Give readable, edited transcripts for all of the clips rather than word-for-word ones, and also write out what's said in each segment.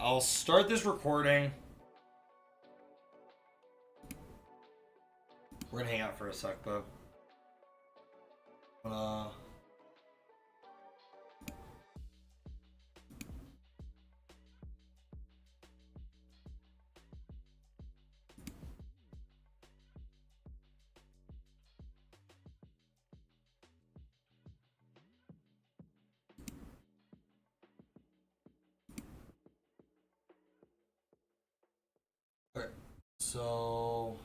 I'll start this recording. We're gonna hang out for a sec, though. Okay, so...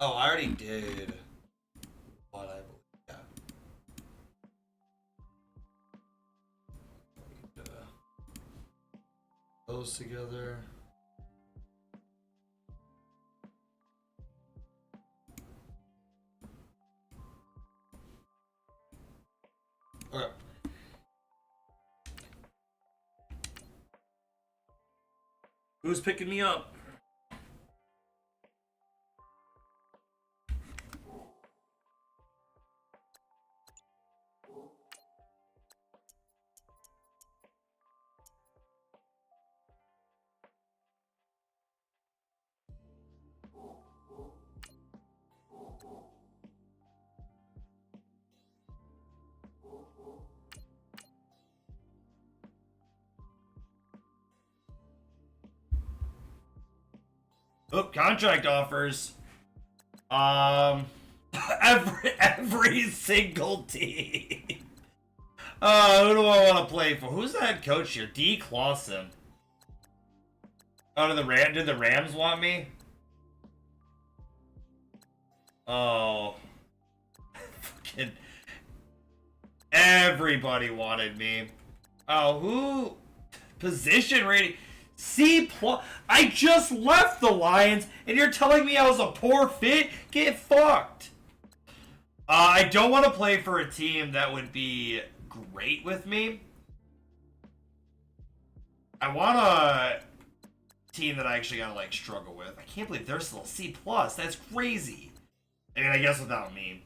Oh, I already did what I believe. Yeah. Need to those together. Okay. Who's picking me up? Oh, contract offers. Every single team. Who do I want to play for? Who's the head coach here? D. Clausen. Oh, did the Rams want me? Oh. Fucking everybody wanted me. Oh, who? Position rating. C+. I just left the Lions, and you're telling me I was a poor fit? Get fucked. I don't want to play for a team that would be great with me. I want a team that I actually gotta like struggle with. I can't believe they're still C+. That's crazy. I mean, I guess without me.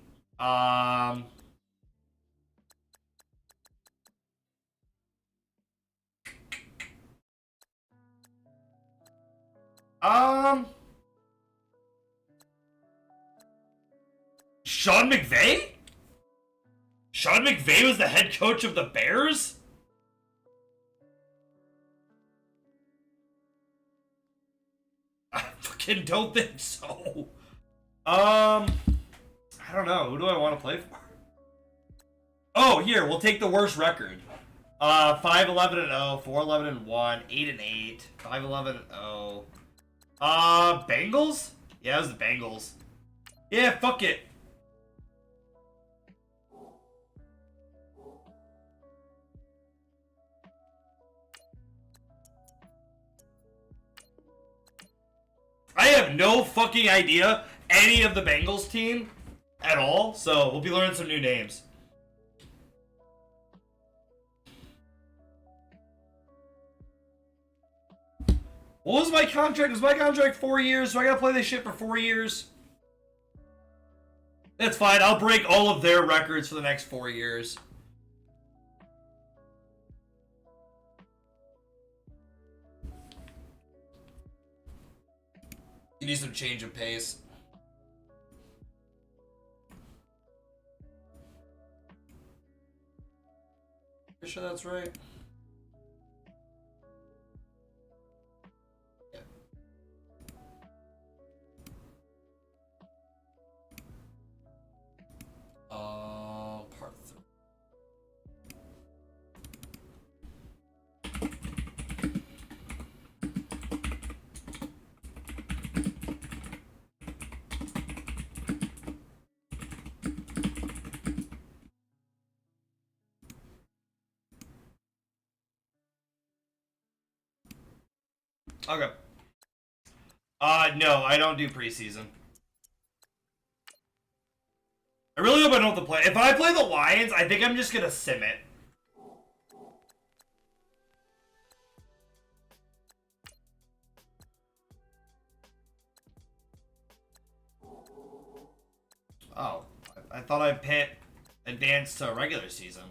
Sean McVay? Sean McVay was the head coach of the Bears? I fucking don't think so. I don't know. Who do I want to play for? Oh, here, we'll take the worst record. 5-11-0, 4-11-1, 8-8, 5-11-0. Bengals? Yeah, it was the Bengals. Yeah, fuck it. I have no fucking idea any of the Bengals team at all, so we'll be learning some new names. What was my contract? Was my contract 4 years? So I gotta play this shit for 4 years? That's fine. I'll break all of their records for the next 4 years. You need some change of pace. You sure that's right? Yeah. Part 3. Okay. No, I don't do preseason. I really hope I don't have to play. If I play the Lions, I think I'm just gonna sim it. Oh, I thought I pit advanced to regular season.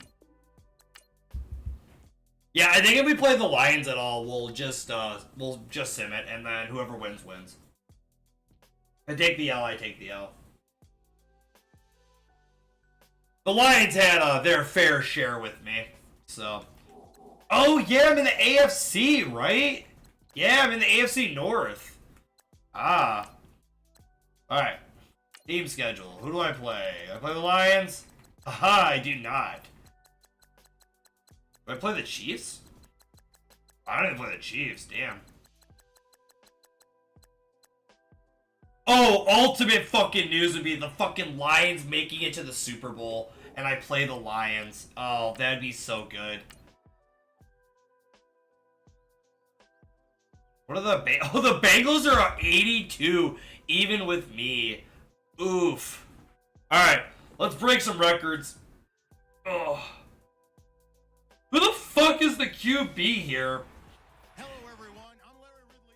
Yeah, I think if we play the Lions at all, we'll just sim it, and then whoever wins wins. I take the L. I take the L. The Lions had their fair share with me, so. Oh yeah, I'm in the AFC, right? Yeah, I'm in the AFC North. Ah. All right. Team schedule. Who do I play? I play the Lions. Aha, I do not. Do I play the Chiefs? I don't even play the Chiefs. Damn. Oh, ultimate fucking news would be the fucking Lions making it to the Super Bowl, and I play the Lions. Oh, that'd be so good. What are the Oh, the Bengals are 82, even with me. Oof. Alright, let's break some records. Oh. Who the fuck is the QB here? Hello, everyone. I'm Larry Ridley.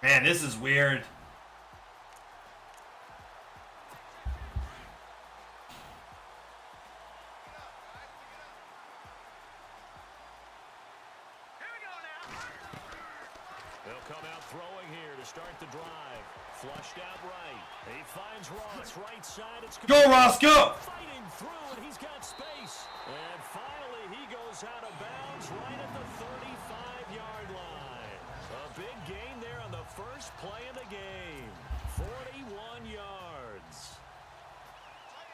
Man, this is weird. They'll come out throwing here to start the drive. Flushed out right. He finds Ross right side. It's go, Ross, go! Fighting through, and he's got space. And finally, he goes out of bounds right at the 35-yard line. A big gain there on the first play of the game. 41 yards.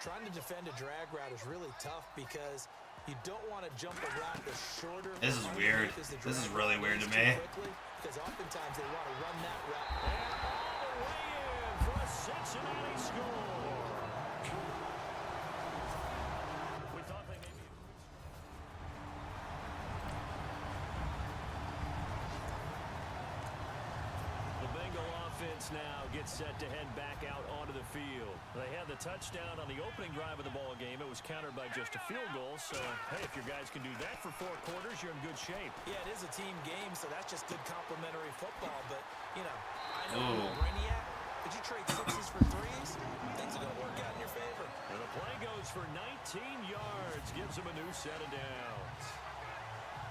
Trying to defend a drag route is really tough because you don't want to jump a route that's shorter. This is weird. This is really weird to me. Because oftentimes they want to run that route. And all the way in for a Cincinnati score. We thought they maybe... The Bengal offense now gets set to head back out onto the field. They had the touchdown on the opening drive of the ball game. It was countered by just a field goal. So, hey, if your guys can do that for 4 quarters, you're in good shape. Yeah, it is a team game, so that's just good complementary football. But, you know, I know you're a brainiac, but you trade 6s for 3s, things are going to work out in your favor. And the play goes for 19 yards, gives them a new set of downs.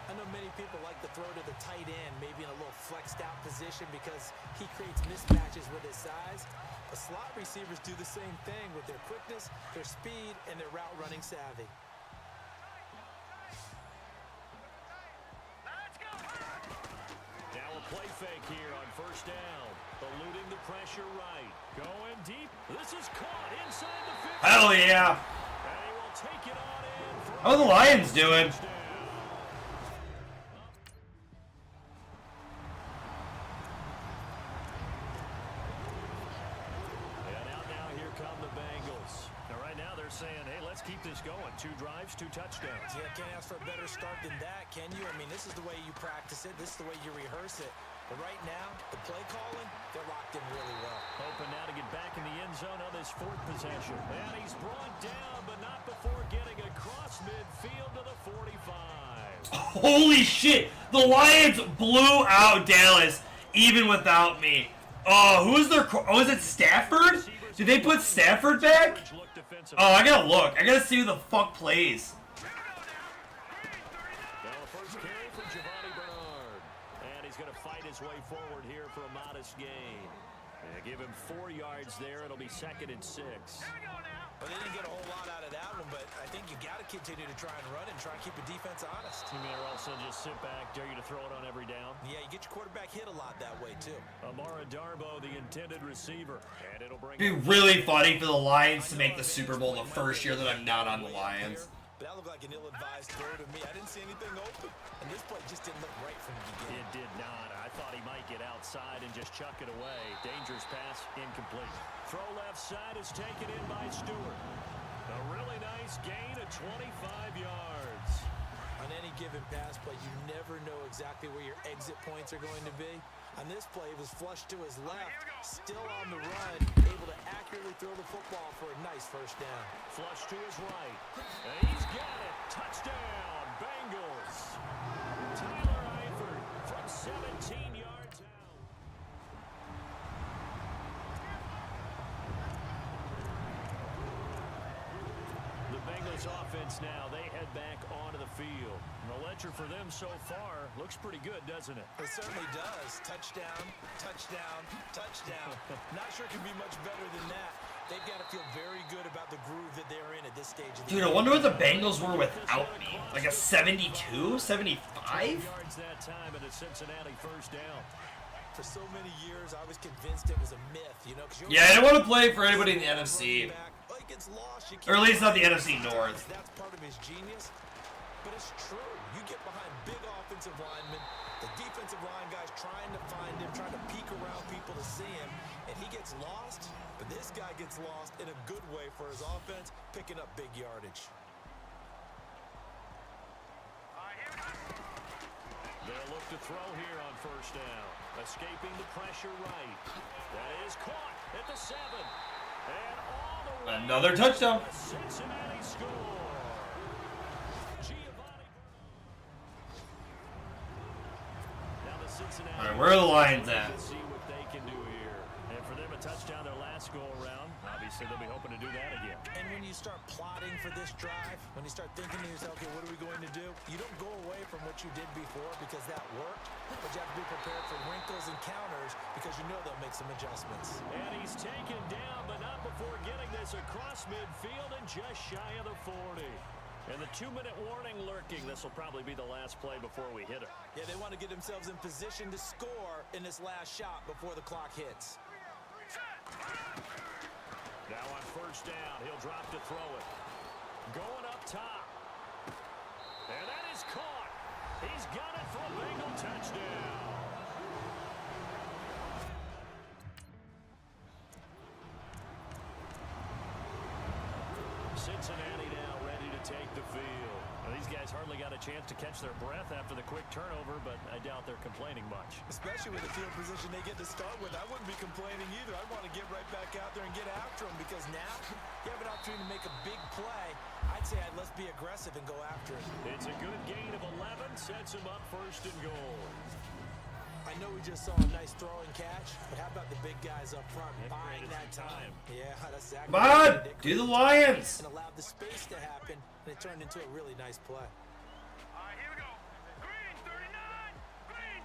I know many people like to throw to the tight end, maybe in a little flexed out position because he creates mismatches with his size. The slot receivers do the same thing with their quickness, their speed, and their route running savvy. Now a play fake here on first down. Eluding the pressure right. Going deep. This is caught inside the 50. Hell yeah. And he will take it on in. How are the Lions doing? Saying, hey, let's keep this going. 2 drives, 2 touchdowns. Yeah, can't ask for a better start than that, can you? I mean, this is the way you practice it. This is the way you rehearse it. But right now, the play calling, they're locked in really well. Hoping now to get back in the end zone on this 4th possession. And he's brought down, but not before getting across midfield to the 45. Holy shit! The Lions blew out Dallas, even without me. Oh, who's their... Oh, is it Stafford? Did they put Stafford back? Oh, I gotta look. I gotta see who the fuck plays. Now the first carry for Giovanni Bernard. And he's gonna fight his way forward here for a modest gain. Give him 4 yards there. It'll be 2nd and 6. Well, they didn't get a whole lot out of that one, but I think you got to continue to try and run and try and keep the defense honest. You may also just sit back, dare you to throw it on every down. Yeah, you get your quarterback hit a lot that way, too. Amara Darbo, the intended receiver. And it'll bring... It'd be really funny for the Lions to make the Super Bowl the first year that I'm not on the Lions. But that looked like an ill-advised throw to me. I didn't see anything open. And this play just didn't look right from the beginning. It did not. I thought he might get outside and just chuck it away. Dangerous pass, incomplete. Throw left side is taken in by Stewart. A really nice gain of 25 yards. On any given pass play, you never know exactly where your exit points are going to be. On this play, it was flushed to his left, still on the run, able to accurately throw the football for a nice first down. Flush to his right. And he's got it. Touchdown, Bengals. Tyler Eifert from 17 yards out. this offense now. They head back onto the field. And the ledger for them so far looks pretty good, doesn't it? It certainly does. Touchdown, touchdown, touchdown. Not sure it can be much better than that. They've got to feel very good about the groove that they're in at this stage of the Dude, I wonder what the Bengals were without me. Like a 72? 75? Yards that time at a Cincinnati first down. For so many years, I was convinced it was a myth, you know. Yeah, I didn't want to play for anybody in the NFC. Or at least not the NFC North. That's part of his genius. But it's true. You get behind big offensive linemen, the defensive line guys trying to find him, trying to peek around people to see him, and he gets lost. But this guy gets lost in a good way for his offense, picking up big yardage. They'll look to throw here on first down. Escaping the pressure right. That is caught at the 7. And all the way. Another touchdown. Cincinnati score. Now the Cincinnati. All right, where are the Lions at? Let's see what they can do here. And for them, a touchdown their last go around. Obviously, they'll be hoping to do that again. And when you start plotting for this drive, when you start thinking to yourself, okay, what are we going to do? You don't go away from what you did before because that worked, but you have to be prepared for wrinkles and counters because you know they'll make some adjustments. And he's taken down, but not before getting this across midfield and just shy of the 40. And the 2-minute warning lurking. This will probably be the last play before we hit it. Yeah, they want to get themselves in position to score in this last shot before the clock hits. Now on first down, he'll drop to throw it. Going up top. And that is caught. He's got it for a Bengal touchdown. Cincinnati now ready to take the field. Now, these guys hardly got a chance to catch their breath after the quick turnover, but I doubt they're complaining much. Especially with the field position they get to start with. I wouldn't be complaining either. I'd want to get right back out there and get after them because now you have an opportunity to make a big play. I'd say let's be aggressive and go after it. It's a good gain of 11, sets him up first and goal. I know we just saw a nice throw and catch, but how about the big guys up front buying that time? Yeah, that's exactly. Come on, do the Lions. And allowed the space to happen, and it turned into a really nice play. All right, here we go. Green 39. Green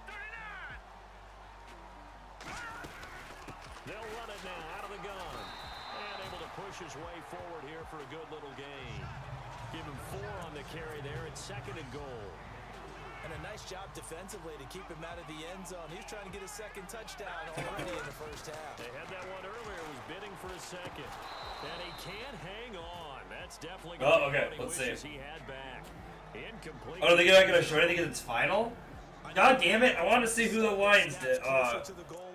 39. They'll run it now out of the gun. And able to push his way forward here for a good little gain. Give him 4 on the carry there at second and goal. And a nice job defensively to keep him out of the end zone. He's trying to get his second touchdown already in the first half. They had that one earlier. Was bidding for a second. And he can't hang on. That's definitely Oh, what okay. he Let's wishes see. he had back. Incomplete. Oh, are they not going to show anything in its final? God damn it! I want to see who the Lions did.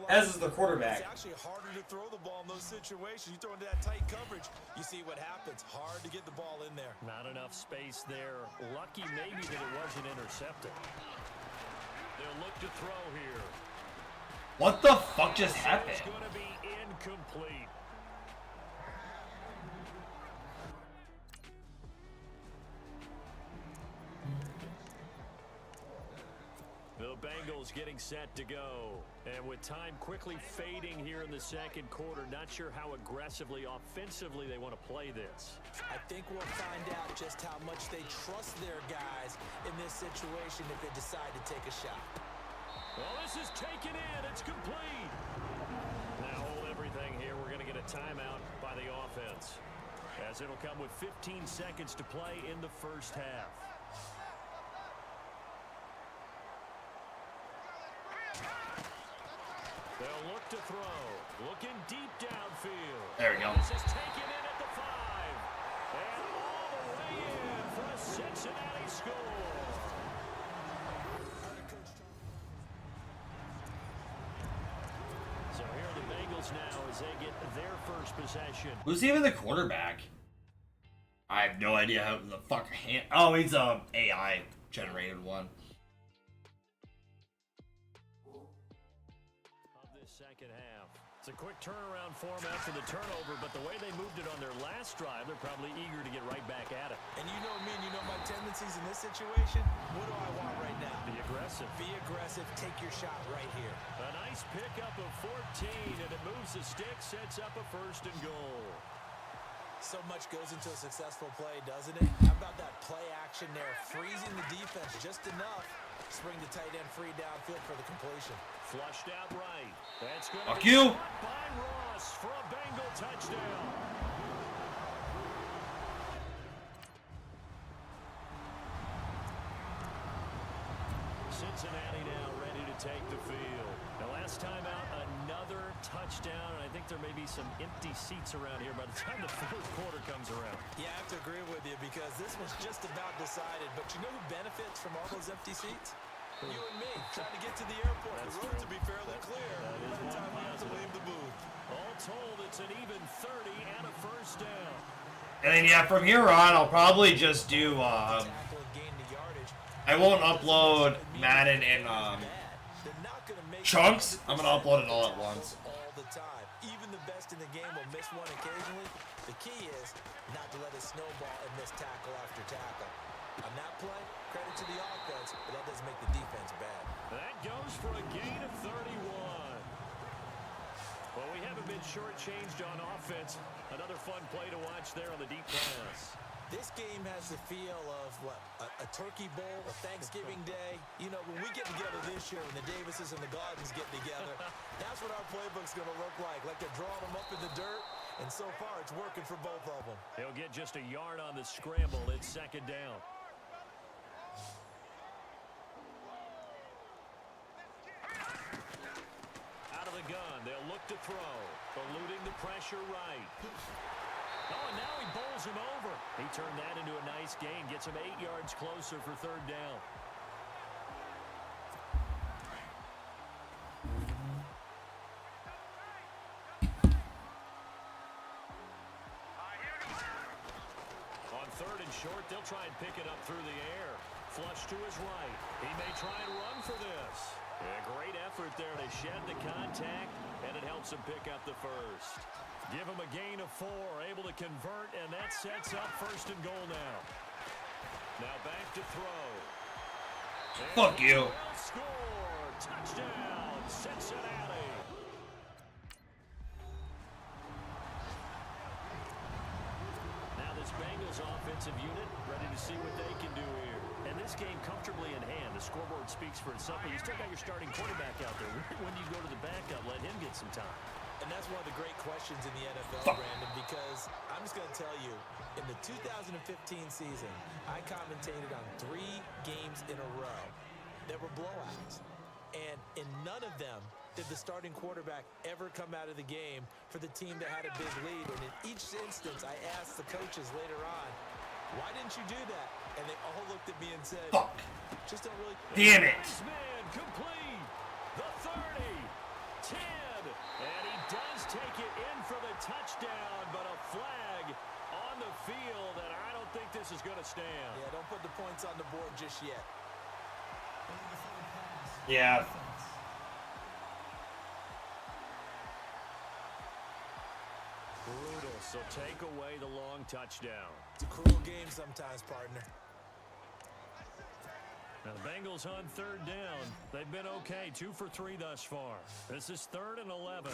As is the quarterback. It's actually harder to throw the ball in those situations. You throw into that tight coverage, you see what happens. Hard to get the ball in there. Not enough space there. Lucky maybe that it wasn't intercepted. They'll look to throw here. What the fuck just happened? It's going to be incomplete. The Bengals getting set to go. And with time quickly fading here in the second quarter, not sure how aggressively, offensively they want to play this. I think we'll find out just how much they trust their guys in this situation if they decide to take a shot. Well, this is taken in. It's complete. Now hold everything here. We're going to get a timeout by the offense, as it'll come with 15 seconds to play in the first half. They'll look to throw. Looking deep downfield. There we go. This is taken in at the 5. And all the way in for a Cincinnati score. So here are the Bengals now as they get their first possession. Who's even the quarterback? I have no idea how the fuck. Oh, he's a AI generated one. Second half. It's a quick turnaround for them after the turnover, but the way they moved it on their last drive, they're probably eager to get right back at it. And you know me and you know my tendencies in this situation. What do I want right now? Be aggressive. Be aggressive. Take your shot right here. A nice pickup of 14, and it moves the stick, sets up a first and goal. So much goes into a successful play, doesn't it? How about that play action there? Freezing the defense just enough. Spring the tight end free downfield for the completion. Flushed out right. That's going Fuck to be you. caught by Ross for a Bengal touchdown. Cincinnati now ready to take the field. Now last time out, another touchdown, and I think there may be some empty seats around here by the time the fourth quarter comes around. Yeah, I have to agree with you because this was just about decided. But you know who benefits from all those empty seats? You and me, trying to get to the airport. That's the road true. to be fairly clear by the time we have to leave the booth. All told, it's an even 30 and a first down. And then, yeah, from here on, I'll probably just do, Tackle and gain the yardage. I won't upload Madden in, They're not gonna make chunks. I'm gonna upload it all at once. all the time. Even the best in the game will miss one occasionally. The key is not to let it snowball and miss tackle after tackle. On that play, credit to the offense, but that doesn't make the defense bad. That goes for a gain of 31. Well, we haven't been shortchanged on offense. Another fun play to watch there on the deep pass. This game has the feel of, what, a turkey bowl, a Thanksgiving day. You know, when we get together this year, when the Davises and the Gardens get together, that's what our playbook's going to look like. Like they're drawing them up in the dirt, and so far it's working for both of them. He'll get just a yard on the scramble. It's second down. Out of the gun, they'll look to throw. Eluding the pressure right. Oh, and now he bowls him over. He turned that into a nice gain. Gets him 8 yards closer for third down. On third and short, they'll try and pick it up through the air. Flush to his right. He may try and run for this. A great effort there to shed the contact, and it helps him pick up the first. Give him a gain of 4, able to convert, and that sets up first and goal now. Now back to throw. And Fuck you. will score. Touchdown, Cincinnati. Now this Bengals offensive unit ready to see what they can do here. And this game comfortably in hand. The scoreboard speaks for itself, but you still got your starting quarterback out there. When you go to the backup, let him get some time. And that's one of the great questions in the NFL, Brandon, because I'm just going to tell you, in the 2015 season, I commentated on 3 games in a row that were blowouts. And in none of them did the starting quarterback ever come out of the game for the team that had a big lead. And in each instance, I asked the coaches later on, why didn't you do that? And they all looked at me and said, Fuck. just don't really... Damn it. Man, complete. The 30. 10. And he does take it in for the touchdown, but a flag on the field, and I don't think this is going to stand. Yeah, don't put the points on the board just yet. Yeah. Brutal, so take away the long touchdown. It's a cruel game sometimes, partner. Now the Bengals on third down. They've been okay, 2 for 3 thus far. This is 3rd and 11.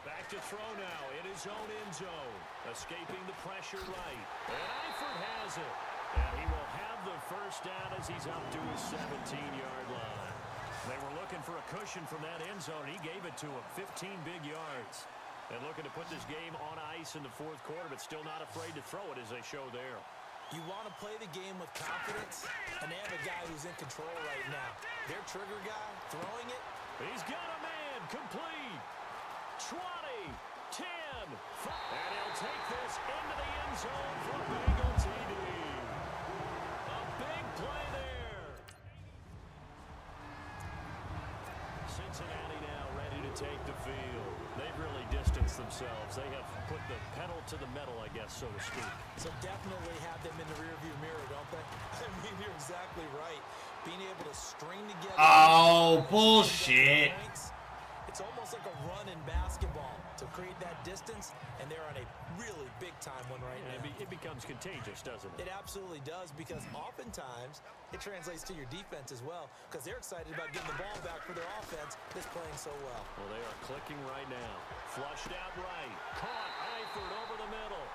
Back to throw now in his own end zone. Escaping the pressure right. And Eifert has it. And he will have the first down as he's up to his 17-yard line. They were looking for a cushion from that end zone. He gave it to him, 15 big yards. And looking to put this game on ice in the fourth quarter, but still not afraid to throw it as they show there. You want to play the game with confidence, and they have a guy who's in control right now. Their trigger guy throwing it. He's got a man complete. 20, 10, 5. And he'll take this into the end zone for a Bengal TD. A big play there. Cincinnati now ready to take the field. They've really distanced themselves. They have put the pedal to the metal, I guess, so to speak. So definitely have them in the rearview mirror, don't they? I mean, you're exactly right. Being able to string together... Oh, bullshit. It's almost like a run in basketball to create that distance, and they're on a really big-time one right now. It becomes contagious, doesn't it? It absolutely does, because oftentimes it translates to your defense as well, because they're excited about getting the ball back for their offense that's playing so well. Well, they are clicking right now. Flushed out right. Caught. Eifert over the middle.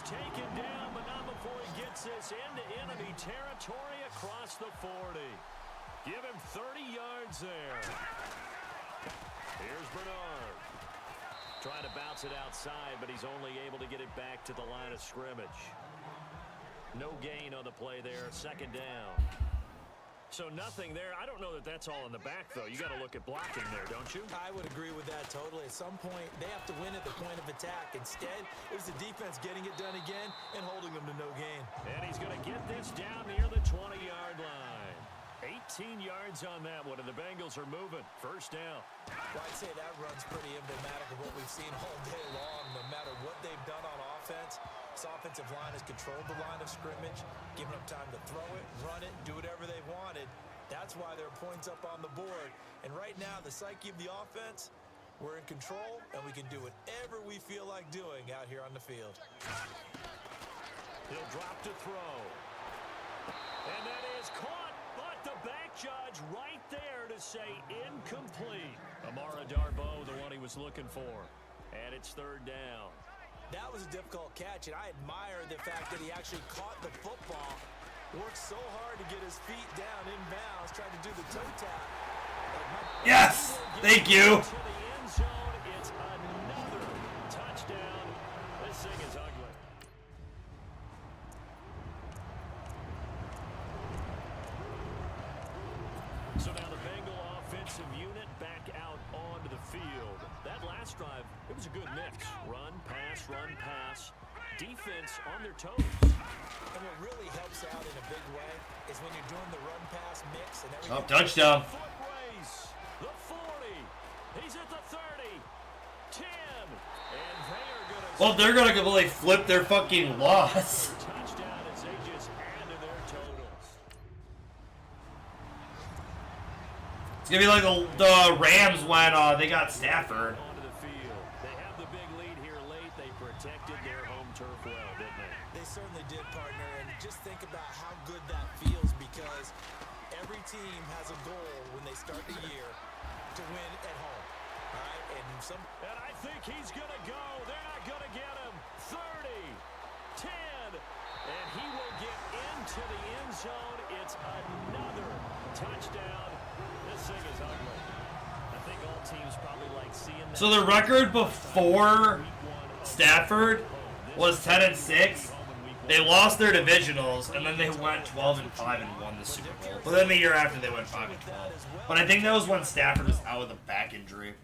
He's taken down, but not before he gets this into enemy territory across the 40. Give him 30 yards there. Here's Bernard. Trying to bounce it outside, but he's only able to get it back to the line of scrimmage. No gain on the play there, second down. So nothing there. I don't know that that's all in the back, though. You got to look at blocking there, don't you? I would agree with that totally. At some point, they have to win at the point of attack. Instead, it was the defense getting it done again and holding them to no gain. And he's going to get this down near the 20-yard line. 18 yards on that one, and the Bengals are moving. First down. Well, I'd say that run's pretty emblematic of what we've seen all day long. No matter what they've done on offense, this offensive line has controlled the line of scrimmage, given them time to throw it, run it, do whatever they wanted. That's why there are points up on the board. And right now, the psyche of the offense, we're in control, and we can do whatever we feel like doing out here on the field. He'll drop to throw. And that is caught. But the back judge right there to say incomplete. Amara Darboh, the one he was looking for. And it's third down. That was a difficult catch, and I admire the fact that he actually caught the football. Worked so hard to get his feet down inbounds, tried to do the toe tap. Yes! Thank you! To the end zone, it's another touchdown. This thing is ugly. So now the Bengal offensive unit back out onto the field. That last drive, it was a good mix. Run, pass. Defense on their toes. And what really helps out in a big way is when you're doing the run-pass mix and everything. Oh, touchdown. Foot race. The 40. He's at the 30. 10. And they are going to... Well, they're gonna completely flip their fucking loss. Touchdown as they just add to their totals. It's gonna be like the Rams when they got Stafford. Onto the field. They have the big lead here late. They protected their home turf well, didn't they? They certainly did, partner. And just think about how good that feels, because every team has a goal when they start the year to win at home. All right? And I think he's going to go. They're not going to get him. 30, 10, and he will get into the end zone. It's another touchdown. This thing is ugly. I think all teams probably like seeing that. So the record before Stafford was 10-6. They lost their divisionals, and then they went 12-5 and won the Super Bowl. But then the year after, they went 5-12. But I think that was when Stafford was out with a back injury.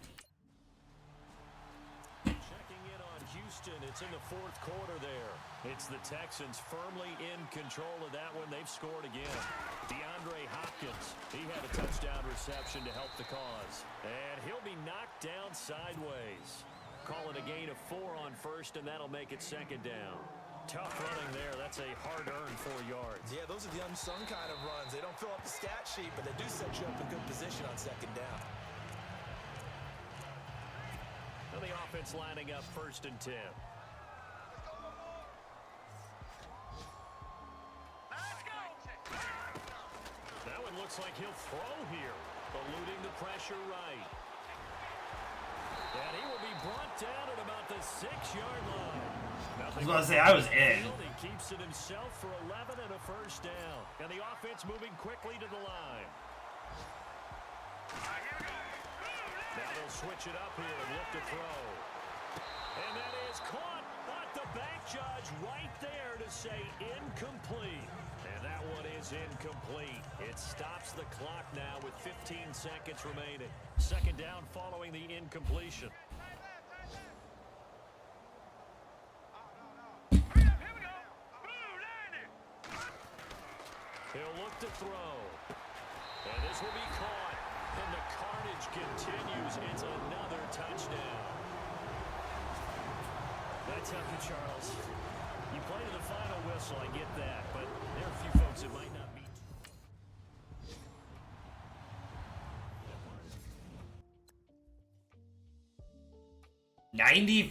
Checking in on Houston. It's in the fourth quarter there. It's the Texans firmly in control of that one. They've scored again. DeAndre Hopkins, he had a touchdown reception to help the cause. And he'll be knocked down sideways. Call it a gain of 4 on first, and that'll make it second down. Tough running there. That's a hard-earned 4 yards. Yeah, those are the unsung kind of runs. They don't fill up the stat sheet, but they do set you up in good position on second down. And the offense lining up first and 10. That one looks like he'll throw here, eluding the pressure right. And he will be brought down at about the 6-yard line. I was about to say, I was in. He keeps it himself for 11 and a first down. And the offense moving quickly to the line. Now they'll switch it up here and look to throw. And that is caught, but the back judge right there to say incomplete. And that one is incomplete. It stops the clock now with 15 seconds remaining. Second down following the incompletion. He'll look to throw. And this will be caught. And the carnage continues. It's another touchdown. That's up to Charles. You play to the final whistle, I get that. But there are a few folks that might not be.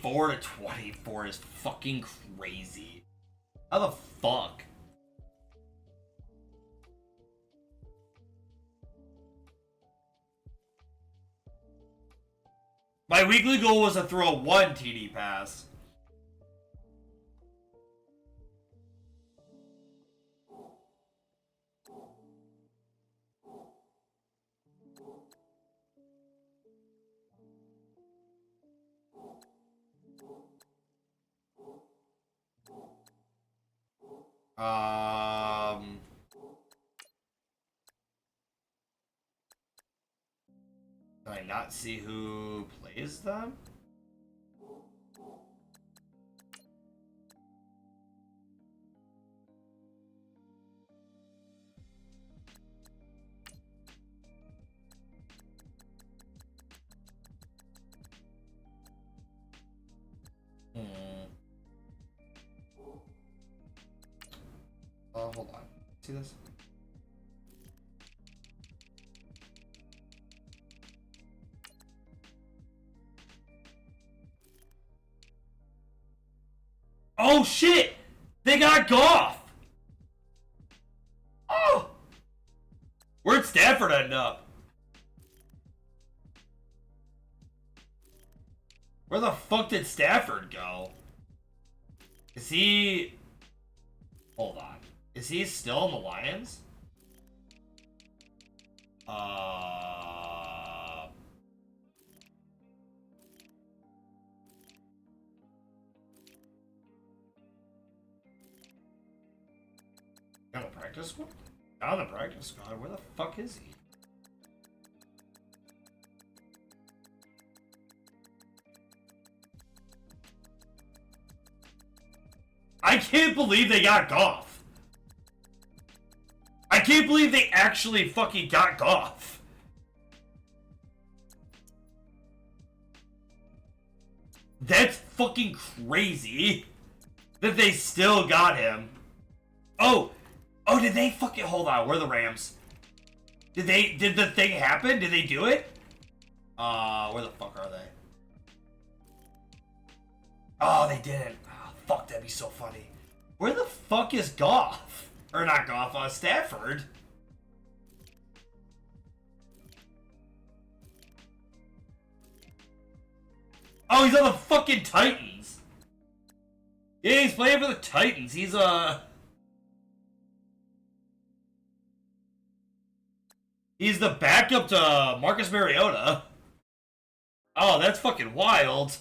94-24 is fucking crazy. How the fuck? My weekly goal was to throw 1 TD pass. Can I not see who plays them? Hold on. See this? Oh shit! They got Goff! Oh! Where'd Stafford end up? Where the fuck did Stafford go? Is he... Hold on. Is he still in the Lions? On the practice squad? Not on the practice squad. Where the fuck is he? I can't believe they got Goff. I can't believe they actually fucking got Goff. That's fucking crazy that they still got him. Oh, did they fucking hold on? Where are the Rams? Did the thing happen? Did they do it? Where the fuck are they? Oh, they didn't. Oh, fuck, that'd be so funny. Where the fuck is Goff? Or not Goff, Stafford. Oh, he's on the fucking Titans. Yeah, he's playing for the Titans. He's the backup to Marcus Mariota. Oh, that's fucking wild.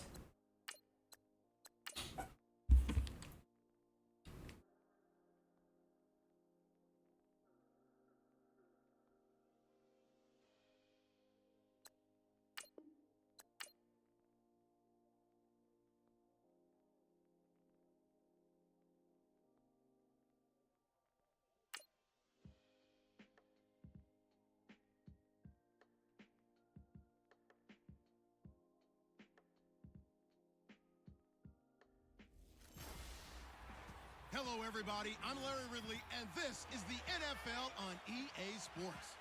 Hello, everybody. I'm Larry Ridley, and this is the NFL on EA Sports.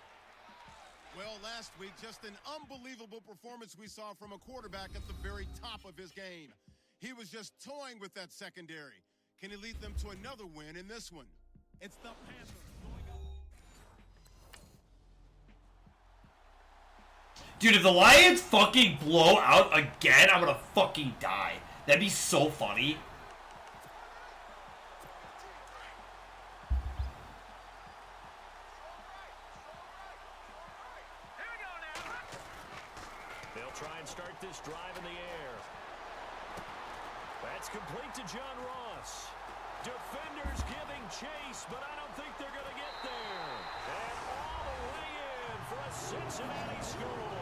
Well, last week, just an unbelievable performance we saw from a quarterback at the very top of his game. He was just toying with that secondary. Can he lead them to another win in this one? It's the Panthers going up. Dude, if the Lions fucking blow out again, I'm gonna fucking die. That'd be so funny. Try and start this drive in the air. That's complete to John Ross. Defenders giving chase, but I don't think they're going to get there. And all the way in for a Cincinnati score.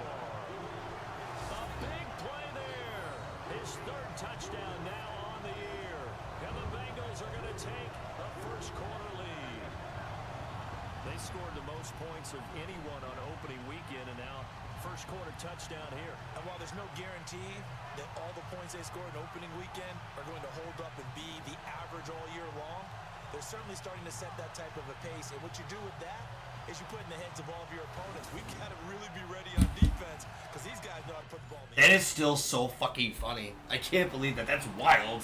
A big play there. His third touchdown now on the year. And the Bengals are going to take a first quarter lead. They scored the most points of anyone on opening weekend, and now first quarter touchdown here. And while there's no guarantee that all the points they scored in opening weekend are going to hold up and be the average all year long, they're certainly starting to set that type of a pace. And what you do with that is you put in the heads of all of your opponents, we got to really be ready on defense because these guys know how to put the ball in the That is still so fucking funny. I can't believe that. That's wild.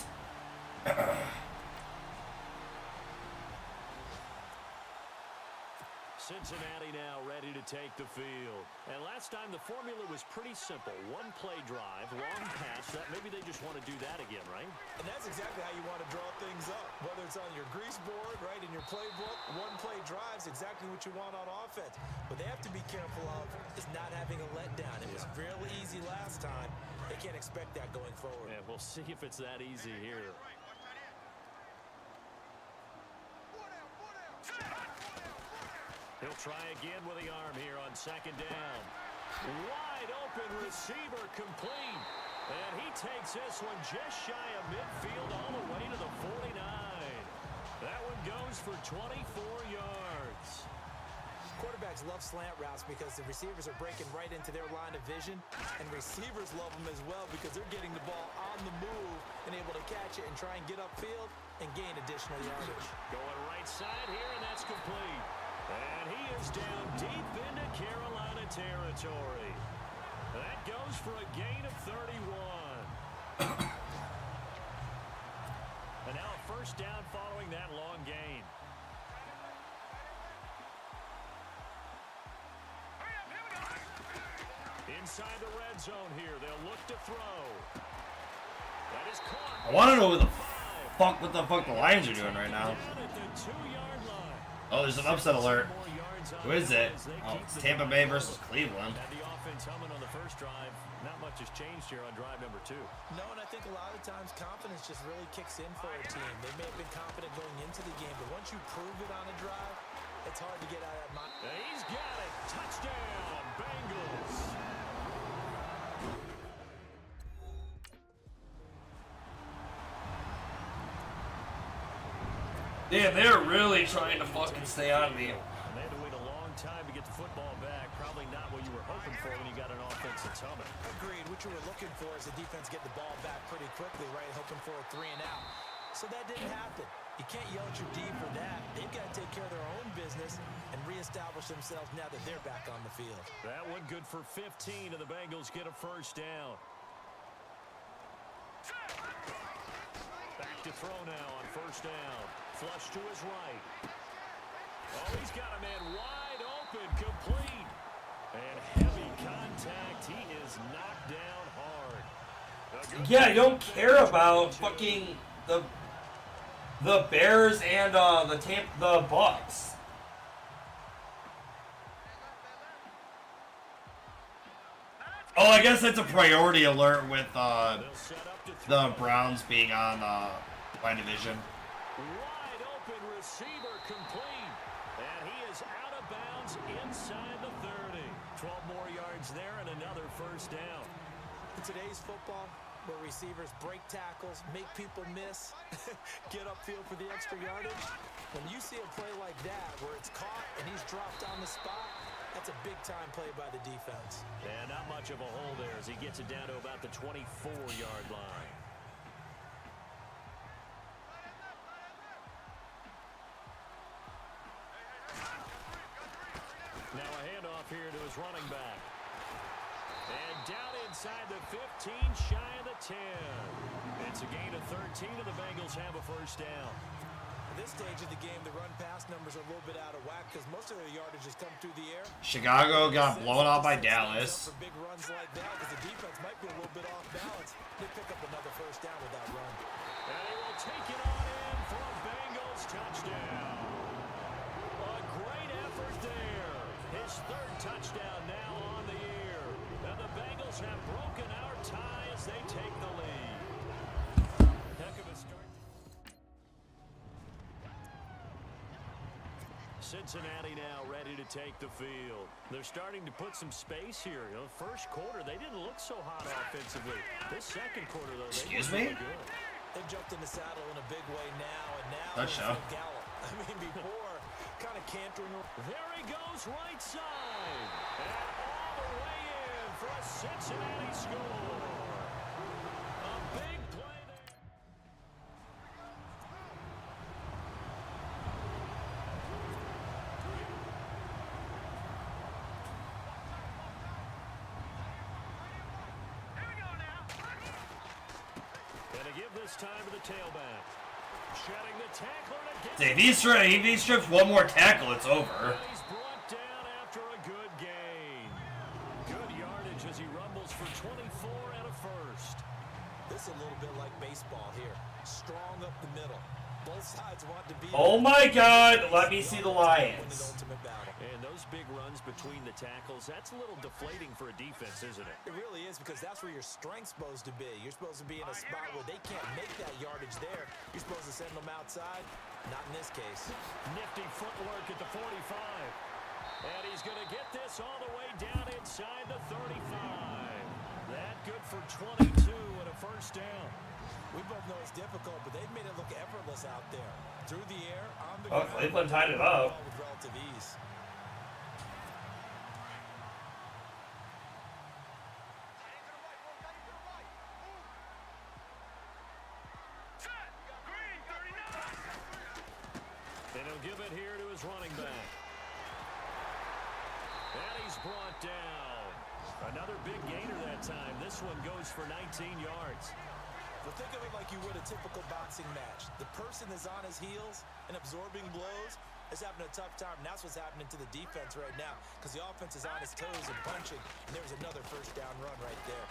Cincinnati now ready to take the field. And last time the formula was pretty simple. One play drive, long pass. That maybe they just want to do that again, right? And that's exactly how you want to draw things up. Whether it's on your grease board, right, in your playbook, one play drive's exactly what you want on offense. But they have to be careful of is not having a letdown. It was fairly easy last time. They can't expect that going forward. Yeah, we'll see if it's that easy here. He'll try again with the arm here on second down. Wide open receiver complete. And he takes this one just shy of midfield all the way to the 49. That one goes for 24 yards. Quarterbacks love slant routes because the receivers are breaking right into their line of vision, and receivers love them as well because they're getting the ball on the move and able to catch it and try and get upfield and gain additional yardage. Going right side here, and that's complete. And he is down deep into Carolina territory. That goes for a gain of 31. And now a first down following that long gain. Inside the red zone here, they'll look to throw. That is caught. I want to know what the fuck the Lions are doing right now. Oh, there's an upset alert. Who is it? Oh, it's Tampa Bay versus Cleveland. Had the offense humming on the first drive. Not much has changed here on drive number 2. No, and I think a lot of times confidence just really kicks in for a team. They may have been confident going into the game, but once you prove it on a drive, it's hard to get out of that mind. He's got it. Touchdown, Bengals. Damn, they're really trying to fucking stay on me. They had to wait a long time to get the football back. Probably not what you were hoping for when you got an offense that's humming. Agreed. What you were looking for is the defense get the ball back pretty quickly, right? Hoping for a 3 and out. So that didn't happen. You can't yell at your D for that. They've got to take care of their own business and reestablish themselves now that they're back on the field. That one good for 15, and the Bengals get a first down. Back to throw now on first down. Flush to his right. Oh, he's got a man wide open, complete. And heavy contact. He is knocked down hard. Yeah, I don't care about fucking the Bears and the Bucks. Oh, I guess it's a priority alert with the Browns being on my division. Wide open receiver complete. And he is out of bounds inside the 30. 12 more yards there and another first down. In today's football, where receivers break tackles, make people miss, get upfield for the extra yardage, when you see a play like that where it's caught and he's dropped on the spot, that's a big-time play by the defense. And not much of a hole there as he gets it down to about the 24-yard line. Now a handoff here to his running back. And down inside the 15, shy of the 10. It's a gain of 13, and the Bengals have a first down. At this stage of the game, the run-pass numbers are a little bit out of whack because most of their yardage has come through the air. Chicago got blown out by Dallas. For big runs like that, because the defense might be a little bit off balance, they pick up another first down with that run. And he will take it on in for a Bengals touchdown. A great effort there. His third touchdown now on the year. And the Bengals have broken our tie as they take the lead. Heck of a start. Cincinnati now ready to take the field. They're starting to put some space here. You know, first quarter, they didn't look so hot offensively. This second quarter, though, they look really good. They've jumped in the saddle in a big way now, and now Touchdown. Gallup. I mean, before, kind of cantering. There he goes right side. And all the way in for a Cincinnati score. A big play there. Gonna give this time to the tailback. Shedding the tackler again. If he strips one more tackle, it's over. He's brought down after a good gain. Good yardage as he rumbles for 24 and a first. This is a little bit like baseball here. Strong up the middle. Both sides want to be. Oh my God! Let me see the Win Lions. the ultimate battle. And those big runs between the tackles, that's a little deflating for a defense, isn't it? It really is, because that's where your strength's supposed to be. You're supposed to be in a spot where they can't make that yardage there. You're supposed to send them outside. Not in this case. Nifty footwork at the 45. And he's going to get this all the way down inside the 35. That good for 22 and a first down. We both know it's difficult, but they've made it look effortless out there. Through the air, on the Oh, ground. Cleveland tied it up. With relative ease. Set. Green 39. And he'll give it here to his running back. And he's brought down. Another big gainer that time. This one goes for 19 yards. Well, think of it like you would a typical boxing match. The person is on his heels and absorbing blows is having a tough time. And that's what's happening to the defense right now because the offense is on his toes and punching. And there's another first down run right there.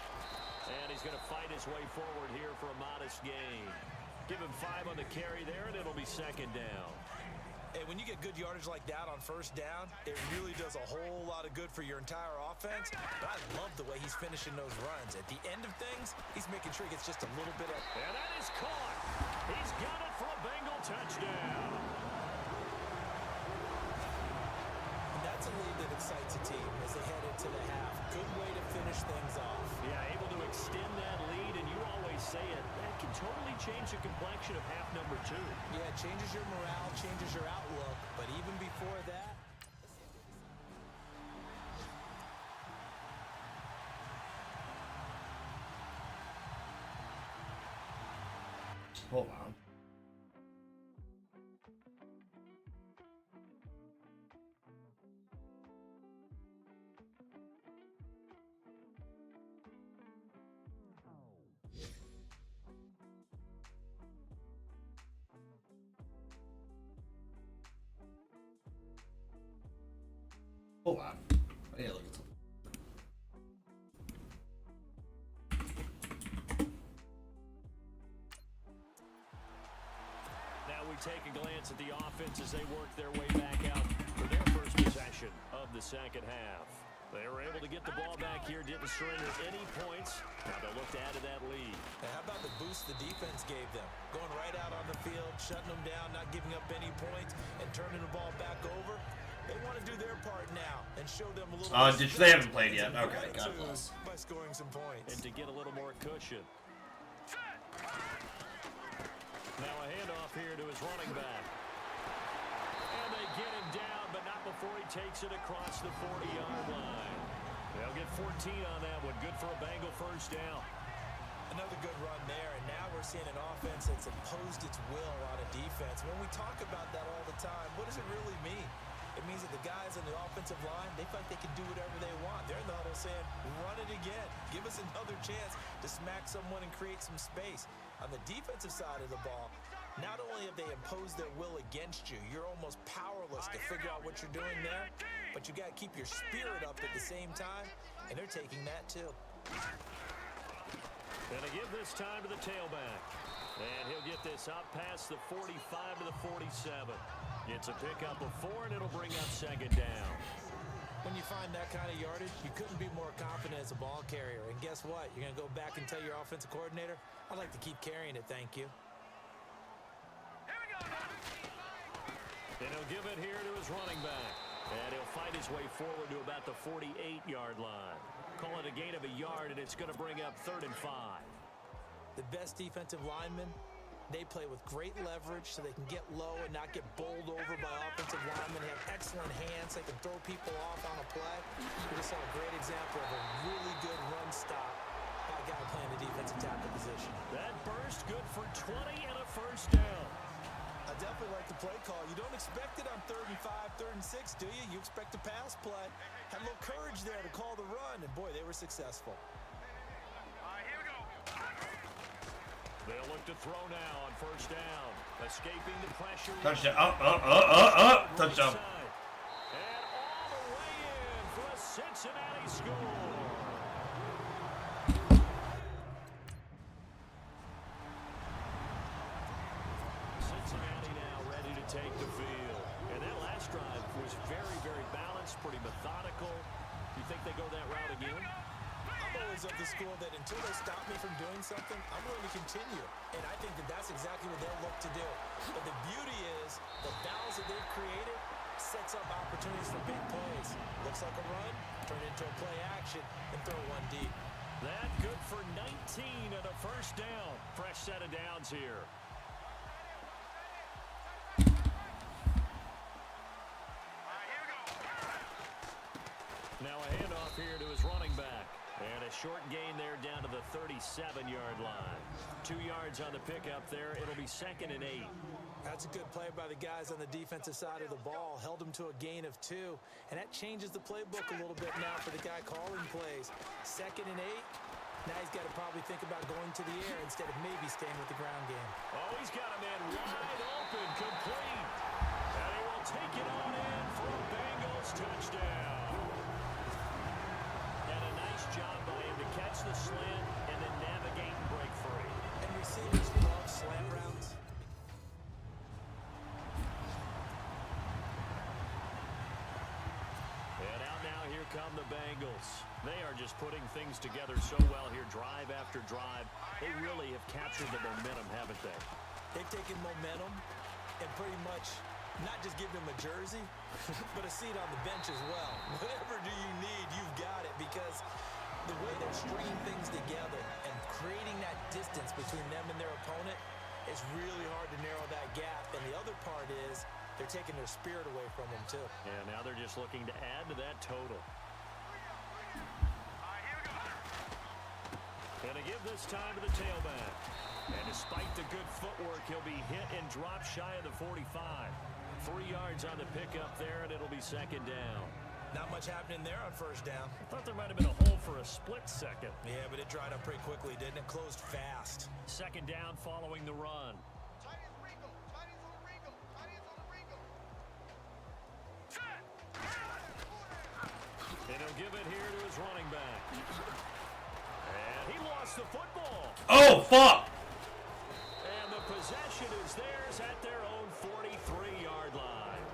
And he's going to fight his way forward here for a modest gain. Give him 5 on the carry there, and it'll be second down. Hey, when you get good yardage like that on first down, it really does a whole lot of good for your entire offense. But I love the way he's finishing those runs. At the end of things, he's making sure he gets just a little bit of... And that is caught. He's got it for a Bengal touchdown. And that's a lead that excites a team as they head into the half. Good way to finish things off. Yeah, able to extend that lead, and you always say it, that can totally change the complexion of half number 2. Yeah, it changes your morale, changes your outlook. But even before that... Hold on. Hold on. I gotta look at something. Now we take a glance at the offense as they work their way back out for their first possession of the second half. They were able to get the ball back here, didn't surrender any points. Now they'll look to add to that lead. And how about the boost the defense gave them? Going right out on the field, shutting them down, not giving up any points, and turning the ball back over. They want to do their part now and show them a little They haven't played yet. Okay, God bless. By scoring some points. And to get a little more cushion. Now a handoff here to his running back. And they get him down, but not before he takes it across the 40-yard line. They'll get 14 on that one. Good for a Bengal first down. Another good run there, and now we're seeing an offense that's imposed its will on a defense. When we talk about that all the time, what does it really mean? It means that the guys on the offensive line, they feel like they can do whatever they want. They're in the huddle saying, run it again. Give us another chance to smack someone and create some space. On the defensive side of the ball, not only have they imposed their will against you, you're almost powerless to figure out what you're doing there, but you got to keep your spirit up at the same time, and they're taking that too. Gonna give this time to the tailback. And he'll get this out past the 45 to the 47. It's a pickup of 4, and it'll bring up second down. When you find that kind of yardage, you couldn't be more confident as a ball carrier. And guess what? You're going to go back and tell your offensive coordinator, I'd like to keep carrying it, thank you. Here we go. And he'll give it here to his running back. And he'll fight his way forward to about the 48-yard line. Call it a gain of a yard, and it's going to bring up 3rd and 5. The best defensive linemen, they play with great leverage so they can get low and not get bowled over by offensive linemen. They have excellent hands. They can throw people off on a play. We just saw a great example of a really good run stop by a guy playing the defensive tackle position. That burst good for 20 and a first down. I definitely like the play call. You don't expect it on 3rd and 5, 3rd and 6, do you? You expect a pass play. Had a little courage there to call the run, and boy, they were successful. Here we go. They'll look to throw now on first down. Escaping the pressure. Touchdown. Touchdown. And all the way in for a Cincinnati score. Cincinnati now ready to take the field. And that last drive was very, very balanced, pretty methodical. You think they go that route again? I'm always of the school that until they stop me from doing something, I'm going to continue. And I think that that's exactly what they'll look to do. But the beauty is the balance that they've created sets up opportunities for big plays. Looks like a run, turn into a play action, and throw one deep. That good for 19 and a first down. Fresh set of downs here. Now a handoff here to his running back. And a short gain there down to the 37-yard line. 2 yards on the pickup there. It'll be 2nd and 8. That's a good play by the guys on the defensive side of the ball. Held him to a gain of 2. And that changes the playbook a little bit now for the guy calling plays. 2nd and 8. Now he's got to probably think about going to the air instead of maybe staying with the ground game. Oh, he's got a man wide open, complete. And he will take it on in for a Bengals touchdown. And a nice job by him to catch the slant and then navigate and break free. And receivers love slant routes. And out now, here come the Bengals. They are just putting things together so well here, drive after drive. They really have captured the momentum, haven't they? They've taken momentum and pretty much not just given him a jersey, but a seat on the bench as well. Whatever do you need, you've got it, because the way they're stringing things together and creating that distance between them and their opponent, it's really hard to narrow that gap. And the other part is they're taking their spirit away from them, too. And now they're just looking to add to that total. And to give this time to the tailback. And despite the good footwork, he'll be hit and dropped shy of the 45. 3 yards on the pickup there, and it'll be 2nd down. Not much happening there on first down. I thought there might have been a hole for a split second. Yeah, but it dried up pretty quickly, didn't it? Closed fast. 2nd down following the run. And he'll give it here to his running back. And he lost the football. Oh, fuck! And the possession is theirs at their own 43-yard line.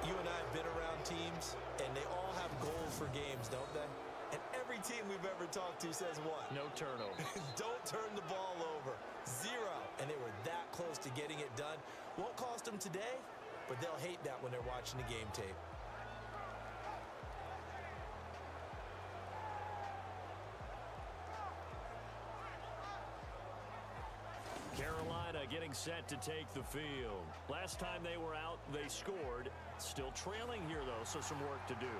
You and I have been around teams, and they all have goals for games, don't they? And every team we've ever talked to says what? No turnover. Don't turn the ball over. 0. And they were that close to getting it done. Won't cost them today, but they'll hate that when they're watching the game tape. Carolina getting set to take the field. Last time they were out, they scored. Still trailing here, though, so some work to do.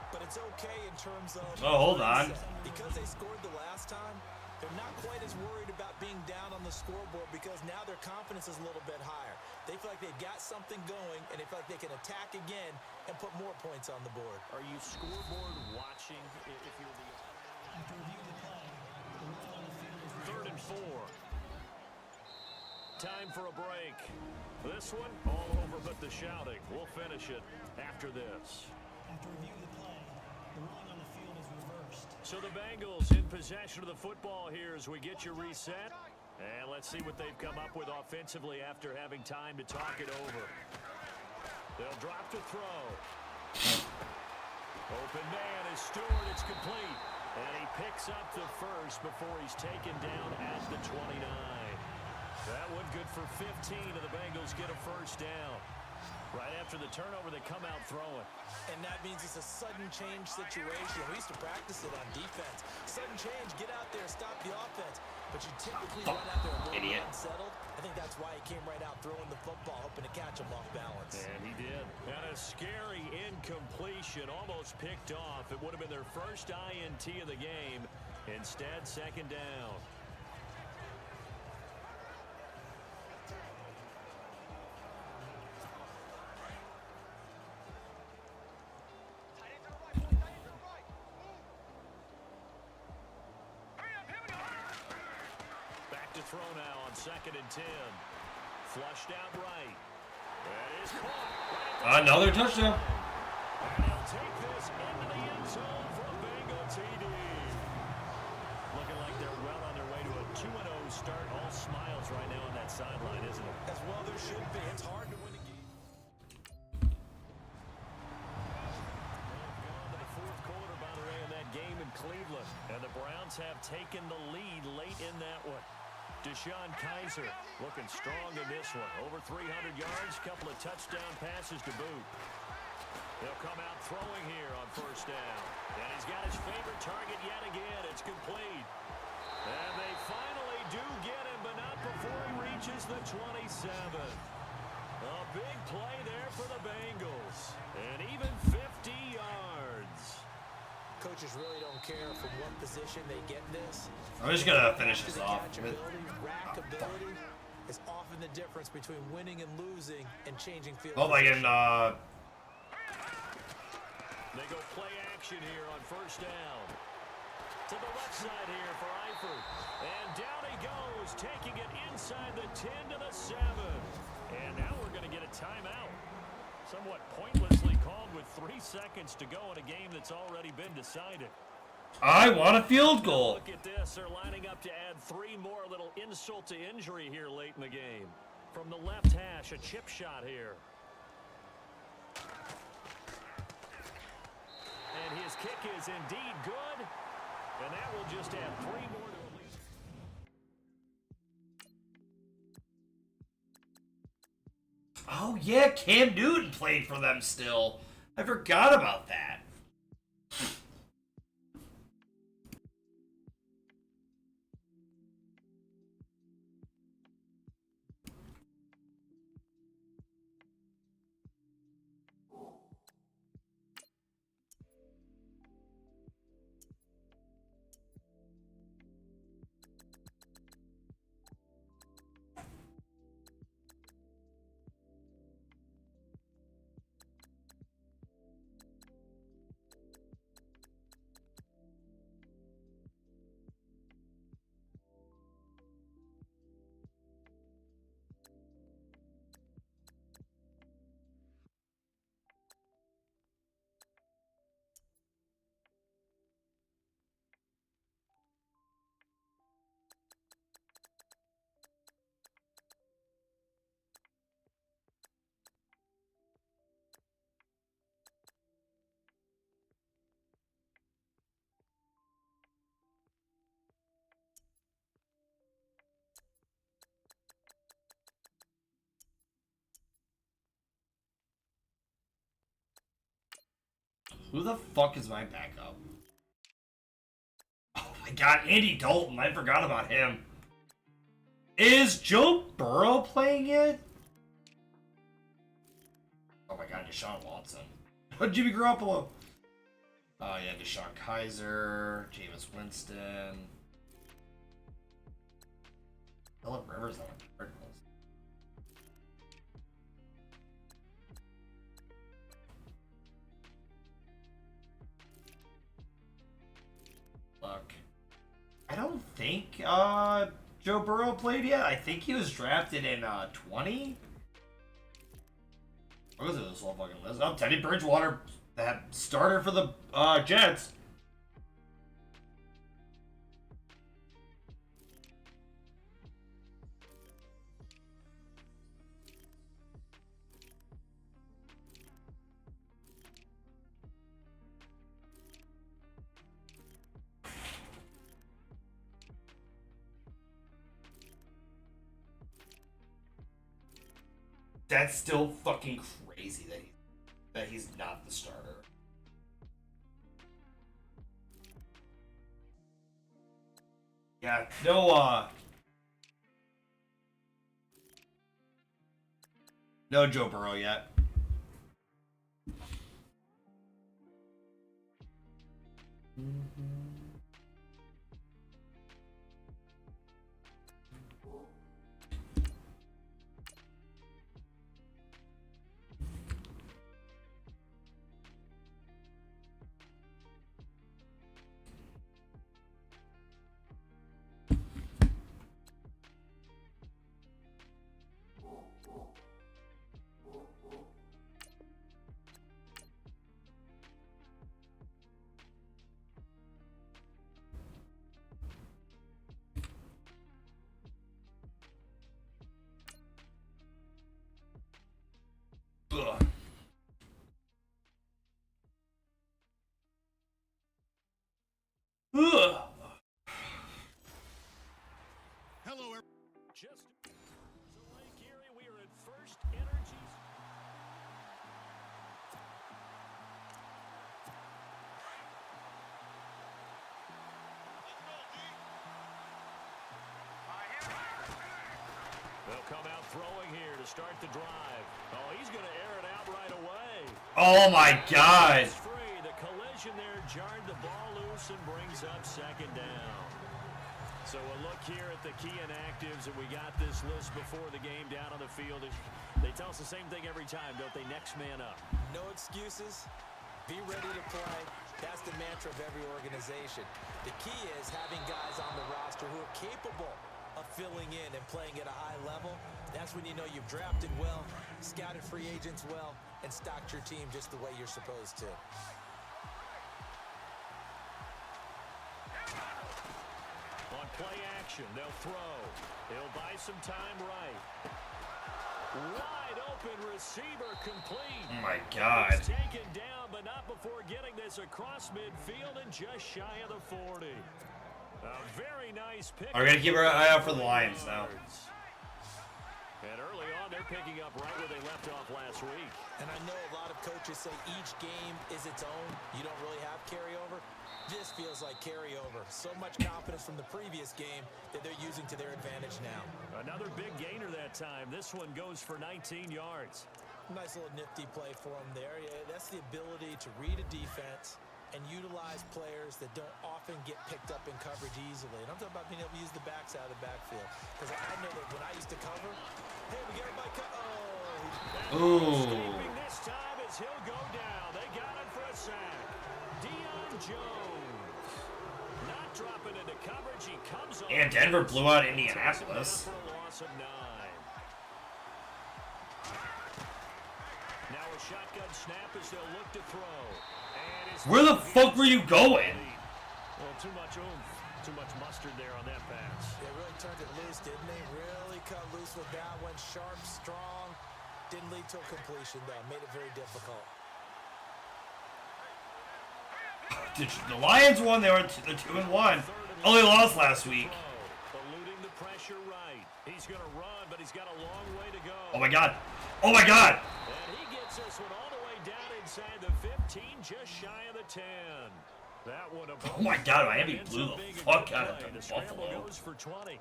But it's okay in terms of... Oh, hold on. Because they scored the last time, they're not quite as worried about being down on the scoreboard because now their confidence is a little bit higher. They feel like they've got something going, and they feel like they can attack again and put more points on the board. Are you scoreboard watching if you're the... 3rd and 4. Time for a break. This one, all over but the shouting. We'll finish it after this. After reviewing the play, the ruling on the field is reversed. So the Bengals in possession of the football here as we get you reset. And let's see what they've come up with offensively after having time to talk it over. They'll drop to throw. Open man is Stewart. It's complete. And he picks up the first before he's taken down at the 29. That one good for 15, and the Bengals get a first down. Right after the turnover, they come out throwing. And that means it's a sudden change situation. We used to practice it on defense. Sudden change, get out there, stop the offense. But you typically run out there a little Idiot. unsettled. I think that's why he came right out throwing the football, hoping to catch him off balance. And he did. And a scary incompletion, almost picked off. It would have been their first INT of the game. Instead, 2nd down. Throw now on 2nd and 10. Flushed out right. That is caught. Right Another touchdown. And he'll take this into the end zone for a Bengal TD. Looking like they're well on their way to a 2-0 start. All smiles right now on that sideline, isn't it? As well there should be. It's hard to win a game. They've gone to the 4th quarter, by the way, in that game in Cleveland. And the Browns have taken the lead late in that one. Deshaun Kaiser looking strong in this one. Over 300 yards, couple of touchdown passes to boot. He'll come out throwing here on first down. And he's got his favorite target yet again. It's complete. And they finally do get him, but not before he reaches the 27. A big play there for the Bengals. And even 50 yards. Coaches really don't care from what position they get this. I'm just going to finish this off. Rackability is often the difference between winning and losing and changing field Oh, position. They go play action here on first down. To the left side here for Eifert. And down he goes, taking it inside the 10 to the 7. And now we're going to get a timeout. Somewhat pointlessly called with 3 seconds to go in a game that's already been decided. I want a field goal. Look at this. They're lining up to add 3 more. A little insult to injury here late in the game. From the left hash, a chip shot here. And his kick is indeed good. And that will just add 3 more to the lead. Oh, yeah, Cam Newton played for them still. I forgot about that. Who the fuck is my backup? Oh my god, Andy Dalton. I forgot about him. Is Joe Burrow playing it? Oh my god, Deshaun Watson. Jimmy Garoppolo. Oh yeah, Deshaun Kaiser, Jameis Winston. Phillip Rivers on the Cardinals. Look, I don't think Joe Burrow played yet. I think he was drafted in 20. What was it? This whole fucking list. Oh, Teddy Bridgewater, that starter for the Jets. That's still fucking crazy that he's not the starter. Yeah, no Joe Burrow yet. Just so Lake Erie, we are at First Energy. They'll come out throwing here to start the drive. Oh, he's going to air it out right away. Oh my God. It's free. The collision there jarred the ball loose and brings up second down. So a look here at the key inactives, and we got this list before the game down on the field. They tell us the same thing every time, don't they? Next man up. No excuses. Be ready to play. That's the mantra of every organization. The key is having guys on the roster who are capable of filling in and playing at a high level. That's when you know you've drafted well, scouted free agents well, and stocked your team just the way you're supposed to. On play action, they'll throw. They'll buy some time right. Wide open receiver complete. Oh my God. It's taken down, but not before getting this across midfield and just shy of the 40. A very nice pick. We're gonna keep our eye out for the Lions now. And early on, they're picking up right where they left off last week. And I know a lot of coaches say each game is its own. You don't really have carryover. This feels like carryover. So much confidence from the previous game that they're using to their advantage now. Another big gainer that time. This one goes for 19 yards. Nice little nifty play for him there. Yeah, that's the ability to read a defense and utilize players that don't often get picked up in coverage easily. And I'm talking about being able to use the backs out of the backfield. Because I know that when I used to cover, hey, we got everybody Escaping this time as he'll go down. They got him for a sack. Deion Jones. Not dropping into coverage. He comes on. And Denver blew out Indianapolis. For a loss of 9. Now a shotgun snap as they'll look to throw. Where the fuck were you going? Well, too much oomph, too much mustard there on that pass. They really turned it loose, didn't they? Really cut loose with that one. Sharp, strong. Didn't lead to a completion, though. Made it very difficult. The Lions won. They're 2-1. Only lost last week. Eluding the pressure right. He's going to run, but he's got a long way to go. Oh my God. Oh my God. And he gets this one all the way down inside the 15, just shy of the 10. That one Oh my God, Miami blew the fuck out of the scramble Buffalo. goes for 20.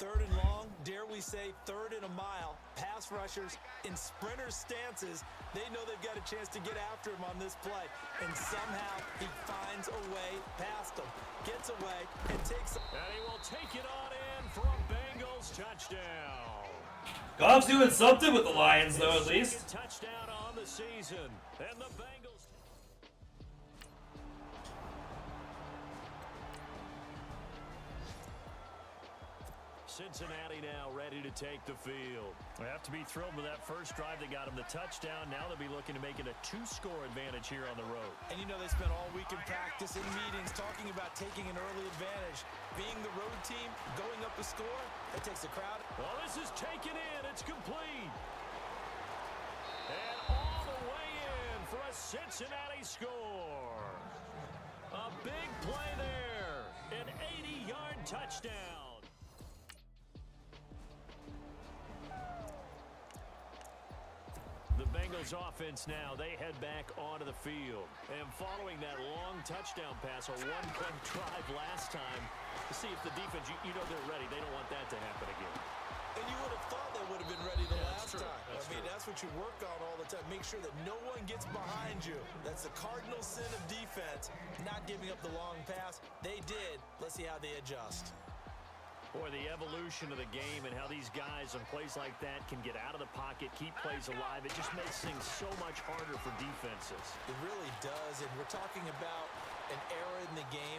Third and long, dare we say third and a mile. Pass rushers in sprinter stances, they know they've got a chance to get after him on this play. And somehow he finds a way past them, gets away, and takes... And he will take it on in for a Bengals touchdown. Goff's doing something with the Lions, though, at least. Touchdown on the season. And the Bengals... Cincinnati now ready to take the field. They have to be thrilled with that first drive that got them the touchdown. Now they'll be looking to make it a 2-score advantage here on the road. And you know they spent all week in practice, in meetings, talking about taking an early advantage. Being the road team, going up a score, that takes the crowd. Well, this is taken in. It's complete. And all the way in for a Cincinnati score. A big play there. An 80-yard touchdown. The Bengals offense now, they head back onto the field. And following that long touchdown pass, a one-play drive last time, to see if the defense, you know they're ready. They don't want that to happen again. And you would have thought they would have been ready the last time. That's what you work on all the time. Make sure that no one gets behind you. That's the cardinal sin of defense, not giving up the long pass. They did. Let's see how they adjust. Boy, the evolution of the game and how these guys on plays like that can get out of the pocket, keep plays alive, it just makes things so much harder for defenses. It really does, and we're talking about an era in the game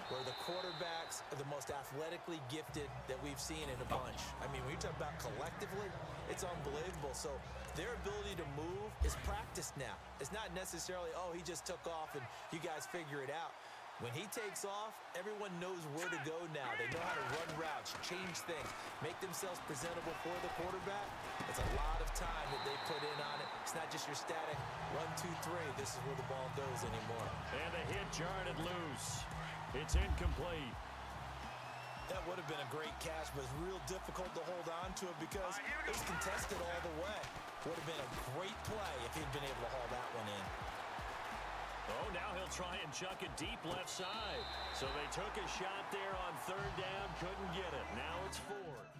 where the quarterbacks are the most athletically gifted that we've seen in a bunch. I mean, when you talk about collectively, it's unbelievable. So their ability to move is practiced now. It's not necessarily, oh, he just took off and you guys figure it out. When he takes off, everyone knows where to go now. They know how to run routes, change things, make themselves presentable for the quarterback. It's a lot of time that they put in on it. It's not just your static 1, 2, 3. This is where the ball goes anymore. And the hit jarred it loose. It's incomplete. That would have been a great catch, but it's real difficult to hold on to it because it was contested all the way. Would have been a great play if he'd been able to haul that one in. Oh, now he'll try and chuck it deep left side. So they took a shot there on third down, couldn't get it. Now it's fourth.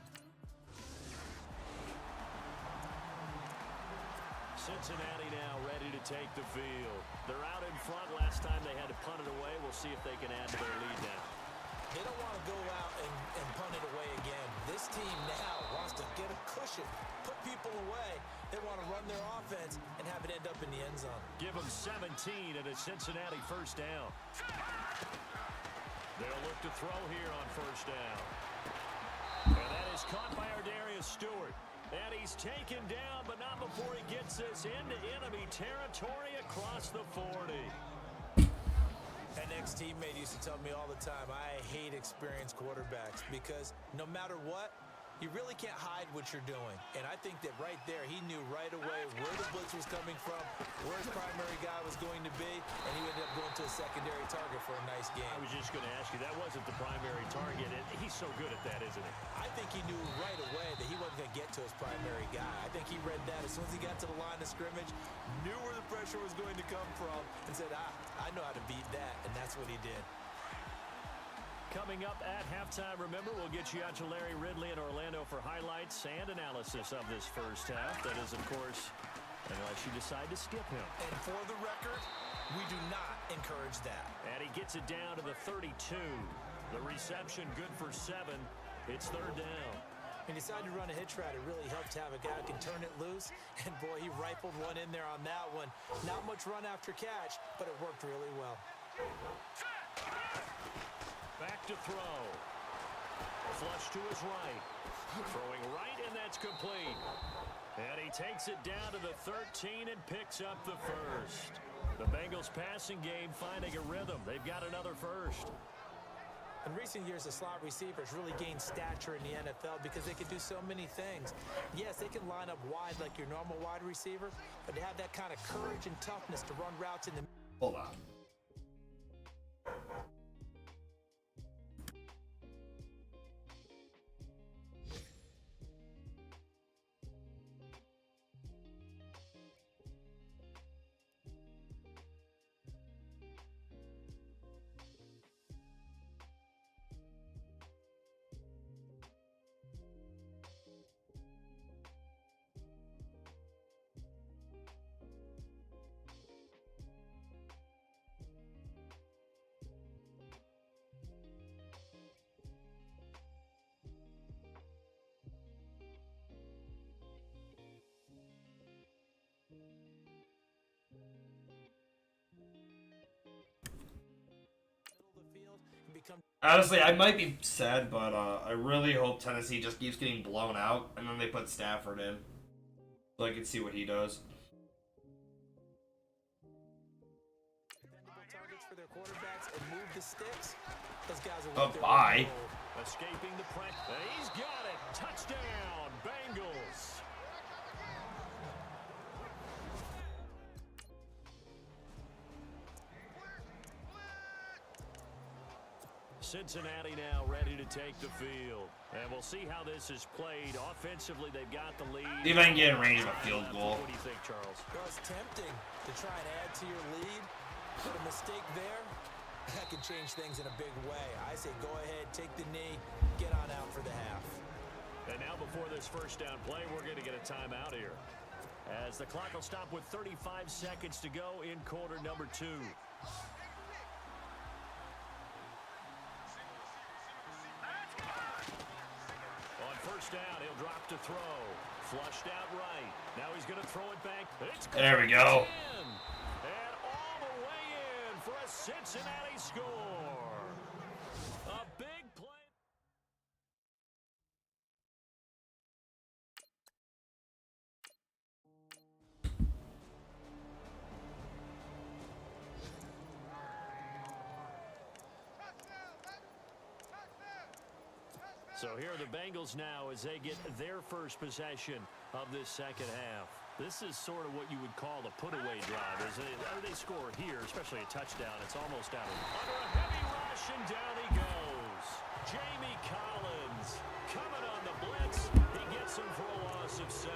Cincinnati now ready to take the field. They're out in front. Last time they had to punt it away. We'll see if they can add to their lead now. They don't want to go out and punt it away again. This team now wants to get a cushion, put people away. They want to run their offense and have it end up in the end zone. Give them 17 at a Cincinnati first down. They'll look to throw here on first down. And that is caught by Ardarius Stewart. And he's taken down, but not before he gets this into enemy territory across the 40. An ex-teammate used to tell me all the time, I hate experienced quarterbacks because no matter what, you really can't hide what you're doing. And I think that right there, he knew right away where the blitz was coming from, where his primary guy was going to be, and he ended up going to a secondary target for a nice game. I was just going to ask you, that wasn't the primary target. He's so good at that, isn't he? I think he knew right away that he wasn't going to get to his primary guy. I think he read that as soon as he got to the line of scrimmage, knew where the pressure was going to come from, and said, I know how to beat that, and that's what he did. Coming up at halftime, remember, we'll get you out to Larry Ridley in Orlando for highlights and analysis of this first half. That is, of course, unless you decide to skip him. And for the record, we do not encourage that. And he gets it down to the 32. The reception good for 7. It's third down. He decided to run a hitch route. It really helped to have a guy who can turn it loose. And, boy, he rifled one in there on that one. Not much run after catch, but it worked really well. Back to throw. Flush to his right. Throwing right, and that's complete. And he takes it down to the 13 and picks up the first. The Bengals passing game finding a rhythm. They've got another first. In recent years, the slot receivers really gained stature in the NFL because they can do so many things. Yes, they can line up wide like your normal wide receiver, but they have that kind of courage and toughness to run routes in the... Hold on. Honestly, I might be sad, but I really hope Tennessee just keeps getting blown out, and then they put Stafford in, so I can see what he does. Targets for their quarterbacks and move the sticks. Those guys are Oh, bye. Escaping the press. He's got it. Touchdown, Bengals. Cincinnati now ready to take the field. And we'll see how this is played. Offensively, they've got the lead. See if I can get in range of a field goal. What do you think, Charles? Well, it's tempting to try and add to your lead, but a mistake there, that can change things in a big way. I say go ahead, take the knee, get on out for the half. And now before this first down play, we're going to get a timeout here, as the clock will stop with 35 seconds to go in quarter number 2. First down, he'll drop to throw. Flushed out right. Now he's going to throw it back. There we go. And all the way in for a Cincinnati score. A big play. So here are the Bengals now as they get their first possession of this second half. This is sort of what you would call a put-away drive. As they score here, especially a touchdown, it's almost out of... Under a heavy rush, and down he goes. Jamie Collins coming on the blitz. He gets him for a loss of 7.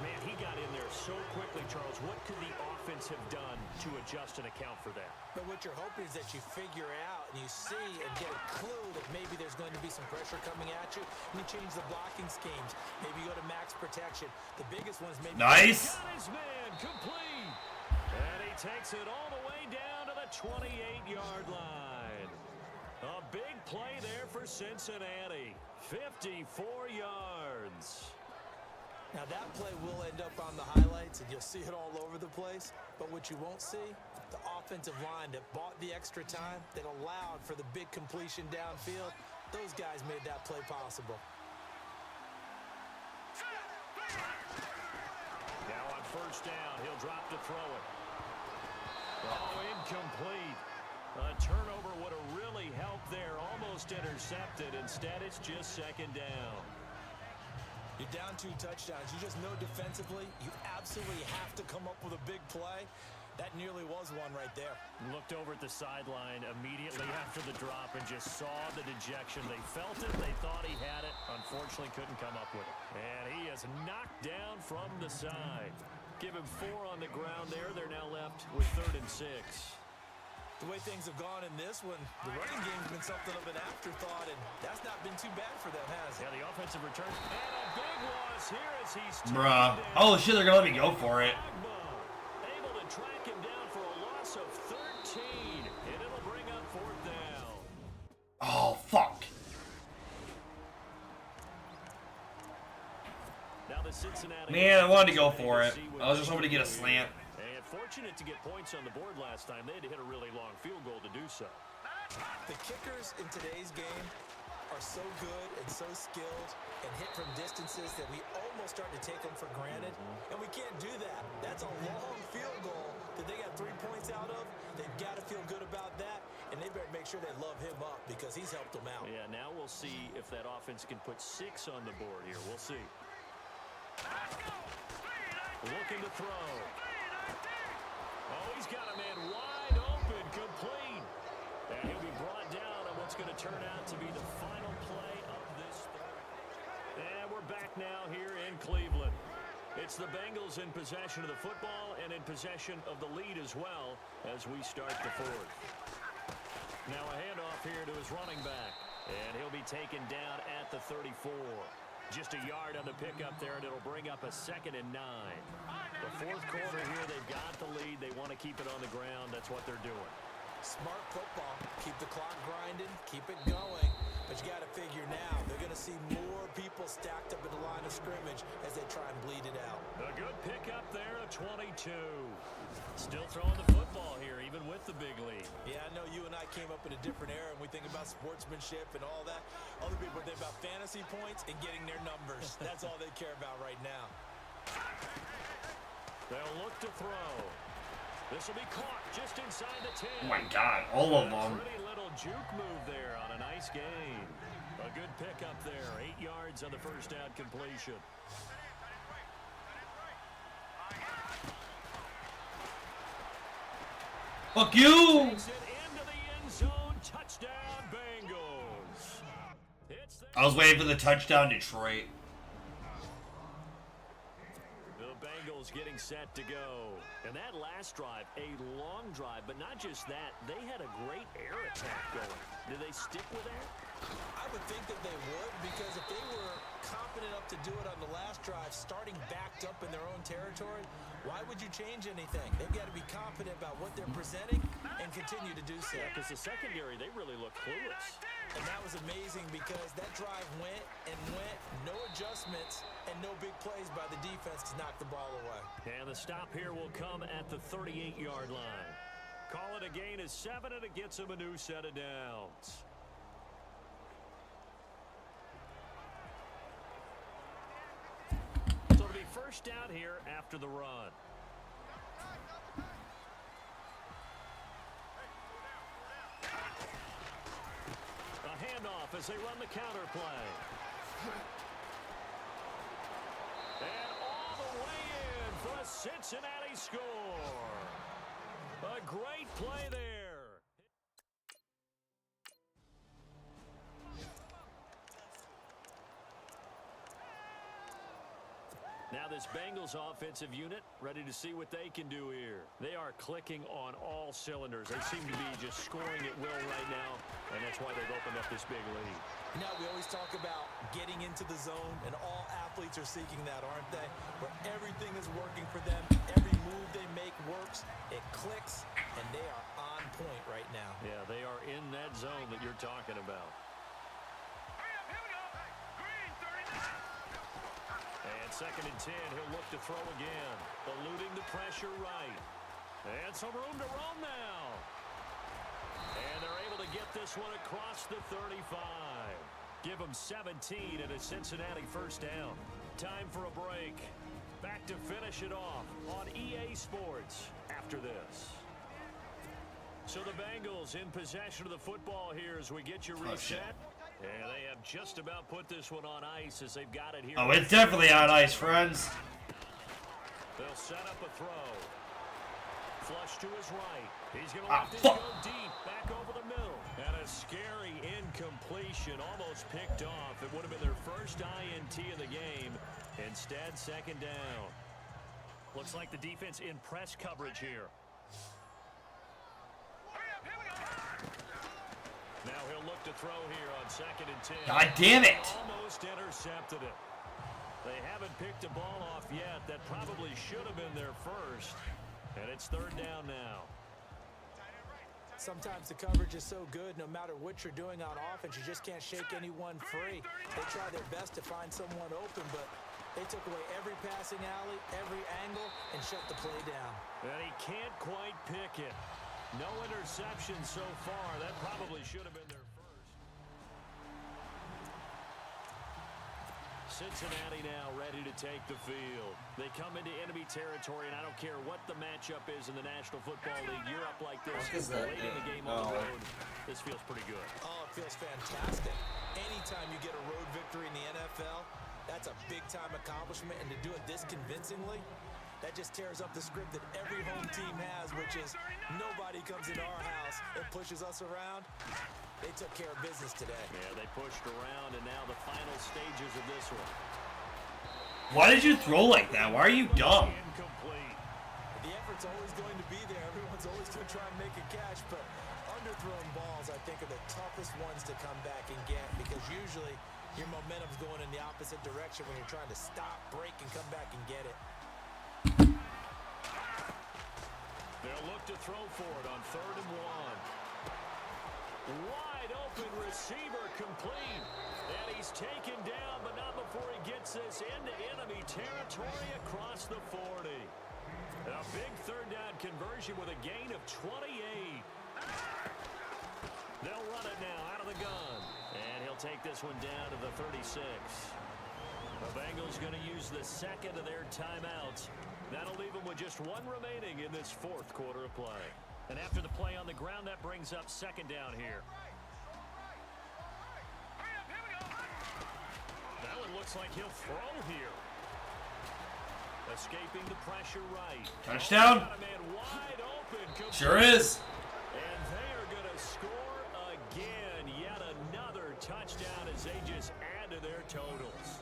Man, he got in there so quickly, Charles. What could the offense have done to adjust and account for that? But what you're hoping is that you figure out and you see and get a clue that maybe there's going to be some pressure coming at you, and you change the blocking schemes. Maybe you go to max protection. The biggest ones maybe... Nice. Got his man complete. And he takes it all the way down to the 28-yard line. A big play there for Cincinnati. 54 yards. Now that play will end up on the highlights, and you'll see it all over the place. But what you won't see, the offensive line that bought the extra time, that allowed for the big completion downfield, those guys made that play possible. Now on first down, he'll drop to throw it. Oh, incomplete. A turnover would have really helped there. Almost intercepted. Instead, it's just second down. You're down 2 touchdowns. You just know defensively you absolutely have to come up with a big play. That nearly was one right there. Looked over at the sideline immediately after the drop and just saw the dejection. They felt it. They thought he had it. Unfortunately, couldn't come up with it. And he is knocked down from the side. Give him 4 on the ground there. They're now left with 3rd and 6. The way things have gone in this one, the running game's been something of an afterthought, and that's not been too bad for them, has it? Yeah, the offensive return. And a big loss here as he's... Bruh. Oh, shit, they're going to let me go for it. Able to track him down for a loss of 13, and it'll bring up 4th down. Oh, fuck. Now the Cincinnati... Man, I wanted to go for it. I was just hoping to get a slant. Fortunate to get points on the board last time. They had to hit a really long field goal to do so. The kickers in today's game are so good and so skilled and hit from distances that we almost start to take them for granted. And we can't do that. That's a long field goal that they got 3 points out of. They've got to feel good about that, and they better make sure they love him up because he's helped them out. Yeah, now we'll see if that offense can put 6 on the board here. We'll see. Looking to throw. Oh, he's got a man wide open, complete. And he'll be brought down on what's going to turn out to be the final play of this third. And we're back now here in Cleveland. It's the Bengals in possession of the football and in possession of the lead as well as we start the 4th. Now a handoff here to his running back. And he'll be taken down at the 34. Just a yard on the pickup there, and it'll bring up a 2nd and 9. The 4th quarter here, they've got the lead. They want to keep it on the ground. That's what they're doing. Smart football. Keep the clock grinding. Keep it going. But you got to figure now, they're going to see more people stacked up at the line of scrimmage as they try and bleed it out. A good pickup there, a 22. Still throwing the football here, even with the big lead. Yeah, I know you and I came up in a different era, and we think about sportsmanship and all that. Other people think about fantasy points and getting their numbers. That's all they care about right now. They'll look to throw. This will be caught just inside the 10. Oh, my God. All of them. Pretty little juke move there on a nice gain. A good pickup there. 8 yards on the first down completion. Fuck you! Takes it into the end zone. Touchdown, Bengals. I was waiting for the touchdown, Detroit. The Bengals getting set to go. And that last drive, a long drive, but not just that. They had a great air attack going. Did they stick with that? I would think that they would, because if they were confident enough to do it on the last drive, starting backed up in their own territory, why would you change anything? They've got to be confident about what they're presenting and continue to do so. Yeah, because the secondary, they really look clueless. And that was amazing because that drive went and went, no adjustments, and no big plays by the defense to knock the ball away. And the stop here will come at the 38-yard line. Call it a gain of 7, and it gets them a new set of downs. So it'll be first down here after the run. A handoff as they run the counter play. And all the way in for a Cincinnati score. A great play there. Now this Bengals offensive unit ready to see what they can do here. They are clicking on all cylinders. They seem to be just scoring at will right now, and that's why they've opened up this big lead. You know, we always talk about getting into the zone, and all athletes are seeking that, aren't they? Where everything is working for them, every move they make works, it clicks, and they are on point right now. Yeah, they are in that zone that you're talking about. Here we go. Green 39. And 2nd and 10, he'll look to throw again. Eluding the pressure right. And some room to roam now. And they're able to get this one across the 35. Give them 17 and a Cincinnati first down. Time for a break. Back to finish it off on EA Sports after this. So the Bengals in possession of the football here as we get you reset. And they have just about put this one on ice as they've got it here. Oh, it's definitely on ice, friends. They'll set up a throw. Flush to his right. He's going to Ah, let this fuck. go deep, back over the middle. And a scary incompletion, almost picked off. It would have been their first INT of the game. Instead, 2nd down. Looks like the defense in press coverage here. Here we go. Now he'll look to throw here on 2nd and 10. God damn it. Almost intercepted it. They haven't picked a ball off yet. That probably should have been their first. And it's 3rd down now. Sometimes the coverage is so good, no matter what you're doing on offense, you just can't shake anyone free. They try their best to find someone open, but they took away every passing alley, every angle, and shut the play down. And he can't quite pick it. No interception so far. That probably should have been their first. Cincinnati now ready to take the field. They come into enemy territory, and I don't care what the matchup is in the National Football League. You're up like this late in the game on the road. This feels pretty good. Oh, it feels fantastic. Anytime you get a road victory in the NFL, that's a big-time accomplishment, and to do it this convincingly, that just tears up the script that every home team has, which is nobody comes into our house and pushes us around. They took care of business today. Yeah, they pushed around, and now the final stages of this one. Why did you throw like that? Why are you dumb? Incomplete. The effort's always going to be there. Everyone's always going to try and make a catch, but underthrown balls, I think, are the toughest ones to come back and get because usually your momentum's going in the opposite direction when you're trying to stop, break, and come back and get it. They'll look to throw for it on 3rd and 1. Wide open receiver complete. And he's taken down, but not before he gets this into enemy territory across the 40. A big 3rd down conversion with a gain of 28. They'll run it now out of the gun. And he'll take this one down to the 36. The Bengals going to use the 2nd of their timeouts. That'll leave them with just one remaining in this 4th quarter of play. And after the play on the ground, that brings up 2nd down here. That one looks like he'll throw here. Escaping the pressure right. Touchdown. Got a man wide open. Sure is. And they are going to score again. Yet another touchdown as they just add to their totals.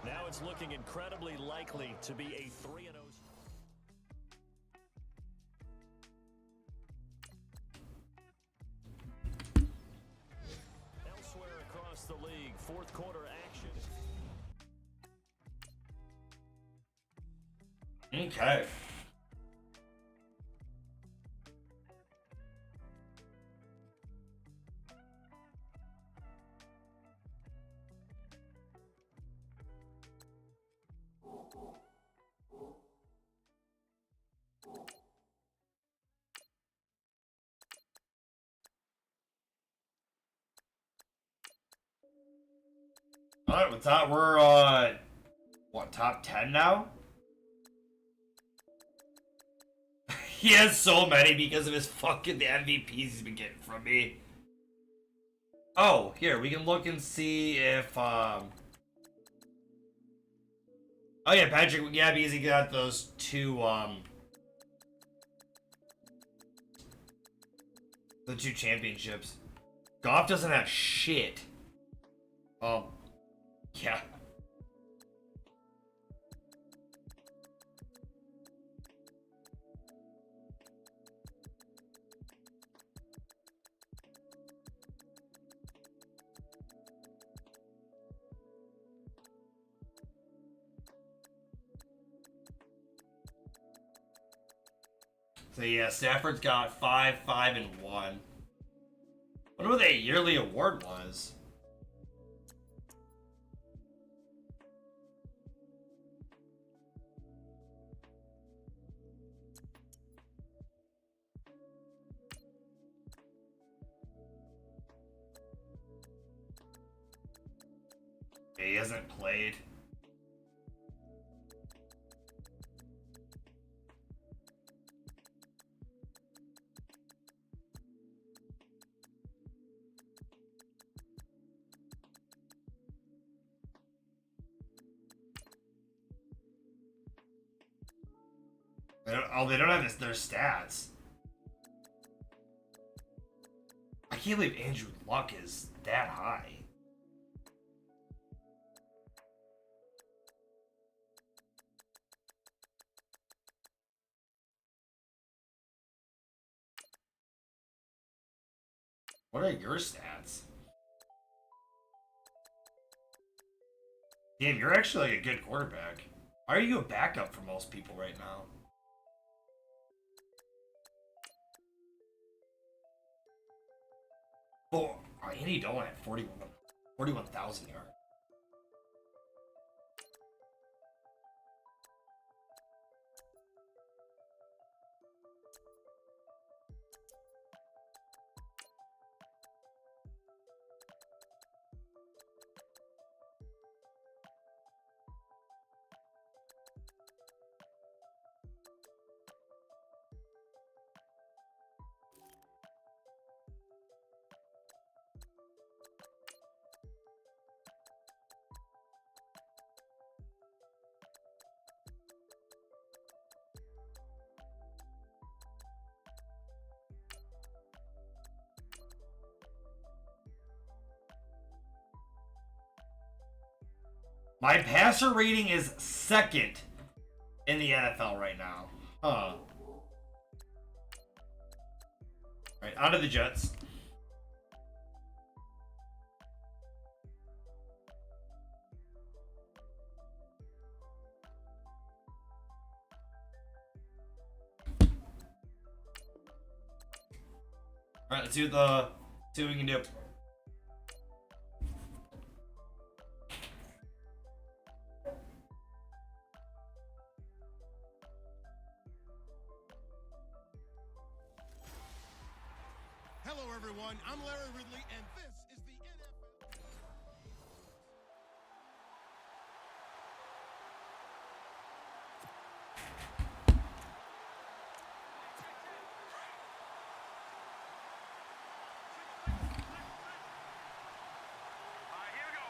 Now it's looking incredibly likely to be a 3-0. Elsewhere across the league, 4th quarter action. Okay. Alright, with that, we're, what, top 10 now? He has so many because of his fucking the MVPs he's been getting from me. Oh, here, we can look and see if, Oh yeah, Patrick, yeah, because he got those two, the two championships. Goff doesn't have shit. Yeah. So yeah, Stafford's got 5, 5, and 1. I wonder what that yearly award was. He hasn't played. They don't have their stats. I can't believe Andrew Luck is that high. What are your stats? Damn, you're actually like a good quarterback. Why are you a backup for most people right now? Oh, Andy Dolan had 41,000 yards. My passer rating is second in the NFL right now. Huh. Alright, on to the Jets. Alright, let's see what we can do. Hello, everyone. I'm Larry Ridley, and this is the NFL. Here we go.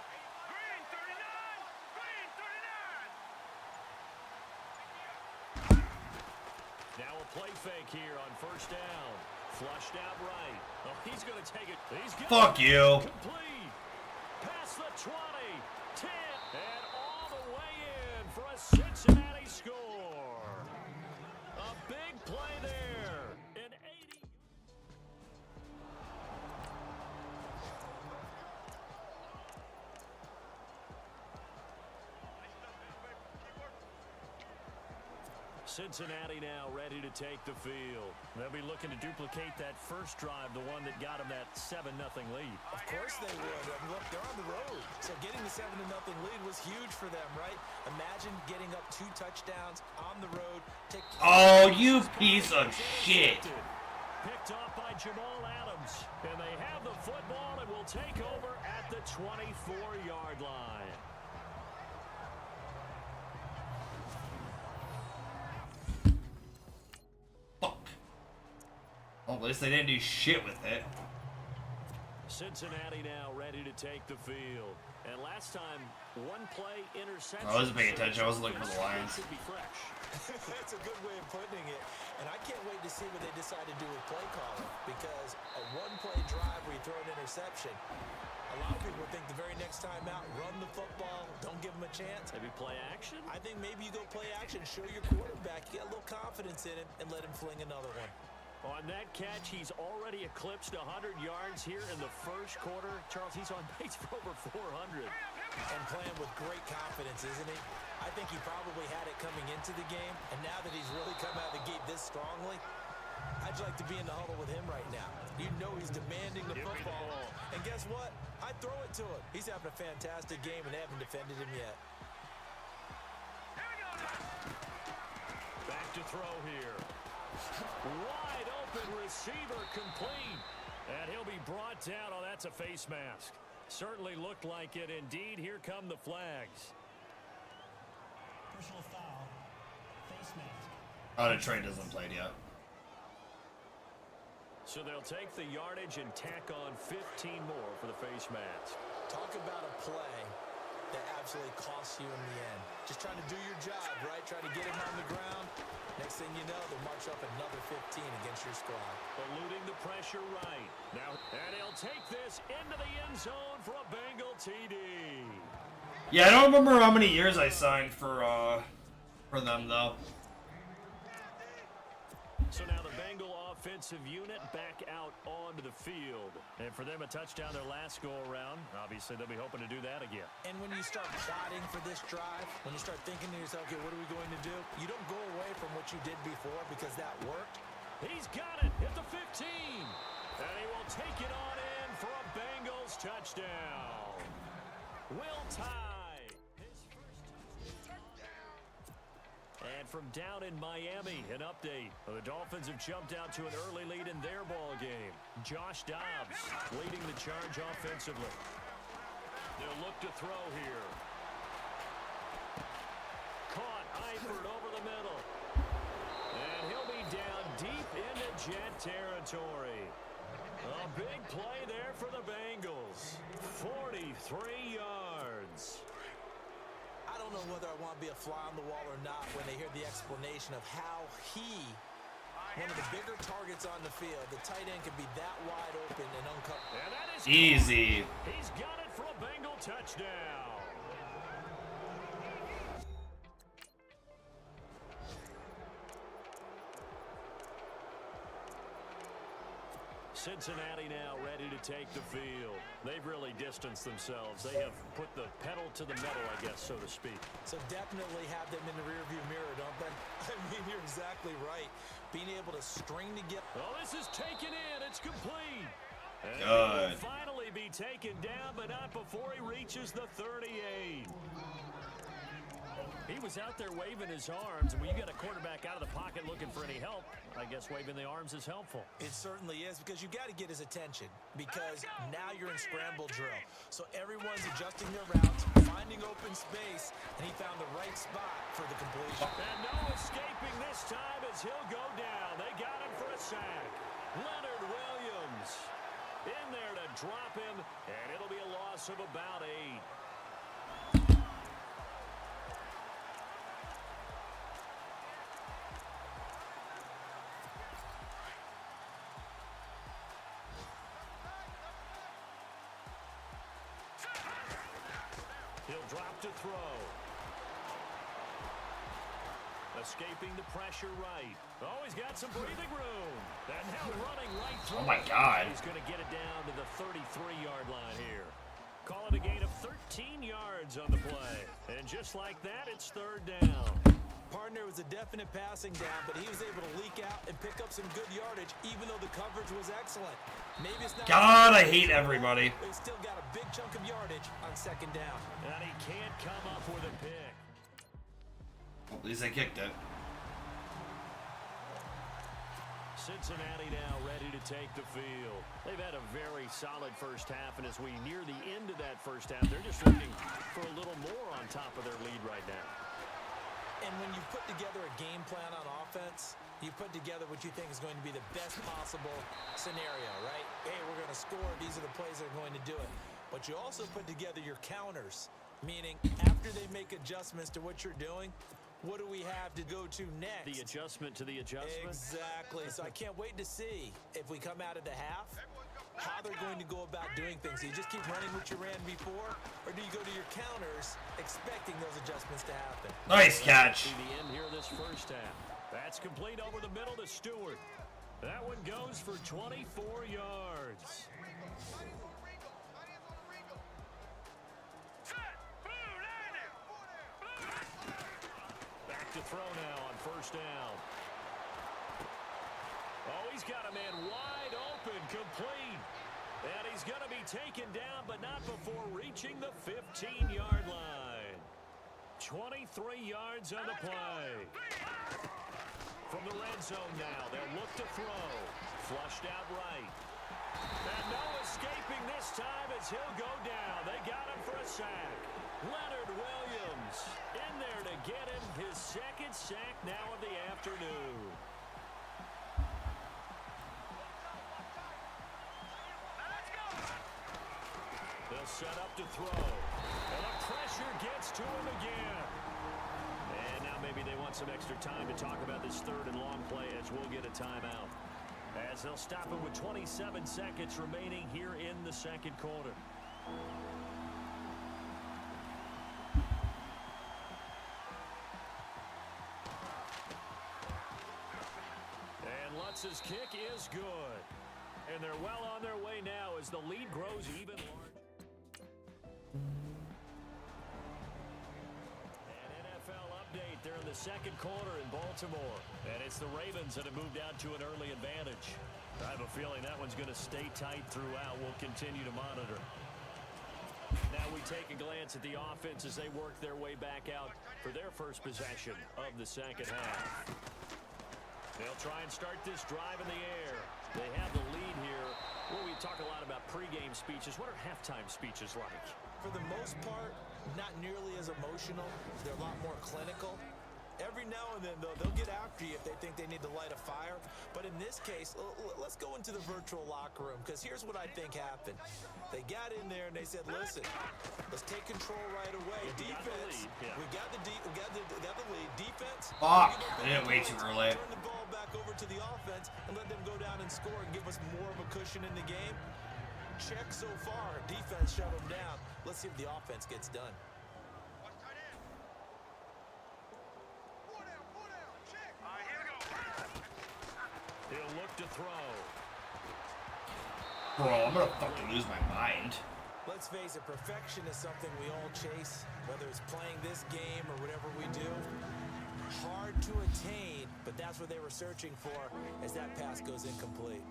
Green 39. Green 39. Now a play fake here on first down. Flushed out right. Oh, he's going to take it. He's got Fuck it. you. Complete. Past the 20, 10, and all the way in for a Cincinnati score. A big play there. An 80. Cincinnati now ready to take the field. They'll be looking to duplicate that first drive, the one that got them that 7-0 lead. Of course they would. Look, they're on the road. So getting the 7-0 lead was huge for them, right? Imagine getting up 2 touchdowns on the road. Oh, you piece of shit. Picked off by Jamal Adams. And they have the football and will take over at the 24-yard line. Fuck. Well, at least they didn't do shit with it. Cincinnati now ready to take the field. And last time, one play interception. I wasn't paying attention. I wasn't looking for the Lions. Should be fresh. That's a good way of putting it. And I can't wait to see what they decide to do with play calling. Because a one-play drive where you throw an interception, a lot of people think the very next time out, run the football, don't give them a chance. Maybe play action? I think maybe you go play action, show your quarterback, get a little confidence in him, and let him fling another one. On that catch, he's already eclipsed 100 yards here in the first quarter. Charles, he's on pace for over 400. And playing with great confidence, isn't he? I think he probably had it coming into the game, and now that he's really come out of the gate this strongly, How'd you like to be in the huddle with him right now? You know he's demanding the football. And guess what? I throw it to him. He's having a fantastic game, and they haven't defended him yet. Back to throw here. Wide open receiver complete. And he'll be brought down. Oh, that's a face mask. Certainly looked like it. Indeed, here come the flags. Personal foul. Face mask. Oh, Detroit doesn't play it yet. So they'll take the yardage and tack on 15 more for the face mask. Talk about a play that absolutely costs you in the end. Just trying to do your job, right? Trying to get him on the ground. Next thing you know, they'll march up another 15 against your squad. Eluding the pressure right. Now, and he'll take this into the end zone for a Bengal TD. Yeah, I don't remember how many years I signed for them though. So now the Bengal offensive unit back out onto the field. And for them, a touchdown their last go-around. Obviously, they'll be hoping to do that again. And when you start plotting for this drive, when you start thinking to yourself, okay, what are we going to do? You don't go away from what you did before because that worked. He's got it at the 15. And he will take it on in for a Bengals touchdown. Will tie. And from down in Miami, an update. The Dolphins have jumped out to an early lead in their ball game. Josh Dobbs leading the charge offensively. They'll look to throw here. Caught Eifert over the middle. And he'll be down deep into Jet territory. A big play there for the Bengals. 43 yards. I don't know whether I want to be a fly on the wall or not when they hear the explanation of how one of the bigger targets on the field, the tight end can be that wide open and uncovered. And that is Easy. He's got it for a Bengal touchdown. Cincinnati now ready to take the field. They've really distanced themselves. They have put the pedal to the metal, I guess, so to speak. So definitely have them in the rearview mirror, don't they? I mean, you're exactly right. Being able to string together. Oh, this is taken in. It's complete. And he Good. will finally be taken down, but not before he reaches the 38. He was out there waving his arms, and when you get a quarterback out of the pocket looking for any help, I guess waving the arms is helpful. It certainly is, because you got to get his attention, because now you're in scramble drill. So everyone's adjusting their routes, finding open space, and he found the right spot for the completion. And no escaping this time as he'll go down. They got him for a sack. Leonard Williams in there to drop him, and it'll be a loss of about 8. He'll drop to throw. Escaping the pressure right. Oh, he's got some breathing room. And now running right through. Oh my God. He's going to get it down to the 33-yard line here. Call it a gain of 13 yards on the play. And just like that, it's third down. Partner was a definite passing down, but he was able to leak out and pick up some good yardage, even though the coverage was excellent. Maybe it's not. God, I hate everybody. But he still got a big chunk of yardage on second down. And he can't come up with a pick. At least I kicked it. Cincinnati now ready to take the field. They've had a very solid first half, and as we near the end of that first half, they're just looking for a little more on top of their lead right now. And when you put together a game plan on offense, you put together what you think is going to be the best possible scenario, right? Hey, we're going to score. These are the plays that are going to do it. But you also put together your counters, meaning after they make adjustments to what you're doing, what do we have to go to next? The adjustment to the adjustment? Exactly. So I can't wait to see if we come out of the half, how they're going to go about doing things. Do you just keep running what you ran before, or do you go to your counters expecting those adjustments to happen? Nice catch. See the end here of this first half. That's complete over the middle to Stewart. That one goes for 24 yards. Back to throw now on first down. Oh, he's got a man wide open, complete. And he's going to be taken down, but not before reaching the 15-yard line. 23 yards on the play. From the red zone now, they'll look to throw. Flushed out right. And no escaping this time as he'll go down. They got him for a sack. Leonard Williams in there to get him his second sack now of the afternoon. They'll set up to throw. And the pressure gets to him again. And now maybe they want some extra time to talk about this third and long play as we'll get a timeout. As they'll stop it with 27 seconds remaining here in the second quarter. And Lutz's kick is good. And they're well on their way now as the lead grows even larger. An NFL update. They're in the second quarter in Baltimore. And it's the Ravens that have moved out to an early advantage. I have a feeling that one's going to stay tight throughout. We'll continue to monitor. Now we take a glance at the offense as they work their way back out for their first possession of the second half. They'll try and start this drive in the air. They have the lead here. Well, we talk a lot about pregame speeches. What are halftime speeches like? For the most part, not nearly as emotional. They're a lot more clinical. Every now and then, though, they'll get after you if they think they need to light a fire. But in this case, let's go into the virtual locker room, because here's what I think happened. They got in there and they said, listen, let's take control right away. Defense, we got the lead. Defense, Fuck, I did it way too early. turn the ball back over to the offense and let them go down and score and give us more of a cushion in the game. Check so far. Defense shut them down. Let's see if the offense gets done. He'll look to throw. Bro, I'm gonna fucking lose my mind. Let's face it, perfection is something we all chase, whether it's playing this game or whatever we do. Hard to attain, but that's what they were searching for as that pass goes incomplete.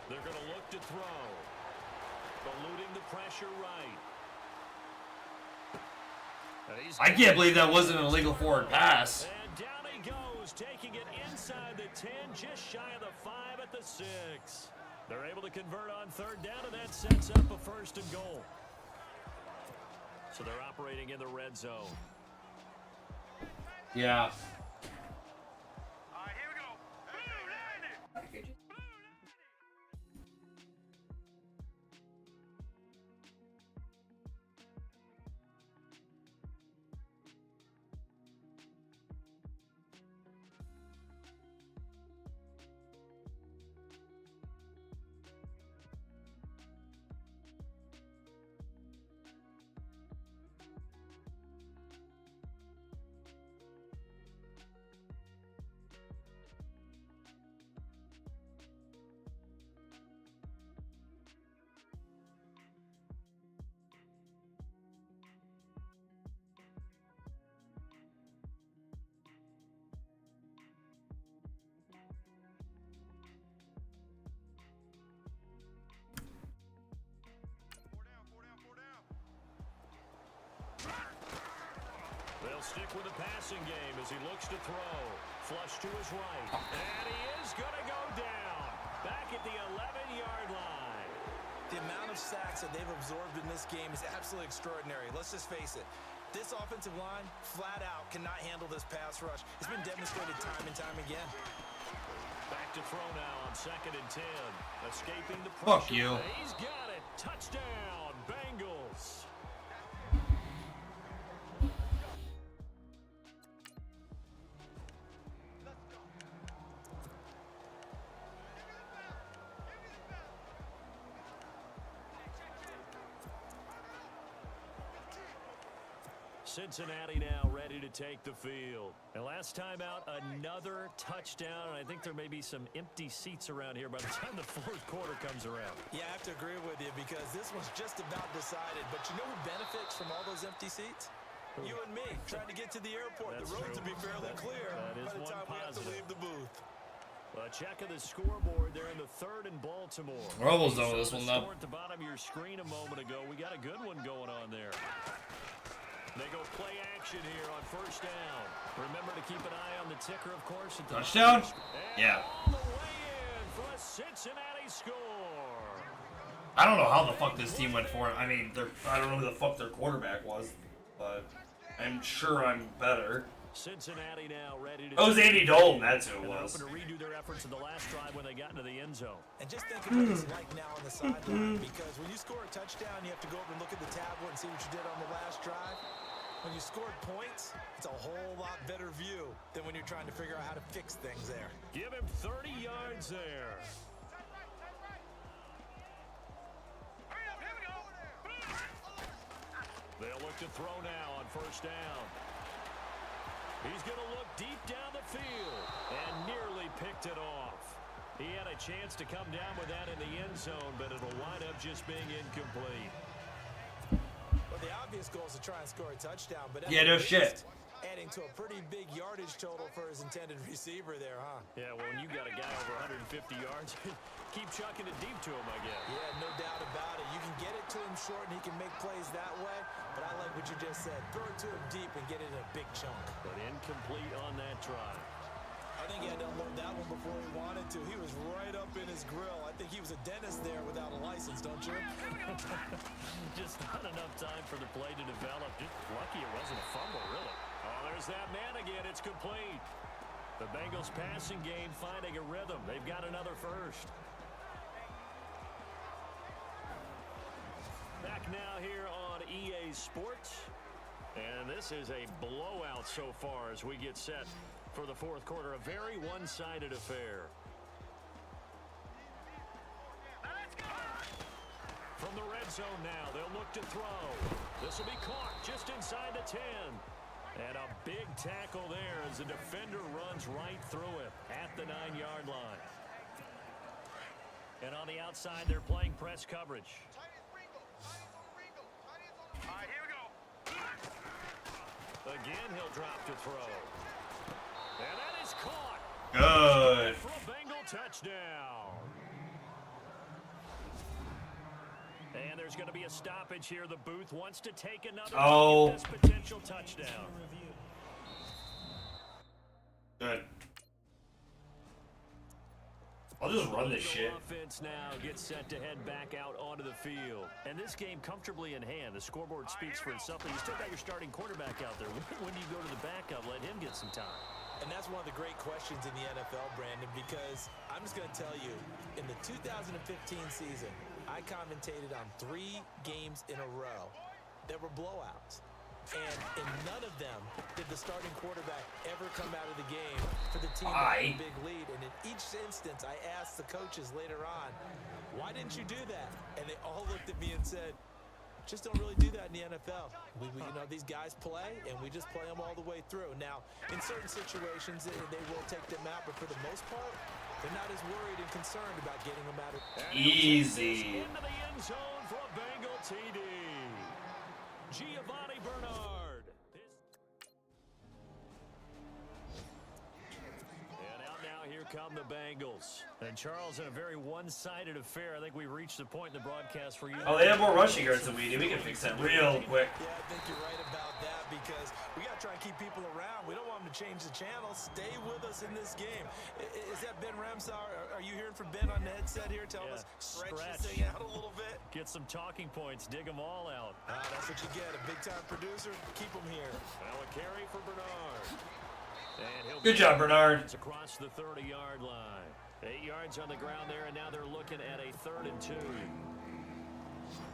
They're going to look to throw. Eluding the pressure right. I can't believe that wasn't an illegal forward pass. And down he goes, taking it inside the 10, just shy of the 5 at the 6. They're able to convert on third down, and that sets up a first and goal. So they're operating in the red zone. Yeah. All right, here we go. Blue 90. They'll stick with the passing game as he looks to throw. Flush to his right. And he is going to go down. Back at the 11-yard line. The amount of sacks that they've absorbed in this game is absolutely extraordinary. Let's just face it. This offensive line, flat out, cannot handle this pass rush. It's been demonstrated time and time again. Back to throw now on 2nd and 10. Escaping the pressure. Fuck you. He's got it. Touchdown, Bengals. Cincinnati now ready to take the field. And last time out, another touchdown. And I think there may be some empty seats around here by the time the fourth quarter comes around. Yeah, I have to agree with you because this one's just about decided. But you know who benefits from all those empty seats? You and me trying to get to the airport. The roads will be fairly clear that is by the one time we have to positive. leave the booth. A check of the scoreboard there in the third in Baltimore. We're almost done You with this saw one, the though. score at the bottom of your screen a moment ago. We got a good one going on there. They go play action here on first down. Remember to keep an eye on the ticker, of course. At the Touchdown? and Yeah. all the way in for a Cincinnati score. I don't know how the fuck this team went for it. I mean, I don't know who the fuck their quarterback was, but I'm sure I'm better. Cincinnati now ready to. Oh, it was Andy Dalton. That's who it And they're was. hoping to redo their efforts in the last drive when they got into the end zone. And just think of what it's like now on the sideline, because when you score a touchdown, you have to go over and look at the tablet and see what you did on the last drive. When you scored points, it's a whole lot better view than when you're trying to figure out how to fix things there. Give him 30 yards there. Hurry up, here we go. They'll look to throw now on first down. He's going to look deep down the field and nearly picked it off. He had a chance to come down with that in the end zone, but it'll wind up just being incomplete. Well, the obvious goal is to try and score a touchdown, but Yeah, no shit. adding to a pretty big yardage total for his intended receiver there, huh? Yeah, well, when you got a guy over 150 yards, keep chucking it deep to him, I guess. Yeah, no doubt about it. You can get it to him short and he can make plays that way, but I like what you just said. Throw it to him deep and get it in a big chunk. But incomplete on that drive. I think he had to unload that one before he wanted to. He was right up in his grill. I think he was a dentist there without a license, don't you? Just not enough time for the play to develop. Just lucky it wasn't a fumble, really. Oh, there's that man again. It's complete. The Bengals passing game finding a rhythm. They've got another first. Back now here on EA Sports. And this is a blowout so far as we get set for the fourth quarter. A very one-sided affair. From the red zone now, they'll look to throw. This will be caught just inside the 10. And a big tackle there as the defender runs right through it at the 9-yard line. And on the outside, they're playing press coverage. All right, here we go. Again, he'll drop to throw. And that is caught. Good. For a Bengal touchdown. And there's going to be a stoppage here. The booth wants to take another look at this potential touchdown. Good. I'll just run this shit. Offense now gets set to head back out onto the field. And this game comfortably in hand. The scoreboard speaks for itself, but you still got your starting quarterback out there. When do you go to the backup? Let him get some time. And that's one of the great questions in the NFL, Brandon, because I'm just going to tell you, in the 2015 season, I commentated on 3 games in a row that were blowouts. And in none of them did the starting quarterback ever come out of the game for the team that had a big lead. And in each instance, I asked the coaches later on, why didn't you do that? And they all looked at me and said, just don't really do that in the NFL. We you know, these guys play, and we just play them all the way through. Now, in certain situations, they will take them out, but for the most part, they're not as worried and concerned about getting them out of. Easy. Into the end zone for a Bengal TD. Giovanni Bernard. And out now, here come the Bengals. And Charles, in a very one-sided affair, I think we reached the point in the broadcast for you. Oh, they have more rushing yards than we do. We can fix that real quick. Yeah, I think you're right about that because we got to try and keep people around. We don't want them to change the channel. Stay with us in this game. Is that Ben Ramsar? Are you hearing from Ben on the headset here? Tell us, stretch this thing out a little bit. Get some talking points. Dig them all out. That's what you get. A big-time producer. Keep them here. Now a carry for Bernard. And he'll Good job, Bernard. It's across the 30-yard line. 8 yards on the ground there, and now they're looking at a 3rd and 2.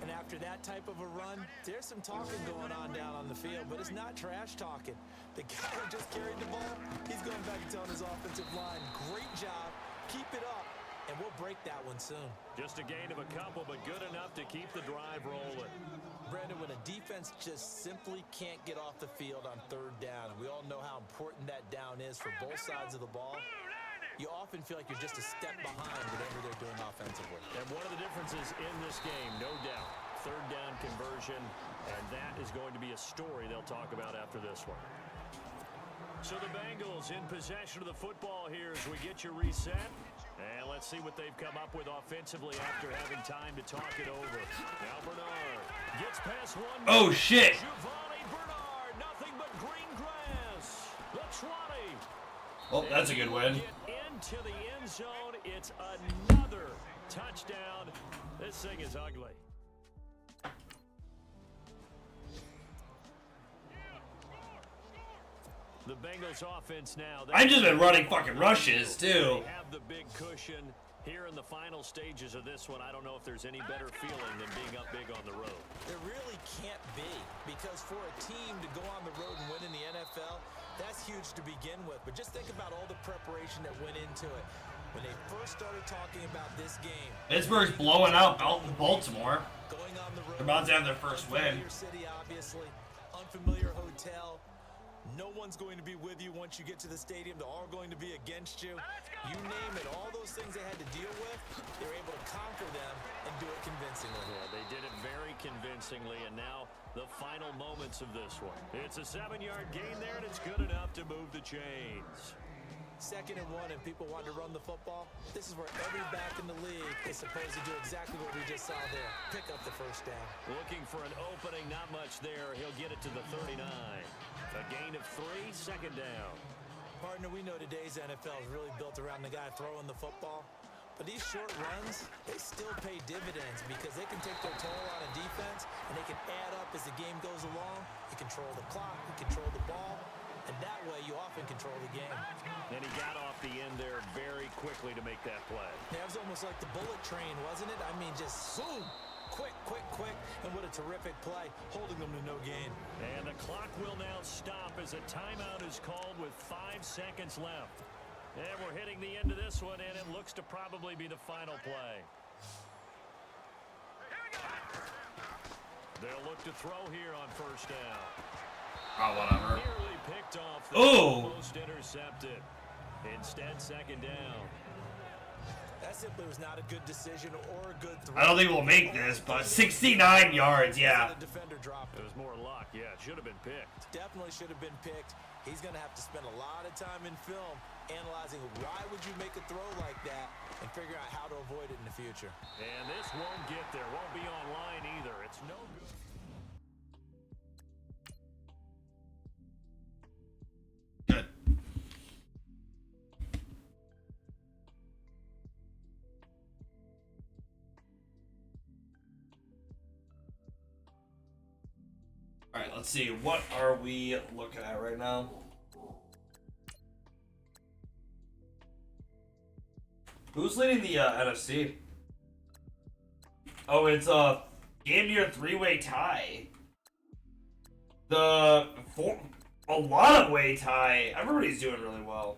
And after that type of a run, there's some talking going on down on the field, but it's not trash talking. The guy who just carried the ball, he's going back and telling his offensive line, great job, keep it up, and we'll break that one soon. Just a gain of a couple, but good enough to keep the drive rolling. Brandon, when a defense just simply can't get off the field on 3rd down, and we all know how important that down is for both sides of the ball, you often feel like you're just a step behind whatever they're doing offensively. And one of the differences in this game, no doubt, third down conversion, and that is going to be a story they'll talk about after this one. So the Bengals in possession of the football here as we get you reset. And let's see what they've come up with offensively after having time to talk it over. Now Bernard gets past one. Oh, shit. Giovanni Bernard, nothing but green grass. The 20. Oh, that's a good win. Get into the end zone. It's another touchdown. This thing is ugly. The Bengals offense now. I've just been running fucking rushes, too. They have the big cushion here in the final stages of this one. I don't know if there's any better feeling than being up big on the road. There really can't be, because for a team to go on the road and win in the NFL, that's huge to begin with. But just think about all the preparation that went into it. When they first started talking about this game, Pittsburgh's blowing out Baltimore. going on the road, They're about to have their first win. Unfamiliar city, obviously, unfamiliar hotel. No one's going to be with you once you get to the stadium. They're all going to be against you. You name it, all those things they had to deal with, they were able to conquer them and do it convincingly. Yeah, they did it very convincingly, and now the final moments of this one. It's a 7-yard gain there, and it's good enough to move the chains. 2nd and 1, and people want to run the football. This is where every back in the league is supposed to do exactly what we just saw there. Pick up the first down. Looking for an opening, not much there. He'll get it to the 39. A gain of 3, 2nd down. Partner, we know today's NFL is really built around the guy throwing the football. But these short runs, they still pay dividends because they can take their toll on a defense and they can add up as the game goes along. You control the clock, you control the ball, and that way you often control the game. And he got off the end there very quickly to make that play. That was almost like the bullet train, wasn't it? I mean, just boom, quick, quick, quick, and what a terrific play, holding them to no gain. And the clock will now stop as a timeout is called with 5 seconds left. And we're hitting the end of this one, and it looks to probably be the final play. They'll look to throw here on first down. Oh, whatever. Nearly picked off. Oh! Almost intercepted. Instead, 2nd down. That simply was not a good decision or a good throw. I don't think we'll make this, but 69 yards, yeah. The defender dropped It it. was more luck. Yeah, it should have been picked. Definitely should have been picked. He's going to have to spend a lot of time in film analyzing why would you make a throw like that and figure out how to avoid it in the future. And this won't get there. Won't be online either. It's no good. Good. All right, let's see. What are we looking at right now? Who's leading the NFC? Oh, it's a damn near 3-way tie. A lot of way tie. Everybody's doing really well.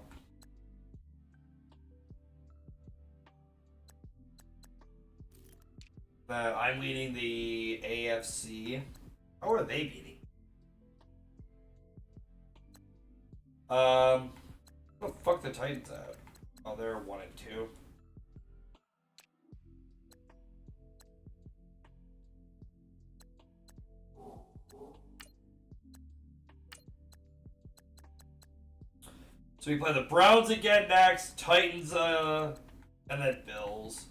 I'm leading the AFC. How are they beating? Where the fuck the Titans at? Oh, they're 1 and 2. So we play the Browns again next, Titans, and then Bills.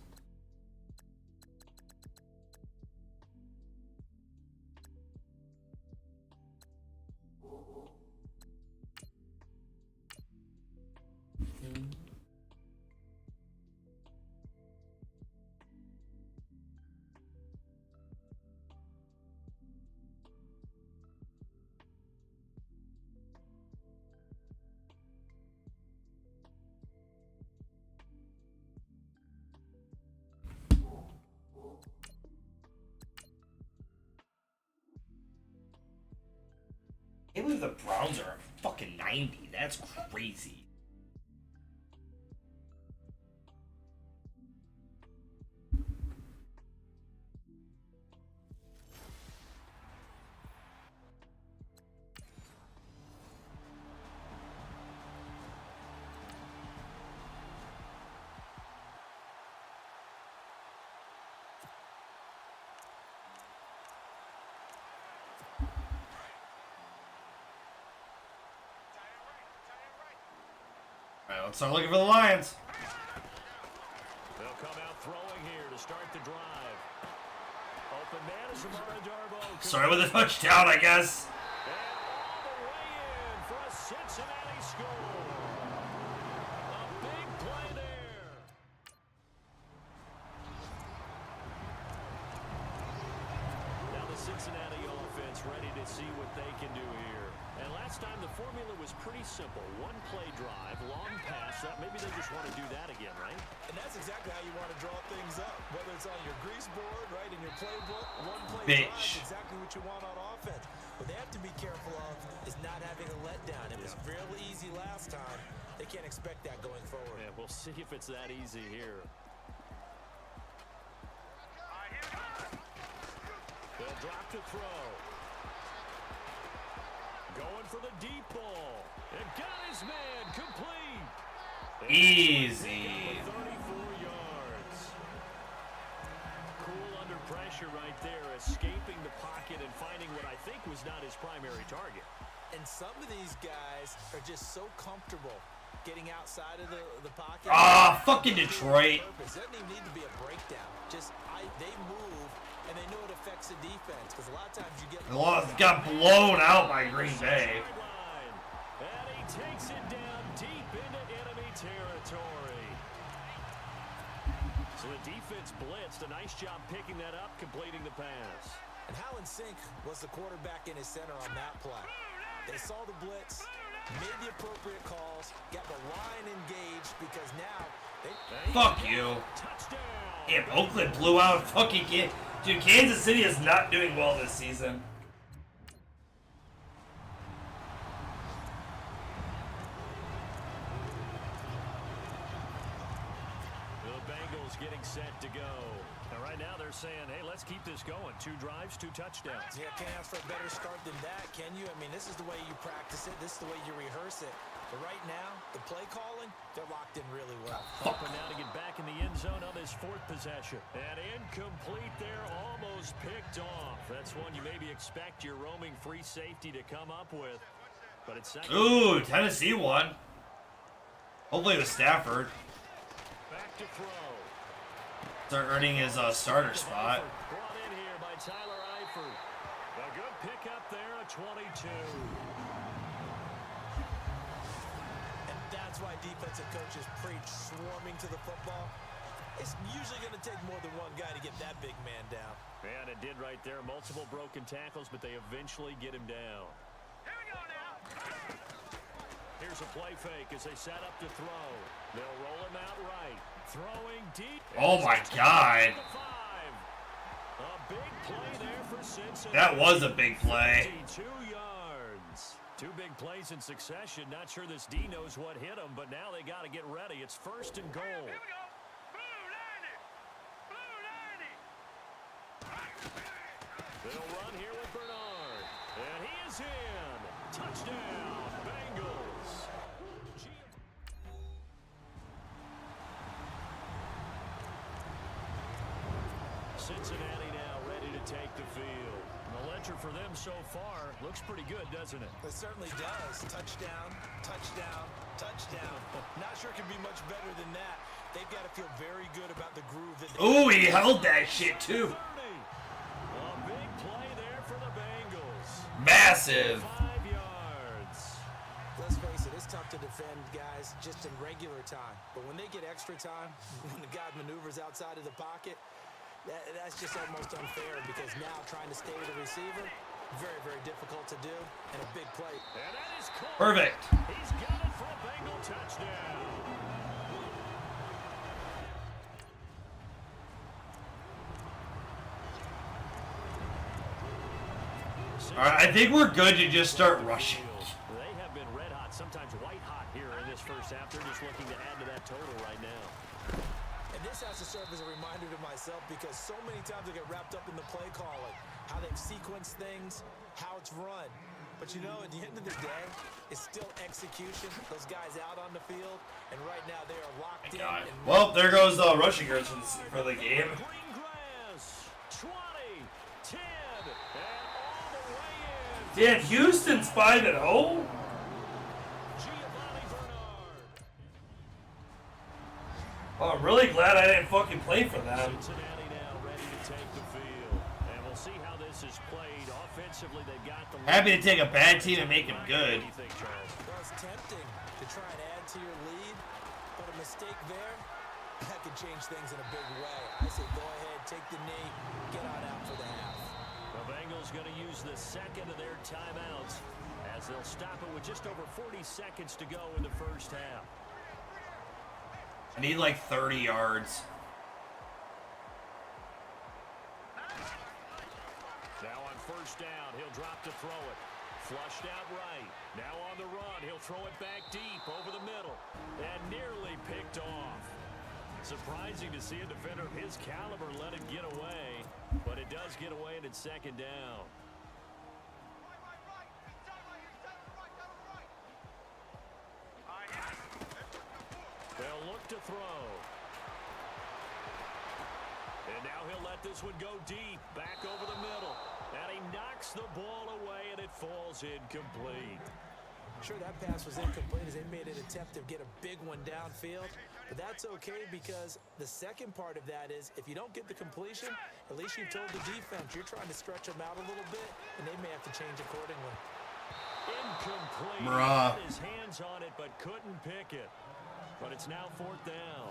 I can't believe the Browns are fucking 90. That's crazy. Alright, let's start looking for the Lions. They'll come out throwing here to start the drive. Open man is Amara Darbo. Started with a touchdown, I guess. And all the way in for a Cincinnati score. A big play there. Now the Cincinnati offense ready to see what they can do here. And last time the formula was pretty simple. One play drive, long pass. Maybe they just want to do that again, right? And that's exactly how you want to draw things up. Whether it's on your grease board, right, in your playbook, one play drive is exactly what you want on offense. What they have to be careful of is not having a letdown. It was fairly easy last time. They can't expect that going forward. Yeah, we'll see if it's that easy here. They'll drop to throw. Going for the deep ball. And got his man complete. Easy. 34 yards. Cool under pressure right there, escaping the pocket and finding what I think was not his primary target. And some of these guys are just so comfortable getting outside of the pocket. Ah, fucking Detroit. It doesn't even need to be a breakdown. Just they move, and they know it affects the defense. Because a lot of times you get... Got blown out by Green Bay. And he takes it down deep into enemy territory. So the defense blitzed. A nice job picking that up, completing the pass. And how in sync was the quarterback in his center on that play? They saw the blitz, made the appropriate calls, got the line engaged because now they... Fuck you. Touchdown. Damn, Oakland blew out fucking kid. Dude, Kansas City is not doing well this season. The Bengals getting set to go. And right now they're saying, hey, let's keep this going. 2 drives, 2 touchdowns. Yeah, can't ask for a better start than that, can you? I mean, this is the way you practice it. This is the way you rehearse it. But right now, the play calling, they're locked in really well. Hoping now to get back in the end zone on this 4th possession. And incomplete there, almost picked off. That's one you maybe expect your roaming free safety to come up with. But it's second. Ooh, Tennessee won. Hopefully it was Stafford. Back to throw. Start earning his starter spot. Brought in here by Tyler Eifert. A good pickup there, a 22. And that's why defensive coaches preach swarming to the football. It's usually going to take more than one guy to get that big man down. And it did right there. Multiple broken tackles, but they eventually get him down. Here we go now. Here's a play fake as they set up to throw. They'll roll him out right. Throwing deep. Oh my God. A big play there for Cincinnati. That was a big play. 52 yards. 2 big plays in succession. Not sure this D knows what hit him, but now they got to get ready. It's 1st and goal. Here we go. Blue 90. Blue 90. They'll run here with Bernard. And he is in. Touchdown, Bengals. Cincinnati now ready to take the field. The ledger for them so far looks pretty good, doesn't it? It certainly does. Touchdown, touchdown, touchdown. Not sure it can be much better than that. They've got to feel very good about the groove that they... Ooh, he held that shit too. 30. A big play there for the Bengals. Massive. 5 yards. Let's face it, it's tough to defend guys just in regular time. But when they get extra time, when the guy maneuvers outside of the pocket, that's just almost unfair because now trying to stay with the receiver, very, very difficult to do, and a big play. And that is caught. Perfect. He's got it for a Bengal touchdown. All right, I think we're good to just start rushing. They have been red hot, sometimes white hot here in this first half. They're just looking to add to that total right now. And this has to serve as a reminder to myself because so many times I get wrapped up in the play calling, how they've sequenced things, how it's run. But you know, at the end of the day, it's still execution. Those guys out on the field, and right now they are locked in. And Well, there goes the rushing yards for the game. Green grass, 20, 10, and all the way in. Damn, Houston's 5-0. Giovanni Bernard. really glad I didn't fucking play for them. Cincinnati now ready to take the field. And we'll see how this is played. Offensively, they got the lead. Happy to take a bad team and make them good. What do you think, Charles? Well, it's tempting to try and add to your lead, but a mistake there, that could change things in a big way. I say go ahead, take the knee, get on out for the half. The Bengals going to use the second of their timeouts as they'll stop it with just over 40 seconds to go in the first half. I need like 30 yards. Now on first down, he'll drop to throw it. Flushed out right. Now on the run, he'll throw it back deep over the middle. And nearly picked off. Surprising to see a defender of his caliber let it get away. But it does get away and it's second down. They'll look to throw. And now he'll let this one go deep, back over the middle. And he knocks the ball away, and it falls incomplete. Sure, that pass was incomplete as they made an attempt to get a big one downfield. But that's okay because the second part of that is if you don't get the completion, at least you've told the defense you're trying to stretch them out a little bit, and they may have to change accordingly. Incomplete. Bruh. He had his hands on it, but couldn't pick it. But it's now fourth down.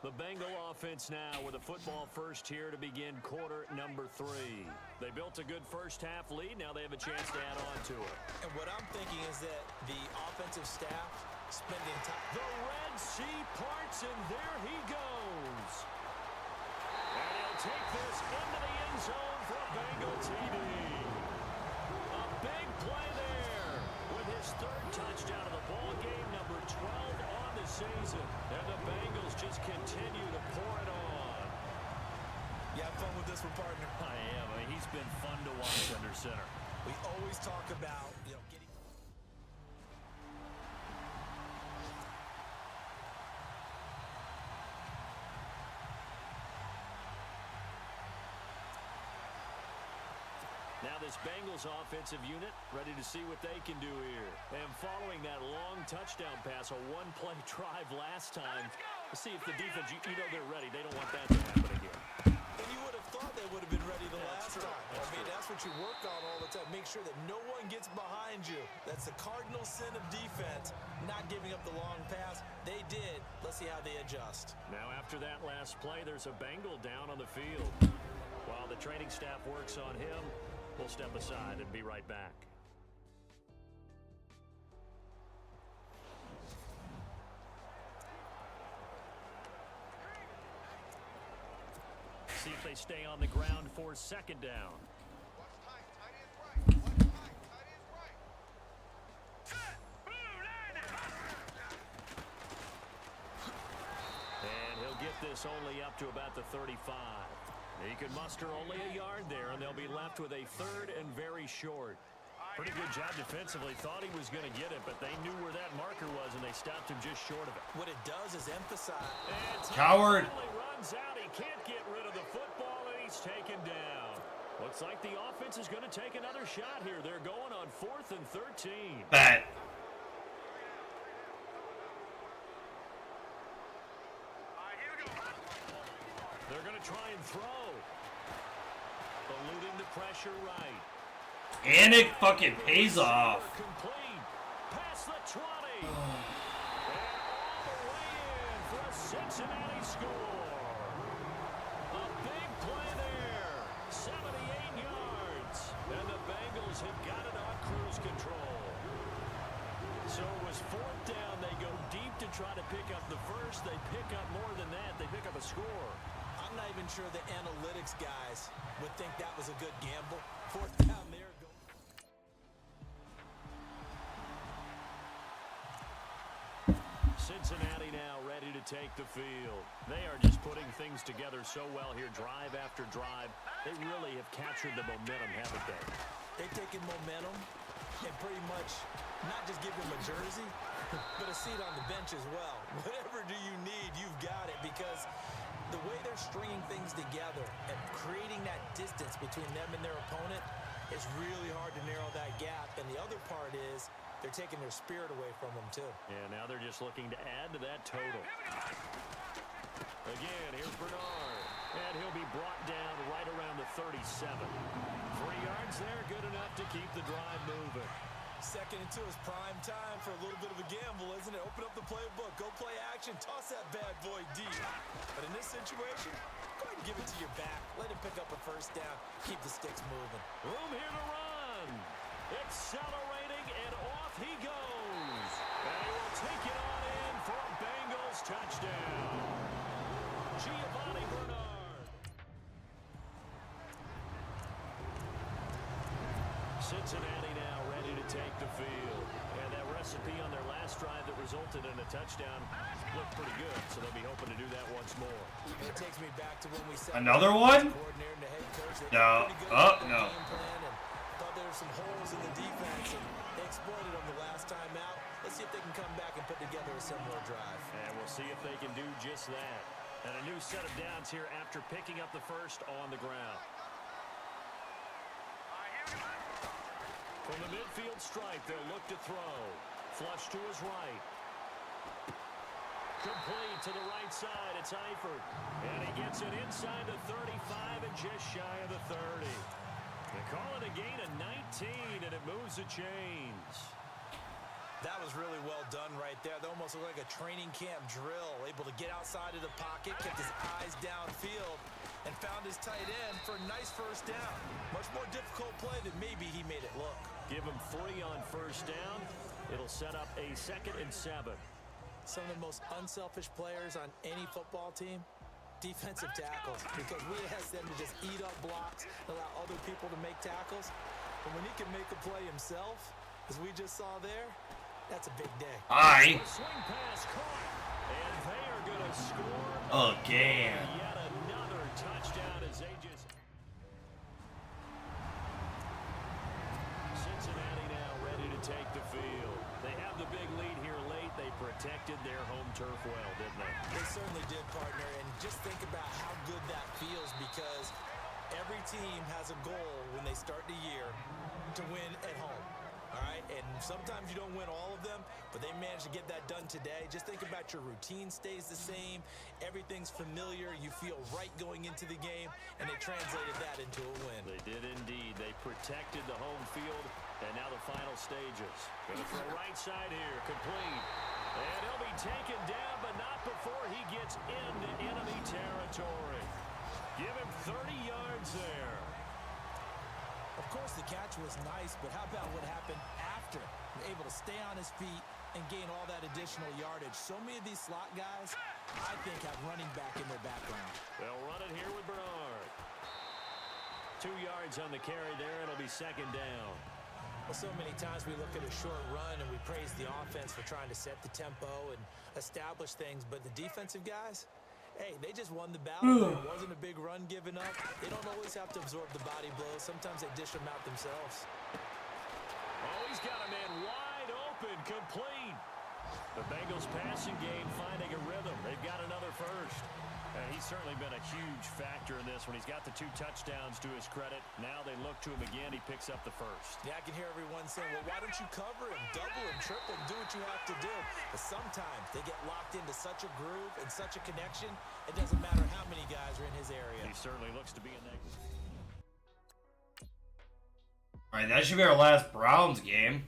The Bengal offense now with a football first here to begin quarter number 3. They built a good first half lead. Now they have a chance to add on to it. And what I'm thinking is that the offensive staff spending time. The Red Sea parts, and there he goes. And he'll take this into the end zone for a Bengal TD. A big play there with his third touchdown of the ball game, number 12 on the season. And the Bengals just continue to pour it on. You have fun with this one, partner? I am. I mean, he's been fun to watch under center. We always talk about, getting... Now this Bengals offensive unit ready to see what they can do here. And following that long touchdown pass, a one-play drive last time, to see if the defense, you know they're ready. They don't want that to happen again. And you would have thought they would have been ready the last time. That's what you work on all the time. Make sure that no one gets behind you. That's the cardinal sin of defense, not giving up the long pass. They did. Let's see how they adjust. Now after that last play, there's a Bengal down on the field. While the training staff works on him, we'll step aside and be right back. See if they stay on the ground for second down. And he'll get this only up to about the 35. He could muster only a yard there, and they'll be left with a third and very short. Pretty good job defensively. Thought he was going to get it, but they knew where that marker was, and they stopped him just short of it. What it does is emphasize. Coward. Runs out. He can't get rid of the football, and he's taken down. Looks like the offense is going to take another shot here. They're going on 4th and 13. Bet. They're going to try and throw. Eluding the pressure right. And it fucking pays off. Complete. Past the 20. And all the way in for a Cincinnati score. A big play there. 78 yards. And the Bengals have got it on cruise control. So it was 4th down. They go deep to try to pick up the first. They pick up more than that. They pick up a score. I'm not even sure the analytics guys would think that was a good gamble. 4th down there. Cincinnati now ready to take the field. They are just putting things together so well here, drive after drive. They really have captured the momentum, haven't they? They've taken momentum and pretty much not just give them a jersey, but a seat on the bench as well. Whatever do you need, you've got it, because the way they're stringing things together and creating that distance between them and their opponent, It's really hard to narrow that gap, and the other part is they're taking their spirit away from them, too. And now they're just looking to add to that total. Again, here's Bernard. And he'll be brought down right around the 37. 3 yards there, good enough to keep the drive moving. 2nd and 2 is prime time for a little bit of a gamble, isn't it? Open up the playbook, go play action, toss that bad boy deep. But in this situation, go ahead and give it to your back. Let him pick up a first down. Keep the sticks moving. Room here to run. Accelerating, and off he goes. And he will take it on in for a Bengals touchdown. Giovanni Bernard. Cincinnati now ready to take the field. And that recipe on their last drive that resulted in a touchdown looked pretty good, so they'll be hoping to do that once more. It takes me back to when we said Another one? coordinator and the head coach, they No. got pretty good Oh, at their no. game plan and thought there were some holes in the defense, and they exploited them the last time out. Let's see if they can come back and put together a similar drive. And we'll see if they can do just that. And a new set of downs here after picking up the first on the ground. From the midfield stripe, they'll look to throw. Flush to his right. Complete to the right side. It's Eifert. And he gets it inside the 35 and just shy of the 30. They call it a gain of 19, and it moves the chains. That was really well done right there. That almost looked like a training camp drill. Able to get outside of the pocket, kept his eyes downfield, and found his tight end for a nice first down. Much more difficult play than maybe he made it look. Give him 3 on first down. It'll set up a 2nd and 7. Some of the most unselfish players on any football team, defensive tackles, because we ask them to just eat up blocks, allow other people to make tackles. But when he can make a play himself, as we just saw there, that's a big day. Aye. Swing pass caught, and they are going to score Again. yet another touchdown as they just... Cincinnati now ready to take the field. They have the big lead here late. They protected their home turf well, didn't they? They certainly did, partner, and just think about how good that feels, because every team has a goal when they start the year to win at home. All right, and sometimes you don't win all of them, but they managed to get that done today. Just think about your routine stays the same. Everything's familiar. You feel right going into the game, and they translated that into a win. They did indeed. They protected the home field, and now the final stages. Going to throw right side here, complete. And he'll be taken down, but not before he gets into enemy territory. Give him 30 yards there. Of course, the catch was nice, but how about what happened after? Able to stay on his feet and gain all that additional yardage. So many of these slot guys, I think, have running back in their background. They'll run it here with Bernard. 2 yards on the carry there. It'll be 2nd down. Well, so many times we look at a short run and we praise the offense for trying to set the tempo and establish things, but the defensive guys, hey, they just won the battle. It wasn't a big run given up. They don't always have to absorb the body blows. Sometimes they dish them out themselves. Oh, he's got a man wide open, complete. The Bengals passing game finding a rhythm. They've got another first. He's certainly been a huge factor in this when he's got the 2 touchdowns to his credit. Now they look to him again. He picks up the first. Yeah, I can hear everyone saying, well, why don't you cover him, double him, triple him, do what you have to do. But sometimes they get locked into such a groove and such a connection, it doesn't matter how many guys are in his area. He certainly looks to be in that. All right, that should be our last Browns game.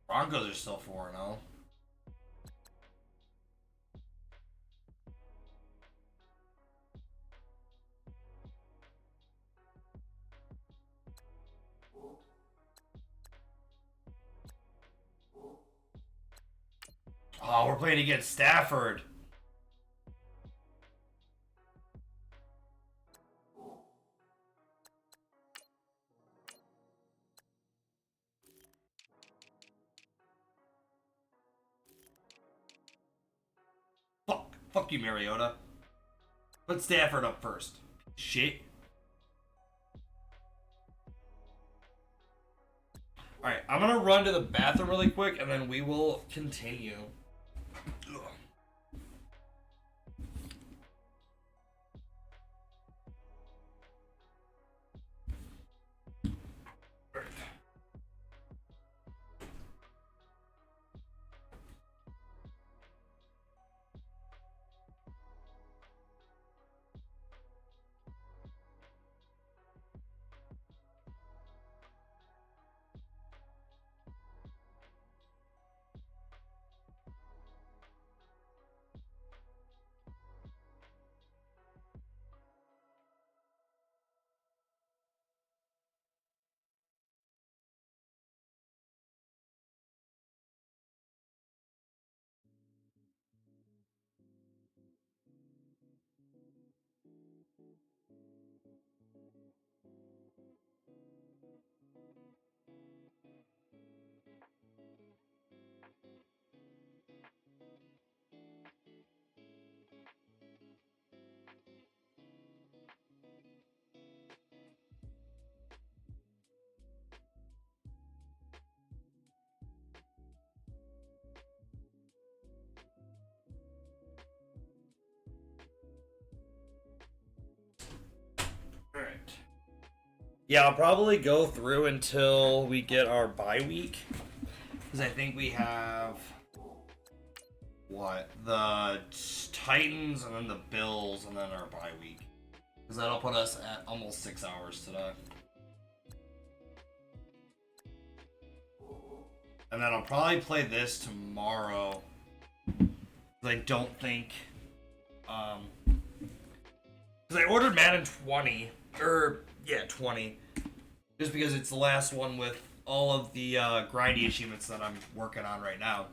Broncos are still 4-0. Oh, we're playing against Stafford. Fuck you, Mariota. Put Stafford up first. Shit. Alright, I'm gonna run to the bathroom really quick and then we will continue. Ugh. Alright. Yeah, I'll probably go through until we get our bye week. Because I think we have... What? The Titans and then the Bills and then our bye week. Because that'll put us at almost 6 hours today. And then I'll probably play this tomorrow. Because I don't think... Because I ordered Madden 20. 20. Just because it's the last one with all of the grindy achievements that I'm working on right now.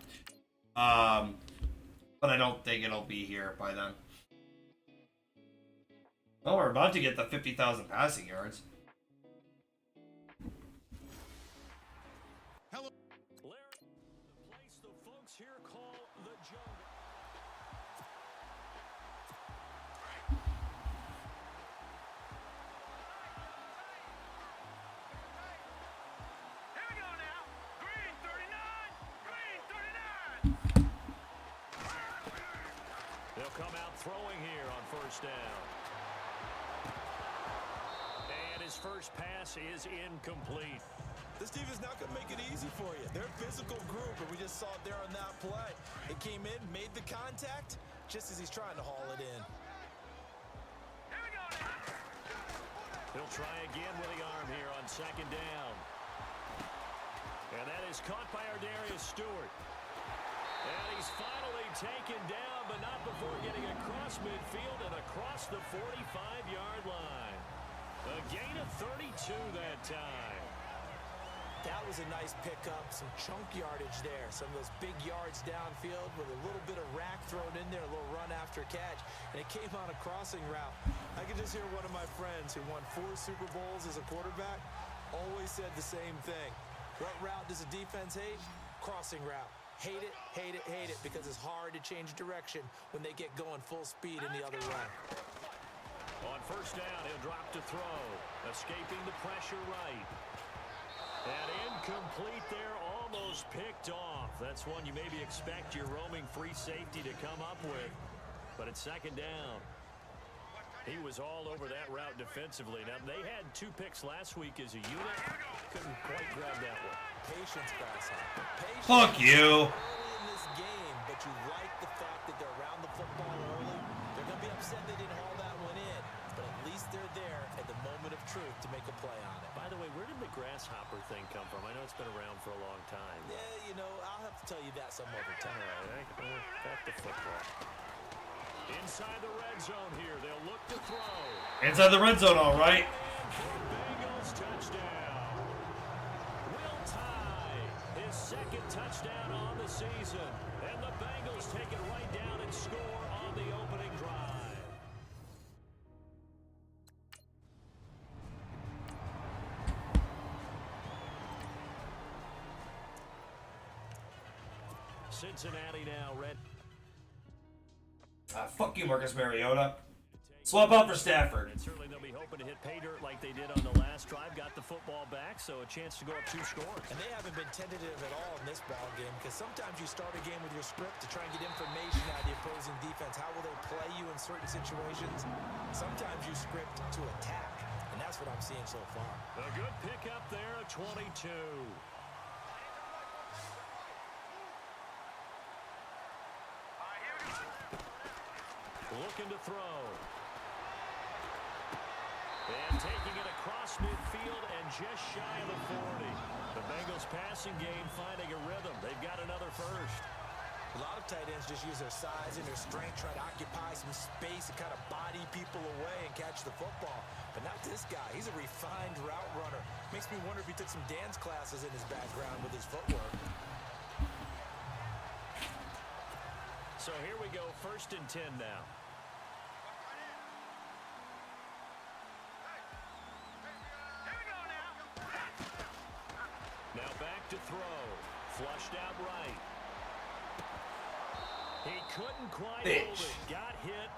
But I don't think it'll be here by then. Oh, we're about to get the 50,000 passing yards. Hello. Larry, the place the folks here call the jungle. Here we go now. Green 39. Green 39. They'll come out throwing here on first down. And his first pass is incomplete. This team is not going to make it easy for you. They're a physical group, and we just saw it there on that play. It came in, made the contact, just as he's trying to haul it in. Here we go now. He'll try again with the arm here on second down. And that is caught by our Darius Stewart. And he's finally taken down, but not before getting across midfield and across the 45-yard line. A gain of 32 that time. That was a nice pickup, some chunk yardage there. Some of those big yards downfield with a little bit of rack thrown in there, a little run after catch. And it came on a crossing route. I could just hear one of my friends who won 4 Super Bowls as a quarterback always said the same thing. What route does a defense hate? Crossing route. Hate it, hate it, hate it, because it's hard to change direction when they get going full speed in the other way. On first down, he'll drop to throw. Escaping the pressure right. And incomplete there, almost picked off. That's one you maybe expect your roaming free safety to come up with. But it's second down. He was all over that route defensively. Now, they had 2 picks last week as a unit. Couldn't quite grab that one. Patience, Grasshopper. Patience. Fuck you. Early in this game, but you like the fact that they're around the football early. They're going to be upset they didn't haul that one in, but at least they're there at the moment of truth to make a play on it. By the way, where did the grasshopper thing come from? I know it's been around for a long time. Yeah, you know, I'll have to tell you that some other time. All right, back to football. Inside the red zone here, they'll look to throw. Inside the red zone, all right. Bengals touchdown. Will tie his second touchdown on the season. And the Bengals take it right down and score on the opening drive. Cincinnati now red. Fuck you, Marcus Mariota. Swap out for Stafford. And certainly they'll be hoping to hit pay dirt like they did on the last drive. Got the football back, so a chance to go up 2 scores. And they haven't been tentative at all in this ball game because sometimes you start a game with your script to try and get information out of the opposing defense. How will they play you in certain situations? Sometimes you script to attack, and that's what I'm seeing so far. A good pick up there at 22. Looking to throw. And taking it across midfield and just shy of the 40. The Bengals passing game finding a rhythm. They've got another first. A lot of tight ends just use their size and their strength, try to occupy some space and kind of body people away and catch the football. But not this guy. He's a refined route runner. Makes me wonder if he took some dance classes in his background with his footwork. So here we go, 1st and 10 now. Now back to throw. Flushed out right. He couldn't quite hold it. Got hit.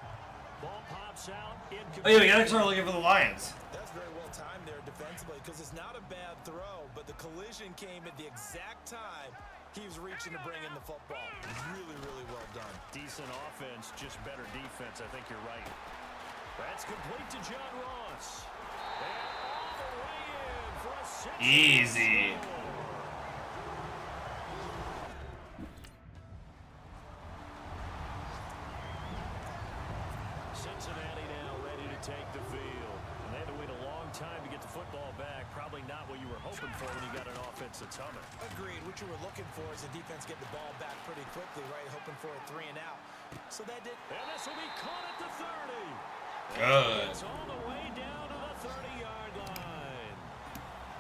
Ball pops out. Oh yeah, we gotta start looking for the Lions. That's very well timed there defensively because it's not a bad throw, but the collision came at the exact time he was reaching to bring in the football. Really, really well done. Decent offense, just better defense. I think you're right. That's complete to John Ross. And all the way in for a 6. Easy. Cincinnati now ready to take the field. And they had to wait a long time to get the football back. Probably not what you were hoping for when you got an offense that's humming. Agreed. What you were looking for is the defense get the ball back pretty quickly, right? Hoping for a 3 and out. So that did. And this will be caught at the 30. Good. It's all the way down to the 30-yard line.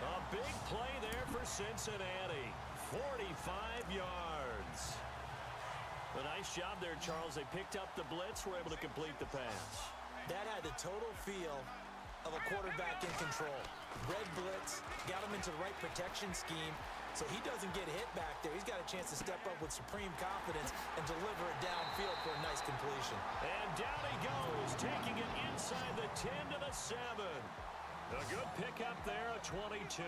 A big play there for Cincinnati. 45 yards. A nice job there, Charles. They picked up the blitz, were able to complete the pass. That had the total feel of a quarterback in control. Red blitz, got him into the right protection scheme, so he doesn't get hit back there. He's got a chance to step up with supreme confidence and deliver it downfield for a nice completion. And down he goes, taking it inside the 10 to the 7. A good pickup there at 22.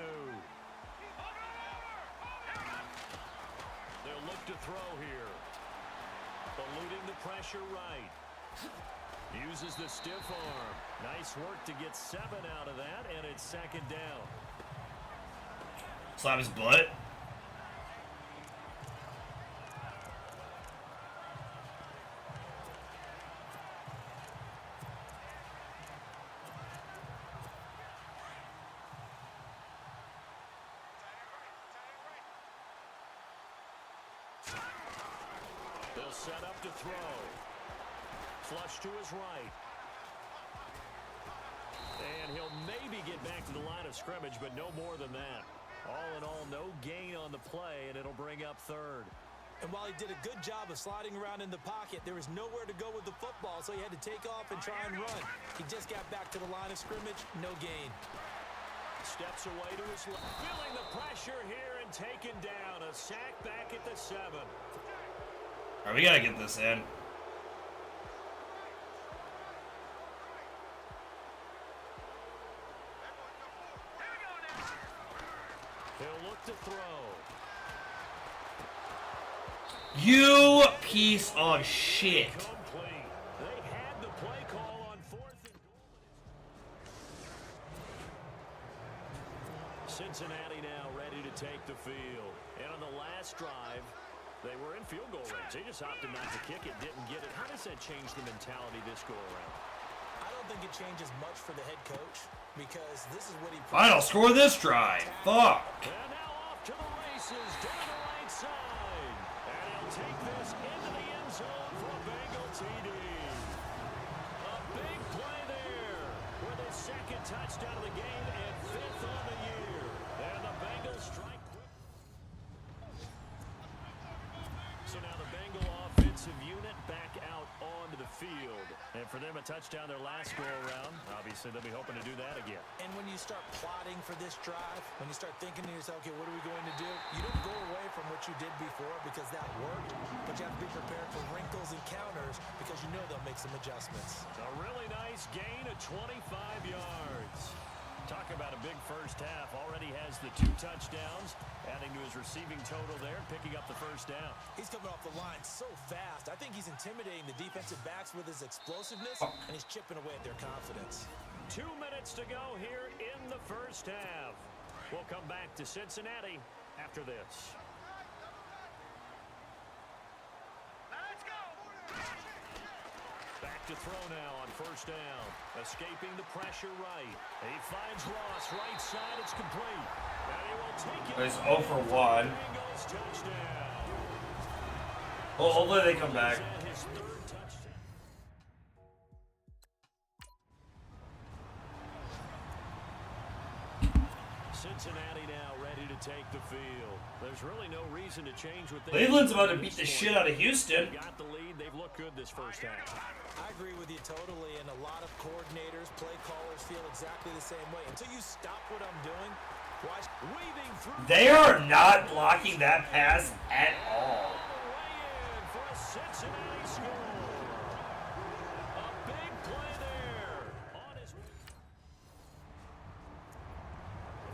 They'll look to throw here. Eluding the pressure right. Uses the stiff arm. Nice work to get 7 out of that, and it's 2nd down. Slap his butt. They'll set up to throw. Flush to his right. And he'll maybe get back to the line of scrimmage, but no more than that. All in all, no gain on the play, and it'll bring up 3rd. And while he did a good job of sliding around in the pocket, there was nowhere to go with the football, so he had to take off and try and run. He just got back to the line of scrimmage, no gain. Steps away to his left. Feeling the pressure here and taken down. A sack back at the 7. All right, we gotta get this in. He'll look to throw. You piece of shit. Complete. They had the play call on 4th and goal. Cincinnati now ready to take the field. And on the last drive, they were in field goal range. They just opted not to kick it, didn't get it. How does that change the mentality this go around? I don't think it changes much for the head coach because this is what he... Final score this drive. Fuck. And now off to the races down the right side. And he'll take this into the end zone for a Bengal TD. A big play there for the 2nd touchdown of the game and 5th on the year. And the Bengals strike quick. So now the Bengal offensive unit back out onto the field. And for them, a touchdown their last go-around. Obviously, they'll be hoping to do that again. And when you start plotting for this drive, when you start thinking to yourself, okay, what are we going to do? You don't go away from what you did before because that worked, but you have to be prepared for wrinkles and counters because you know they'll make some adjustments. A really nice gain of 25 yards. Talk about a big first half. Already has the 2 touchdowns, adding to his receiving total there, picking up the first down. He's coming off the line so fast. I think he's intimidating the defensive backs with his explosiveness, and he's chipping away at their confidence. 2 minutes to go here in the first half. We'll come back to Cincinnati after this. Let's go. Back to throw now on first down. Escaping the pressure right. He finds Ross right side. It's complete. And he will take it. It's 0 for 1. Bengals touchdown. Well, hopefully they come back. His 3rd touchdown. Cincinnati now ready to take the field. There's really no reason to change what they Cleveland's about to beat the shit out of Houston. They got the lead. They've looked good this first half. I agree with you totally, and a lot of coordinators, play callers feel exactly the same way. Until you stop what I'm doing, watch. Weaving through. They are not blocking that pass at all. Way in for a Cincinnati score. A big play there. On his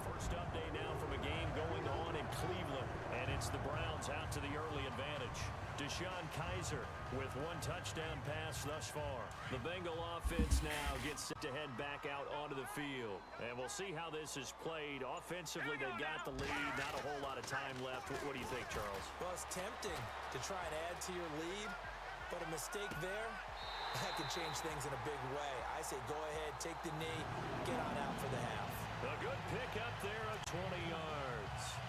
first update now from a game going on in Cleveland, and it's the Browns out to the early advantage. Deshaun Kaiser with 1 touchdown pass thus far. The Bengal offense now gets set to head back out onto the field. And we'll see how this is played. Offensively, they've got the lead. Not a whole lot of time left. What do you think, Charles? Well, it's tempting to try and add to your lead, but a mistake there, that could change things in a big way. I say go ahead, take the knee, get on out for the half. A good pick up there of 20 yards.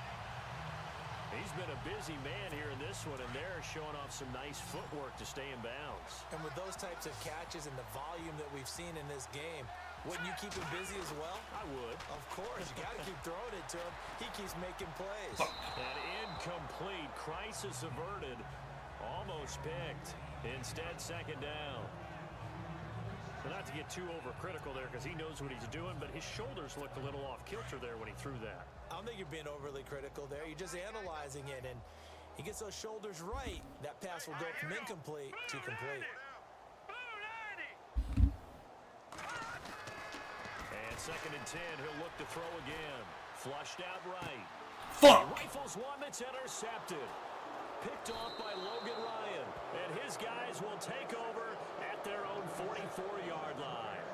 He's been a busy man here in this one, and they're showing off some nice footwork to stay in bounds. And with those types of catches and the volume that we've seen in this game, wouldn't you keep him busy as well? I would. Of course. You got to keep throwing it to him. He keeps making plays. An incomplete. Crisis averted. Almost picked. Instead, second down. But not to get too overcritical there because he knows what he's doing, but his shoulders looked a little off kilter there when he threw that. I don't think you're being overly critical there. You're just analyzing it, and he gets those shoulders right. That pass will go from incomplete to complete. And 2nd and 10, he'll look to throw again. Flushed out right. Fuck! Rifles one that's intercepted. Picked off by Logan Ryan. And his guys will take over at their own 44-yard line.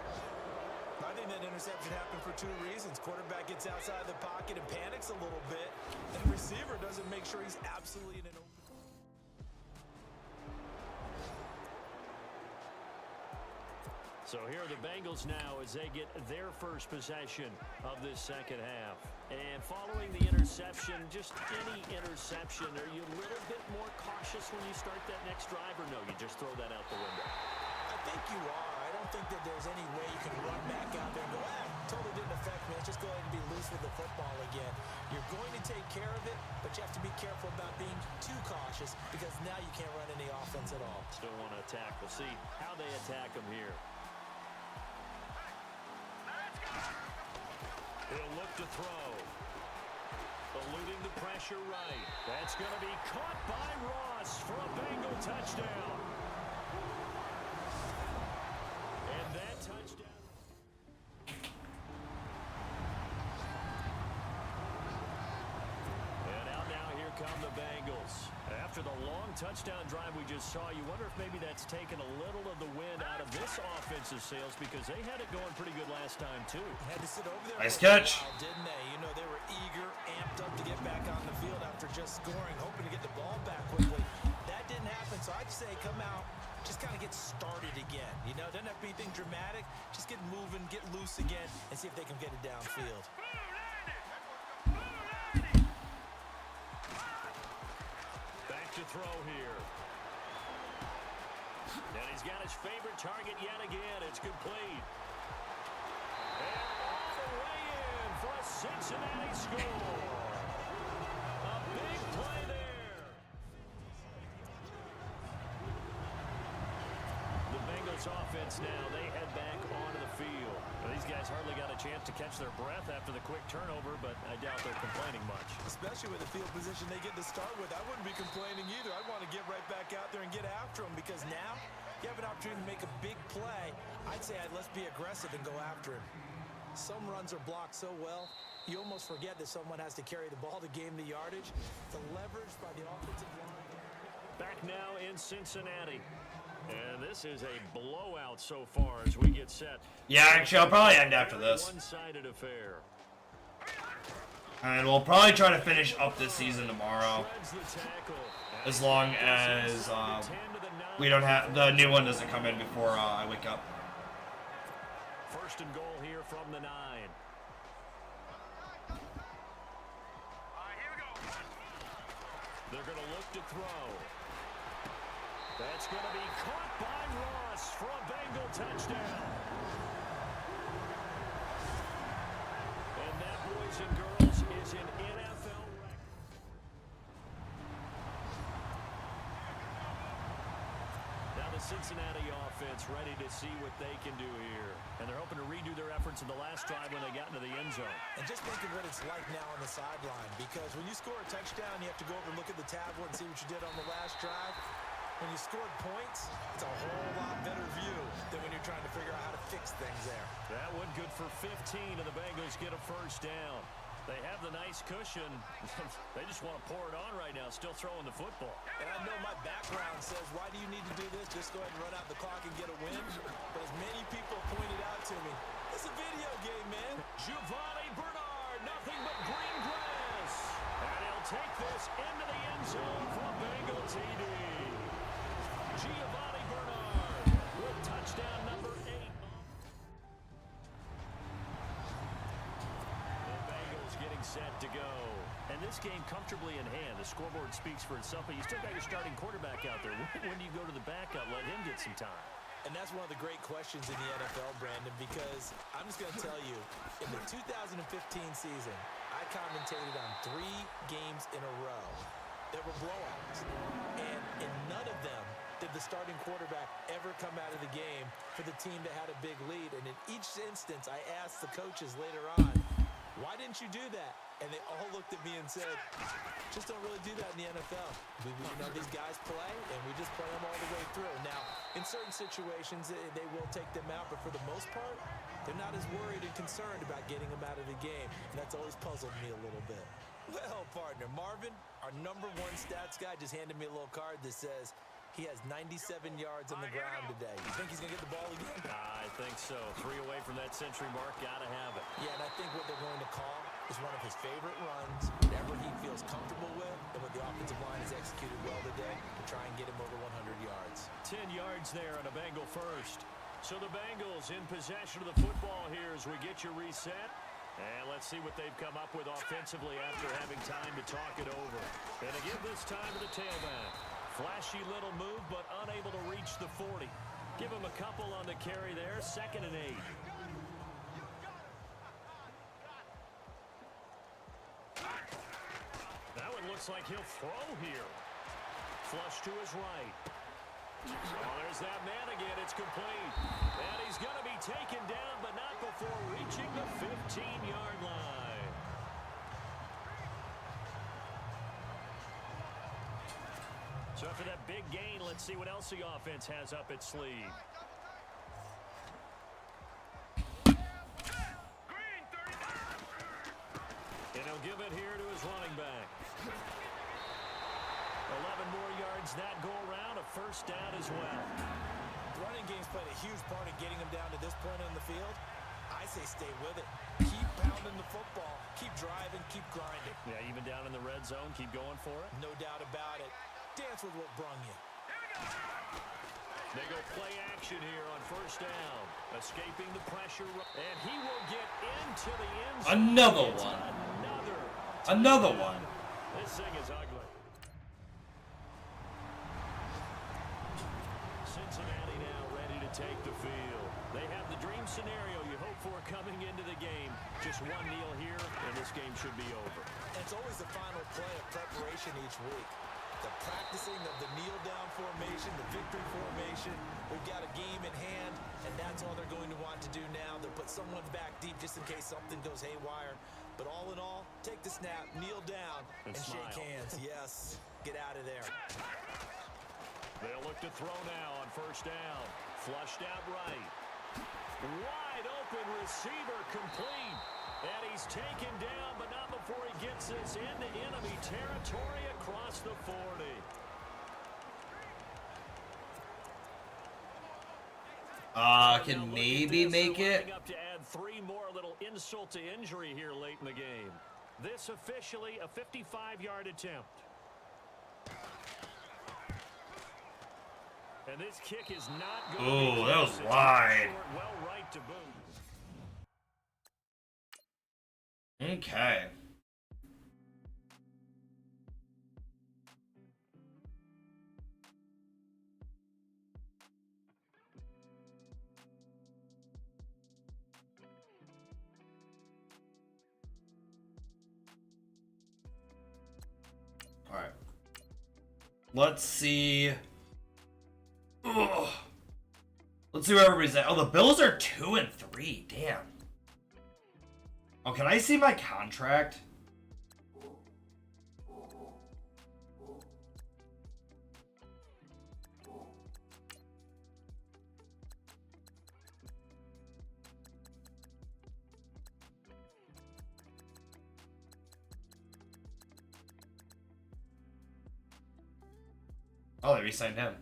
I think that interception happened for 2 reasons. Quarterback gets outside the pocket and panics a little bit, and the receiver doesn't make sure he's absolutely in an open. So here are the Bengals now as they get their first possession of this second half. And following the interception, just any interception, are you a little bit more cautious when you start that next drive, or no, you just throw that out the window? I think you are. I don't think that there's any way you can run back out there and go, totally didn't affect me. Let's just go ahead and be loose with the football again. You're going to take care of it, but you have to be careful about being too cautious because now you can't run any offense at all. Still want to attack. We'll see how they attack them here. He'll look to throw. Eluding the pressure right. That's going to be caught by Ross for a Bengal touchdown. And that touchdown. And out now, here come the Bengals. After the long touchdown drive we just saw, you wonder if maybe that's taken a little of the wind out of this offensive sails because they had it going pretty good last time, too. Had to sit over there Nice for a catch. while, didn't they? You know, they were eager, amped up to get back on the field after just scoring, hoping to get the ball back quickly. That didn't happen, so I'd say come out, just kind of get started again. You know, doesn't have to be anything dramatic. Just get moving, get loose again, and see if they can get it downfield. To throw here. And he's got his favorite target yet again. It's complete. And all the way in for a Cincinnati score. A big play there. The Bengals Bengals offense now, they head back onto the field. Well, these guys hardly got a chance to catch their breath after the quick turnover, but I doubt they're complaining much. Especially with the field position they get to start with. I wouldn't be complaining either. I'd want to get right back out there and get after them because now you have an opportunity to make a big play. I'd say let's be aggressive and go after him. Some runs are blocked so well, you almost forget that someone has to carry the ball to gain the yardage. The leverage by the offensive line. Back now in Cincinnati. And this is a blowout so far as we get set. Yeah, actually, I'll probably end after this. One-sided affair. And we'll probably try to finish up this season tomorrow. As long as we don't have the new one doesn't come in before I wake up. First and goal here from the 9. Here we go. They're going to look to throw. That's going to be caught by Ross for a Bengal touchdown. And that, boys and girls, is an NFL record. Now the Cincinnati offense ready to see what they can do here. And they're hoping to redo their efforts in the last drive when they got into the end zone. And just think of what it's like now on the sideline, because when you score a touchdown, you have to go over and look at the tablet and see what you did on the last drive. When you scored points, it's a whole lot better view than when you're trying to figure out how to fix things there. That one good for 15, and the Bengals get a first down. They have the nice cushion. They just want to pour it on right now, still throwing the football. And I know my background says, why do you need to do this? Just go ahead and run out the clock and get a win. But as many people pointed out to me, it's a video game, man. Giovanni Bernard, nothing but green grass. And he'll take this into the end zone for a Bengal TD. Giovanni Bernard with touchdown number 8. The Bengals getting set to go. And this game comfortably in hand. The scoreboard speaks for itself, but you still got your starting quarterback out there. When do you go to the backup, let him get some time? And that's one of the great questions in the NFL, Brandon, because I'm just going to tell you, in the 2015 season, I commentated on 3 games in a row that were blowouts. And in none of them did the starting quarterback ever come out of the game for the team that had a big lead. And in each instance, I asked the coaches later on, why didn't you do that? And they all looked at me and said, just don't really do that in the NFL. You know, these guys play, and we just play them all the way through. Now, in certain situations, they will take them out, but for the most part, they're not as worried and concerned about getting them out of the game. And that's always puzzled me a little bit. Well, partner, Marvin, our number 1 stats guy, just handed me a little card that says he has 97 yards on the ground today. You think he's going to get the ball again? I think so. 3 away from that century mark. Got to have it. Yeah, and I think what they're going to call is one of his favorite runs, whatever he feels comfortable with, and what the offensive line has executed well today to try and get him over 100 yards. 10 yards there on a Bengal first. So the Bengals in possession of the football here as we get you reset. And let's see what they've come up with offensively after having time to talk it over. And again, this time to the tailback. Flashy little move, but unable to reach the 40. Give him a couple on the carry there. 2nd and 8. That one looks like he'll throw here. Flush to his right. Oh, there's that man again. It's complete. And he's going to be taken down, but not before reaching the 15-yard line. So after that big gain, let's see what else the offense has up its sleeve. And he'll give it here to his running back. 11 more yards that go around, a first down as well. The running game's played a huge part in getting him down to this point on the field. I say stay with it. Keep pounding the football. Keep driving. Keep grinding. Yeah, even down in the red zone, keep going for it. No doubt about it. Dance with what brung you. They go play action here on first down. Escaping the pressure. And he will get into the end zone. Another one. Another one. This thing is ugly. Cincinnati now ready to take the field. They have the dream scenario you hope for coming into the game. Just one kneel here, and this game should be over. And it's always the final play of preparation each week. The practicing of the kneel-down formation, the victory formation. We've got a game in hand, and that's all they're going to want to do now. They'll put someone back deep just in case something goes haywire. But all in all, take the snap, kneel down, and shake hands. Yes, get out of there. They'll look to throw now on first down. Flushed out right. Wide open receiver complete. And he's taken down, but not before he gets this into enemy territory across the 40. Can maybe make it. Up to add 3 more, little insult to injury here late in the game. This officially a 55-yard attempt. And this kick is not good. Oh, that was wide. Well, right to boot. Okay. All right. Let's see. Ugh. Let's see where everybody's at. Oh, the Bills are 2-3. Damn. Oh, can I see my contract? Oh, they re-signed him.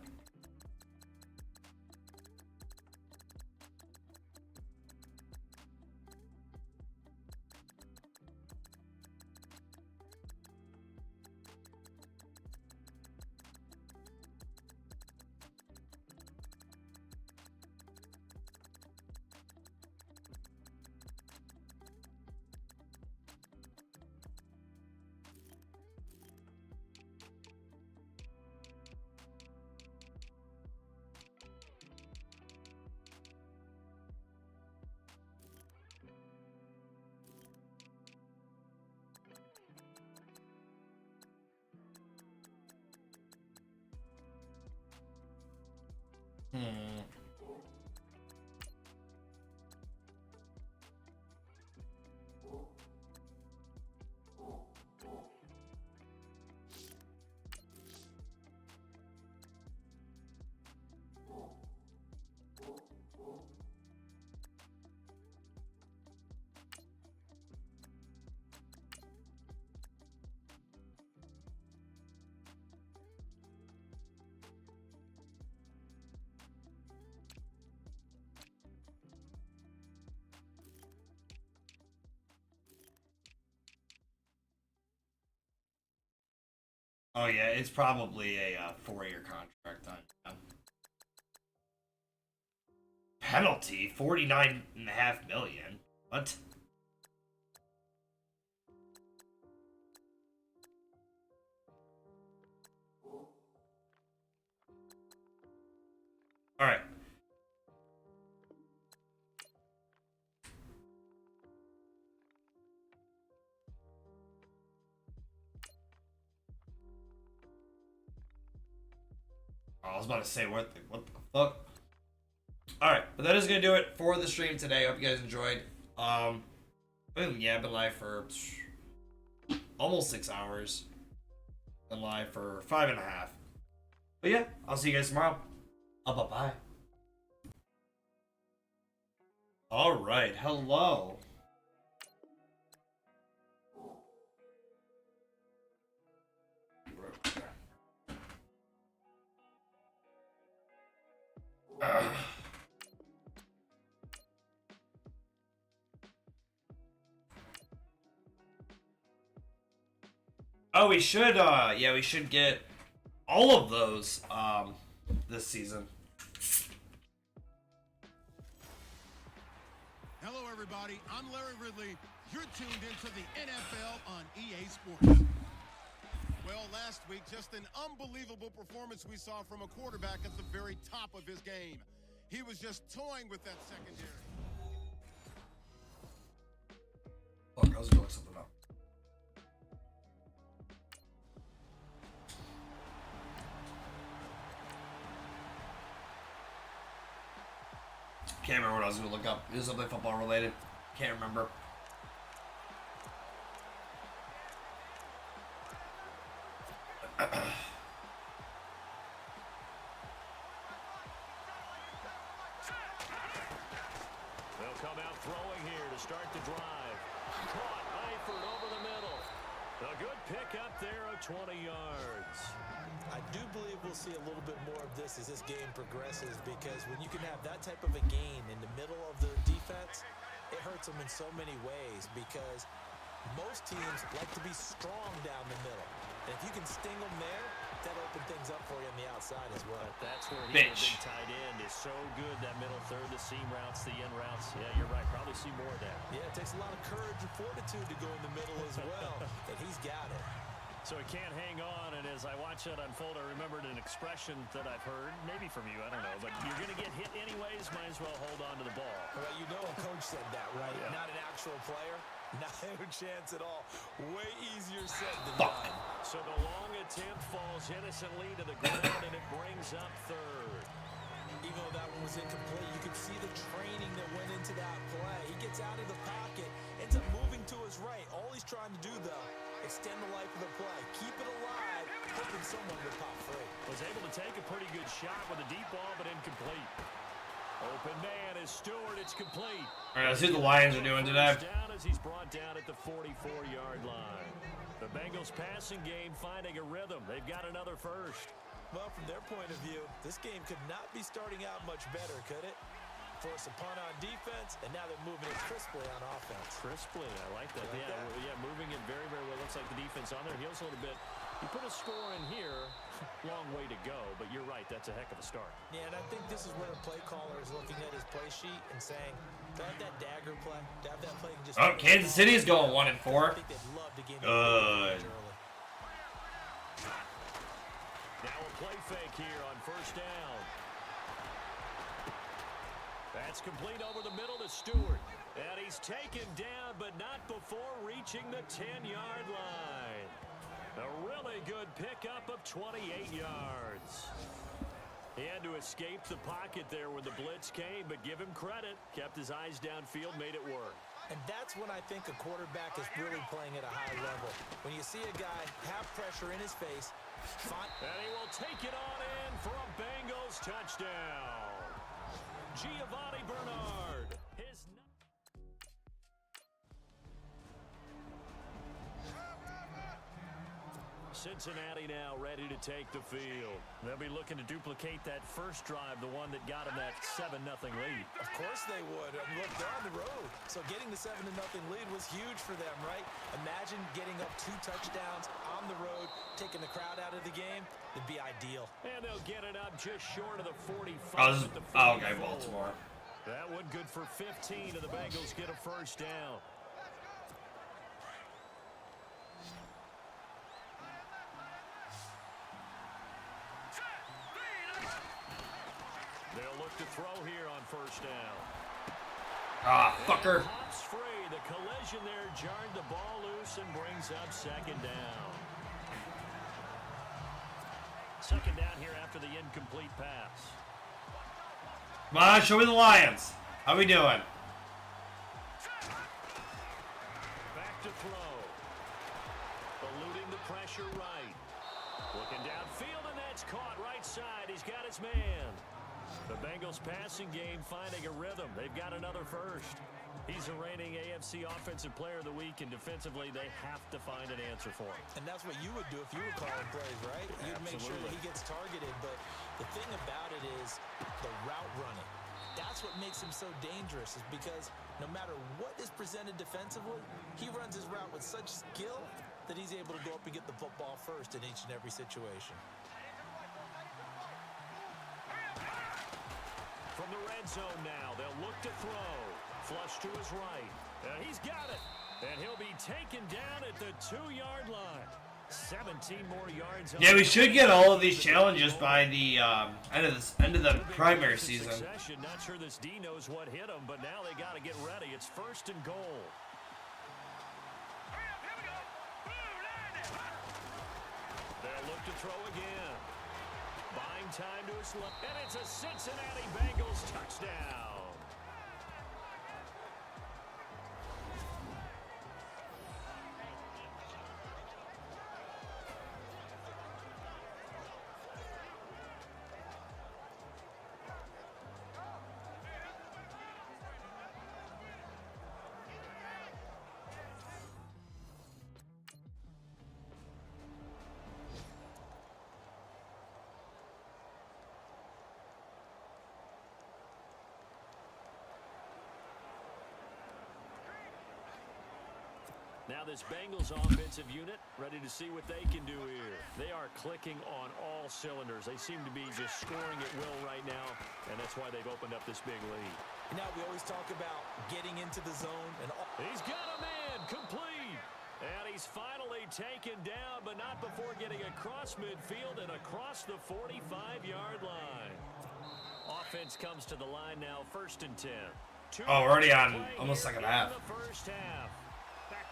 Oh yeah, it's probably a 4-year contract on penalty, 49.5 million. What? All right. I was about to say, what the fuck? Alright, but that is going to do it for the stream today. Hope you guys enjoyed. Boom, yeah, I've been live for almost 6 hours. Been live for 5.5. But yeah, I'll see you guys tomorrow. Bye-bye. Alright, hello. Oh, we should, yeah, we should get all of those, this season. Hello, everybody. I'm Larry Ridley. You're tuned into the NFL on EA Sports. Well, last week, just an unbelievable performance we saw from a quarterback at the very top of his game. He was just toying with that secondary. Fuck, I was gonna look something up. Can't remember what I was going to look up. It was something football related. Can't remember. They'll come out throwing here to start the drive. Caught Eifert over the middle. A good pickup there of 20 yards. I do believe we'll see a little bit more of this as this game progresses, because when you can have that type of a gain in the middle of the defense, it hurts them in so many ways, because most teams like to be strong down the middle. And if you can sting them there, that'll open things up for you on the outside as well. But that's where he, the big tight end, is so good, that middle third, the seam routes, the in routes. Yeah, you're right. Probably see more of that. Yeah, it takes a lot of courage and fortitude to go in the middle as well, and he's got it. So he can't hang on, and as I watch that unfold, I remembered an expression that I've heard, maybe from you, I don't know, but you're going to get hit anyways, might as well hold on to the ball. Well, you know a coach said that, right? Yeah. Not an actual player. Not a chance at all. Way easier said than Fuck. done. So the long attempt falls innocently to the ground, and it brings up third. Even though that one was incomplete, you could see the training that went into that play. He gets out of the pocket, ends up moving to his right. All he's trying to do, though, extend the life of the play. Keep it alive, hoping someone will pop free. Was able to take a pretty good shot with a deep ball, but incomplete. Open man is Stewart. It's complete. All right, let's see what the Lions are doing today. First down as he's brought down at the 44-yard line. The Bengals passing game finding a rhythm. They've got another first. Well, from their point of view, this game could not be starting out much better, could it? Force a punt on defense, and now they're moving it crisply on offense. Crisply, I like that. Like that? Yeah, moving it very, very well. Looks like the defense on their heels a little bit. You put a score in here, long way to go, but you're right, that's a heck of a start. Yeah, and I think this is where the play caller is looking at his play sheet and saying, to have that dagger play, to have that play and just... Oh, Kansas City is going 1-4. I think they'd love to gain that early. Now a play fake here on first down. That's complete over the middle to Stewart. And he's taken down, but not before reaching the 10-yard line. A really good pickup of 28 yards. He had to escape the pocket there when the blitz came, but give him credit. Kept his eyes downfield, made it work. And that's when I think a quarterback is really playing at a high level. When you see a guy have pressure in his face, and he will take it on in for a Bengals touchdown. Giovanni Bernard. Cincinnati now ready to take the field. They'll be looking to duplicate that first drive, the one that got them that 7-0 lead. of course they would. I mean, look, they're on the road. So getting the 7-0 lead was huge for them, right? Imagine getting up 2 touchdowns on the road, taking the crowd out of the game. It'd be ideal. And they'll get it up just short of the 45. Okay, Baltimore. That one good for 15, and the Bengals get a first down. They'll look to throw here on first down. Ah, fucker. Hops free. The collision there jarred the ball loose and brings up second down. Second down here after the incomplete pass. Come on, show me the Lions. How we doing? Back to throw. Eluding the pressure right. Looking downfield, and that's caught right side. He's got his man. The Bengals passing game finding a rhythm. They've got another first. He's the reigning AFC Offensive Player of the Week, and defensively, they have to find an answer for him. And that's what you would do if you were calling plays, right? You'd make sure that he gets targeted. But the thing about it is the route running. That's what makes him so dangerous, is because no matter what is presented defensively, he runs his route with such skill that he's able to go up and get the football first in each and every situation. From the red zone now, they'll look to throw. Flush to his right. And he's got it. And he'll be taken down at the 2-yard line. 17 more yards. Yeah, we should get all of these challenges by the end of the primary season. Not sure this D knows what hit him, but now they got to get ready. It's first and goal. They'll look to throw again. Buying time to his left, and it's a Cincinnati Bengals touchdown. Now this Bengals offensive unit ready to see what they can do here. They are clicking on all cylinders. They seem to be just scoring at will right now, and that's why they've opened up this big lead. Now we always talk about getting into the zone. And He's got a man complete. And he's finally taken down, but not before getting across midfield and across the 45-yard line. Offense comes to the line now, 1st and 10. Oh, we're already on almost second half. First half.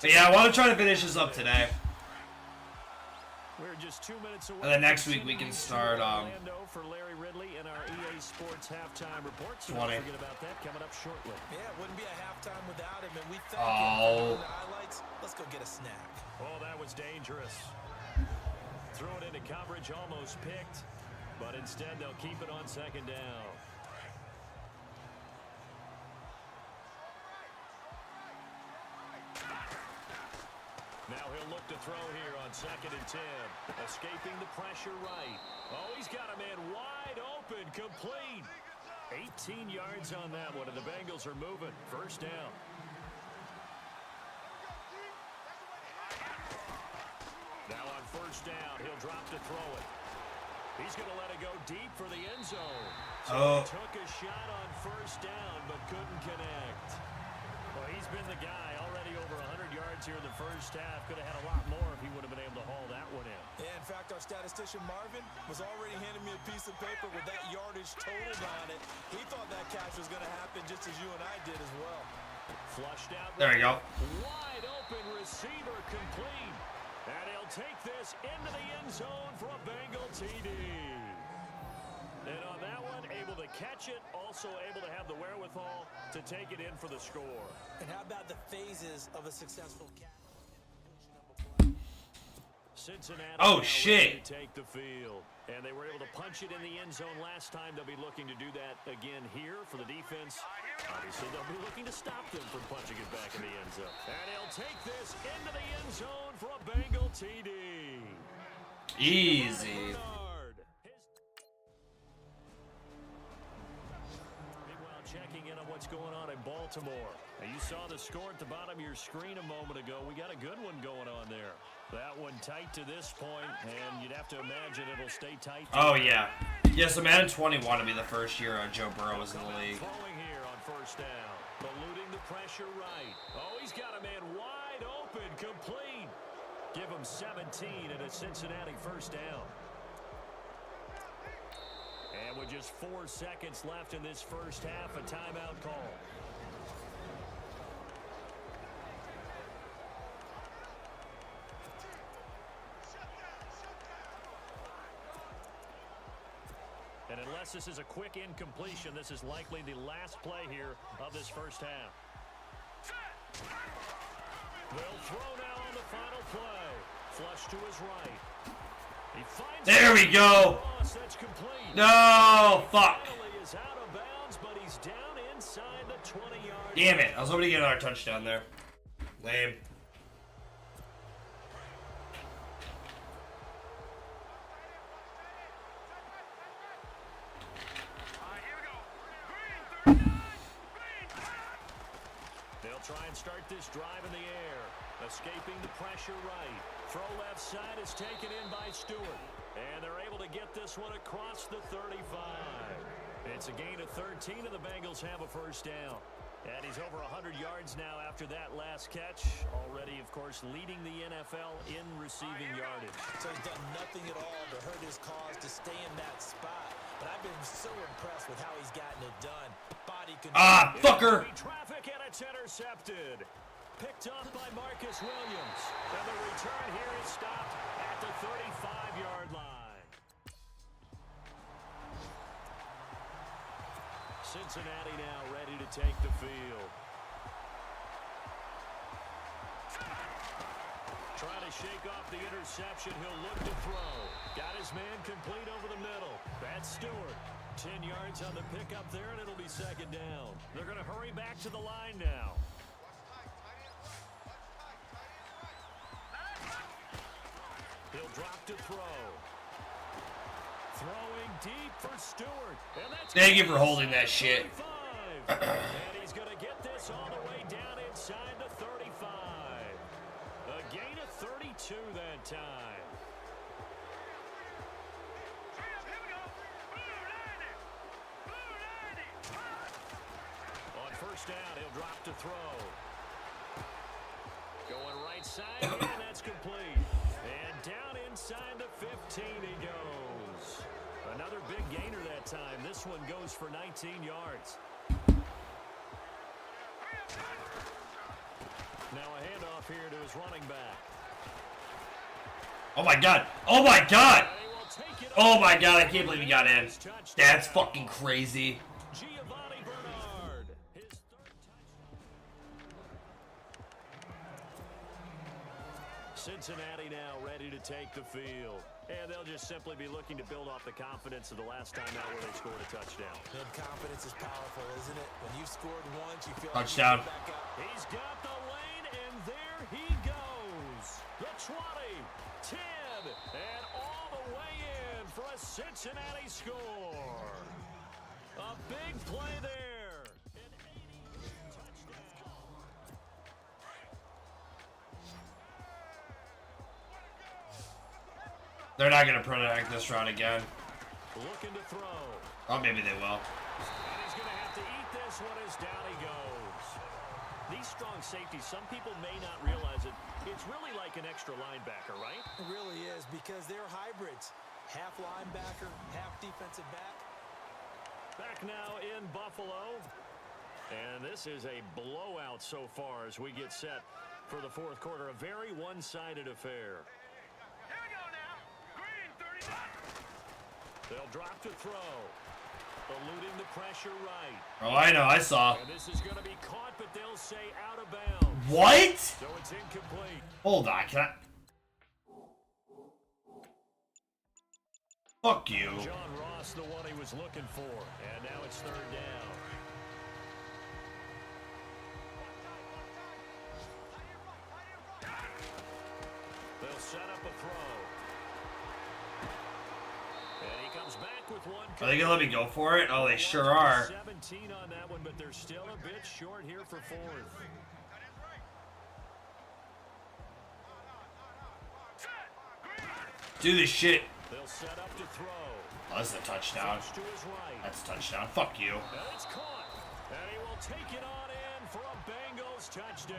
But yeah, I want to try to finish this up today. We're just 2 minutes away. And then next week we can start for Larry Ridley in our EA Sports halftime report. So 20. don't forget about that coming up shortly. yeah, it wouldn't be a halftime without him, and we thank Oh. him for the highlights. Let's go get a snack. Oh, that was dangerous. Threw it into coverage, almost picked, but instead they'll keep it on 2nd down. Now he'll look to throw here on 2nd and 10. Escaping the pressure right. Oh, he's got a man wide open, complete. 18 yards on that one, and the Bengals are moving. 1st down. Now on 1st down, he'll drop to throw it. He's going to let it go deep for the end zone. So he took a shot on 1st down, but couldn't connect. Well, he's been the guy, already over 100 yards here in the 1st half. Could have had a lot more if he would have been able to haul that one in. Yeah, in fact, our statistician Marvin was already handing me a piece of paper with that yardage totaled on it. He thought that catch was going to happen just as you and I did as well. Flushed out. There you go. Wide open receiver complete. And he'll take this into the end zone for a Bengal TD. And on that one, able to catch it, also able to have the wherewithal to take it in for the score. And how about the phases of a successful catch? Cincinnati Oh, now shit. ready to take the field. And they were able to punch it in the end zone last time. They'll be looking to do that again here for the defense. Obviously, they'll be looking to stop them from punching it back in the end zone. And he'll take this into the end zone for a Bengal TD. Easy. Meanwhile, checking in on what's going on in Baltimore. Now, you saw the score at the bottom of your screen a moment ago. We got a good one going on there. That one tight to this point, and you'd have to imagine it'll stay tight. Oh, yeah. Yeah, so Madden 21 to be the first year Joe Burrow was in the league. Throwing here on 1st down. Eluding the pressure right. Oh, he's got a man wide open, complete. Give him 17 at a Cincinnati 1st down. And with just 4 seconds left in this 1st half, a timeout call. And unless this is a quick incompletion, this is likely the last play here of this 1st half. They'll throw now on the final play. Flush to his right. He finds There we go. That's complete. No, fuck. Finally is out of bounds, but he's down inside the 20-yard. Damn it. I was hoping to get another touchdown there. Lame. They'll try and start this drive in the air. Escaping the pressure right. Throw left side is taken in by Stewart. And they're able to get this one across the 35. It's a gain of 13, and the Bengals have a 1st down. And he's over 100 yards now after that last catch. Already, of course, leading the NFL in receiving yardage. So he's done nothing at all to hurt his cause to stay in that spot. But I've been so impressed with how he's gotten it done. Body control. Ah, fucker. Traffic, and it's intercepted. Picked up by Marcus Williams. And the return here is stopped at the 35-yard line. Cincinnati now ready to take the field. Trying to shake off the interception. He'll look to throw. Got his man complete over the middle. That's Stewart. 10 yards on the pickup there, and it'll be 2nd down. They're going to hurry back to the line now. He'll drop to throw. Throwing deep for Stewart. And that's Thank you for holding that shit. and he's going to get this all the way down inside the 35. 2 that time. Here we go. On first down, he'll drop to throw. Going right side, and that's complete. And down inside the 15 he goes. Another big gainer that time. This one goes for 19 yards. Now a handoff here to his running back. Oh my god. Oh my god. Oh my god, I can't believe he got in. That's fucking crazy. Giovanni Bernard. His third touchdown. Cincinnati now ready to take the field. And they'll just simply be looking to build off the confidence of the last time out where they scored a touchdown. And confidence is powerful, isn't it? When you've scored once, you feel Touchdown. like you can get back up. He's got the lane, and there he goes. The 20, 10, and all the way in for a Cincinnati score. A big play there. An 80-yard touchdown. They're not gonna protect this route again. Looking to throw. Oh, maybe they will. And he's going to have to eat this one as down he goes. These strong safeties, some people may not realize it. It's really like an extra linebacker, right? It really is, because they're hybrids. Half linebacker, half defensive back. Back now in Buffalo. And this is a blowout so far as we get set for the fourth quarter. A very one-sided affair. Here we go now. Green 35. They'll drop to throw. Eluding the pressure right. Oh, I know, I saw. And this is going to be caught, but they'll say out of bounds. What? So it's incomplete. Hold on, can I? Fuck you. John Ross, the one he was looking for. And now it's third down. They'll set up a throw. And he comes back with one. Are they gonna let me go for it? Oh, they sure are. 17 on that one, but they're still a bit short here for fourth. Do this shit. They'll set up to throw. Oh, that's a touchdown. Pitch to his right. That's a touchdown. Fuck you. And it's caught. And he will take it on in for a Bengals touchdown.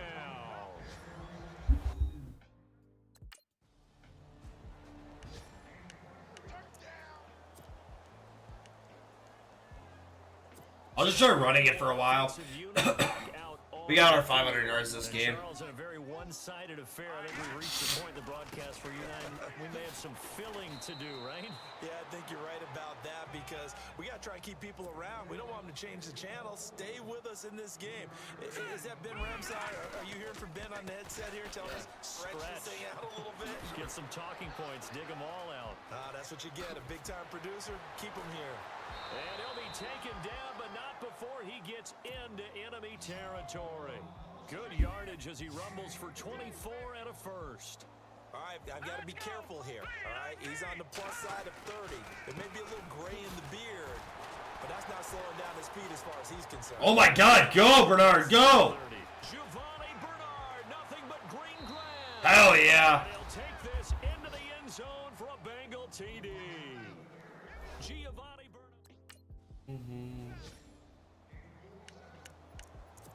I'll just start running it for a while. We got our 500 yards this game. Charles, in a very one-sided affair, I think we reached the point in the broadcast where you and I, we may have some filling to do, right? Yeah, I think you're right about that, because we got to try and keep people around. We don't want them to change the channel. Stay with us in this game. Is that Ben Ramsey? Are you hearing from Ben on the headset here? Tell us, stretch this thing out a little bit. Get some talking points. Dig them all out. That's what you get. A big-time producer. Keep him here. And he'll be taken down, but not before he gets into enemy territory. Good yardage as he rumbles for 24 and a first. All right, I've got to be careful here. All right, he's on the plus side of 30. There may be a little gray in the beard, but that's not slowing down his speed as far as he's concerned. Oh my god, go, Bernard, go! Giovanni Bernard, nothing but green grass. Hell yeah. And he'll take this into the end zone for a Bengal TD. Giovanni Bernard.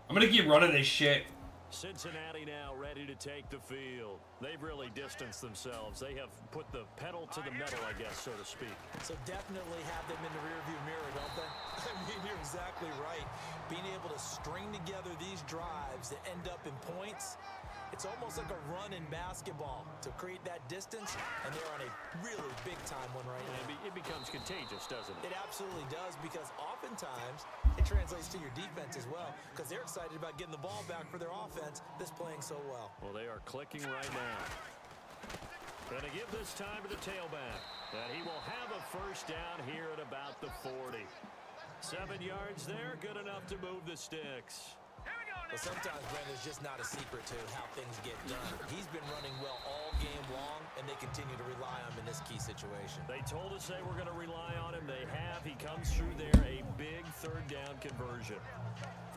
I'm gonna keep running this shit. Cincinnati now ready to take the field. They've really distanced themselves. They have put the pedal to the metal, I guess, so to speak. So definitely have them in the rearview mirror, don't they? I mean, you're exactly right. Being able to string together these drives that end up in points, it's almost like a run in basketball to create that distance, and they're on a really big-time one right now. It becomes contagious, doesn't it? It absolutely does, because oftentimes it translates to your defense as well, because they're excited about getting the ball back for their offense that's playing so well. Well, they are clicking right now. Going to give this time to the tailback. And he will have a first down here at about the 40. 7 yards there, good enough to move the sticks. But sometimes, Brent, it's just not a secret to how things get done. He's been running well all game long, and they continue to rely on him in this key situation. They told us they were going to rely on him. They have. He comes through there, a big third down conversion.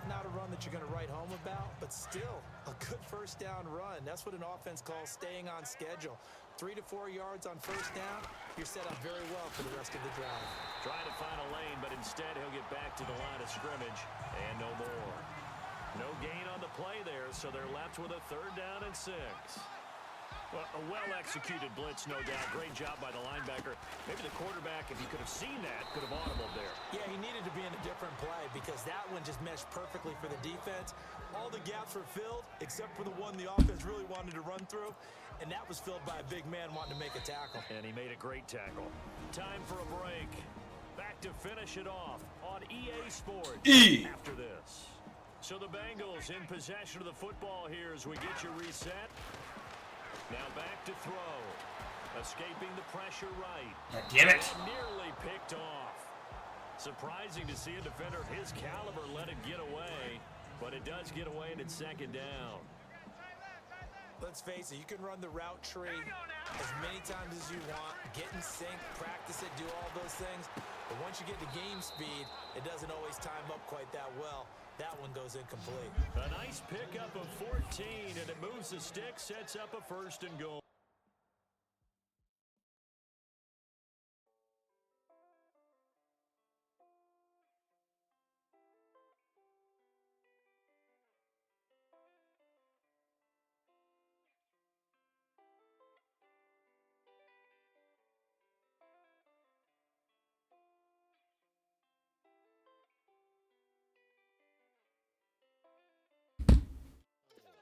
not a run that you're going to write home about, but still a good first down run. That's what an offense calls staying on schedule. 3 to 4 yards on first down, you're set up very well for the rest of the drive. Trying to find a lane, but instead he'll get back to the line of scrimmage and no more. No gain on the play there, so they're left with a 3rd down and 6. Well, a well-executed blitz, no doubt. Great job by the linebacker. Maybe the quarterback, if he could have seen that, could have audibled there. Yeah, he needed to be in a different play because that one just meshed perfectly for the defense. All the gaps were filled except for the one the offense really wanted to run through, and that was filled by a big man wanting to make a tackle. And he made a great tackle. Time for a break. Back to finish it off on EA Sports after this. So the Bengals in possession of the football here as we get you reset. Now back to throw. Escaping the pressure right. God damn it. And nearly picked off. Surprising to see a defender of his caliber let it get away, but it does get away and it's 2nd down. Let's face it, you can run the route tree as many times as you want, get in sync, practice it, do all those things. But once you get to game speed, it doesn't always time up quite that well. That one goes incomplete. A nice pickup of 14, and it moves the stick, sets up a 1st and goal.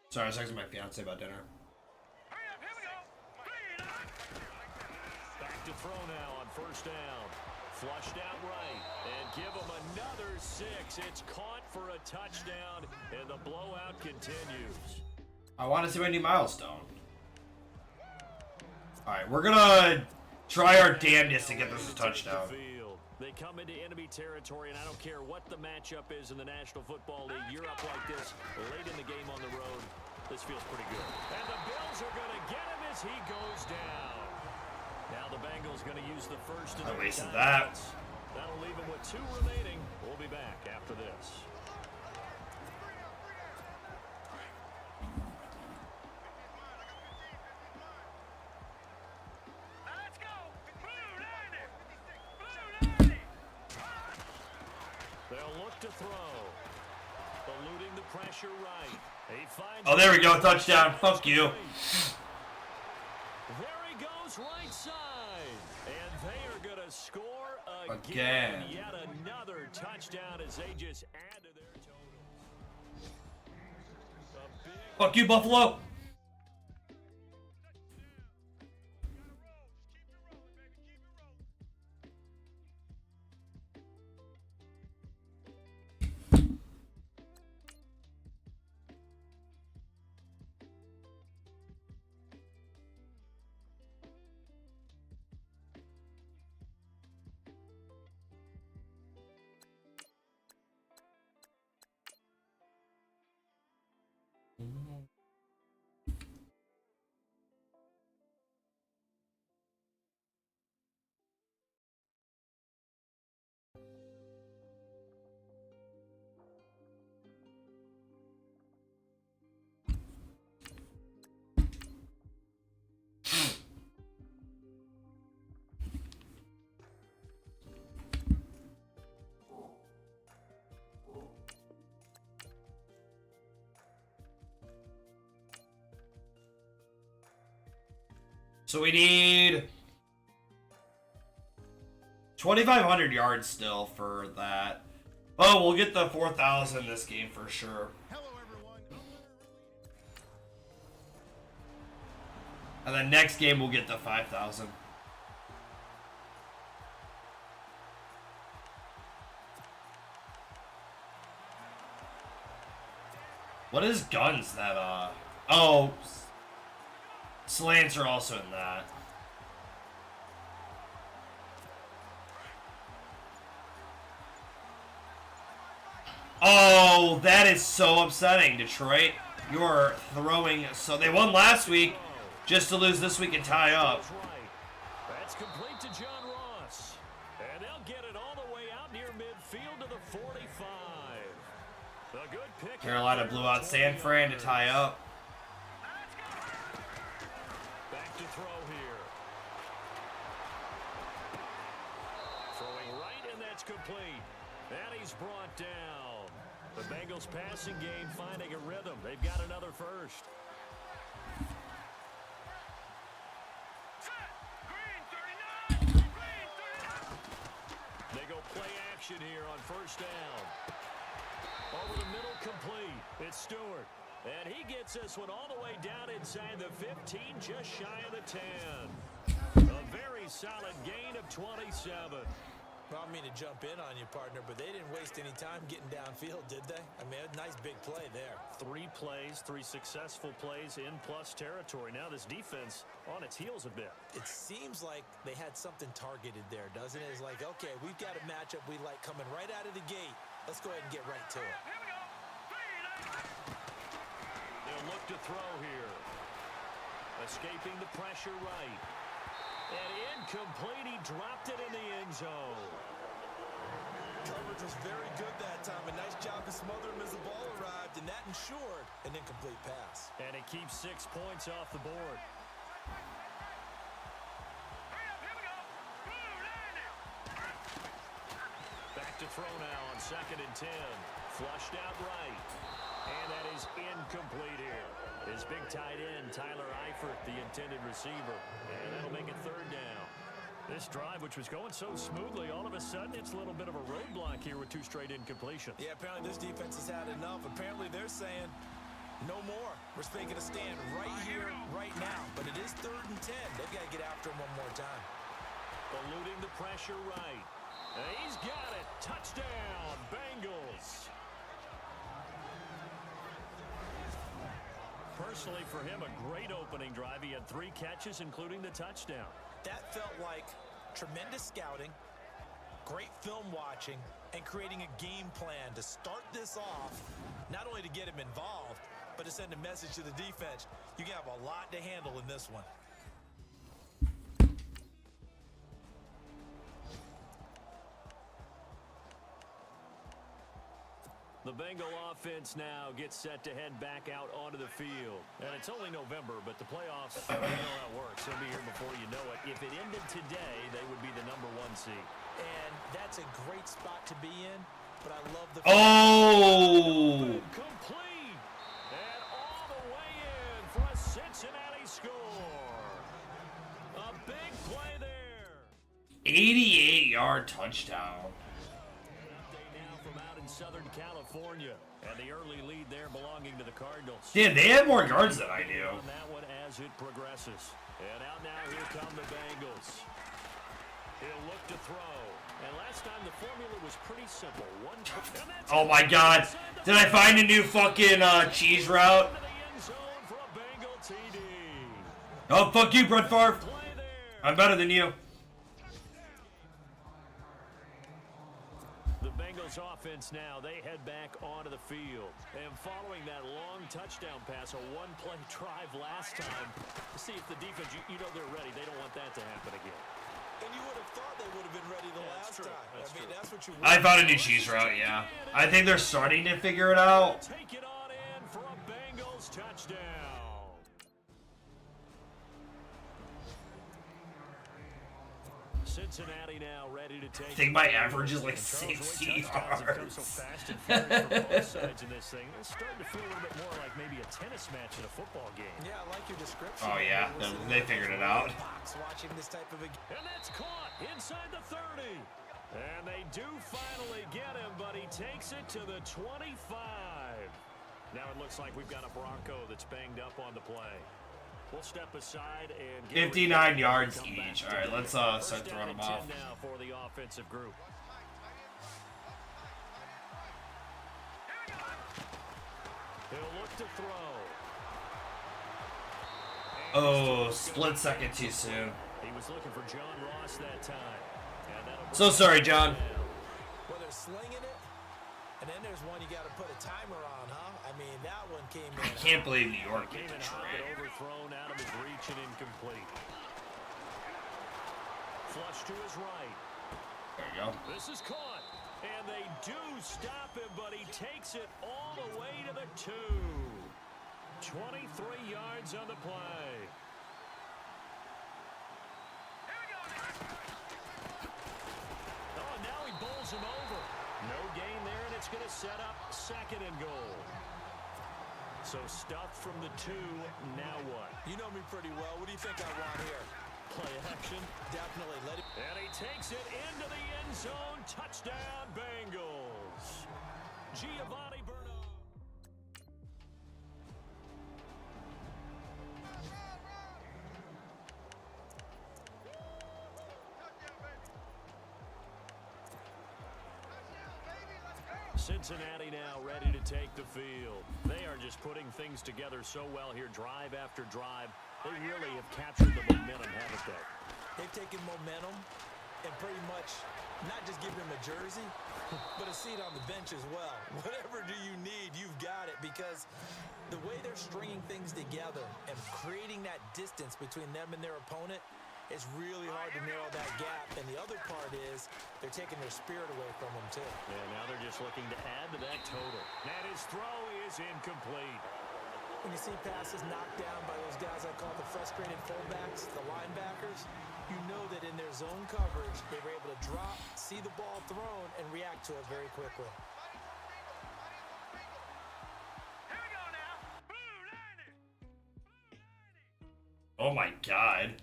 Sorry, I was texting my fiance about dinner. Hurry up, here we go. Bring it on. Back to throw now on 1st down. Flushed out right, and give him another 6. It's caught for a touchdown, and the blowout continues. I want to see my new milestone. Alright, we're gonna try our damnedest to get this a touchdown. They come into enemy territory, and I don't care what the matchup is in the National Football League. You're up like this late in the game on the road. This feels pretty good. And the Bills are going to get him as he goes down. Now the Bengals going to use the 1st. I wasted that. That'll leave him with 2 remaining. We'll be back after this. Now let's go. Blue 90. Blue 90. They'll look to throw. Eluding the pressure right. He finds Oh, there we go. Touchdown. Fuck you. There he goes right side. And they are going to score Again. Yet another touchdown as they just add to their total. Fuck you, Buffalo. So we need 2,500 yards still for that. Oh, we'll get the 4,000 this game for sure. Hello, everyone. And then next game we'll get the 5,000. What is guns that, oh, slants are also in that. Oh, that is so upsetting, Detroit. You are throwing, so they won last week just to lose this week and tie up. That's complete to John Ross. And they'll get it all the way out near midfield to the 45. A good pick. Carolina blew out San Fran to tie up. Back to throw here. Throwing right, and that's complete. And he's brought down. The Bengals passing game finding a rhythm. They've got another first. They go play action here on first down. Over the middle, complete. It's Stewart. And he gets this one all the way down inside the 15, just shy of the 10. A very solid gain of 27. Well, I mean to jump in on you, partner, but they didn't waste any time getting downfield, did they? I mean, a nice big play there. 3 plays, 3 successful plays in plus territory. Now this defense on its heels a bit. It seems like they had something targeted there, doesn't it? It's like, okay, we've got a matchup we like coming right out of the gate. Let's go ahead and get right to it. They'll look to throw here. Escaping the pressure right. And incomplete. He dropped it in the end zone. Coverage was very good that time. A nice job to smother him as the ball arrived, and that ensured an incomplete pass. And it keeps 6 points off the board. Back to throw now on 2nd and 10. Flushed out right. And that is incomplete here. His big tight end, Tyler Eifert, the intended receiver. And that'll make it 3rd down. This drive, which was going so smoothly, all of a sudden it's a little bit of a roadblock here with 2 straight incompletions. Yeah, apparently this defense has had enough. Apparently they're saying, no more. We're taking a stand right here, right now. But it is 3rd and 10. They've got to get after him one more time. Eluding the pressure right. And he's got it. Touchdown, Bengals. Personally, for him, a great opening drive. He had 3 catches, including the touchdown. That felt like tremendous scouting, great film watching, and creating a game plan to start this off, not only to get him involved, but to send a message to the defense. You can have a lot to handle in this one. The Bengal offense now gets set to head back out onto the field. And it's only November, but the playoffs, you know how it works. They'll be here before you know it. If it ended today, they would be the #1 seed. And that's a great spot to be in, but I love the... Oh! Complete! And all the way in for a Cincinnati score. A big play there. 88-yard touchdown. Southern California, and the early lead there belonging to the Cardinals. Damn, they have more yards than I do. On that one as it progresses. And out now, here come the Bengals. He'll look to throw. And last time the formula was pretty simple. Oh my god. Did I find a new fucking cheese route? Oh, fuck you, Brett Favre. I'm better than you. Offense now, they head back onto the field. And following that long touchdown pass, a 1-play drive last time, to see if the defense, you know they're ready. They don't want that to happen again. And you would have thought they would have been ready the last time. That's what you I found a new cheese route, yeah. I think they're starting to figure it out. Take it on in for a Bengals touchdown. Cincinnati now ready to take. I think my average is like 60 yards. So fast and furious from both sides in this thing. It's starting to feel a little bit more like maybe a tennis match in a football game. Yeah, I like your description. Oh yeah, they figured it out. Watching this type of a... And that's caught inside the 30. And they do finally get him, but he takes it to the 25. Now it looks like we've got a Bronco that's banged up on the play. We'll step aside and 59 yards each. All right, let's start throwing them off. Now for the offensive group. He'll look to throw. Oh, split second too soon. He was looking for John Ross that time. So sorry, John. Well, they're slinging it, and then there's one you got to put a timer on, huh? I mean, that one came in. I can't believe New York beat Came in hot, Detroit. but overthrown out of his reach and incomplete. Flush to his right. There you go. This is caught. And they do stop him, but he takes it all the way to the 2. 23 yards on the play. Oh, and now he bowls him over. No gain there, and it's going to set up 2nd and goal. So stuffed from the 2, now what? You know me pretty well. What do you think I want here? Play action. Definitely. Let it. And he takes it into the end zone. Touchdown, Bengals. Giovanni Bernard. Cincinnati now ready to take the field. They are just putting things together so well here, drive after drive. They really have captured the momentum, haven't they? They've taken momentum and pretty much not just given him a jersey, but a seat on the bench as well. Whatever do you need, you've got it, because the way they're stringing things together and creating that distance between them and their opponent, it's really hard to narrow that gap. And the other part is they're taking their spirit away from them, too. Yeah, now they're just looking to add to that total. And his throw is incomplete. When you see passes knocked down by those guys I call the frustrated fullbacks, the linebackers, you know that in their zone coverage, they were able to drop, see the ball thrown, and react to it very quickly. Here we go now. Blue Lightning. Oh my God.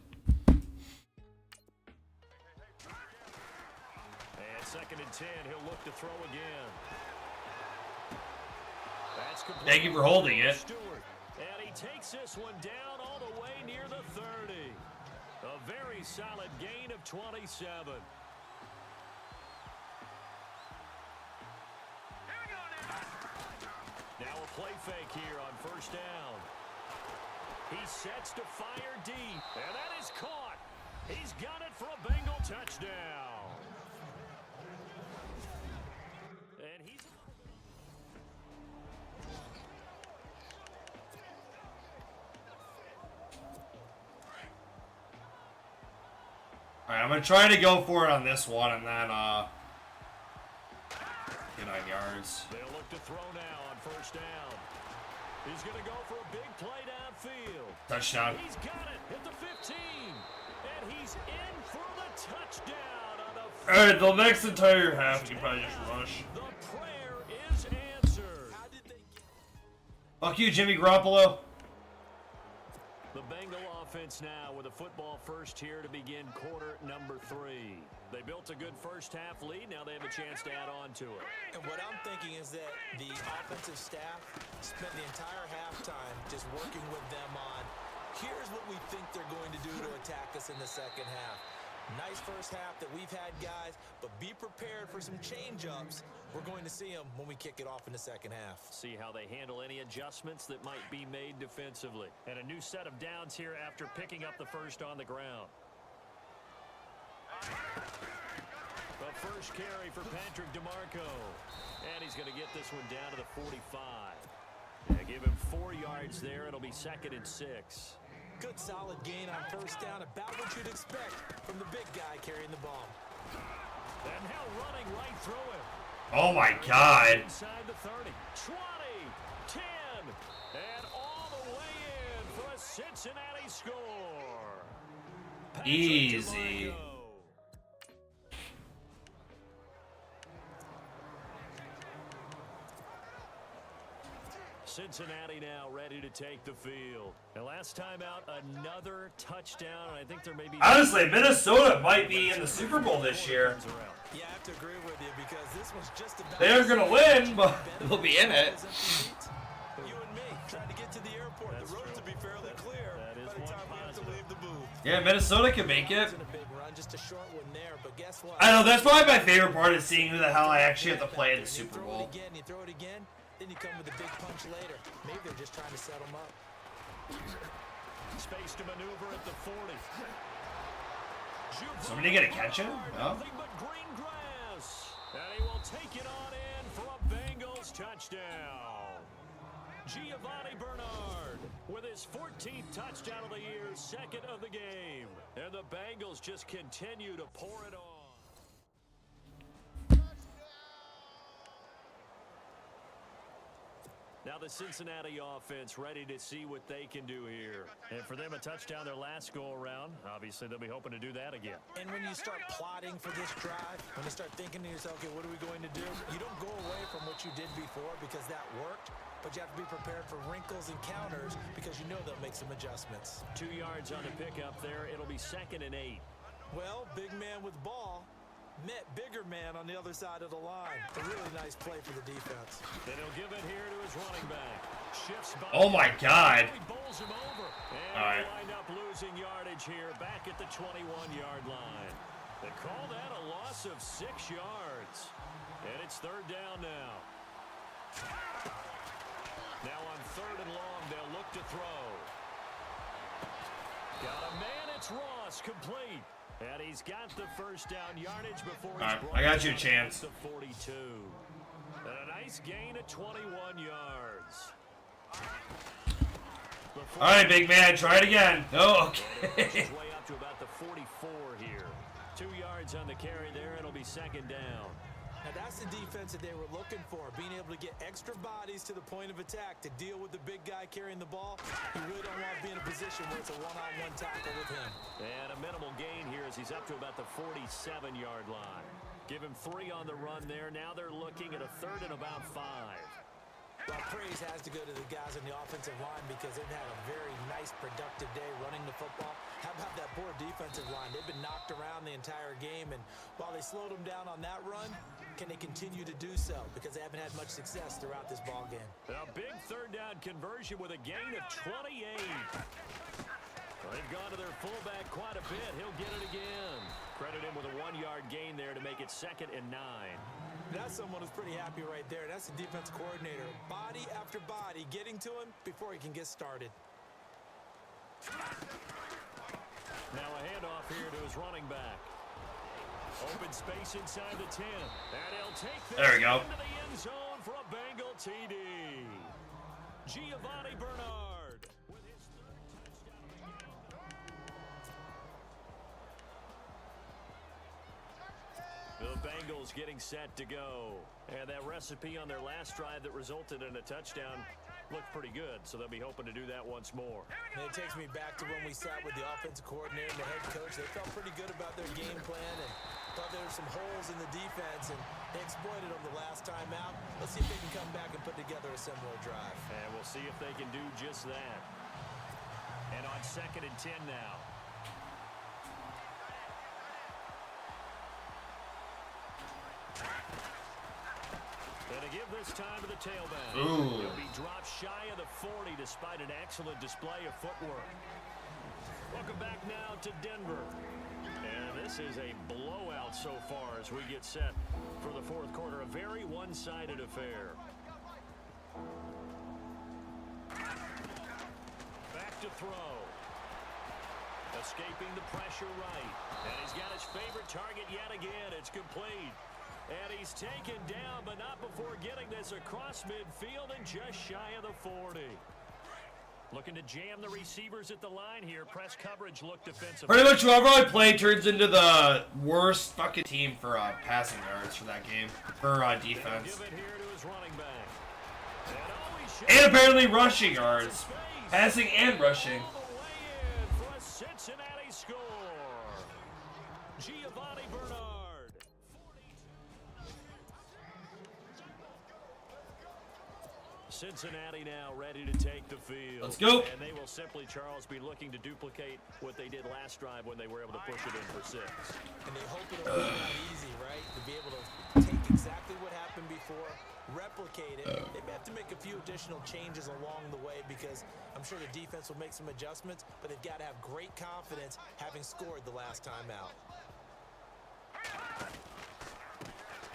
And 2nd and 10, he'll look to throw again. That's complete. Thank you for holding it. Stewart. And he takes this one down all the way near the 30. A very solid gain of 27. Here we go now. Now a play fake here on 1st down. He sets to fire deep, and that is caught. He's got it for a Bengal touchdown. And he's... Alright, I'm going to try to go for it on this one and then, get 9 yards. They'll look to throw now on 1st down. He's going to go for a big play downfield. Touchdown. He's got it at the 15. And he's in for the touchdown on the... Alright, the next entire half, you probably just rush. The prayer is answered. How did they get... Fuck you, Jimmy Garoppolo. The Bengal offense now with a football first here to begin quarter number 3. They built a good first half lead. Now they have a chance to add on to it. And what I'm thinking is that the offensive staff spent the entire halftime just working with them on, here's what we think they're going to do to attack us in the second half. Nice first half that we've had, guys, but be prepared for some change-ups. We're going to see them when we kick it off in the second half. See how they handle any adjustments that might be made defensively. And a new set of downs here after picking up the first on the ground. The first carry for Patrick DeMarco. And he's going to get this one down to the 45. Yeah, give him 4 yards there. It'll be 2nd and 6. Good solid gain on 1st down, about what you'd expect from the big guy carrying the ball. And now running right through him. Oh my God. Inside the 30, 20, 10, and all the way in for a Cincinnati score. Patrick Easy. DeMarco. Cincinnati now ready to take the field. And last time out, another touchdown. I think there may be... Honestly, Minnesota might be in the Super Bowl this year. Yeah, I have to agree with you because this was just about... They aren't going to win, but they'll be in it. You and me trying to get to the airport. That's the roads true. will be fairly clear That is by the one time we have to positive. leave the booth. Yeah, Minnesota can make it. It's in a big run, just a short one there, but guess what? I know, that's probably my favorite part is seeing who the hell I actually have to play in the Super Bowl. You throw it again, then you come with a big punch later. Maybe they're just trying to set them up. Space to maneuver at the 40. Somebody gonna catch him? No? Nothing but green grass. And he will take it on in for a Bengals touchdown. Giovanni Bernard with his 14th touchdown of the year, 2nd of the game. And the Bengals just continue to pour it on. Now the Cincinnati offense ready to see what they can do here. And for them, a touchdown their last go-around. Obviously, they'll be hoping to do that again. And when you start plotting for this drive, when you start thinking to yourself, okay, what are we going to do? You don't go away from what you did before because that worked, but you have to be prepared for wrinkles and counters because you know they'll make some adjustments. 2 yards on the pickup there. It'll be 2nd and 8. Well, big man with ball met bigger man on the other side of the line. A really nice play for the defense. Then he'll give it here to his running back. Shifts by. Oh my God. He bowls him over. And all right. Wind up losing yardage here back at the 21-yard line. They call that a loss of 6 yards. And it's 3rd down now. Now on 3rd and long, they'll look to throw. Got a man, it's Ross, complete. And he's got the 1st down yardage before he's brought I got you a down chance. to 42. And a nice gain of 21 yards. All right, big man, try it again. Oh, okay. His way up to about the 44 here. 2 yards on the carry there. It'll be 2nd down. Now that's the defense that they were looking for, being able to get extra bodies to the point of attack to deal with the big guy carrying the ball. You really don't want to be in a position where it's a one-on-one tackle with him. And a minimal gain here as he's up to about the 47-yard line. Give him 3 on the run there. Now they're looking at a 3rd and about 5. Well, praise has to go to the guys on the offensive line because they've had a very nice, productive day running the football. How about that poor defensive line? They've been knocked around the entire game, and while they slowed them down on that run, can they continue to do so? Because they haven't had much success throughout this ball game. A big 3rd down conversion with a gain of 28. Well, they've gone to their fullback quite a bit. He'll get it again. Credit him with a 1-yard gain there to make it 2nd and 9. That's someone who's pretty happy right there. That's the defense coordinator. Body after body getting to him before he can get started. Now a handoff here to his running back. Open space inside the 10. And he'll take this there we go. into the end zone for a Bengal TD. Giovanni Bernard with his 3rd touchdown. The Bengals getting set to go. And that recipe on their last drive that resulted in a touchdown looked pretty good, so they'll be hoping to do that once more. And it takes me back to when we sat with the offensive coordinator and the head coach. They felt pretty good about their game plan and thought there were some holes in the defense, and they exploited them the last time out. Let's see if they can come back and put together a similar drive. And we'll see if they can do just that. And on 2nd and 10 now. And to give this time to the tailback. Ooh. He'll be dropped shy of the 40 despite an excellent display of footwork. Welcome back now to Denver. And this is a blowout so far as we get set for the 4th quarter. A very one-sided affair. Back to throw. Escaping the pressure right. And he's got his favorite target yet again. It's complete. And he's taken down, but not before getting this across midfield and just shy of the 40. Looking to jam the receivers at the line here. Press coverage look defensive. Pretty much whoever I play turns into the worst fucking team for passing yards for that game. For defense. Give it here to his running back. And apparently rushing yards. Passing and rushing. All the way in for a Cincinnati score. Giovanni Bernard. Cincinnati now ready to take the field. Let's go. And they will simply, Charles, be looking to duplicate what they did last drive when they were able to push it in for 6. And they hope it'll be easy, right? To be able to take exactly what happened before, replicate it. They may have to make a few additional changes along the way because I'm sure the defense will make some adjustments, but they've got to have great confidence having scored the last time out.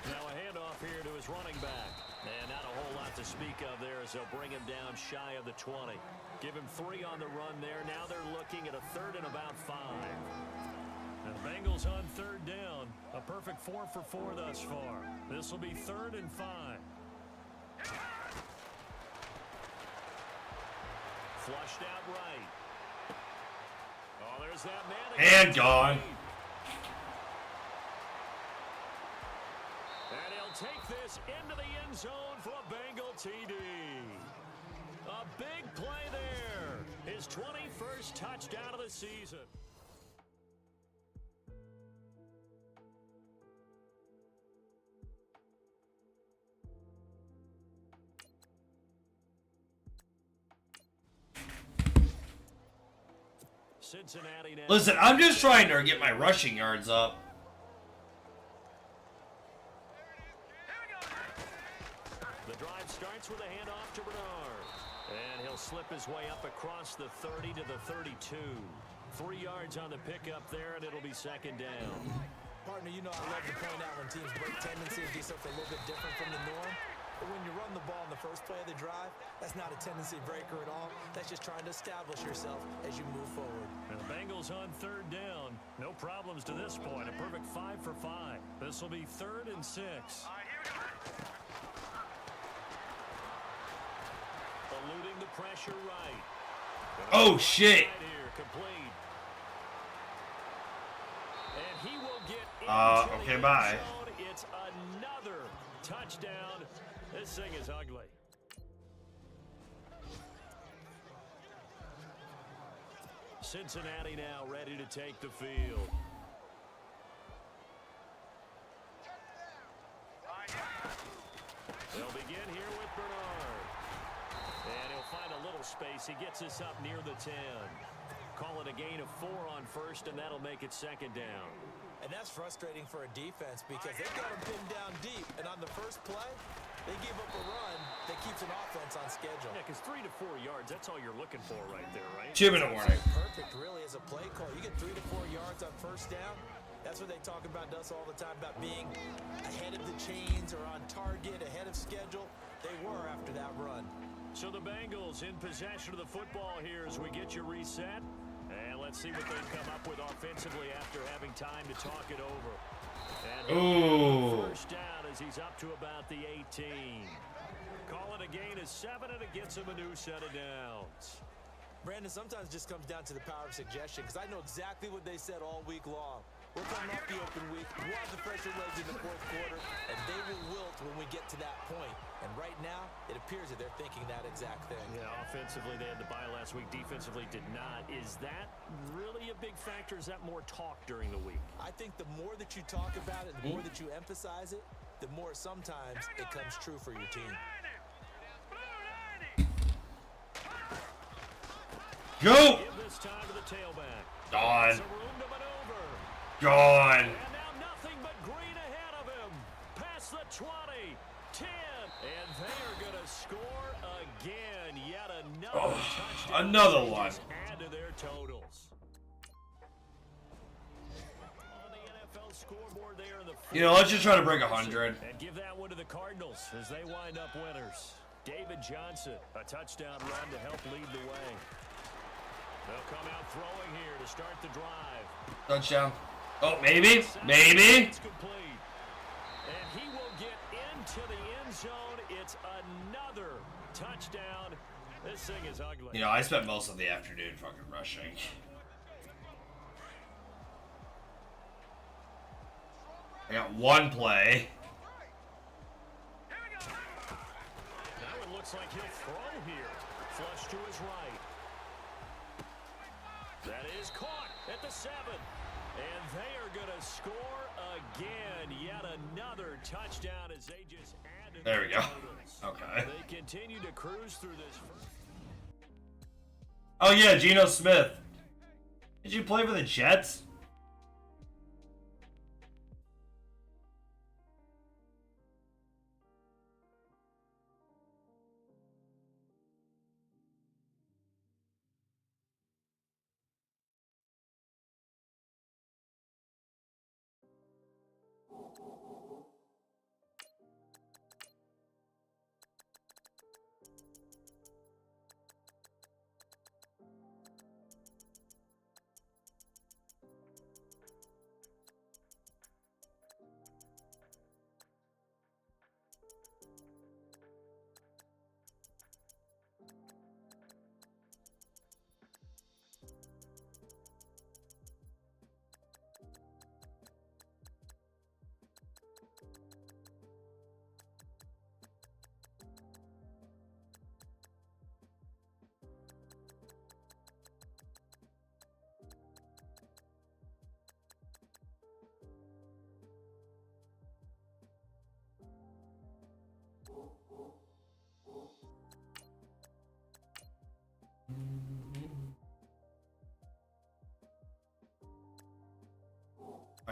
Now a handoff here to his running back. And not a whole lot to speak of there as they'll bring him down shy of the 20. Give him 3 on the run there. Now they're looking at a 3rd and about 5. And the Bengals on 3rd down. A perfect 4 for 4 thus far. This will be 3rd and 5. Flushed out right. Oh, there's that man again. And gone. And he'll take this into the end zone for a Bengal TD. A big play there. His 21st touchdown of the season. Cincinnati now. Listen, I'm just trying to get my rushing yards up. The drive starts with a handoff to Bernard. And he'll slip his way up across the 30 to the 32. 3 yards on the pickup there, and it'll be second down. Partner, you know I love to point out when teams break tendency and do something a little bit different from the norm. But when you run the ball in the first play of the drive, that's not a tendency breaker at all. That's just trying to establish yourself as you move forward. And the Bengals on third down. No problems to this point. A perfect 5 for 5. This will be 3rd and 6. Eluding the pressure right. Oh, shit. Right here, complete. And he will get into Okay, the bye. end zone. It's another touchdown. This thing is ugly. Cincinnati now ready to take the field. They'll begin here with Bernard. And he'll find a little space. He gets us up near the 10. Call it a gain of 4 on first, and that'll make it second down. And that's frustrating for a defense because they've got them pinned down deep. And on the first play, they give up a run that keeps an offense on schedule. Yeah, because 3 to 4 yards, that's all you're looking for right there, right? Jim in the morning. Perfect, really, as a play call. You get 3 to 4 yards on first down. That's what they talk about us all the time, about being ahead of the chains or on target, ahead of schedule. They were after that run. So the Bengals in possession of the football here as we get you reset. And let's see what they've come up with offensively after having time to talk it over. And Ooh. first down as he's up to about the 18. Call it a gain of 7, and it gets him a new set of downs. Brandon, sometimes it just comes down to the power of suggestion because I know exactly what they said all week long. We're coming off the open week. We'll have the fresher legs in the fourth quarter, and they will wilt when we get to that point. And right now, it appears that they're thinking that exact thing. Yeah, offensively, they had the bye last week. Defensively, did not. Is that really a big factor? Is that more talk during the week? I think the more that you talk about it, the more that you emphasize it, the more sometimes it comes true for your team. Go! Give this time to the tailback. Gone. Some room to maneuver. Gone. And now nothing but green ahead of him. Past the 20, 10, and they are going to score again. Yet another touchdown. Another one. Add to their totals. On the NFL scoreboard there in the You know, let's just try to break 100. and give that one to the Cardinals as they wind up winners. David Johnson, a touchdown run to help lead the way. They'll come out throwing here to start the drive. Touchdown. Oh, maybe. Maybe. It's complete. And he will get into the end zone. It's another touchdown. This thing is ugly. You know, I spent most of the afternoon fucking rushing. I got one play. Now it looks like he'll throw here. Flush to his right. That is caught at the 7. And they are going to score again. Yet another touchdown as they just added. There we go. totals. Okay. They continue to cruise through this. Oh yeah, Geno Smith. Did you play for the Jets?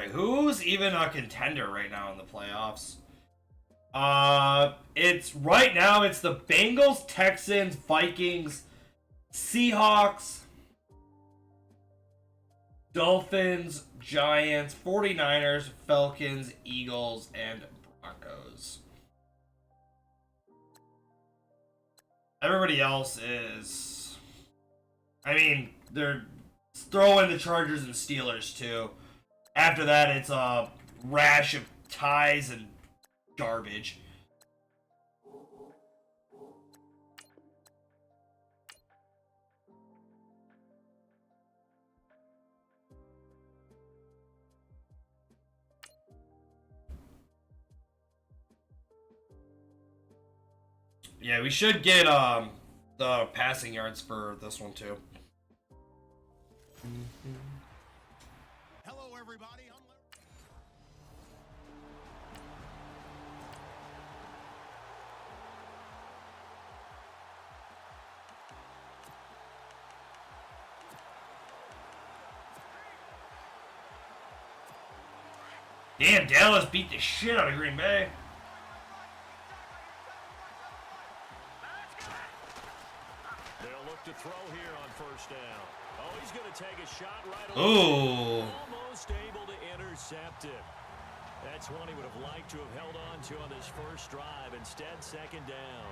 Alright, who's even a contender right now in the playoffs? It's right now, it's the Bengals, Texans, Vikings, Seahawks, Dolphins, Giants, 49ers, Falcons, Eagles, and Broncos. Everybody else is... I mean, they're throwing the Chargers and Steelers, too. After that, it's a rash of ties and garbage. Yeah, we should get the passing yards for this one too. Hello, everybody. I'm Larry. Damn, Dallas beat the shit out of Green Bay. They'll look to throw here on first down. Oh, he's going to take a shot right away. Ooh. Almost able to intercept it. That's one he would have liked to have held on to on this first drive. Instead, second down.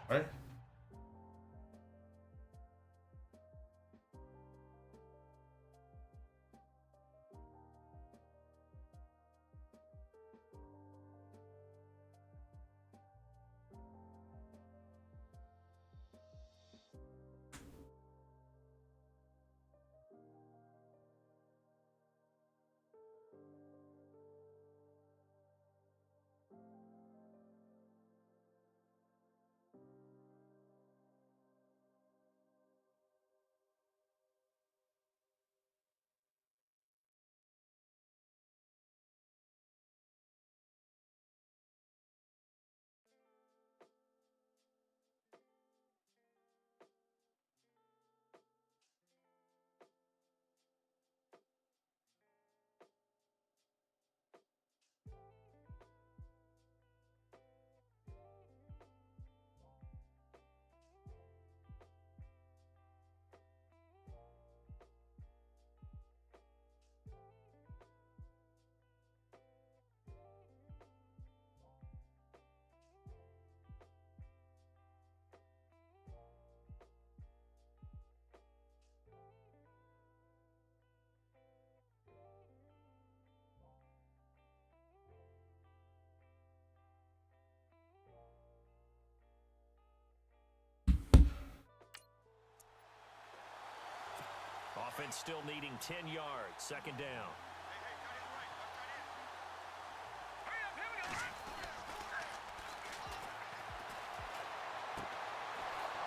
What? Offense still needing 10 yards. Second down.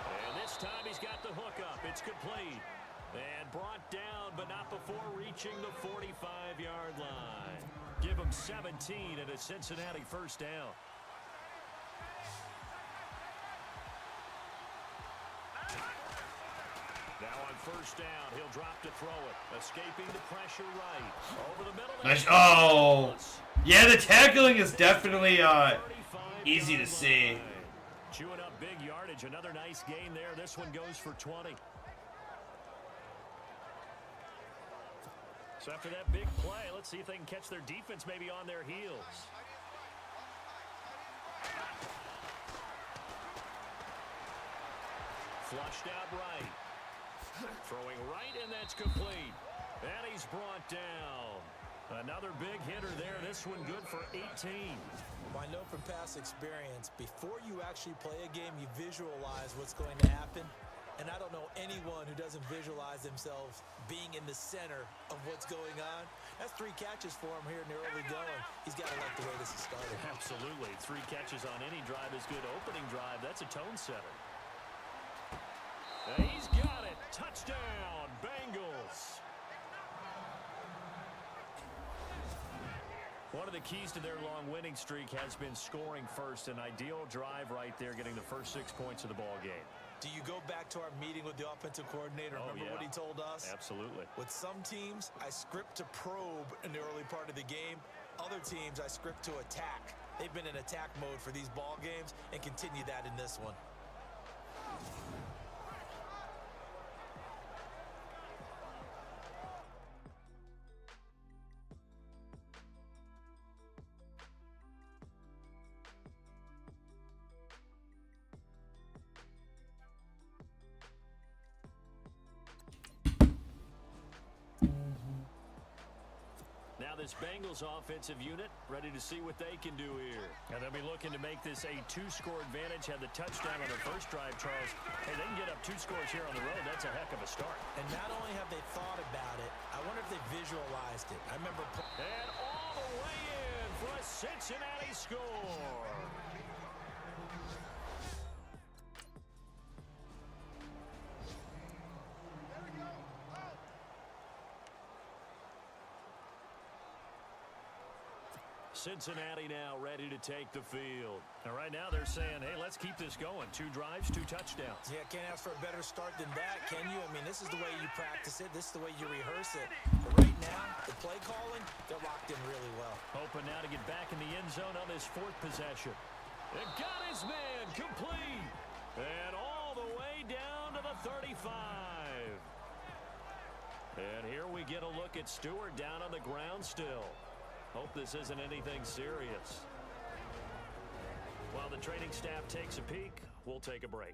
And this time he's got the hookup. It's complete. And brought down, but not before reaching the 45-yard line. Give him 17 and a Cincinnati first down. Now on first down, he'll drop to throw it. Escaping the pressure right. Over the middle. Nice. Oh. Yeah, the tackling is definitely easy to see. Chewing up big yardage. Another nice gain there. This one goes for 20. So after that big play, let's see if they can catch their defense maybe on their heels. Flushed out right. Throwing right, and that's complete. And he's brought down. Another big hitter there. This one good for 18. Well, I know from past experience, before you actually play a game, you visualize what's going to happen. And I don't know anyone who doesn't visualize themselves being in the center of what's going on. That's 3 catches for him here in the early going. He's got to like the way this is started. Absolutely. 3 catches on any drive is good. Opening drive, that's a tone setter. And he's got it. Touchdown, Bengals. One of the keys to their long winning streak has been scoring first. An ideal drive right there, getting the first 6 points of the ball game. Do you go back to our meeting with the offensive coordinator? Remember what he told us? Absolutely. With some teams, I script to probe in the early part of the game. Other teams, I script to attack. They've been in attack mode for these ball games and continue that in this one. Now this Bengals offensive unit ready to see what they can do here. And they'll be looking to make this a 2-score advantage. Had the touchdown on their first drive, Charles. Hey, they can get up 2 scores here on the road. That's a heck of a start. And not only have they thought about it, I wonder if they visualized it. I remember... And all the way in for a Cincinnati score. Cincinnati now ready to take the field. And right now they're saying, hey, let's keep this going. 2 drives, 2 touchdowns. Yeah, can't ask for a better start than that, can you? I mean, this is the way you practice it. This is the way you rehearse it. But right now, the play calling, they're locked in really well. Hoping now to get back in the end zone on this 4th possession. And got his man complete. And all the way down to the 35. And here we get a look at Stewart down on the ground still. Hope this isn't anything serious. While the training staff takes a peek, we'll take a break.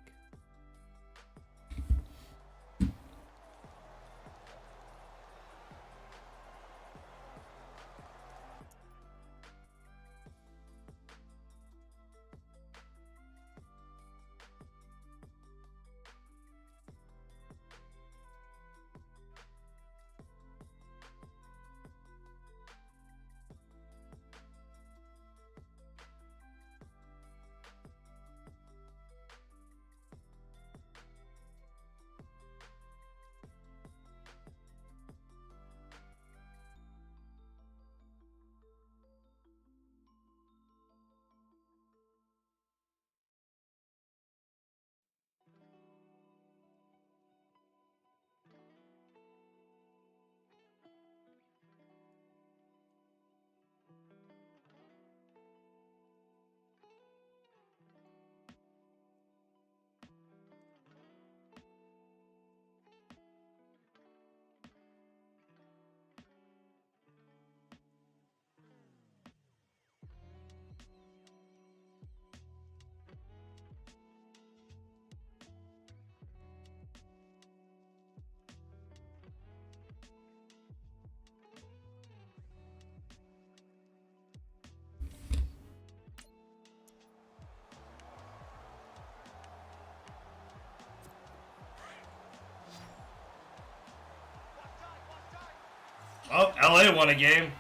Oh, LA won a game.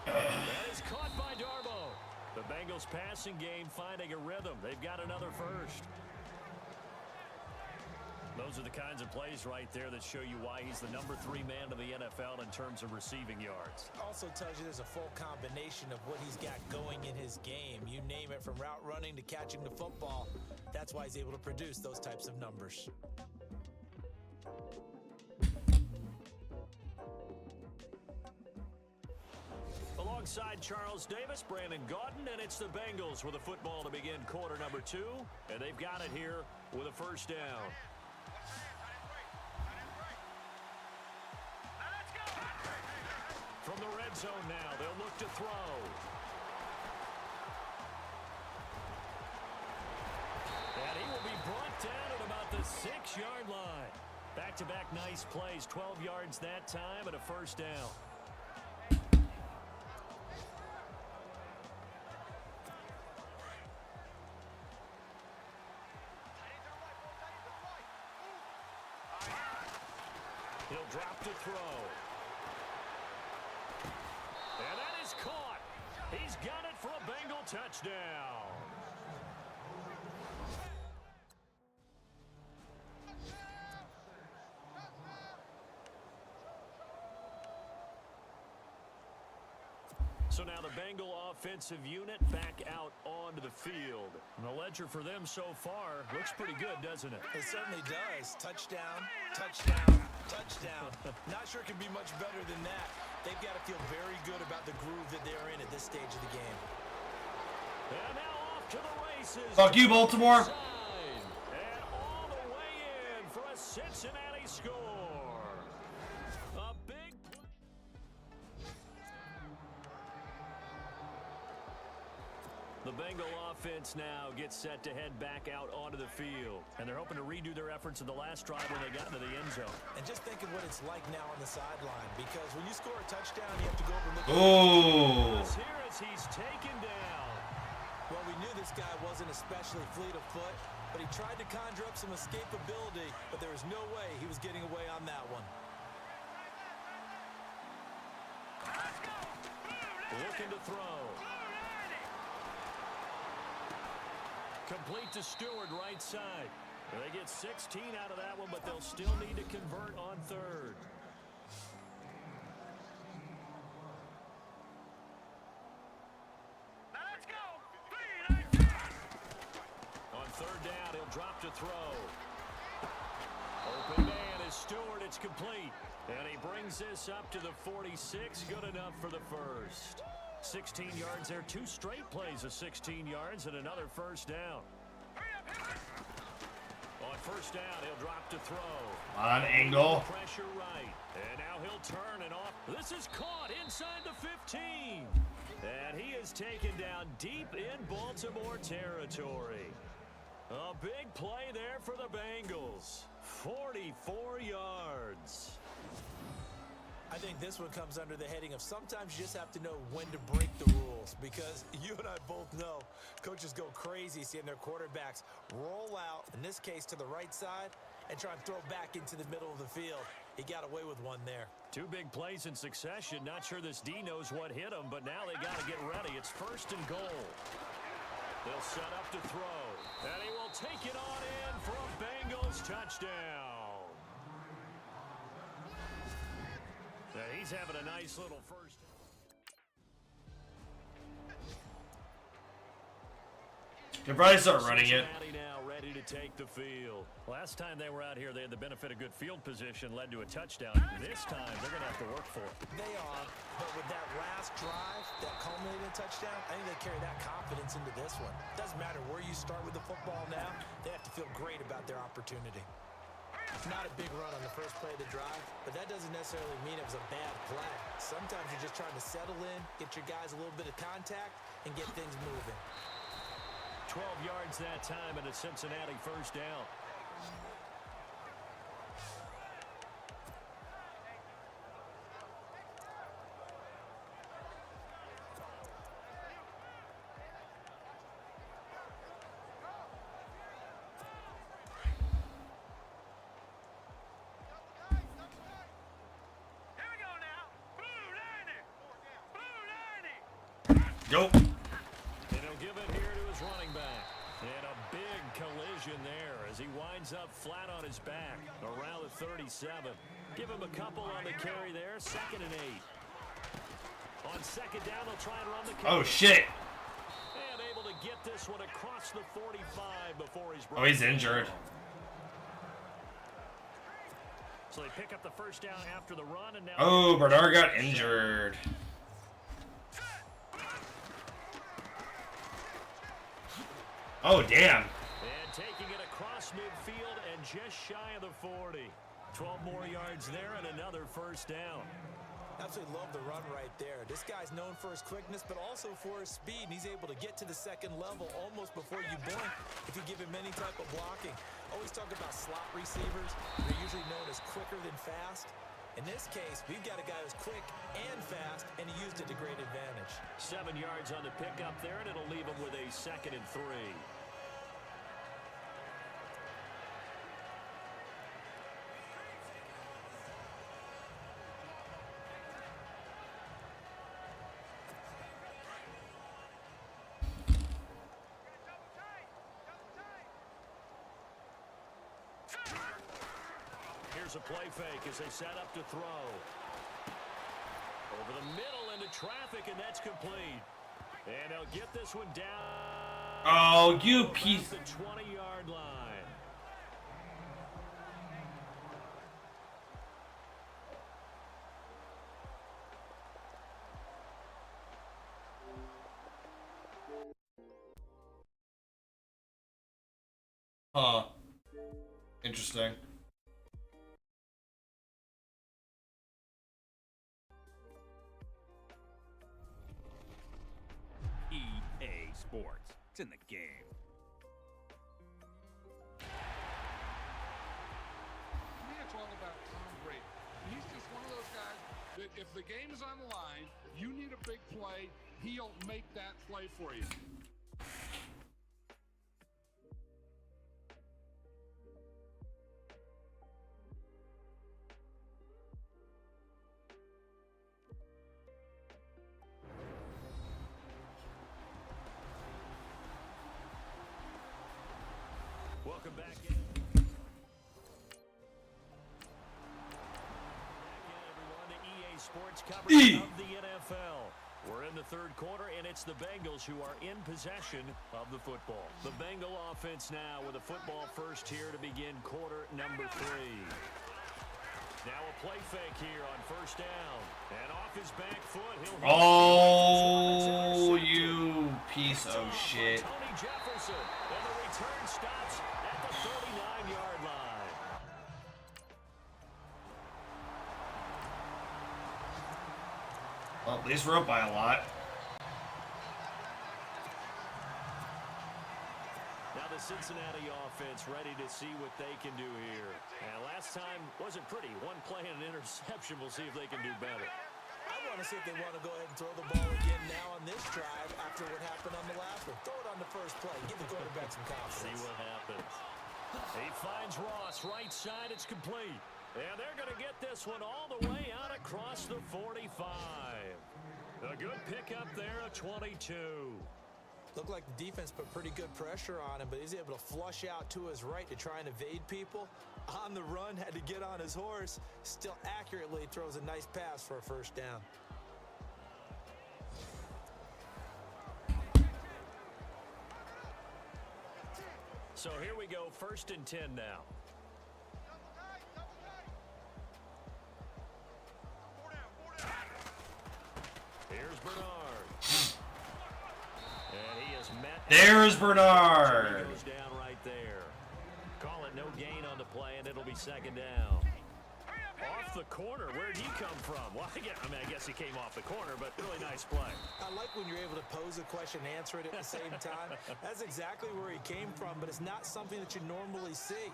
That is caught by Darbo. The Bengals passing game finding a rhythm. They've got another first. Those are the kinds of plays right there that show you why he's the number 3 man of the NFL in terms of receiving yards. Also tells you there's a full combination of what he's got going in his game. You name it, from route running to catching the football. That's why he's able to produce those types of numbers. Alongside Charles Davis, Brandon Gaudin, and it's the Bengals with a football to begin quarter number 2. And they've got it here with a first down. From the red zone now, they'll look to throw. And he will be brought down at about the 6-yard line. Back-to-back nice plays, 12 yards that time and a first down. He'll drop to throw. And that is caught. He's got it for a Bengal touchdown. So now the Bengal offensive unit back out onto the field. And the ledger for them so far looks pretty good, doesn't it? It certainly does. Touchdown, touchdown, touchdown. Not sure it can be much better than that. They've got to feel very good about the groove that they're in at this stage of the game. And now off to the races. Fuck you, Baltimore. And all the way in for a Cincinnati score. A big play. The Bengal offense now gets set to head back out onto the field. And they're hoping to redo their efforts in the last drive when they got into the end zone. And just think of what it's like now on the sideline, because when you score a touchdown, you have to go over and look. Oh. Here as he's taken down. Well, we knew this guy wasn't especially fleet of foot, but he tried to conjure up some escapability, but there was no way he was getting away on that one. Looking to throw. Complete to Stewart, right side. They get 16 out of that one, but they'll still need to convert on third. Now let's go. On third down, he'll drop to throw. Open man is Stewart. It's complete. And he brings this up to the 46. Good enough for the first. 16 yards there. 2 straight plays of 16 yards and another first down. On first down, he'll drop to throw. On angle. Pressure right. And now he'll turn and off. This is caught inside the 15. And he is taken down deep in Baltimore territory. A big play there for the Bengals. 44 yards. I think this one comes under the heading of sometimes you just have to know when to break the rules, because you and I both know coaches go crazy seeing their quarterbacks roll out, in this case to the right side, and try and throw back into the middle of the field. He got away with one there. 2 big plays in succession. Not sure this D knows what hit him, but now they got to get ready. It's first and goal. They'll set up to throw, and he will take it on in for a Bengals touchdown. He's having a nice little first. They'll probably start running it. Cincinnati now ready to take the field. Last time they were out here, they had the benefit of good field position, led to a touchdown. This time, they're going to have to work for it. They are, but with that last drive, that culminating touchdown, I think they carry that confidence into this one. Doesn't matter where you start with the football now, they have to feel great about their opportunity. Not a big run on the first play of the drive, but that doesn't necessarily mean it was a bad play. Sometimes you're just trying to settle in, get your guys a little bit of contact, and get things moving. 12 yards that time and a Cincinnati first down. Go. And he'll give it here to his running back. And a big collision there as he winds up flat on his back around the 37. Give him a couple on the carry there. 2nd and 8. On second down, they'll try and run the carry. Oh, shit. And able to get this one across the 45 before he's... Oh, he's injured. So they pick up the first down after the run, and now... Oh, Bernard got injured. Oh, damn. And taking it across midfield and just shy of the 40. 12 more yards there and another first down. Absolutely love the run right there. This guy's known for his quickness, but also for his speed, and he's able to get to the second level almost before you blink if you give him any type of blocking. Always talk about slot receivers. They're usually known as quicker than fast. In this case, we've got a guy who's quick and fast, and he used it to great advantage. 7 yards on the pickup there, and it'll leave him with a 2nd and 3. Here's a play fake as they set up to throw. Over the middle into traffic, and that's complete. And they'll get this one down. Oh, you piece. The 20-yard line. Huh. Interesting. EA Sports. It's in the game. To me, it's all about Tom Brady. He's just one of those guys that if the game is on the line, you need a big play, he'll make that play for you. Welcome back in. Everyone, to EA Sports coverage of the NFL. We're in the third quarter, and it's the Bengals who are in possession of the football. The Bengal offense now with a football first here to begin quarter number 3. Now a play fake here on first down. And off his back foot, he'll... Oh, you piece of shit. Tony Jefferson, and the return stops at the 39-yard line. Well, at least we're up by a lot. Now the Cincinnati offense ready to see what they can do here. And last time wasn't pretty. One play and an interception. We'll see if they can do better. I want to see if they want to go ahead and throw the ball again now on this drive after what happened on the last one. Throw it on the first play. Give the quarterback some confidence. See what happens. He finds Ross right side. It's complete. And they're going to get this one all the way out across the 45. A good pickup there, a 22. Looked like the defense put pretty good pressure on him, but he's able to flush out to his right to try and evade people. On the run, had to get on his horse. Still accurately throws a nice pass for a first down. So here we go, 1st and 10 now. Here's Bernard. And he is met. There's Bernard. He goes down right there. Call it no gain on the play, and it'll be 2nd down. Off the corner, where'd he come from? Well, I guess he came off the corner, but really nice play. I like when you're able to pose a question and answer it at the same time. That's exactly where he came from, but it's not something that you normally see.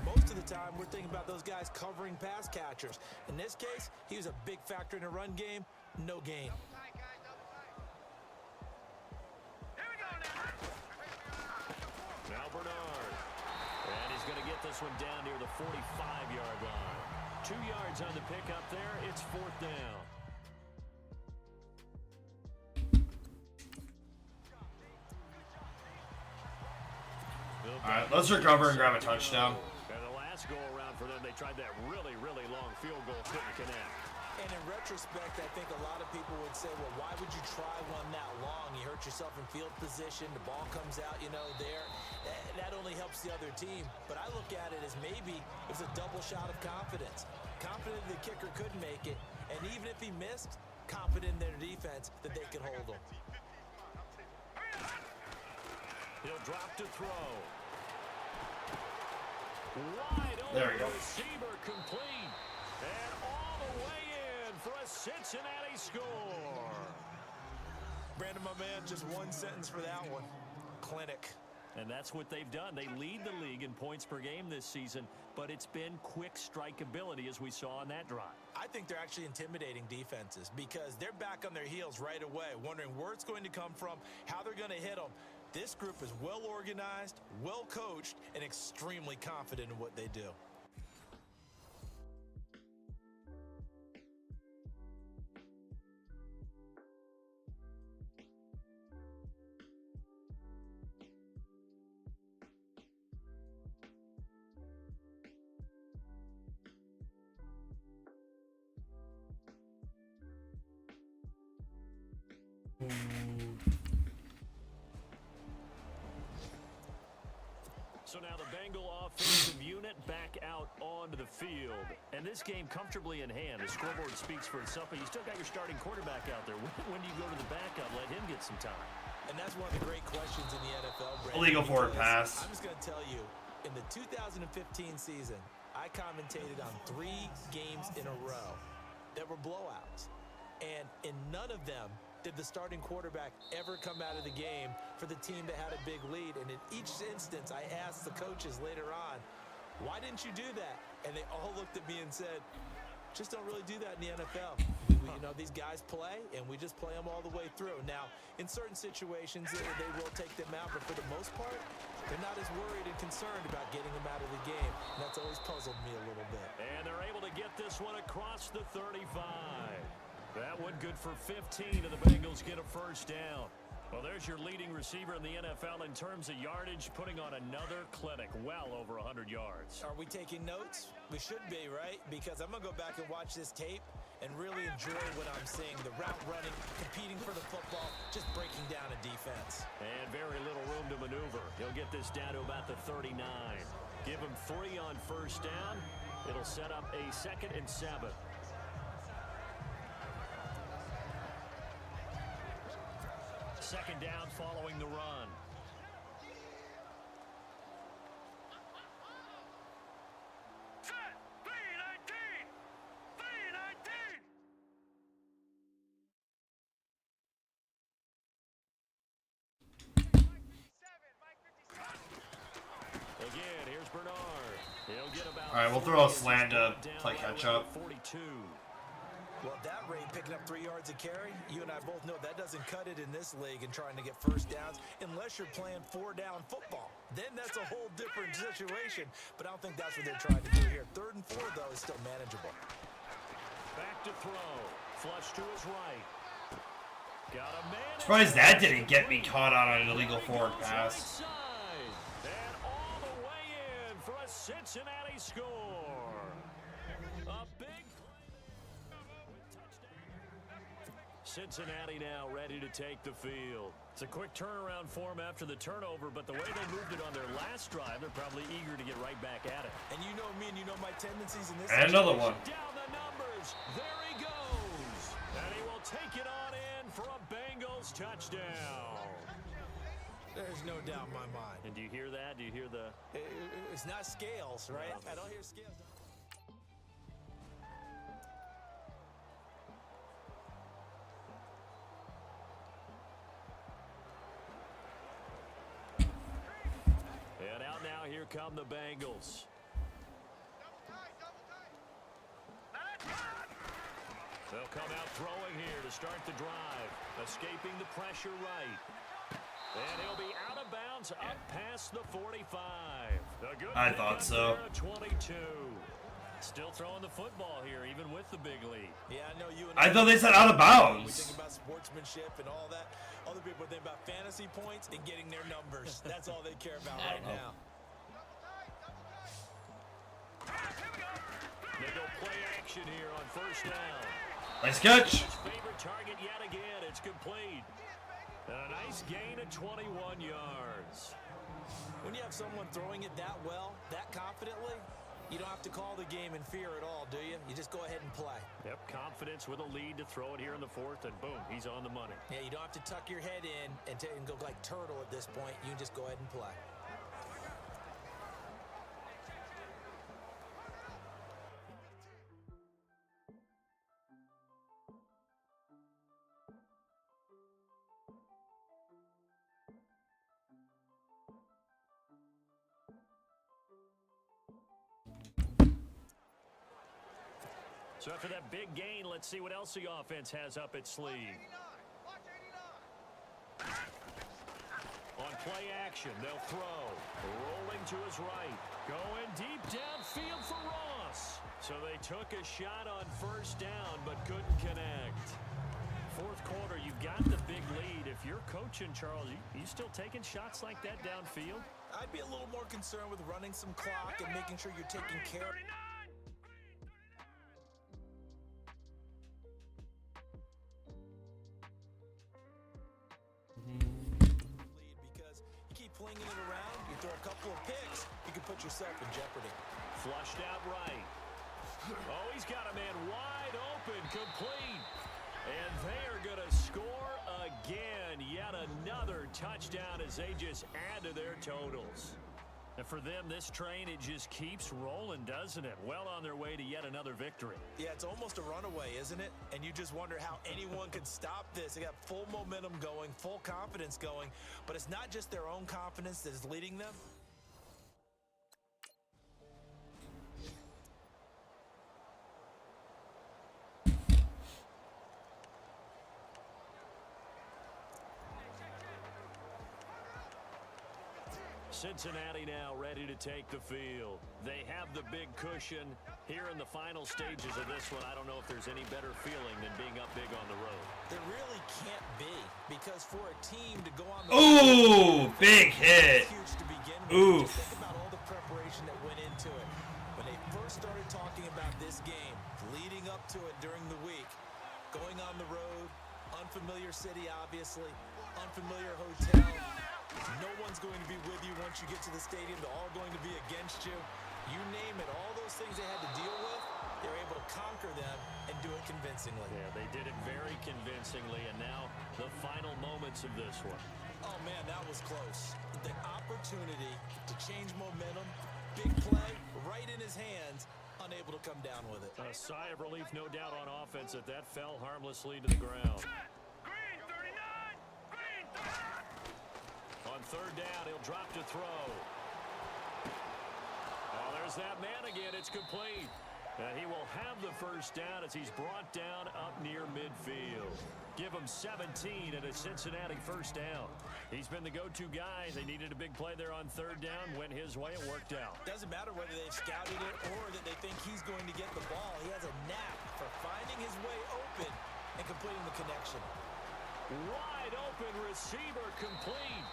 Most of the time, we're thinking about those guys covering pass catchers. In this case, he was a big factor in the run game. No gain. Now Bernard. And he's going to get this one down near the 45-yard line. 2 yards on the pickup there. It's 4th down. All right, let's recover and grab a touchdown. And the last go-around for them, they tried that really, really long field goal. Couldn't connect. And in retrospect, I think a lot of people would say, well, why would you try one that long? You hurt yourself in field position. The ball comes out, there. That only helps the other team. But I look at it as maybe it was a double shot of confidence. Confident the kicker couldn't make it. And even if he missed, confident in their defense that they could hold him. He'll drop to throw. Wide open. There we go. Receiver complete. And all the way in for a Cincinnati score. Brandon, my man, just one sentence for that one. Clinic. And that's what they've done. They lead the league in points per game this season, but it's been quick strike ability as we saw on that drive. I think they're actually intimidating defenses because they're back on their heels right away, wondering where it's going to come from, how they're going to hit them. This group is well organized, well coached, and extremely confident in what they do. back out onto the field. And this game comfortably in hand. The scoreboard speaks for itself, but you still got your starting quarterback out there. When do you go to the backup? Let him get some time. And that's one of the great questions in the NFL, Brandon. Illegal forward pass. I'm just going to tell you, in the 2015 season, I commentated on 3 games in a row that were blowouts. And in none of them did the starting quarterback ever come out of the game for the team that had a big lead. And in each instance, I asked the coaches later on, why didn't you do that? And they all looked at me and said, just don't really do that in the NFL. You know, these guys play, and we just play them all the way through. Now, in certain situations, they will take them out, but for the most part, they're not as worried and concerned about getting them out of the game. And that's always puzzled me a little bit. And they're able to get this one across the 35. That one good for 15, and the Bengals get a first down. Well, there's your leading receiver in the NFL in terms of yardage, putting on another clinic, well over 100 yards. Are we taking notes? We should be, right? Because I'm going to go back and watch this tape and really enjoy what I'm seeing. The route running, competing for the football, just breaking down a defense. And very little room to maneuver. He'll get this down to about the 39. Give him 3 on first down. It'll set up a 2nd and 7. Second down following the run. Set. 319. 319. Again, here's Bernard. He'll get about. All right, we'll throw a slant to play catch up. 42. Well, at that rate, picking up 3 yards a carry, you and I both know that doesn't cut it in this league and trying to get first downs unless you're playing 4-down football. Then that's a whole different situation, but I don't think that's what they're trying to do here. 3rd and 4, though, is still manageable. Back to throw. Flush to his right. Got a man. Surprised that didn't get me caught on an illegal forward pass. And all the way in for a Cincinnati score. A big Cincinnati now ready to take the field. It's a quick turnaround for them after the turnover, but the way they moved it on their last drive, they're probably eager to get right back at it. And you know me and you know my tendencies in this And another one. Down the numbers. There he goes. And he will take it on in for a Bengals touchdown. There's no doubt in my mind. And do you hear that? Do you hear the... It's not scales, right? I don't hear scales. And out now, here come the Bengals. They'll come out throwing here to start the drive. Escaping the pressure right. And he'll be out of bounds up past the 45. A good I thought so. 22. Still throwing the football here, even with the big lead. Yeah, I know you and I thought they said out of we bounds. think about sportsmanship and all that. Other people think about fantasy points and getting their numbers. That's all they care about right now. They go play action here on first down. Nice catch. His favorite target yet again. It's complete. And a nice gain of 21 yards. When you have someone throwing it that well, that confidently, you don't have to call the game in fear at all, do you? You just go ahead and play. Yep, confidence with a lead to throw it here in the 4th, and boom, he's on the money. Yeah, you don't have to tuck your head in and go like turtle at this point. You can just go ahead and play. So after that big gain, let's see what else the offense has up its sleeve. On play action, they'll throw. Rolling to his right. Going deep downfield for Ross. So they took a shot on first down, but couldn't connect. 4th quarter, you've got the big lead. If you're coaching, Charles, you still taking shots like that downfield? I'd be a little more concerned with running some clock and making sure you're taking care of. Because you keep flinging it around, you throw a couple of picks, you can put yourself in jeopardy. Flushed out right. Oh, he's got a man wide open, complete. And they are going to score again. Yet another touchdown as they just add to their totals. And for them, this train, it just keeps rolling, doesn't it? Well on their way to yet another victory. Yeah, it's almost a runaway, isn't it? And you just wonder how anyone could stop this. They got full momentum going, full confidence going. But it's not just their own confidence that is leading them. Cincinnati now ready to take the field. They have the big cushion here in the final stages of this one. I don't know if there's any better feeling than being up big on the road. There really can't be, because for a team to go on the Ooh, big hit. huge to begin Oof. with. Just think about all the preparation that went into it. When they first started talking about this game, leading up to it during the week, going on the road, unfamiliar city, obviously, unfamiliar hotel. No one's going to be with you once you get to the stadium. They're all going to be against you. You name it, all those things they had to deal with, they were able to conquer them and do it convincingly. Yeah, they did it very convincingly, and now the final moments of this one. Oh, man, that was close. The opportunity to change momentum, big play, right in his hands, unable to come down with it. A sigh of relief, no doubt, on offense that fell harmlessly to the ground. Green 39! Green 39! On third down, he'll drop to throw. Oh, there's that man again. It's complete. He will have the first down as he's brought down up near midfield. Give him 17 and a Cincinnati first down. He's been the go-to guy. They needed a big play there on third down. Went his way. It worked out. Doesn't matter whether they've scouted it or that they think he's going to get the ball. He has a knack for finding his way open and completing the connection. Wide open receiver complete.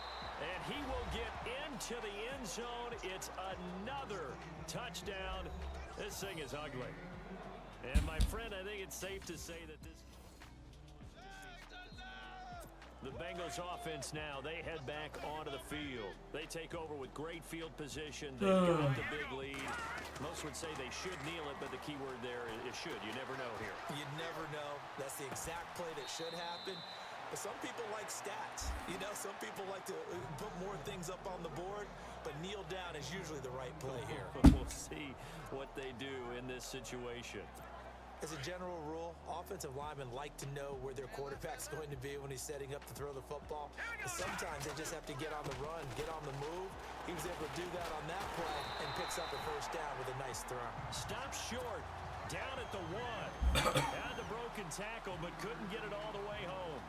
And he will get into the end zone. It's another touchdown. This thing is ugly. And my friend, I think it's safe to say that the Bengals offense now, they head back onto the field. They take over with great field position. They got the big lead. Most would say they should kneel it, but the key word there is should. You never know here. You never know. That's the exact play that should happen. But some people like stats. You know, some people like to put more things up on the board, but kneel down is usually the right play here. We'll see what they do in this situation. As a general rule, offensive linemen like to know where their quarterback's going to be when he's setting up to throw the football. But sometimes they just have to get on the run, get on the move. He was able to do that on that play and picks up a first down with a nice throw. Stop short, down at the one. Had the broken tackle, but couldn't get it all the way home.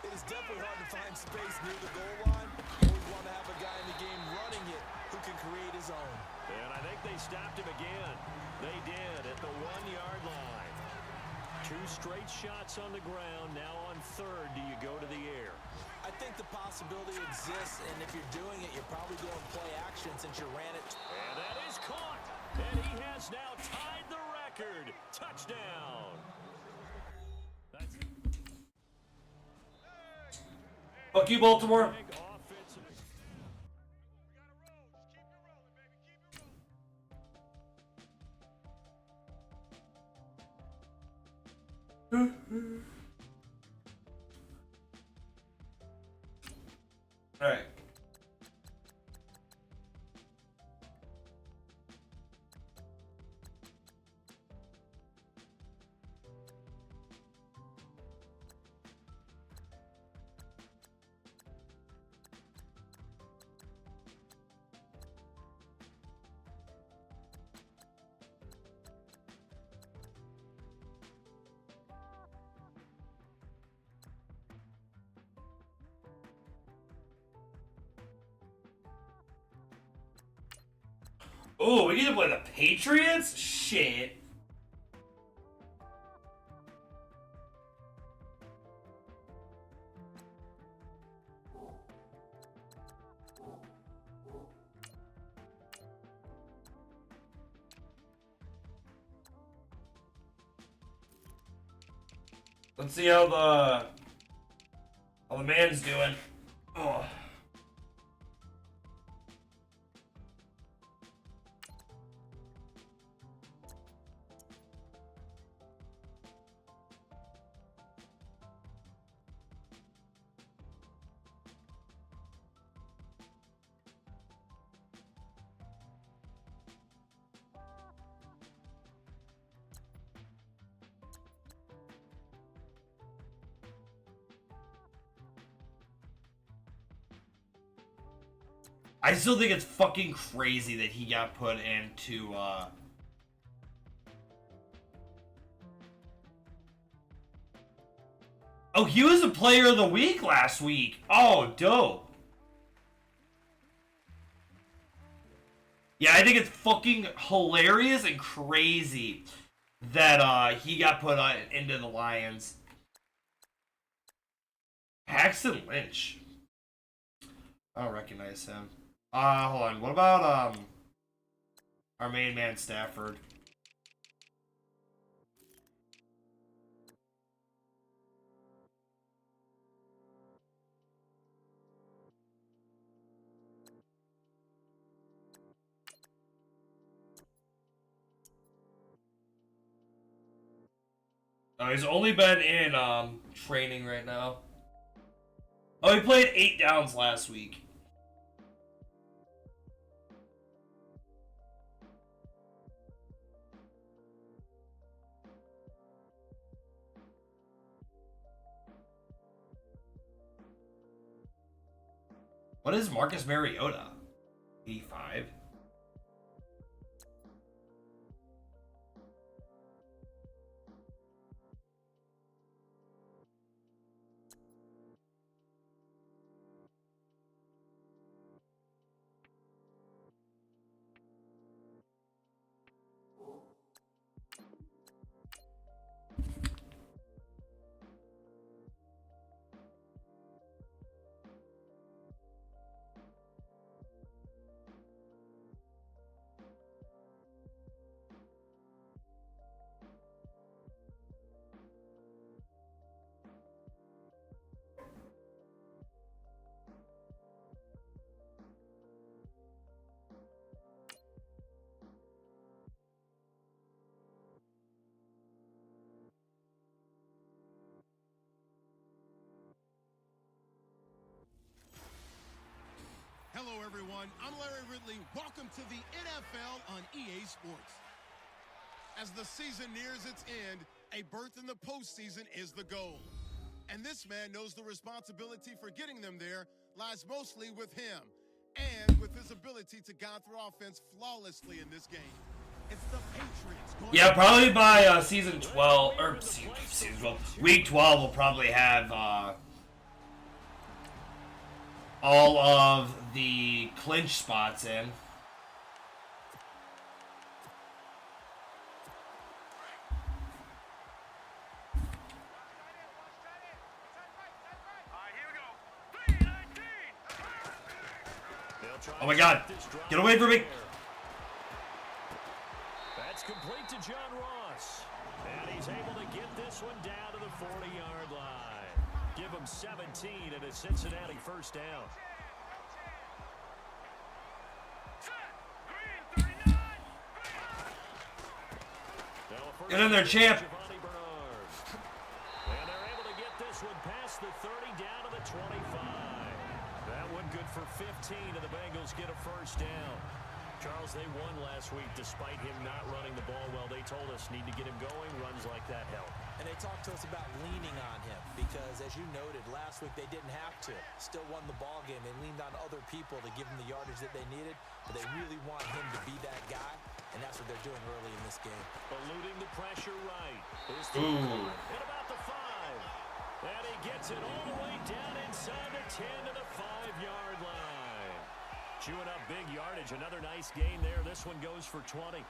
It is definitely hard to find space near the goal line. You always want to have a guy in the game running it who can create his own. And I think they stopped him again. They did at the 1-yard line. 2 straight shots on the ground. Now on third, do you go to the air? I think the possibility exists, and if you're doing it, you're probably going play action since you ran it. And that is caught. And he has now tied the record. Touchdown. That's Fuck you, Baltimore. big offensive. All right. Oh, we need to play the Patriots? Shit. Let's see how the man's doing. Oh. I still think it's fucking crazy that he got put into, Oh, he was a player of the week last week. Oh, dope. Yeah, I think it's fucking hilarious and crazy that he got put into the Lions. Paxton Lynch. I don't recognize him. Hold on. What about our main man Stafford? Oh, he's only been in training right now. Oh, he played 8 downs last week. What is Marcus Mariota? 85. Hello, everyone. I'm Larry Ridley. Welcome to the NFL on EA Sports. As the season nears its end, a berth in the postseason is the goal. And this man knows the responsibility for getting them there lies mostly with him and with his ability to guide through offense flawlessly in this game. It's the Patriots. Yeah, probably by season 12, or season 12, week 12, we'll probably have all of the clinch spots in. Oh my god, get away from me! That's complete to John Ross. And he's able to get this one down to the 40-yard line. Give him 17 and a Cincinnati first down. Get in there, champ! And they're able to get this one past the 30 down to the 25. That one good for 15, and the Bengals get a first down. Charles, they won last week despite him not running the ball well. They told us need to get him going. Runs like that help. And they talked to us about leaning on him because, as you noted, last week they didn't have to. Still won the ball game. They leaned on other people to give them the yardage that they needed, but they really want him to be that guy, and that's what they're doing early in this game. Eluding the pressure right. At about the 5. And he gets it all the way down inside the 10 to the 5-yard line. Chewing up big yardage. Another nice gain there. This one goes for 20.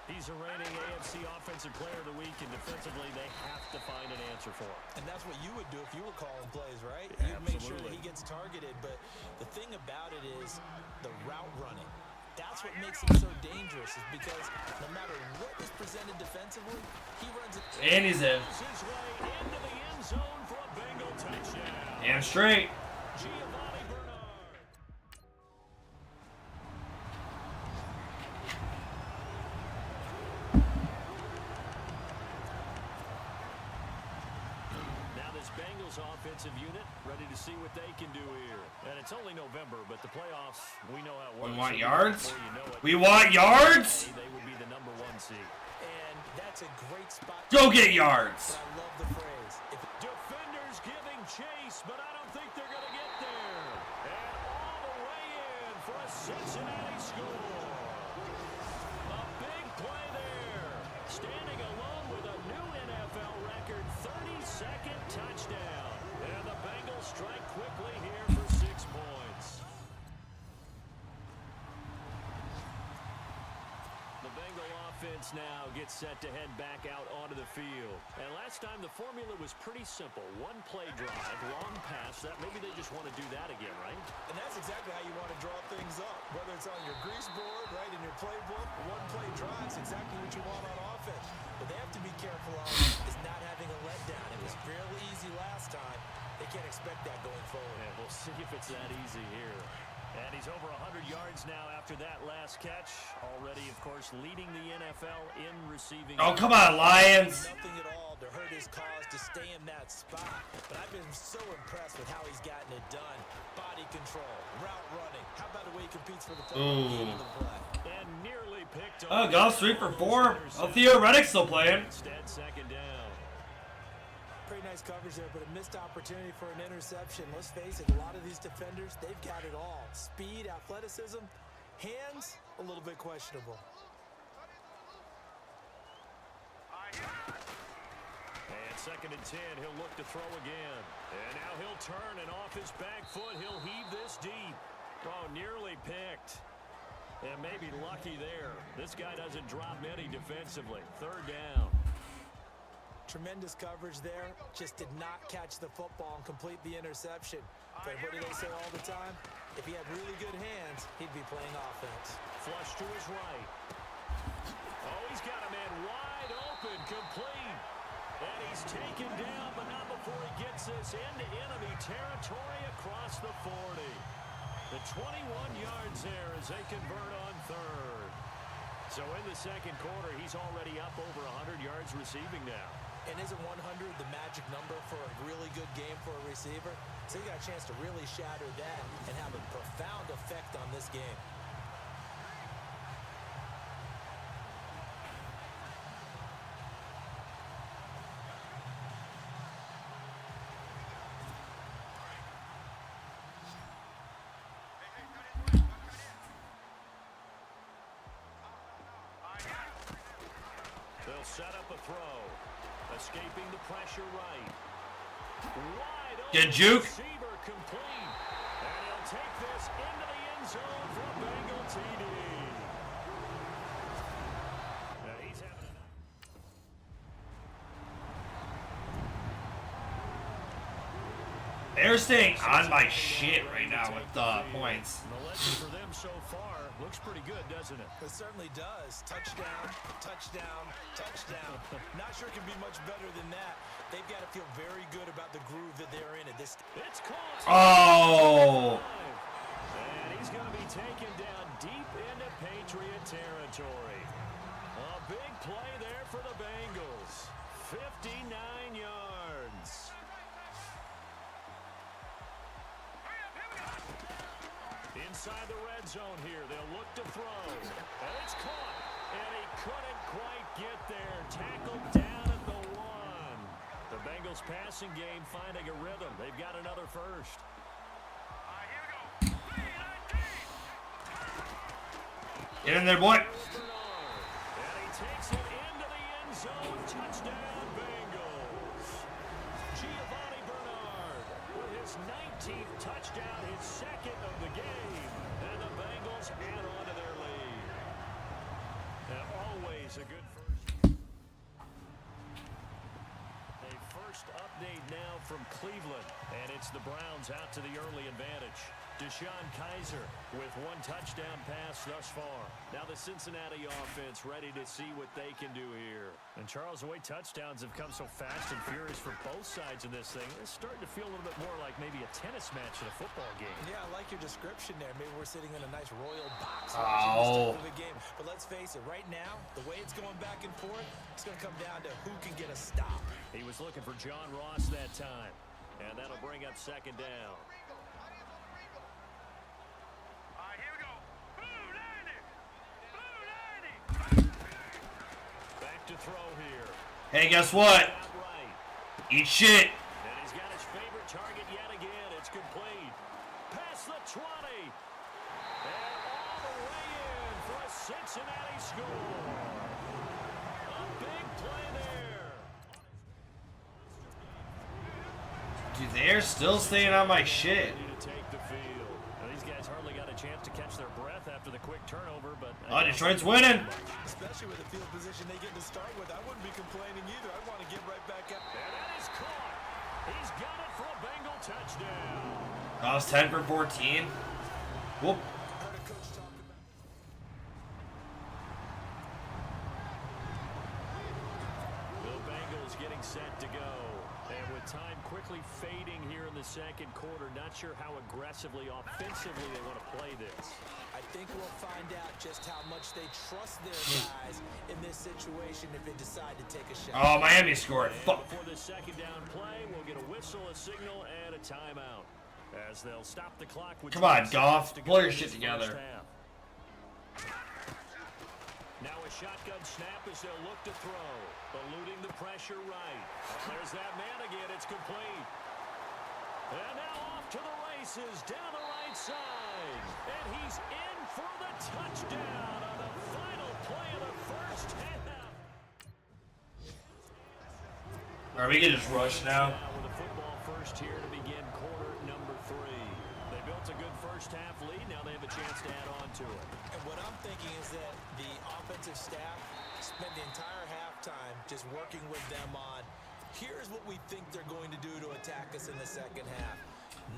He's a reigning AFC Offensive Player of the Week, and defensively they have to find an answer for him. And that's what you would do if you were calling plays, right? Yeah, you make sure that he gets targeted, but the thing about it is the route running. That's what makes him so dangerous, is because no matter what is presented defensively, he runs it. And he's in. His way into the end zone for a Bengal touchdown. Damn straight. Giovanni Bernard. Now this Bengals offensive unit ready to see what they can do here. And it's only November, but the playoffs, we know how it works. We want yards? Before you know it, We want yards? They would be the number 1 seed. And that's a great spot. Go get yards! I love the phrase. Defenders giving chase, but I don't think they're going to get there. And all the way in for a Cincinnati score. A big play there. Standing alone with a new NFL record 32nd touchdown. And the Bengals strike quickly here for 6 points. The Bengal offense now gets set to head back out onto the field. And last time the formula was pretty simple. One play drive, long pass. That maybe they just want to do that again, right? And that's exactly how you want to draw things up. Whether it's on your grease board, right, in your playbook, one play drive is exactly what you want on offense. What they have to be careful of is not having a letdown. It was fairly easy last time. They can't expect that going forward. Yeah, we'll see if it's that easy here. And he's over 100 yards now after that last catch. Already, of course, leading the NFL in receiving. Oh, come on, Lions. Nothing at all to hurt his cause to stay in that spot. But I've been so impressed with how he's gotten it done. Body control, route running. How about the way he competes for the play? And nearly picked up. Oh, Goff's 3 for 4. Oh, Theo Reddick's still playing. Instead, second down. Pretty nice coverage there, but a missed opportunity for an interception. Let's face it, a lot of these defenders, they've got it all. Speed, athleticism, hands, a little bit questionable. And second and 10, he'll look to throw again. And now he'll turn, and off his back foot, he'll heave this deep. Oh, nearly picked. And maybe lucky there. This guy doesn't drop many defensively. Third down. Tremendous coverage there. Just did not catch the football and complete the interception. But what do they say all the time? If he had really good hands, he'd be playing offense. Flush to his right. Oh, he's got a man wide open, complete. And he's taken down, but not before he gets this into enemy territory across the 40. The 21 yards there as they convert on third. So in the second quarter, he's already up over 100 yards receiving now. And isn't 100 the magic number for a really good game for a receiver? So you got a chance to really shatter that and have a profound effect on this game. They'll set up a throw. Escaping the pressure right. Wide open. Get juke. Receiver complete. And he'll take this into the end zone for a Bengal TD. He's having a They're staying on my shit right now with the points. The legend for them so far looks pretty good, doesn't it? It certainly does. Touchdown, touchdown, touchdown. Not sure it can be much better than that. They've got to feel very good about the groove that they're in at this. It's caught. Oh. And he's going to be taken down deep into Patriot territory. A big play there for the Bengals. 59 yards. Inside the red zone here, they'll look to throw. And it's caught. And he couldn't quite get there. Tackled down at the 1. The Bengals passing game finding a rhythm. They've got another first. Here we go. Get in there, boy. And he takes it into the end zone. Touchdown, Bengals. Giovanni Bernard with his 19th touchdown, his second of the game. And the Bengals add on to their lead. And always a good first. A first update now from Cleveland. And it's the Browns out to the early advantage. Deshaun Kaiser with 1 touchdown pass thus far. Now the Cincinnati offense ready to see what they can do here. And Charles, the way touchdowns have come so fast and furious for both sides of this thing, it's starting to feel a little bit more like maybe a tennis match in a football game. Yeah, I like your description there. Maybe we're sitting in a nice royal box Oh. watching this type of a game. But let's face it, right now, the way it's going back and forth, it's going to come down to who can get a stop. He was looking for John Ross that time. And that'll bring up second down. Here we go. Blue 90. Back to throw here. Hey, guess what? Outright. Eat shit. And he's got his favorite target yet again. It's complete. Past the 20. And Cincinnati score. A big play there. Dude, they're still staying on my shit. To take the field. Now, these guys hardly got a chance to catch their breath after the quick turnover, but Oh, Detroit's winning. Especially with the field position they get to start with. I wouldn't be complaining either. I want to get right back up. And that is caught. He's got it for a Bengal touchdown. I was 10 for 14. Whoop. Heard a coach talk about. The Bengals getting set to go. And with time quickly fading here in the second quarter, not sure how aggressively, offensively they want to play this. I think we'll find out just how much they trust their guys in this situation if they decide to take a shot. Oh, Miami scored. And Fuck. before the second down play, we'll get a whistle, a signal, and a timeout. As they'll stop the clock with Come on, 20 Goff. seconds to Pull go your in shit this together. first half. Now a shotgun snap as they'll look to throw. Eluding the pressure right. There's that man again. It's complete. And now off to the races down the right side. And he's in for the touchdown on the final play of the first half. Alright, we can just rush now. With a football first here to begin quarter number 3. They built a good first half lead. Now they have a chance to add on to it. And what I'm thinking is that the offensive staff spent the entire halftime just working with them on, here's what we think they're going to do to attack us in the second half.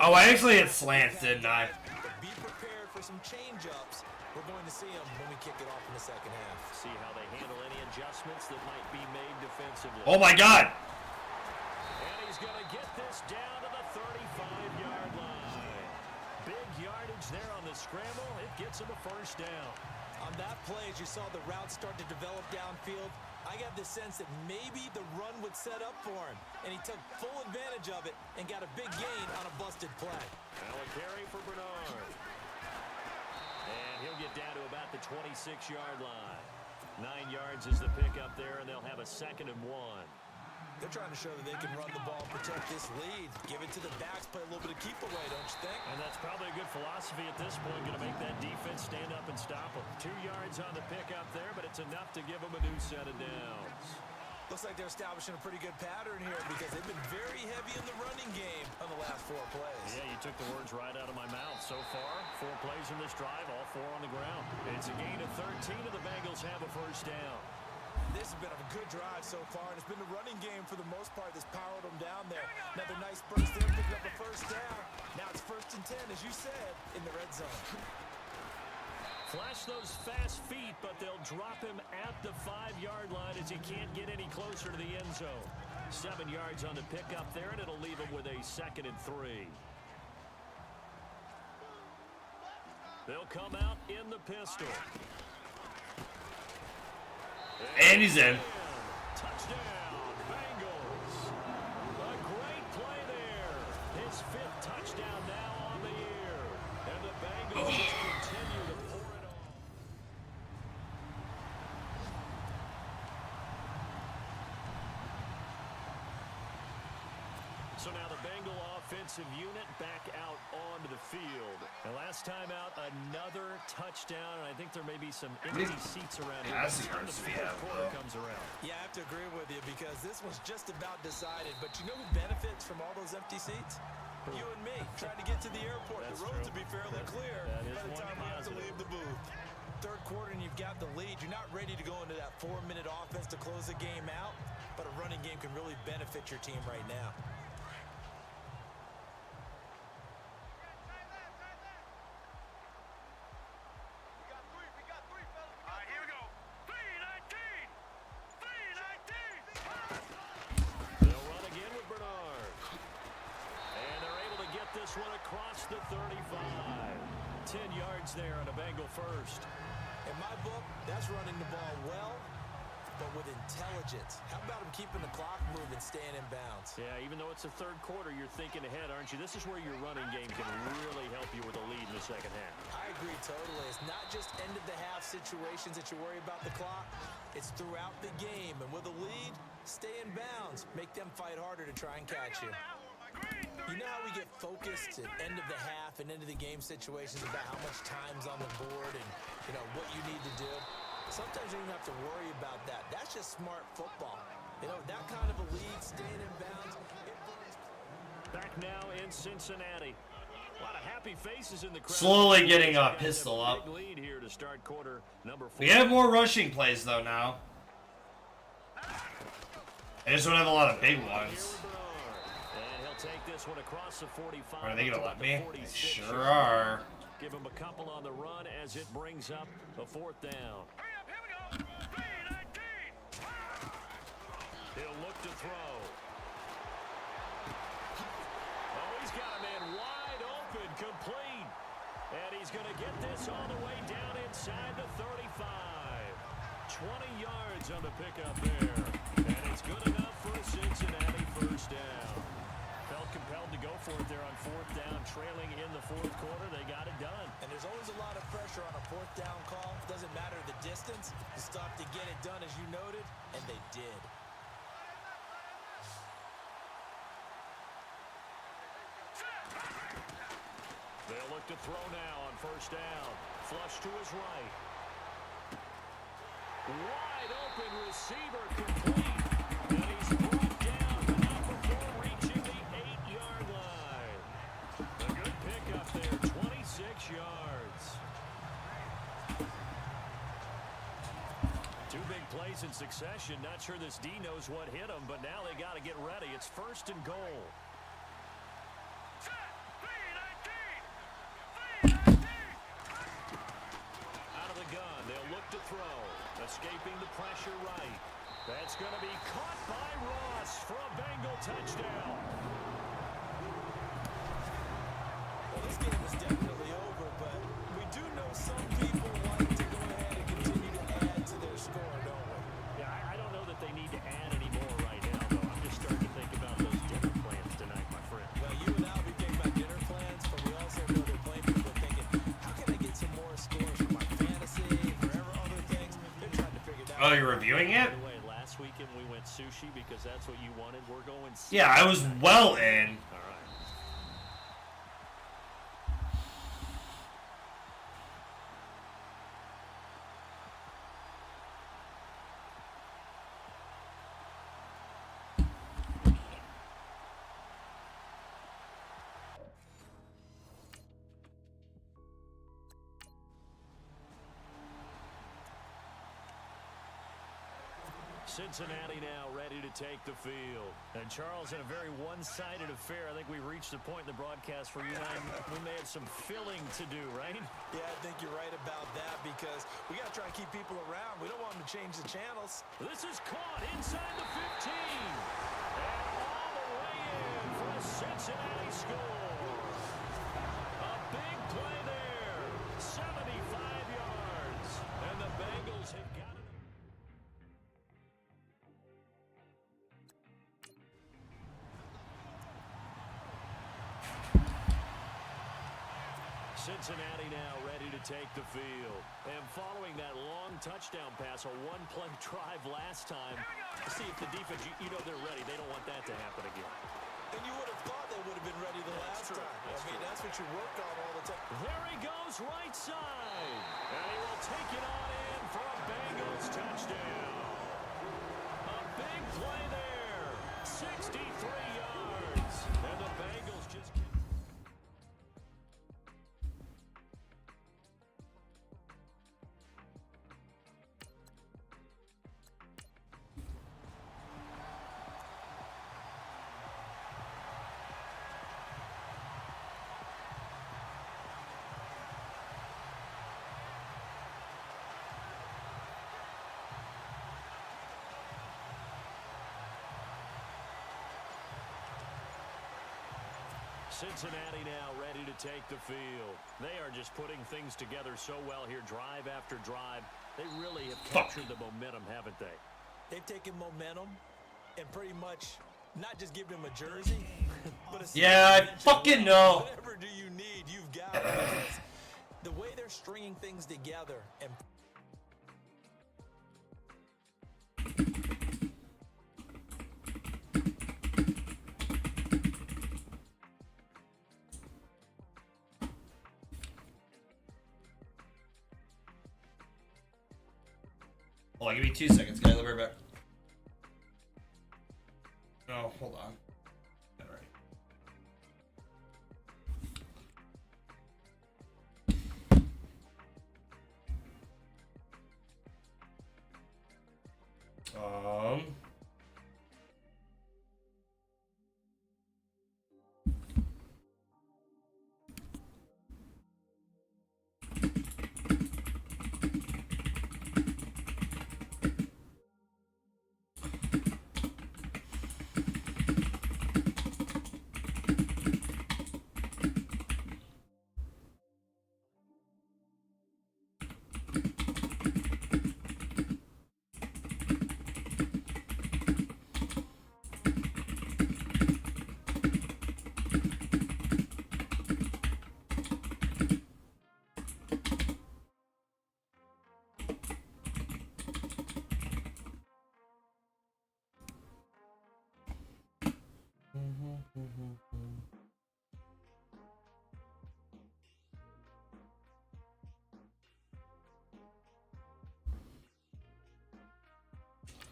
Oh, I actually hit slants, didn't I? But be prepared for some change-ups. We're going to see them when we kick it off in the second half. See how they handle any adjustments that might be made defensively. Oh my god. And he's going to get this down to the 35-yard line. Big yardage there on the scramble. It gets him a first down. On that play, as you saw the route start to develop downfield, I got the sense that maybe the run would set up for him. And he took full advantage of it and got a big gain on a busted play. Now a carry for Bernard. And he'll get down to about the 26-yard line. 9 yards is the pickup there, and they'll have a 2nd and 1. They're trying to show that they can run the ball, protect this lead, give it to the backs, play a little bit of keep away, don't you think? And that's probably a good philosophy at this point, going to make that defense stand up and stop them. 2 yards on the pickup there, but it's enough to give them a new set of downs. Looks like they're establishing a pretty good pattern here because they've been very heavy in the running game on the last 4 plays. Yeah, you took the words right out of my mouth. So far, 4 plays in this drive, all 4 on the ground. It's a gain of 13, and the Bengals have a first down. This has been a good drive so far, and it's been the running game for the most part that's powered them down there. Another nice burst there, picking up a first down. Now it's 1st and 10, as you said, in the red zone. Flash those fast feet, but they'll drop him at the 5-yard line as he can't get any closer to the end zone. 7 yards on the pickup there, and it'll leave him with a 2nd and 3. They'll come out in the pistol. And he's in. Touchdown, Bengals. A great play there. His 5th touchdown now on the year. And the Bengals just continue to pour it on. So now the Bengal offensive unit back out onto the field. And last time out, another touchdown. And I think there may be some empty seats around here. That's the By the time yards the we fourth have, quarter though. comes around. Yeah, I have to agree with you because this was just about decided. But you know who benefits from all those empty seats? You and me, trying to get to the airport. That's the roads true. will be fairly clear that is by the one time we have to positive. leave the booth. 3rd quarter and you've got the lead. You're not ready to go into that 4-minute offense to close the game out, but a running game can really benefit your team right now. Here we go. 319! 319! They'll run again with Bernard. And they're able to get this one across the 35. 10 yards there on a Bengal first. In my book, that's running the ball well, but with intelligence. How about him keeping the clock moving, staying in bounds? Yeah, even though it's the 3rd quarter, you're thinking ahead, aren't you? This is where your running game can really help you with a lead in the second half. I agree totally. It's not just end-of-the-half situations that you worry about the clock. It's throughout the game. And with a lead, stay in bounds. Make them fight harder to try and catch you. Green You know how we get focused at end of the half and into the game situations about how much time's on the board and, you know, what you need to do? Sometimes you don't have to worry about that. That's just smart football. You know, that kind of a lead, staying in bounds. Back now in Cincinnati. A lot of happy faces in the crowd. Slowly getting a pistol up. Big lead here to start quarter number 4. We have more rushing plays though now. I just don't have a lot of big ones. And he'll take this one across the 45. Are they gonna let me? They sure are. Give him a couple on the run as it brings up a 4th down. He'll look to throw. Oh, he's got a man wide open, complete. And he's going to get this all the way down inside the 35. 20 yards on the pickup there. And it's good enough for a Cincinnati first down. Felt compelled to go for it there on 4th down, trailing in the 4th quarter. They got it done. And there's always a lot of pressure on a 4th down call. Doesn't matter the distance. You stop to get it done, as you noted, and they did. They'll look to throw now on 1st down. Flush to his right. Wide open receiver, complete. And he's brought down, but not before reaching the 8-yard line. A good pickup there, 26 yards. 2 big plays in succession. Not sure this D knows what hit him, but now they got to get ready. It's 1st and goal. Out of the gun, they'll look to throw. Escaping the pressure right. That's going to be caught by Ross for a Bengal touchdown. Well, this game is definitely over, but we do know some people like to go ahead and continue to add to their score, don't we? Yeah, I don't know that they need to add any more right now, though. I'm just starting to think about those dinner plans tonight, my friend. Well, you and I, we think about dinner plans, but we also know that plenty of people are thinking, how can I get some more scores for my fantasy, forever other things? They're trying to figure it out. Oh, you're reviewing it? By the way, last weekend we went sushi because that's what you wanted. We're going sushi. Yeah, I was well in. All right. Cincinnati now ready to take the field. And Charles, in a very one-sided affair, I think we reached the point in the broadcast where you and I, we may have some filling to do, right? Yeah, I think you're right about that because we got to try and keep people around. We don't want them to change the channels. This is caught inside the 15. And all the way in for a Cincinnati score. A big play there. 75 yards. And the Bengals have got it. Cincinnati now ready to take the field. And following that long touchdown pass, a one-play drive last time, to see if the defense, you know they're ready. They don't want that to happen again. And you would have thought they would have been ready the last time. That's what you work on all the time. There he goes, right side. And he will take it on in for a Bengals touchdown. A big play there. 63 yards. And the Bengals just kept... Cincinnati now ready to take the field. They are just putting things together so well here, drive after drive. They really have captured the momentum, haven't they? They've taken momentum and pretty much not just given him a jersey, but a Yeah, I fucking know. whatever do you need, you've got it. Because the way they're stringing things together and Hold on, give me 2 seconds, guys. I'll be right back. No, hold on. All right.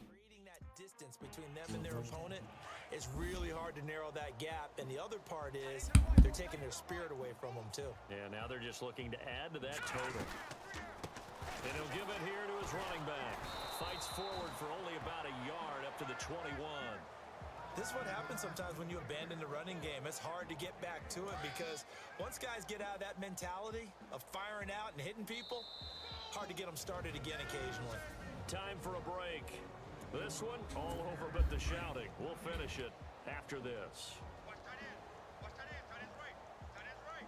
Creating that distance between them and their opponent is really hard to narrow that gap. And the other part is they're taking their spirit away from them, too. Yeah, now they're just looking to add to that total. And he'll give it here to his running back. Fights forward for only about a yard up to the 21. This is what happens sometimes when you abandon the running game. It's hard to get back to it because once guys get out of that mentality of firing out and hitting people, hard to get them started again occasionally. Time for a break. This one all over but the shouting. We'll finish it after this. Watch that in. Watch that in. Tight end's right. Tight end's right.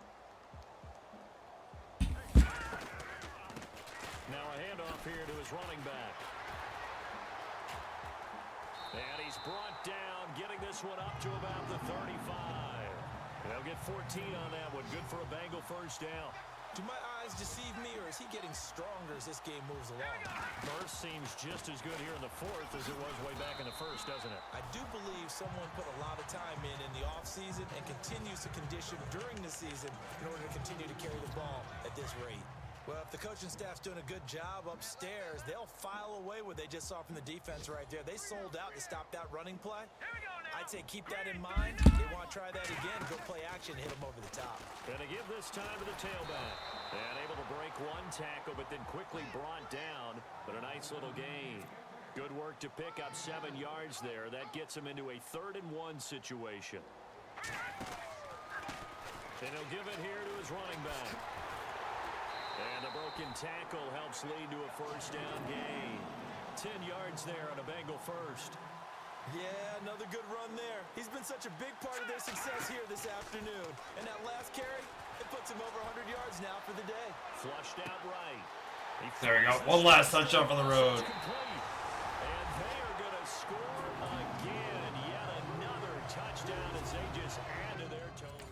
Now a handoff here to his running back. And he's brought down, getting this one up to about the 35. They'll get 14 on that one. Good for a Bengal first down. Do my eyes deceive me, or is he getting stronger as this game moves along? First seems just as good here in the fourth as it was way back in the first, doesn't it? I do believe someone put a lot of time in the offseason and continues to condition during the season in order to continue to carry the ball at this rate. Well, if the coaching staff's doing a good job upstairs, they'll file away what they just saw from the defense right there. They sold out to stop that running play. I'd say keep that in mind. They want to try that again, go play action, hit them over the top. Gonna give this time to the tailback. And able to break one tackle, but then quickly brought down. But a nice little gain. Good work to pick up 7 yards there. That gets him into a 3rd and 1 situation. And he'll give it here to his running back. And the broken tackle helps lead to a first down gain. 10 yards there on a Bengal first. Yeah, another good run there. He's been such a big part of their success here this afternoon. And that last carry, it puts him over 100 yards now for the day. Flushed out right. There we go. One last touchdown for the road. Complete. And they are going to score again. Yet another touchdown as they just add to their total.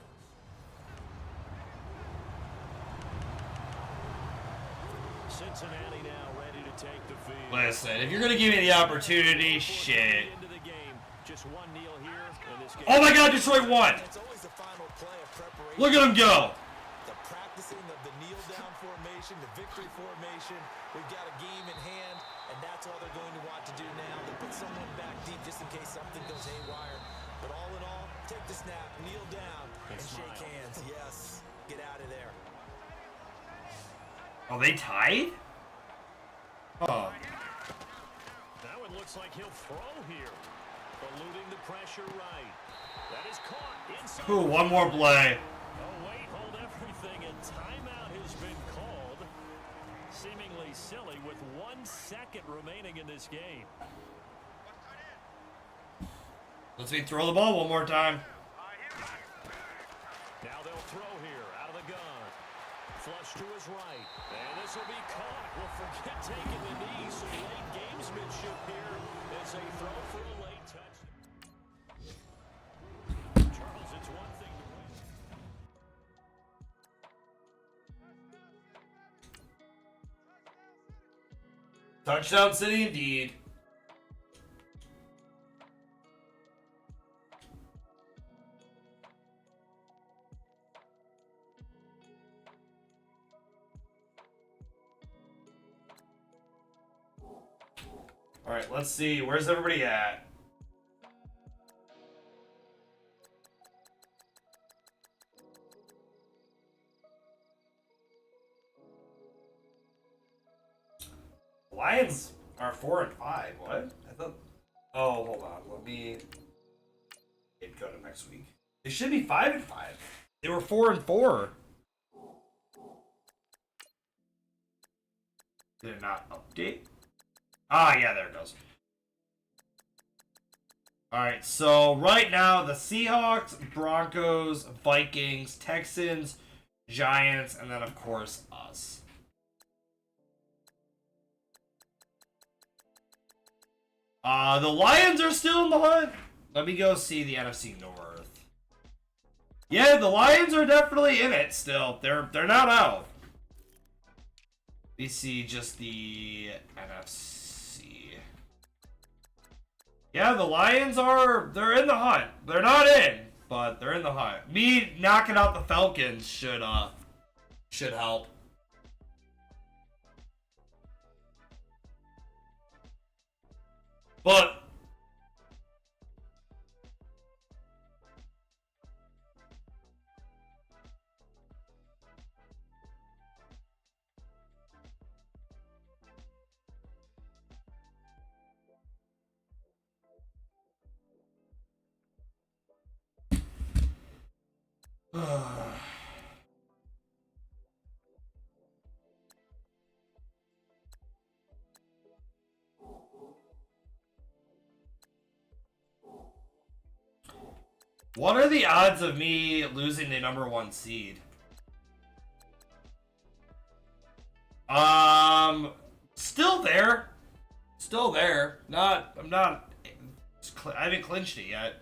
Cincinnati now ready to take the field. Listen, if you're gonna give me the opportunity, shit. Into the game. Just one kneel here in this game. Oh my God, Detroit won! It's always the final play of preparation. Look at him go! The practicing of the kneel down formation, the victory formation. We've got a game in hand, and that's all they're going to want to do now. They put someone back deep just in case something goes haywire. But all in all, take the snap, kneel down, and shake hands. Yes, get out of there. Oh, they tied? Oh. That one looks like he'll throw here. Eluding the pressure right. That is caught inside. Ooh, one more play. Oh, wait, hold everything. A timeout has been called. Seemingly silly with 1 second remaining in this game. Let's see, throw the ball one more time. Now they'll throw here out of the gun. Flush to his right. And this will be caught. We'll forget taking the knee. Some late gamesmanship here as they throw for a late touchdown. Charles, it's one thing to win. Touchdown City indeed. All right, let's see. Where's everybody at? Lions are 4 and 5. What? I thought. Oh, hold on. Let me go to next week. They should be 5 and 5. They were 4 and 4. Did it not update? Ah, yeah, there it goes. Alright, so right now the Seahawks, Broncos, Vikings, Texans, Giants, and then of course us. The Lions are still in the hunt. Let me go see the NFC North. Yeah, the Lions are definitely in it still. They're not out. We see just the NFC. Yeah, the Lions they're in the hunt. They're not in, but they're in the hunt. Me knocking out the Falcons should help. But what are the odds of me losing the #1 seed? Still there. Still there. I haven't clinched it yet.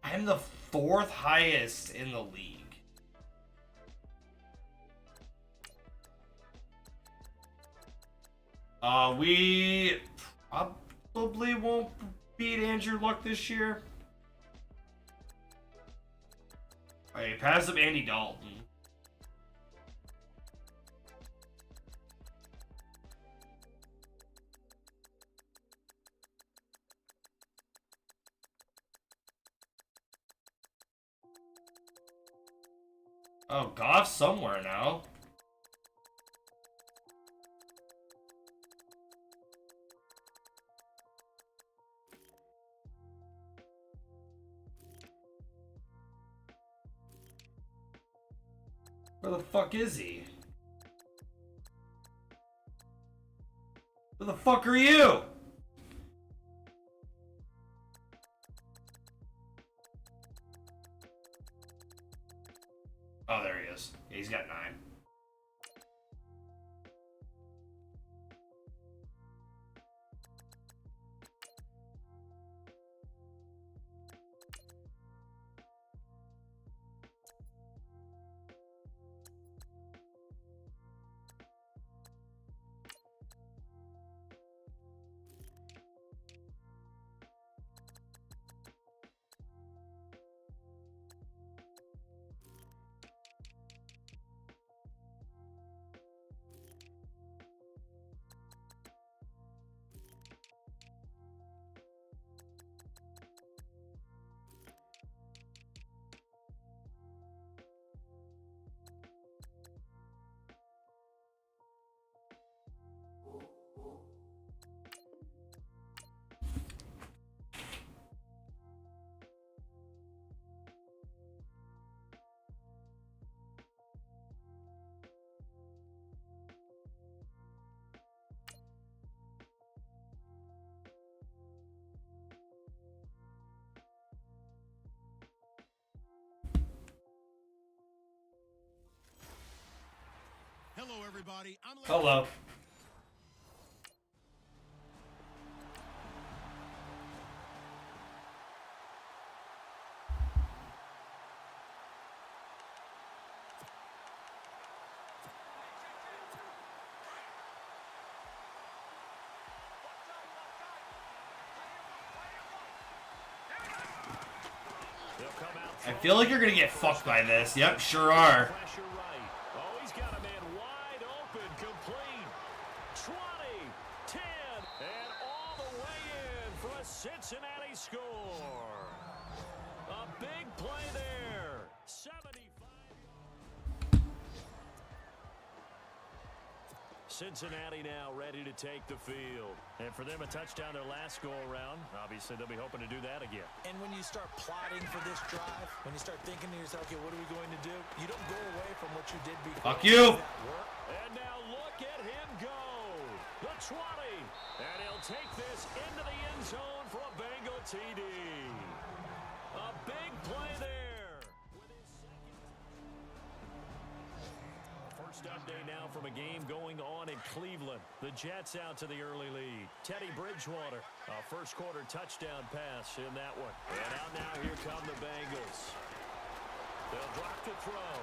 I'm the 4th highest in the league. We probably won't beat Andrew Luck this year. Hey, pass up Andy Dalton. Oh, Goff's somewhere now. Where the fuck is he? Where the fuck are you? Oh, there he is. Yeah, he's got 9. Hello, everybody. Hello. I feel like you're gonna get fucked by this. Yep, sure are. Pressure right. Cincinnati now ready to take the field. And for them, a touchdown their last go-around. Obviously, they'll be hoping to do that again. And when you start plotting for this drive, when you start thinking to yourself, okay, what are we going to do? You don't go away from what you did before. Fuck you! And now look at him go. The 20. And he'll take this into the end zone for a Bengal TD. A big play there. First update now from a game going on in Cleveland. The Jets out to the early lead. Teddy Bridgewater, a first quarter touchdown pass in that one. And out now, here come the Bengals. They'll drop to throw.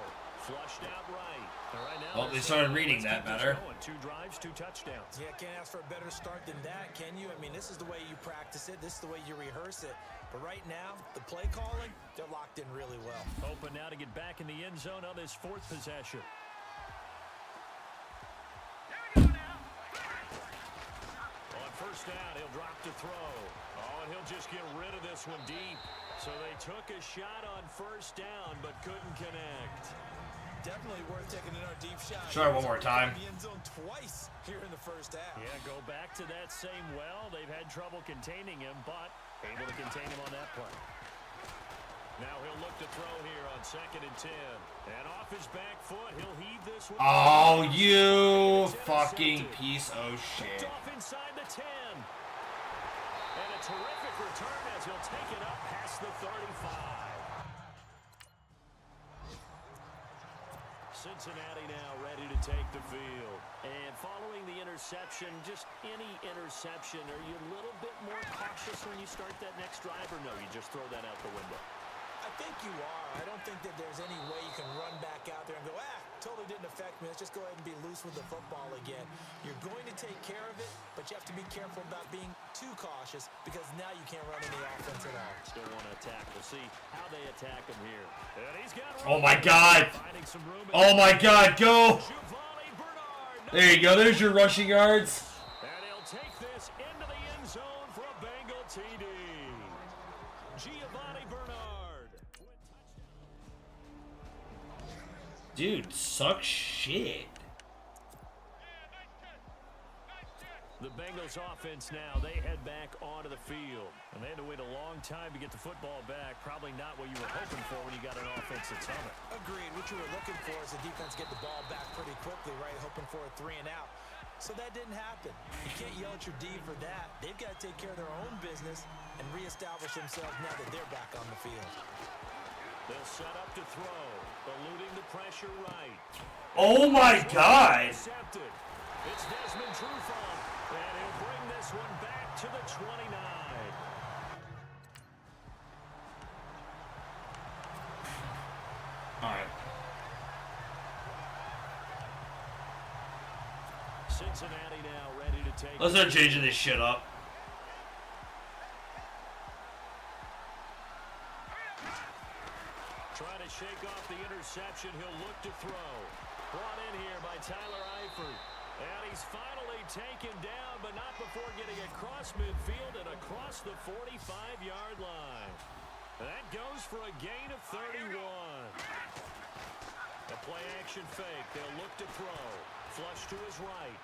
Flushed out right. All right, now Well, they started reading that better. 2 drives, 2 touchdowns. Yeah, can't ask for a better start than that, can you? I mean, this is the way you practice it. This is the way you rehearse it. But right now, the play calling, they're locked in really well. Open now to get back in the end zone on this 4th possession. On first down, he'll drop to throw. Oh, and he'll just get rid of this one deep. So they took a shot on first down, but couldn't connect. Definitely worth taking another deep shot. Try one more time. The end zone twice here in the first half. Yeah, go back to that same well. They've had trouble containing him, but able to contain him on that play. Now he'll look to throw here on 2nd and 10. And off his back foot, he'll heave this one. Oh, you fucking piece of shit. Off inside the 10. And a terrific return as he'll take it up past the 35. Cincinnati now ready to take the field. And following the interception, just any interception, are you a little bit more cautious when you start that next drive, or no, you just throw that out the window? I think you are. I don't think that there's any way you can run back out there and go, totally didn't affect me. Let's just go ahead and be loose with the football again. You're going to take care of it, but you have to be careful about being too cautious because now you can't run any offense at all. Still want to attack. We'll see how they attack him here. And he's got Oh my God! some room. Oh my God! Go! There you go. There's your rushing yards. And he'll take this into the end zone for a Bengal TD. Giovanni Bernard. Dude, suck shit. The Bengals offense now, they head back onto the field. And they had to wait a long time to get the football back. Probably not what you were hoping for when you got an offense that's on it. Agreed. What you were looking for is the defense get the ball back pretty quickly, right? Hoping for a 3 and out. So that didn't happen. You can't yell at your D for that. They've got to take care of their own business and reestablish themselves now that they're back on the field. They'll set up to throw, eluding the pressure right. Oh my God! Intercepted. It's Desmond Trufant, and he'll bring this one back to the 29. All right. Cincinnati now ready to take. Let's start changing this shit up. Trying to shake off the interception. He'll look to throw. Brought in here by Tyler Eifert. And he's finally taken down, but not before getting across midfield and across the 45-yard line. That goes for a gain of 31. A play-action fake. They'll look to throw. Flush to his right.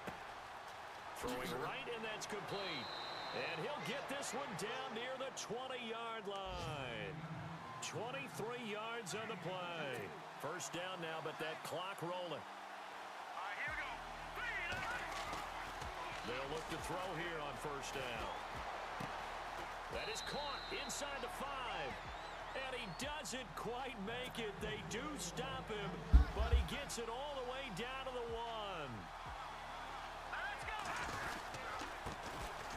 Throwing right, and that's complete. And he'll get this one down near the 20-yard line. 23 yards on the play. First down now, but that clock rolling. Here we go. They'll look to throw here on first down. That is caught inside the 5. And he doesn't quite make it. They do stop him, but he gets it all the way down to the 1.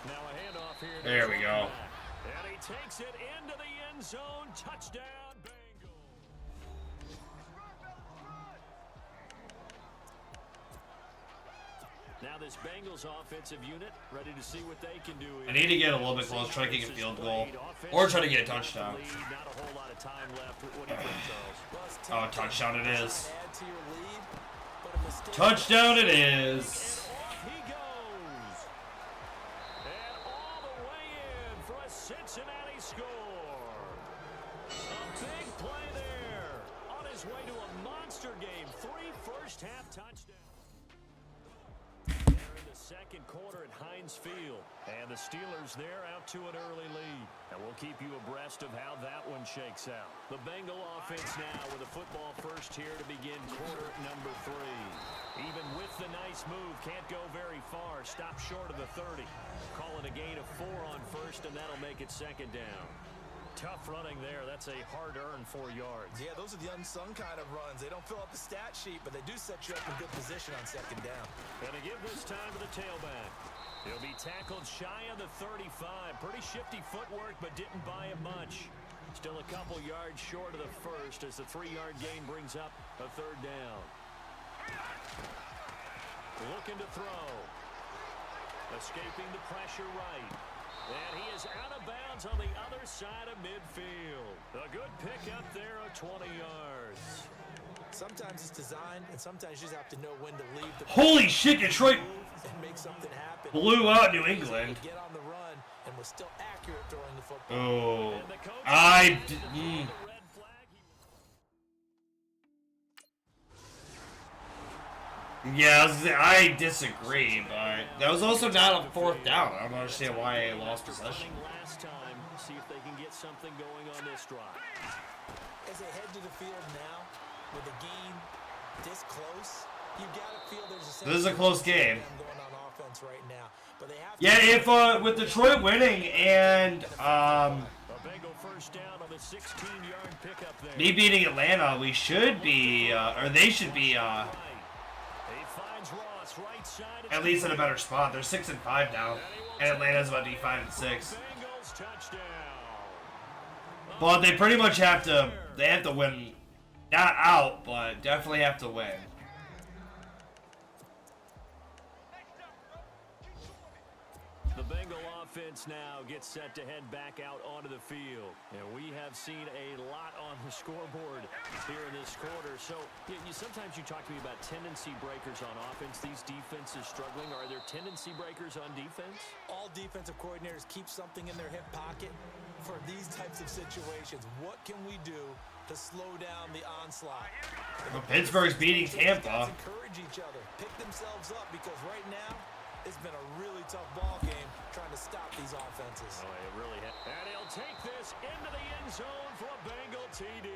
Now a handoff here. There we go. And he takes it into the end zone. Touchdown, Bengals. Now this Bengals offensive unit ready to see what they can do. I need to get a little bit close, try to kick a field goal, or try to get a touchdown. Not a whole lot of time left. What do you think, Charles? Oh, touchdown it is. Add to your lead, but a mistake. Touchdown it is. Off he goes. And all the way in for a Cincinnati score. A big play there. On his way to a monster game. 3 first-half touchdowns. second quarter at Heinz Field. And the Steelers there out to an early lead. And we'll keep you abreast of how that one shakes out. The Bengal offense now with a football first here to begin quarter number 3. Even with the nice move, can't go very far. Stop short of the 30. Calling a gain of 4 on first, and that'll make it second down. Tough running there. That's a hard-earned 4 yards. Yeah, those are the unsung kind of runs. They don't fill up the stat sheet, but they do set you up in good position on second down. Gonna give this time to the tailback. He'll be tackled shy of the 35. Pretty shifty footwork, but didn't buy him much. Still a couple yards short of the first as the 3-yard gain brings up a third down. Looking to throw. Escaping the pressure right. And he is out of bounds on the other side of midfield. A good pickup there of 20 yards. Sometimes it's designed, and sometimes you just have to know when to leave. Holy shit, Detroit and make something happen. blew out New England. Get on the run and was still accurate throwing the football. Oh, yeah, I disagree, but that was also not a 4th down. I don't understand why I lost possession. Last time, see if they can get something going on this drive. As they head to the field now, with the game this close, you gotta feel there's a sense This is a close game. going on offense right now. But they have Yeah, if with Detroit winning and First down on the 16-yard pickup there. me beating Atlanta, we should be, or they should be, at least in a better spot. They're 6-5 now, and Atlanta's about to be 5-6. But they pretty much have to. They have to win, not out, but definitely have to win. The Bengal offense now gets set to head back out onto the field. And we have seen a lot on the scoreboard here in this quarter. So sometimes you talk to me about tendency breakers on offense. These defenses struggling. Are there tendency breakers on defense? All defensive coordinators keep something in their hip pocket for these types of situations. What can we do to slow down the onslaught? Well, Pittsburgh's beating Tampa. Encourage each other. Pick themselves up, because right now it's been a really tough ball game trying to stop these offenses. Oh, it really has. And he'll take this into the end zone for a Bengal TD.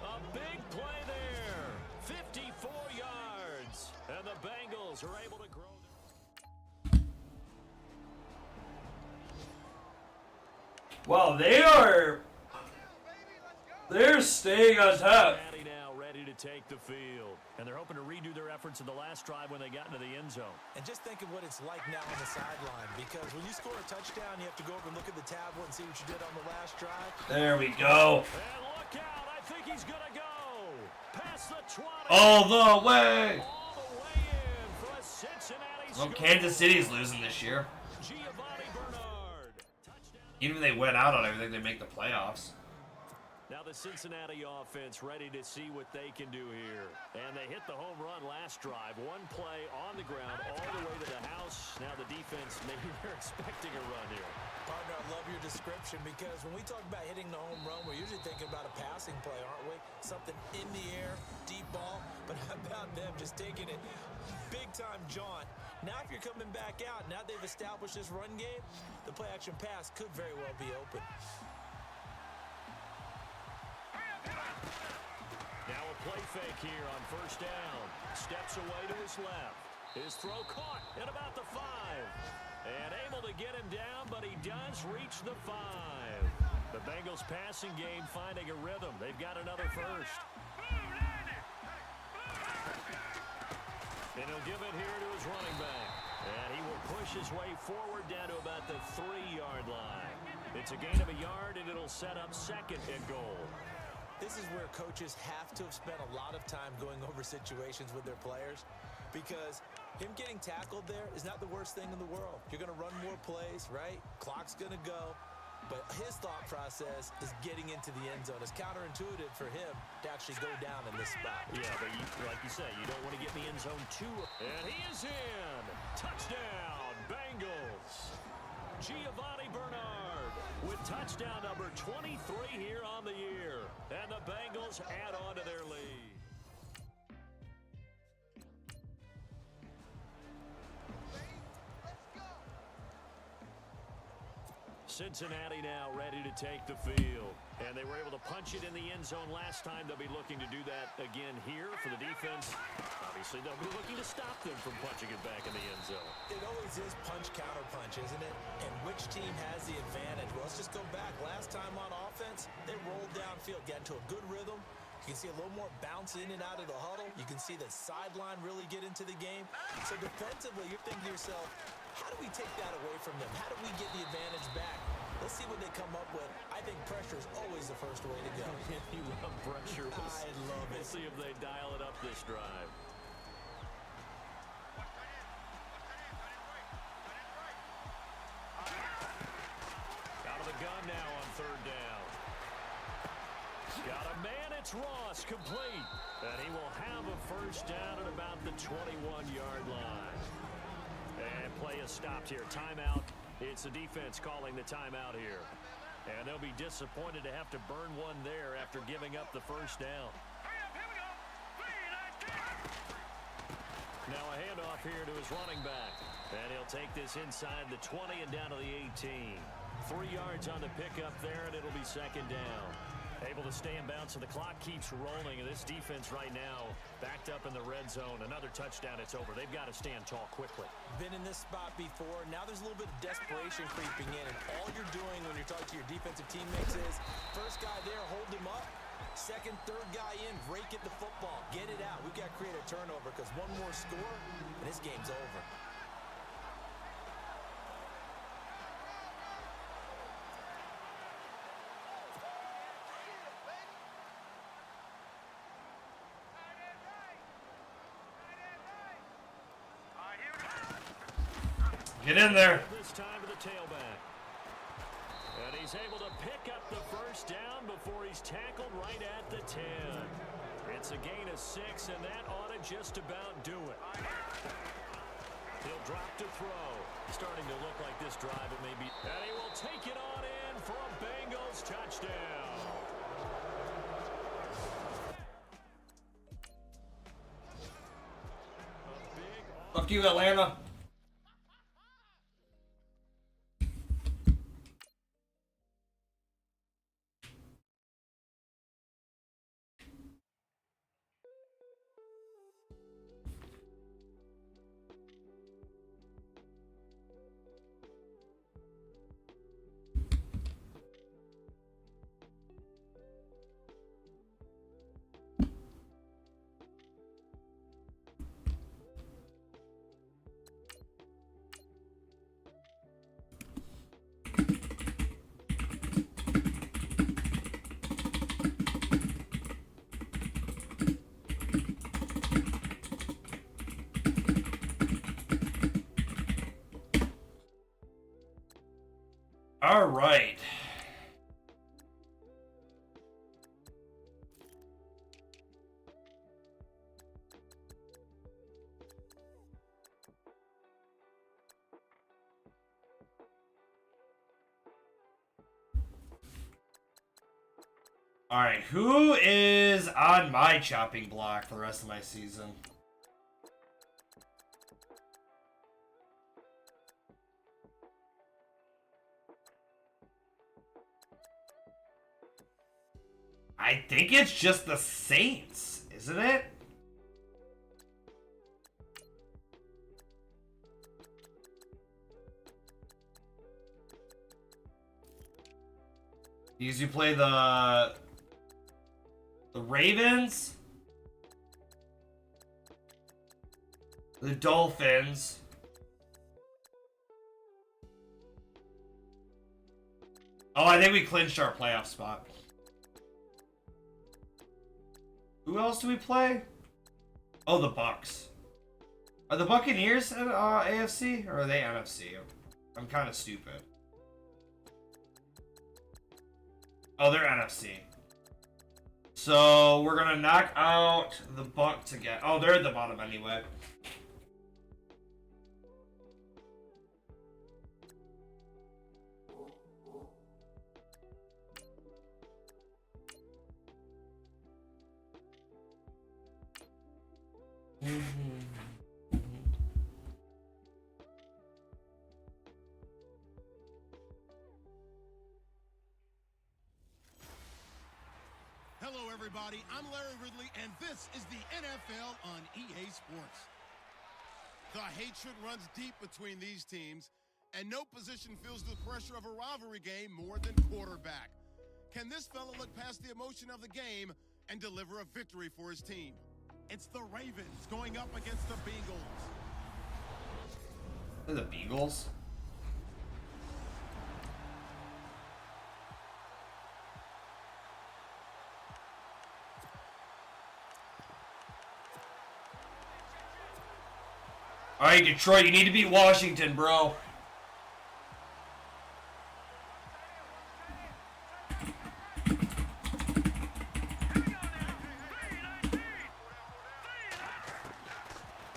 A big play there. 54 yards. And the Bengals are able to grow. Well, they're staying on top. Now ready to take the field. And they're hoping to redo their efforts in the last drive when they got into the end zone. And just think of what it's like now on the sideline, because when you score a touchdown, you have to go over and look at the tablet and see what you did on the last drive. There we go. And look out, I think he's going to go. Past the 20. All the way. All the way in for a Cincinnati Well, Kansas City's losing this year. Giovanni Bernard. Touchdown. Even if they went out on everything, they make the playoffs. Now the Cincinnati offense ready to see what they can do here. And they hit the home run last drive. One play on the ground all the way to the house. Now the defense, maybe they're expecting a run here. Partner, I love your description, because when we talk about hitting the home run, we're usually thinking about a passing play, aren't we? Something in the air, deep ball. But how about them just taking it big-time jaunt? Now if you're coming back out, now they've established this run game, the play-action pass could very well be open. Now a play fake here on first down. Steps away to his left. His throw caught at about the 5. And able to get him down, but he does reach the 5. The Bengals passing game finding a rhythm. They've got another first. And he'll give it here to his running back. And he will push his way forward down to about the 3-yard line. It's a gain of a yard, and it'll set up second and goal. This is where coaches have to have spent a lot of time going over situations with their players, because him getting tackled there is not the worst thing in the world. You're going to run more plays, right? Clock's going to go. But his thought process is getting into the end zone. It's counterintuitive for him to actually go down in this spot. Yeah, but like you say, you don't want to get in the end zone too. And he is in. Touchdown, Bengals. Giovanni Bernard with touchdown number 23 here on the year. And the Bengals add on to their lead. Cincinnati now ready to take the field. And they were able to punch it in the end zone last time. They'll be looking to do that again here for the defense. Obviously, they'll be looking to stop them from punching it back in the end zone. It always is punch-counter-punch, isn't it? And which team has the advantage? Well, let's just go back. Last time on offense, they rolled downfield, got into a good rhythm. You can see a little more bounce in and out of the huddle. You can see the sideline really get into the game. So defensively, you're thinking to yourself, how do we take that away from them? How do we get the advantage back? Let's see what they come up with. I think pressure is always the first way to go. You love pressure. I love it. We'll see if they dial it up this drive. Out of the gun now on third down. Got a man, it's Ross, complete. And he will have a first down at about the 21-yard line. And play is stopped here. Timeout. It's the defense calling the timeout here. And they'll be disappointed to have to burn one there after giving up the first down. Now a handoff here to his running back. And he'll take this inside the 20 and down to the 18. 3 yards on the pickup there, and it'll be second down. Able to stay in bounds, so the clock keeps rolling, and this defense right now backed up in the red zone. Another touchdown, it's over. They've got to stand tall quickly. Been in this spot before. Now there's a little bit of desperation creeping in, and all you're doing when you're talking to your defensive teammates is first guy there, hold him up. Second, third guy in, rake at the football. Get it out. We've got to create a turnover because one more score, and this game's over. Get in there. This time to the tailback. And he's able to pick up the first down before he's tackled right at the 10. It's a gain of 6, and that ought to just about do it. He'll drop to throw. Starting to look like this drive, it may be. And he will take it on in for a Bengals touchdown. Fuck you, Atlanta. All right. All right, who is on my chopping block for the rest of my season? I think it's just the Saints, isn't it? Because you play the Ravens, the Dolphins, oh, I think we clinched our playoff spot. Who else do we play? Oh, the Bucks. Are the Buccaneers AFC or are they NFC? I'm kind of stupid. Oh, they're NFC. So we're gonna knock out the Bucks again. Oh, they're at the bottom anyway. everybody. I'm Larry Ridley, and this is the NFL on EA Sports. The hatred runs deep between these teams, and no position feels the pressure of a rivalry game more than quarterback. Can this fella look past the emotion of the game and deliver a victory for his team? It's the Ravens going up against the Bengals. They're the Bengals? All right, Detroit, you need to beat Washington, bro.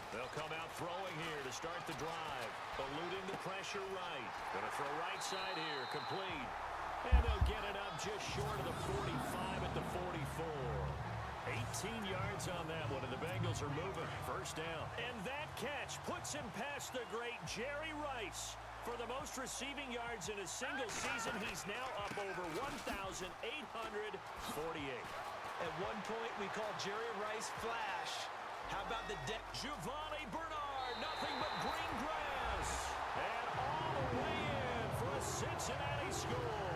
They'll come out throwing here to start the drive. Eluding the pressure right. Gonna throw right side here, complete. And they'll get it up just short of the 45 at the 44. 18 yards on that one, and the Bengals are moving. First down. And that catch puts him past the great Jerry Rice. For the most receiving yards in a single season, he's now up over 1,848. At one point, we called Jerry Rice Flash. How about the Giovanni Bernard, nothing but green grass. And all the way in for a Cincinnati score.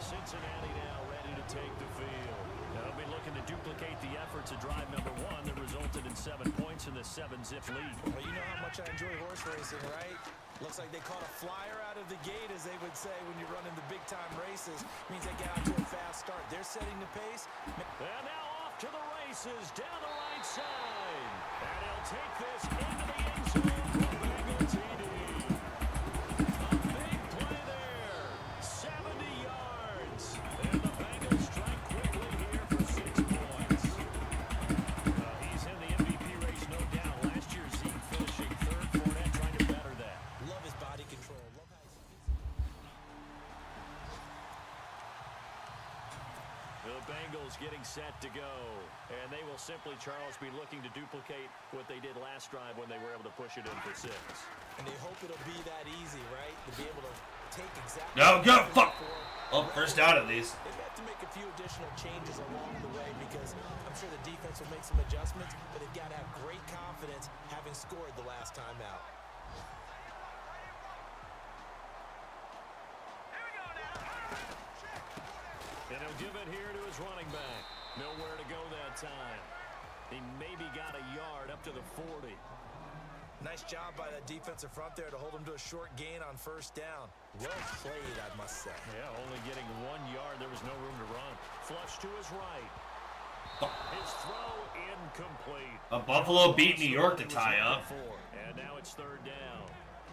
Cincinnati now ready to take the field. They'll be looking to duplicate the efforts of drive number one that resulted in 7 points in the 7-zip lead. Well, you know how much I enjoy horse racing, right? Looks like they caught a flyer out of the gate, as they would say when you're running the big-time races. Means they get out to a fast start. They're setting the pace. And now off to the races down the right side. And he'll take this into the end zone for Bengal TD. A big play there. 70 yards. And the Bengals strike quickly here for 6 points. He's in the MVP race, no doubt. Last year, Zeke finishing third. Fournette trying to better that. Love his body control. Love how The Bengals getting set to go. And they will simply, Charles, be looking to duplicate what they did last drive when they were able to push it in for 6. And they hope it'll be that easy, right? To be able to take exactly... No, go, fuck! Oh, first down at least. They have to make a few additional changes along the way because I'm sure the defense will make some adjustments, but they've got to have great confidence having scored the last time out. And he'll give it here to his running back. Nowhere to go that time. He maybe got a yard up to the 40. Nice job by that defensive front there to hold him to a short gain on first down. Well played, I must say. Yeah, only getting 1 yard. There was no room to run. Flush to his right. His throw incomplete. Buffalo beat New York to tie up. And now it's third down.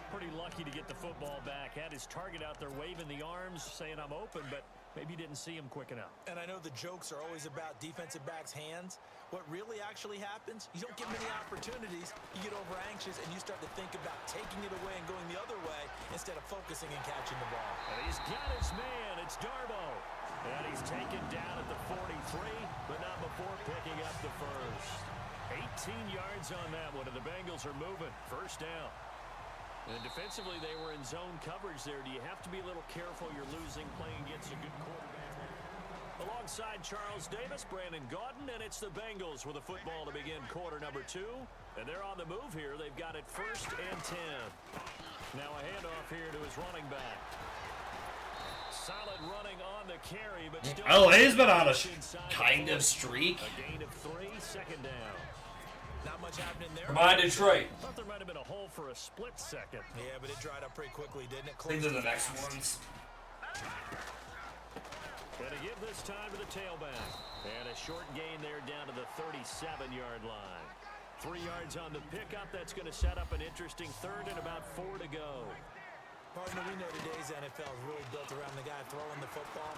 Pretty lucky to get the football back. Had his target out there waving the arms, saying I'm open, but maybe didn't see him quick enough. And I know the jokes are always about defensive backs' hands. What really actually happens, you don't get many opportunities, you get over anxious, and you start to think about taking it away and going the other way instead of focusing and catching the ball. And he's got his man. It's Darbo. And he's taken down at the 43, but not before picking up the first. 18 yards on that one, and the Bengals are moving. First down. And defensively, they were in zone coverage there. Do you have to be a little careful? You're losing playing against a good quarterback. Alongside Charles Davis, Brandon Gaudin, and it's the Bengals with a football to begin quarter number 2. And they're on the move here. They've got it 1st and 10. Now a handoff here to his running back. Solid running on the carry, but still... LA's been on a kind of streak. A gain of 3, second down. Not much happening there. Come on, Detroit. Thought there might have been a hole for a split second. Yeah, but it dried up pretty quickly, didn't it? These are the next ones. Gonna give this time to the tailback. And a short gain there down to the 37-yard line. 3 yards on the pickup. That's going to set up an interesting third and about 4 to go. Partner, we know today's NFL is really built around the guy throwing the football.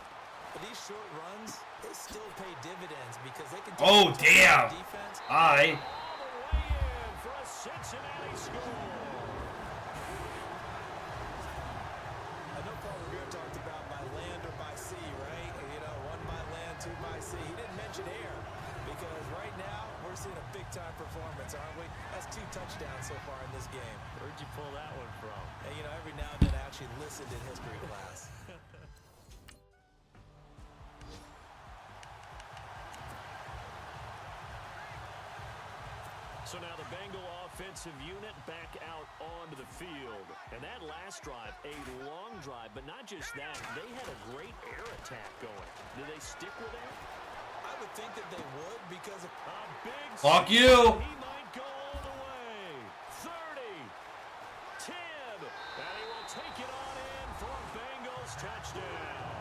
But these short runs, they still pay dividends because they can Oh, damn. Defense. All I. the way in for a Cincinnati score. I know Paul Revere talked about by land or by sea, right? You know, 1 by land, 2 by sea. He didn't mention air because right now we're seeing a big-time performance, aren't we? That's 2 touchdowns so far in this game. Where'd you pull that one from? And, you know, every now and then I actually listened in history class. So now the Bengal offensive unit back out onto the field. And that last drive, a long drive, but not just that. They had a great air attack going. Do they stick with that? I would think that they would because of a big Fuck you. He might go all the way. 30, 10, and he will take it on in for a Bengals touchdown.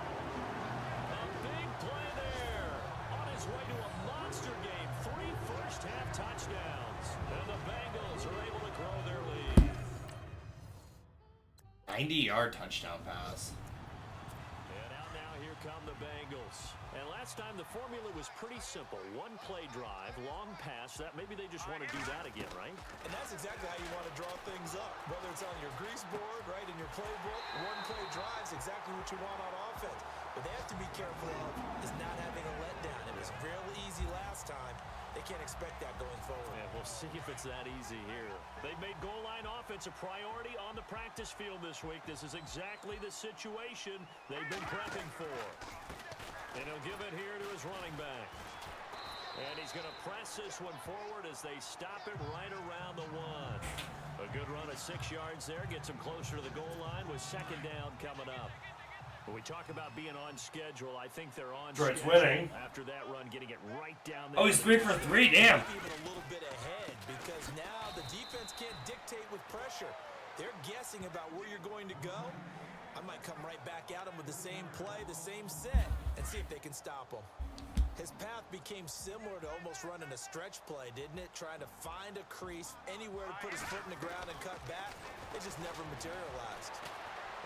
A big play there. On his way to a monster game. 3 first-half touchdowns. And the Bengals are able to grow their lead. 90-yard touchdown pass. And out now, here come the Bengals. And last time, the formula was pretty simple. 1 play drive, long pass. That maybe they just want to do that again, right? And that's exactly how you want to draw things up. Whether it's on your grease board, right, in your playbook, 1 play drive is exactly what you want on offense. What they have to be careful of is not having a letdown. It was real easy last time. They can't expect that going forward. Yeah, we'll see if it's that easy here. They've made goal line offense a priority on the practice field this week. This is exactly the situation they've been prepping for. And he'll give it here to his running back. And he's going to press this one forward as they stop him right around the 1. A good run of 6 yards there. Gets him closer to the goal line with second down coming up. When we talk about being on schedule, I think they're on Detroit's schedule. winning. After that run, getting it right down there. Oh, he's 3 for 3. Damn. Even a little bit ahead because now the defense can't dictate with pressure. They're guessing about where you're going to go. I might come right back at him with the same play, the same set, and see if they can stop him. His path became similar to almost running a stretch play, didn't it? Trying to find a crease, anywhere to put his foot in the ground and cut back. It just never materialized.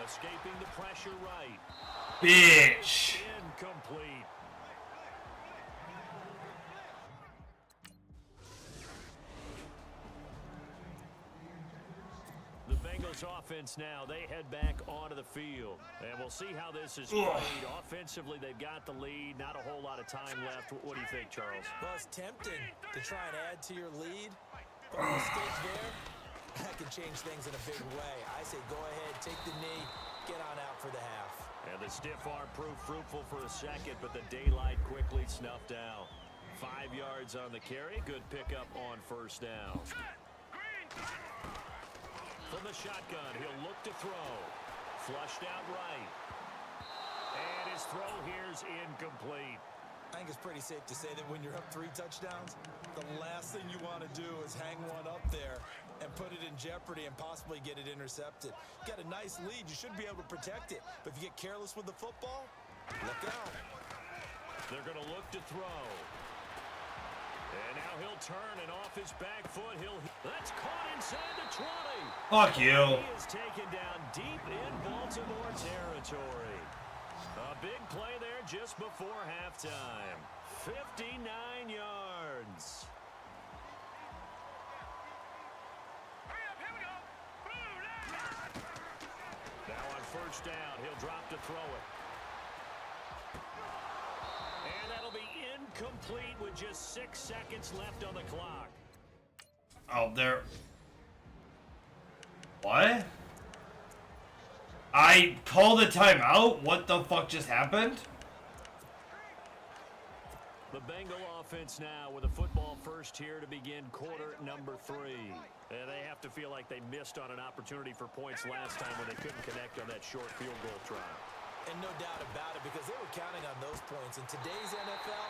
Escaping the pressure right. Bitch. Incomplete. The Bengals offense now, they head back onto the field. And we'll see how this is played. Offensively, they've got the lead. Not a whole lot of time left. What do you think, Charles? Well, it's tempting to try and add to your lead. But a mistake there, that can change things in a big way. I say go ahead, take the knee, get on out for the half. And the stiff arm proved fruitful for a second, but the daylight quickly snuffed out. 5 yards on the carry. Good pickup on first down. From the shotgun, he'll look to throw. Flushed out right. And his throw here's incomplete. I think it's pretty safe to say that when you're up 3 touchdowns, the last thing you want to do is hang one up there and put it in jeopardy and possibly get it intercepted. You got a nice lead. You should be able to protect it. But if you get careless with the football, look out. They're going to look to throw. And now he'll turn, and off his back foot, that's caught inside the 20. Fuck you. He is taken down deep in Baltimore territory. A big play there just before halftime. 59 yards. Now on first down, he'll drop to throw it. And that'll be incomplete with just 6 seconds left on the clock. Oh, there. What? I called a timeout? What the fuck just happened? The Bengal offense now with a football first here to begin quarter number 3. And they have to feel like they missed on an opportunity for points last time when they couldn't connect on that short field goal try. And no doubt about it, because they were counting on those points. In today's NFL,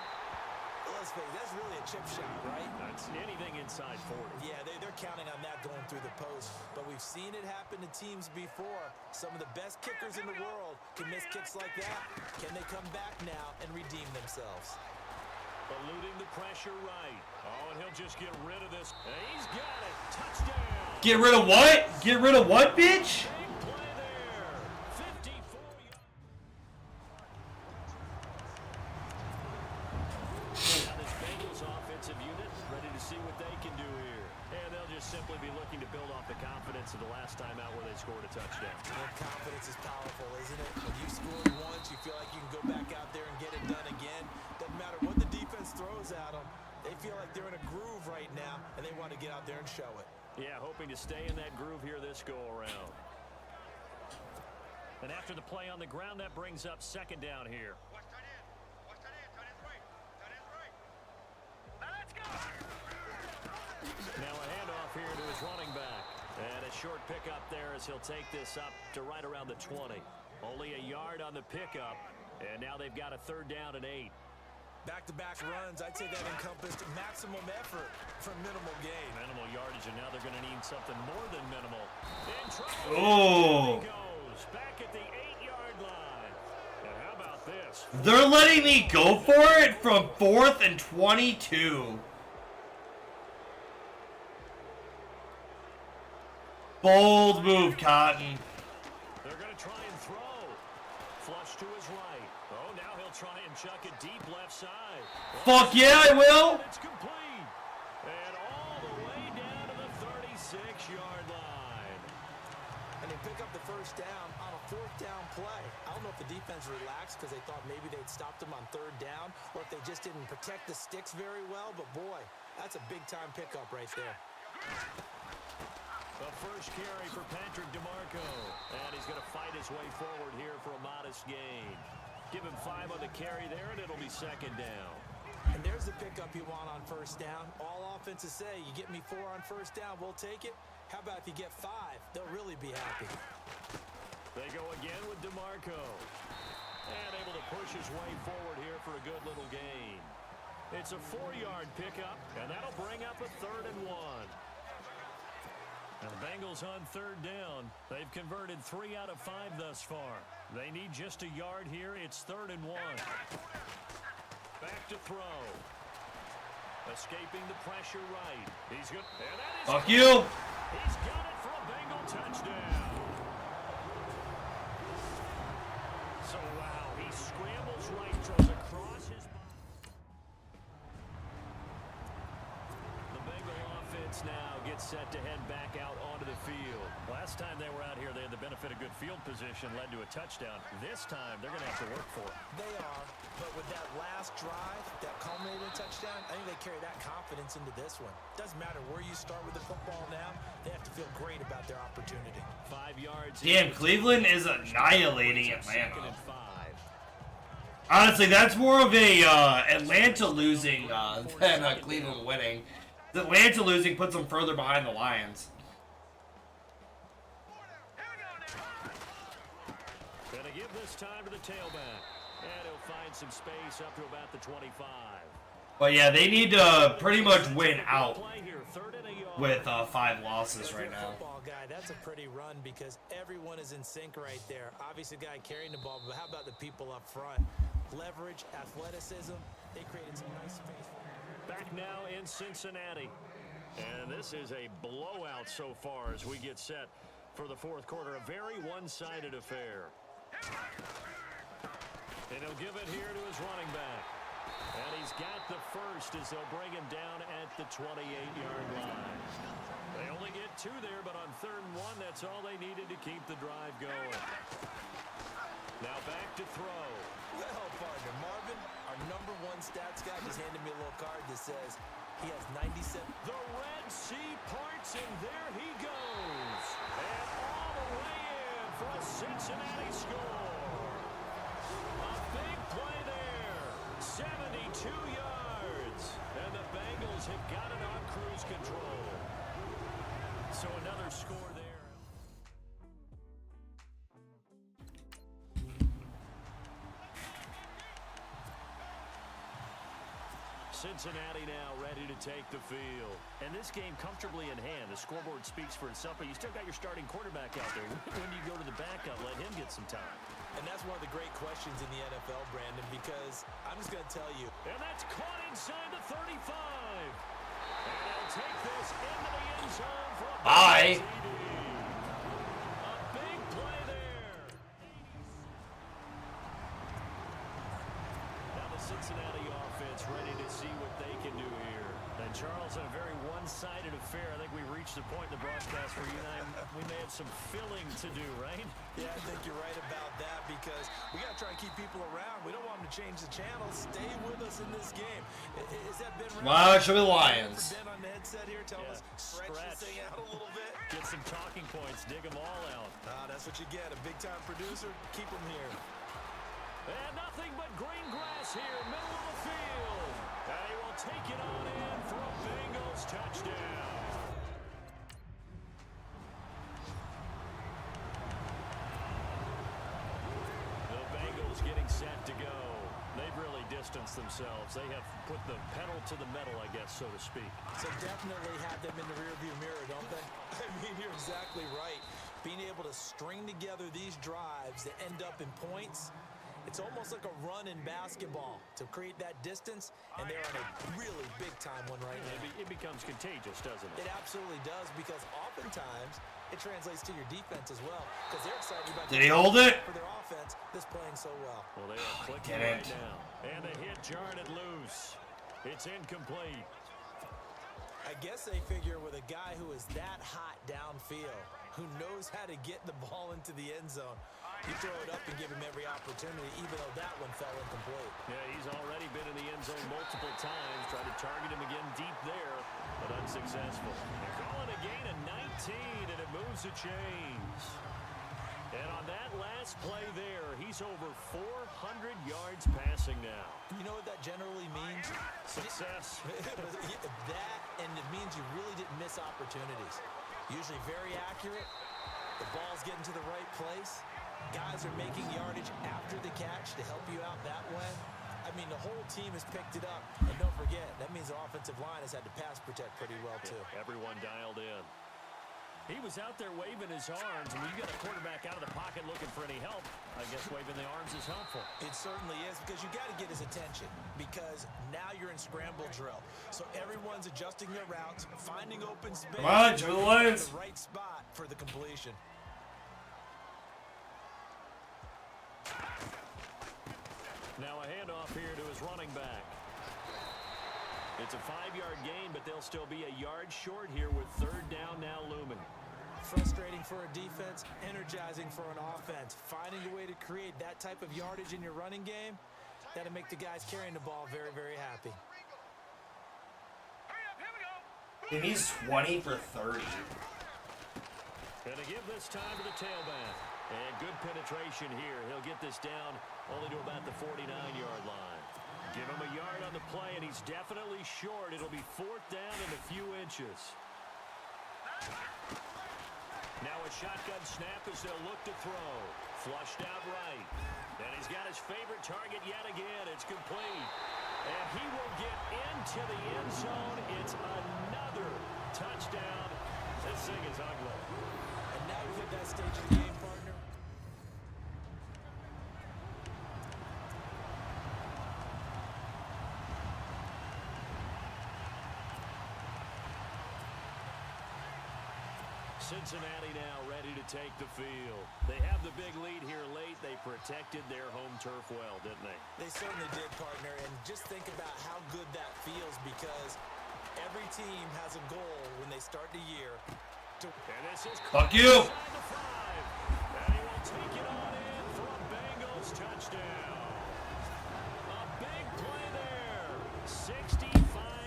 let's face it, that's really a chip shot, right? That's anything inside 40. Yeah, they're counting on that going through the post. But we've seen it happen to teams before. Some of the best kickers in the world can miss kicks like that. Can they come back now and redeem themselves? Eluding the pressure right. Oh, and he'll just get rid of this. And he's got it. Touchdown. Get rid of what? Get rid of what, bitch? Big play there. 54 yards. Now this Bengals offensive unit ready to see what they can do here. And they'll just simply be looking to build off the confidence of the last time out where they scored a touchdown. Well, confidence is powerful, isn't it? When you've scored once, you feel like you can go back out there and get it done again. Doesn't matter what the defense throws at them. They feel like they're in a groove right now, and they want to get out there and show it. Yeah, hoping to stay in that groove here this go-around. And after the play on the ground, that brings up second down here. Watch tight end. Watch tight end. Tight end's right. Tight end's right. Now let's go. Now short pickup there as he'll take this up to right around the 20. Only a yard on the pickup, and now they've got a 3rd down and 8. Back-to-back runs, I'd say that encompassed maximum effort for minimal gain. Minimal yardage, and now they're going to need something more than minimal. In trouble. Oh. There he goes, back at the 8-yard line. And how about this? They're letting me go for it from 4th and 22. Bold move, Cotton. They're going to try and throw. Flush to his right. Oh, now he'll try and chuck it deep left side. Fuck yeah, I will. It's complete. And all the way down to the 36-yard line. And they pick up the 1st down on a 4th down play. I don't know if the defense relaxed because they thought maybe they'd stopped them on 3rd down, or if they just didn't protect the sticks very well. But boy, that's a big-time pickup right there. The first carry for Patrick DeMarco. And he's going to fight his way forward here for a modest gain. Give him 5 on the carry there, and it'll be 2nd down. And there's the pickup you want on 1st down. All offenses say, you get me 4 on 1st down, we'll take it. How about if you get 5? They'll really be happy. They go again with DeMarco. And able to push his way forward here for a good little gain. It's a 4-yard pickup, and that'll bring up a 3rd and 1. And the Bengals on 3rd down. They've converted 3 out of 5 thus far. They need just a yard here. It's 3rd and 1. Back to throw. Escaping the pressure right. He's good. And that is Fuck you. He's got it for a Bengal touchdown. So, wow, he scrambles right, throws across his body. The Bengal offense now gets set to head back out onto the field. Last time they were out here, they had the benefit of good field position, led to a touchdown. This time, they're going to have to work for it. They are, but with that last drive, that culminated in a touchdown, I think they carry that confidence into this one. Doesn't matter where you start with the football now, they have to feel great about their opportunity. 5 yards. Damn, Cleveland is annihilating Second Atlanta. and 5. Honestly, that's more of a Atlanta losing than Cleveland winning. The Atlanta losing puts them further behind the Lions. Gonna give this time to the tailback. And he'll find some space up to about the 25. But yeah, they need to pretty much win out Play here, 3rd and a yard. with 5 losses right now. Football guy, that's a pretty run because everyone is in sync right there. Obviously, the guy carrying the ball, but how about the people up front? Leverage, athleticism, they created some nice space. Back now in Cincinnati. And this is a blowout so far as we get set for the 4th quarter. A very one-sided affair. And he'll give it here to his running back. And he's got the first as they'll bring him down at the 28-yard line. They only get 2 there, but on 3rd and 1, that's all they needed to keep the drive going. Now back to throw. Well, partner, Marvin, our #1 stats guy just handed me a little card that says he has 97. The Red Sea parts, and there he goes. And all the way in for a Cincinnati score. A big play there. 72 yards. And the Bengals have got it on cruise control. So another score there. Cincinnati now ready to take the field. And this game comfortably in hand. The scoreboard speaks for itself, but you still got your starting quarterback out there. When do you go to the backup? Let him get some time. And that's one of the great questions in the NFL, Brandon, because I'm just going to tell you. And that's caught inside the 35. And they'll take this into the end zone for a Bye. TD. A big play there. Now the Cincinnati offense ready to see what they can do here. And Charles, in a very one-sided affair, I think we reached the point in the broadcast where you and I, we may have some filling to do, right? Yeah, I think you're right about that because we got to try and keep people around. We don't want them to change the channel. Stay with us in this game. Is that Ben? Well, show me the Lions. Ben on the headset here, tell us stretch this thing out a little bit. Get some talking points, dig them all out. That's what you get. A big-time producer, keep them here. And nothing but green grass here, middle of the field. And he will take it on in for a Bengals touchdown. getting set to go. They've really distanced themselves. They have put the pedal to the metal, I guess, so to speak. So definitely have them in the rearview mirror, don't they? I mean, you're exactly right. Being able to string together these drives that end up in points, it's almost like a run in basketball to create that distance, and they're on a really big-time one right now. It becomes contagious, doesn't it? It absolutely does, because oftentimes it translates to your defense as well, because they're excited about Did he hold it? for their offense that's playing so well. Well, they are clicking right now. And the hit jarred it loose. It's incomplete. I guess they figure with a guy who is that hot downfield, who knows how to get the ball into the end zone, you throw it up and give him every opportunity, even though that one fell incomplete. Yeah, he's already been in the end zone multiple times. Tried to target him again deep there, but unsuccessful. They're calling a gain of 19, and it moves the chains. And on that last play there, he's over 400 yards passing now. You know what that generally means? Success. That, and it means you really didn't miss opportunities. Usually very accurate. The ball's getting to the right place. Guys are making yardage after the catch to help you out that way. I mean, the whole team has picked it up. And don't forget, that means the offensive line has had to pass protect pretty well, too. Everyone dialed in. He was out there waving his arms, and when you got a quarterback out of the pocket looking for any help, I guess waving the arms is helpful. It certainly is, because you got to get his attention, because now you're in scramble drill. So everyone's adjusting their routes, finding open space. Come on, Joe the Lions. The right spot for the completion. Now a handoff here to his running back. It's a 5-yard gain, but they'll still be a yard short here with third down now looming. Frustrating for a defense, energizing for an offense. Finding a way to create that type of yardage in your running game, that'll make the guys carrying the ball very, very happy. And he's 20 for 30. And to give this time to the tailback. And good penetration here. He'll get this down only to about the 49-yard line. Give him a yard on the play, and he's definitely short. It'll be fourth down in a few inches. Now a shotgun snap as they'll look to throw. Flushed out right. And he's got his favorite target yet again. It's complete. And he will get into the end zone. It's another touchdown. This thing is ugly. And now we've hit that stage of the game, partner. Cincinnati now ready to take the field. They have the big lead here late. They protected their home turf well, didn't they? They certainly did, partner. And just think about how good that feels, because every team has a goal when they start the year. And this is Fuck you. inside the 5. And he will take it on in for a Bengals touchdown. A big play there. 65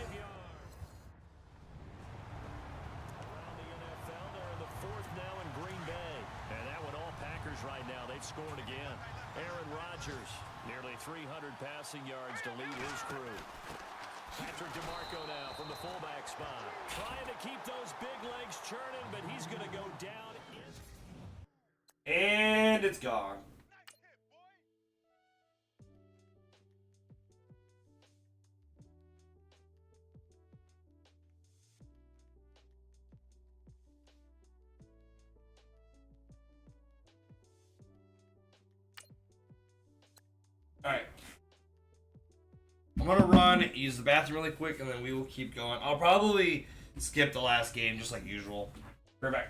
yards. Around the NFL, they're in the fourth now in Green Bay. And that one all Packers right now. They've scored again. Aaron Rodgers, nearly 300 passing yards to lead his crew. Patrick DeMarco now from the fullback spot. Trying to keep those big legs churning, but he's going to go down. And it's gone. All right. I'm going to run, use the bathroom really quick, and then we will keep going. I'll probably skip the last game just like usual. We're back.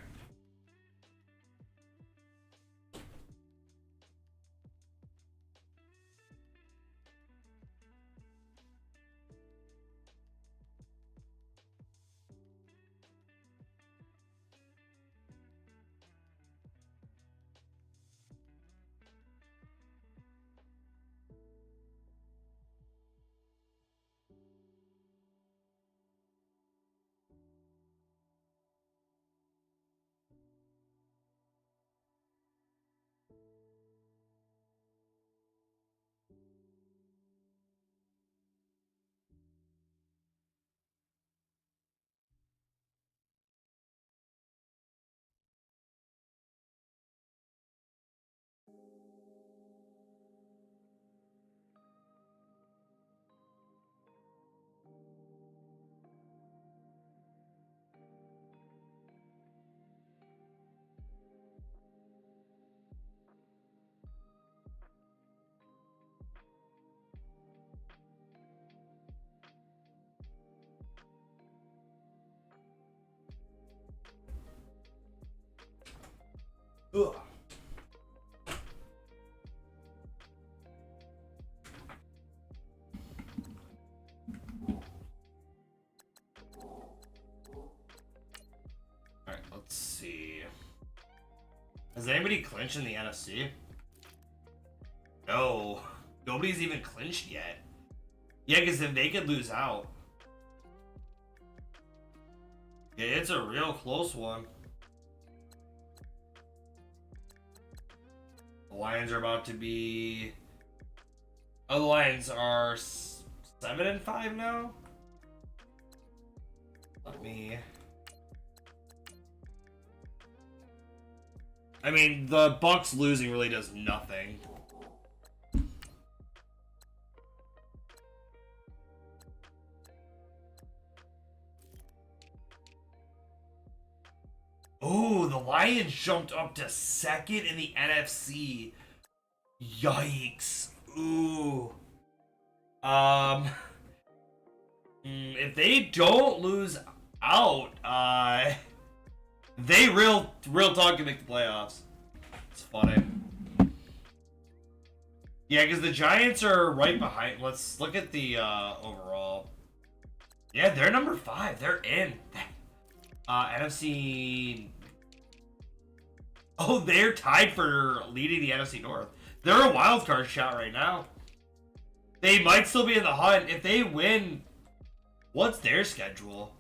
Ugh. Alright, let's see. Has anybody clinched in the NFC? No. Nobody's even clinched yet. Yeah, because then they could lose out. Yeah, it's a real close one. The Lions are about to be... Oh, the Lions are 7-5 now? Let me... I mean, the Bucks losing really does nothing. Oh, the Lions jumped up to second in the NFC. Yikes. Ooh. If they don't lose out, they real talk can make the playoffs. It's funny. Yeah, because the Giants are right behind. Let's look at the overall. Yeah, they're number 5. They're in. NFC. Oh, they're tied for leading the NFC North. They're a wild card shot right now. They might still be in the hunt. If they win, what's their schedule?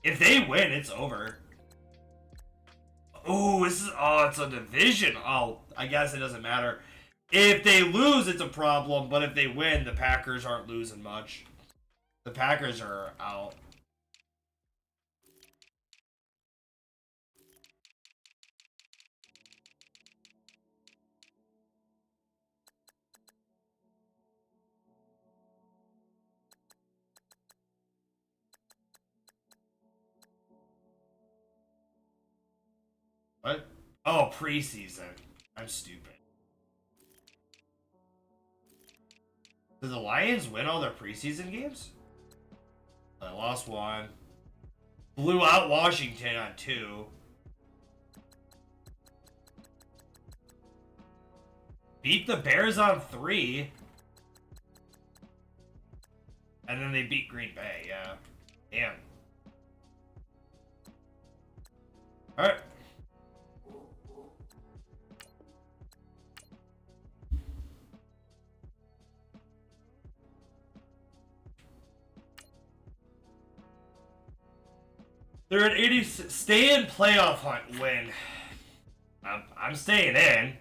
If they win, it's over. Oh, this is it's a division. Oh, I guess it doesn't matter. If they lose, it's a problem. But if they win, the Packers aren't losing much. The Packers are out. What? Oh, preseason. I'm stupid. Did the Lions win all their preseason games? They lost 1. Blew out Washington on 2. Beat the Bears on 3. And then they beat Green Bay, yeah. Damn. Alright. They're at 80. Stay in playoff hunt win. I'm staying in.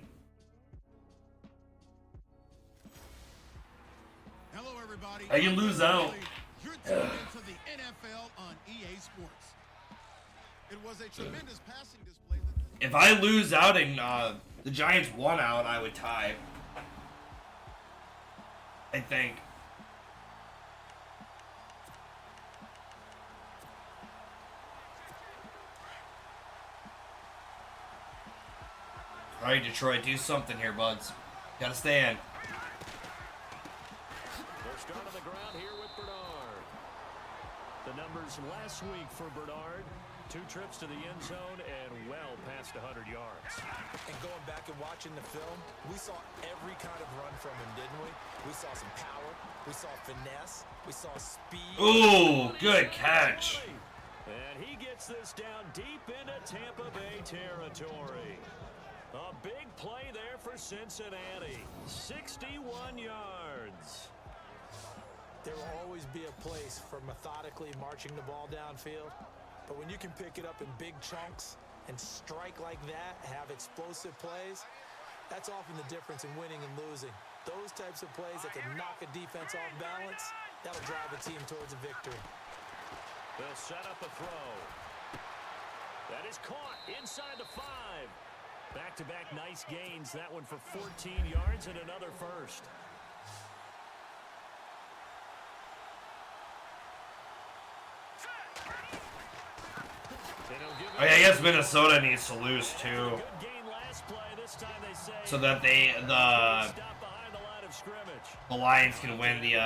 Hello, everybody. How you lose out? You're tuned into the NFL on EA Sports. It was a tremendous passing display. If I lose out and the Giants won out, I would tie. I think. All right, Detroit, do something here, buds. Gotta stay in. They're starting on the ground here with Bernard. The numbers last week for Bernard: 2 trips to the end zone and well past 100 yards. And going back and watching the film, we saw every kind of run from him, didn't we? We saw some power, we saw finesse, we saw speed. Ooh, good catch. And he gets this down deep into Tampa Bay territory. A big play there for Cincinnati. 61 yards. There will always be a place for methodically marching the ball downfield. But when you can pick it up in big chunks and strike like that, have explosive plays, that's often the difference in winning and losing. Those types of plays that can knock a defense off balance, that'll drive a team towards a victory. They'll set up a throw. That is caught inside the 5. Back-to-back nice gains. That one for 14 yards and another first. Oh, yeah, I guess Minnesota needs to lose too, so that the Lions can win the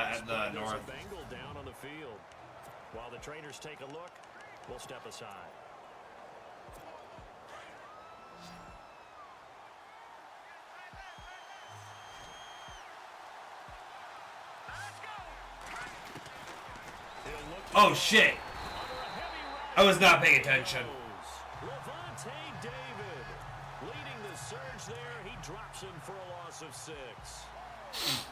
North. Down on the field. While the trainers take a look, we'll step aside. Oh shit! I was not paying attention. Levante David leading the surge there. He drops him for a loss of 6.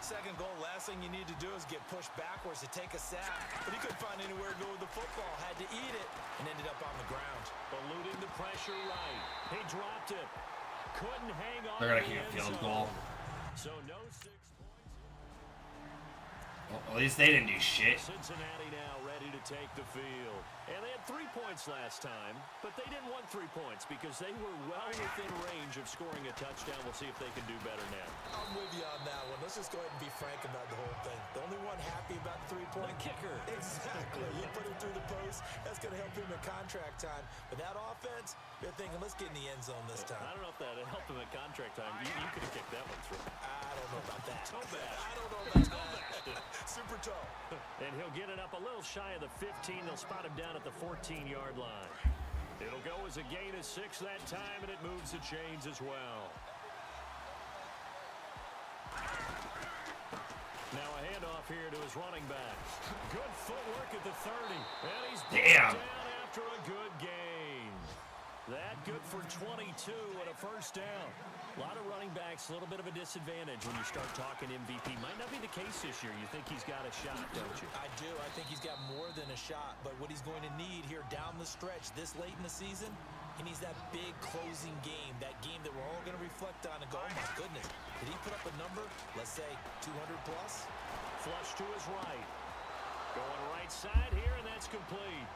Second goal, last thing you need to do is get pushed backwards to take a sack. But he couldn't find anywhere to go with the football. Had to eat it and ended up on the ground. Eluding the pressure right. He dropped it. Couldn't hang on. They're gonna kick a field goal. So no 6 points. Well, at least they didn't do shit. Cincinnati now ready to take the field. And they had 3 points last time, but they didn't want 3 points because they were well within range of scoring a touchdown. We'll see if they can do better now. I'm with you on that one. Let's just go ahead and be frank about the whole thing. The only one happy about the 3-point kicker. Exactly. You put him through the post. That's going to help him at contract time. But that offense, they're thinking, let's get in the end zone this time. I don't know if that helped him at contract time. You could have kicked that one through. I don't know about that. Toe bash. I don't know about that. Super toe. And he'll get it up a little shy of the 15. They'll spot him down at the 14-yard line. It'll go as a gain of 6 that time, and it moves the chains as well. Now a handoff here to his running back. Good footwork at the 30. And he's brought down after a good gain. That good for 22 and a first down. A lot of running backs, a little bit of a disadvantage when you start talking MVP. Might not be the case this year. You think he's got a shot, don't you? I do. I think he's got more than a shot. But what he's going to need here down the stretch this late in the season, he needs that big closing game, that game that we're all going to reflect on and go, oh my goodness, did he put up a number, let's say 200 plus? Flush to his right. Going right side here, and that's complete.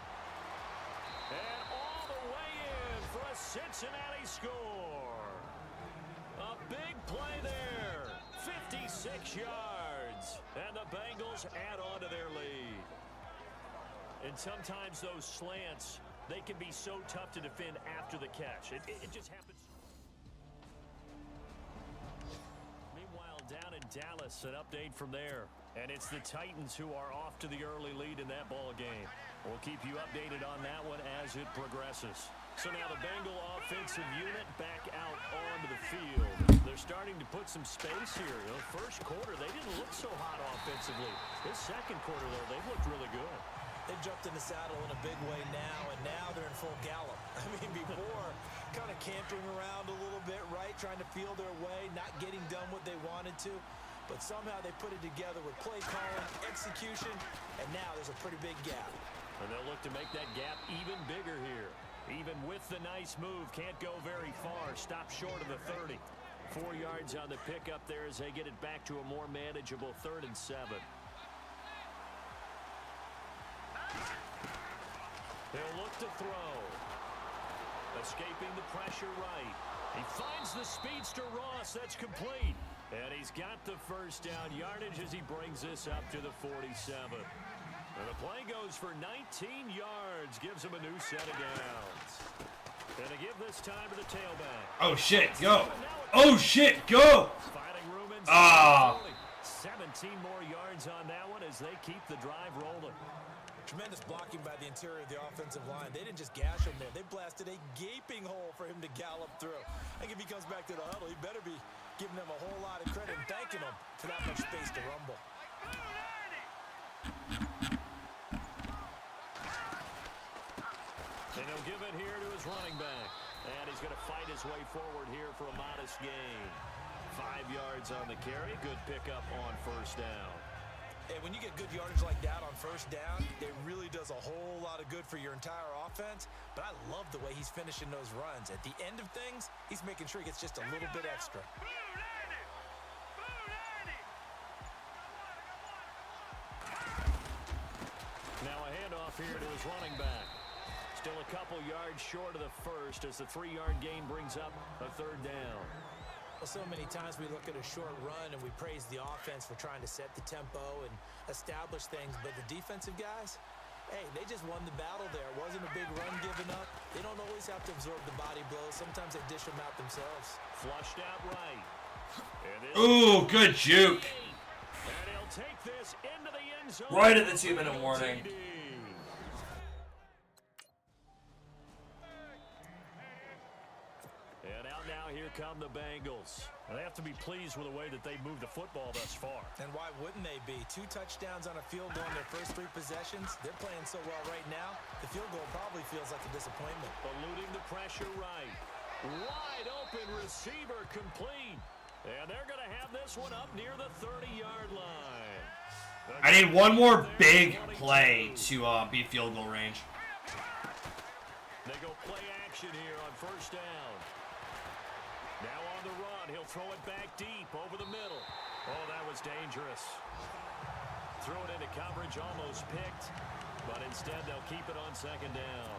And all the way in for a Cincinnati score. A big play there. 56 yards. And the Bengals add on to their lead. And sometimes those slants, they can be so tough to defend after the catch. It just happens. Meanwhile, down in Dallas, an update from there. And it's the Titans who are off to the early lead in that ball game. We'll keep you updated on that one as it progresses. So now the Bengal offensive unit back out onto the field. They're starting to put some space here. You know, first quarter, they didn't look so hot offensively. This second quarter, though, they've looked really good. They've jumped in the saddle in a big way now, and now they're in full gallop. I mean, before, kind of cantering around a little bit, right, trying to feel their way, not getting done what they wanted to. But somehow they put it together with play calling, execution, and now there's a pretty big gap. And they'll look to make that gap even bigger here. Even with the nice move, can't go very far. Stop short of the 30. 4 yards on the pickup there as they get it back to a more manageable 3rd and 7. They'll look to throw. Escaping the pressure right. He finds the speedster Ross. That's complete. And he's got the first down yardage as he brings this up to the 47. And the play goes for 19 yards. Gives him a new set of downs. And to give this time to the tailback. Oh shit, go. Oh shit, go. Finding room inside. Ah. 17 more yards on that one as they keep the drive rolling. Tremendous blocking by the interior of the offensive line. They didn't just gash him there. They blasted a gaping hole for him to gallop through. I think if he comes back to the huddle, he better be giving them a whole lot of credit and thanking them for that much space to rumble. And he'll give it here to his running back. And he's going to fight his way forward here for a modest gain. 5 yards on the carry. Good pickup on first down. Hey, when you get good yardage like that on first down, it really does a whole lot of good for your entire offense. But I love the way he's finishing those runs. At the end of things, he's making sure he gets just a little bit extra. Now a handoff here to his running back. Still a couple yards short of the first as the 3-yard gain brings up a 3rd down. Well, so many times we look at a short run and we praise the offense for trying to set the tempo and establish things, but the defensive guys, hey, they just won the battle there. It wasn't a big run given up. They don't always have to absorb the body blows. Sometimes they dish them out themselves. Flushed out right. Ooh, good juke. And he'll take this into the end zone. Right at the 2-minute warning. And out now, here come the Bengals. They have to be pleased with the way that they moved the football thus far. And why wouldn't they be? 2 touchdowns on a field goal in their first 3 possessions. They're playing so well right now, the field goal probably feels like a disappointment. Eluding the pressure right. Wide open receiver complete. And they're going to have this one up near the 30-yard line. I need one more big play to be field goal range. They go play action here on first down. Now on the run, he'll throw it back deep over the middle. Oh, that was dangerous. Threw it into coverage, almost picked, but instead they'll keep it on second down.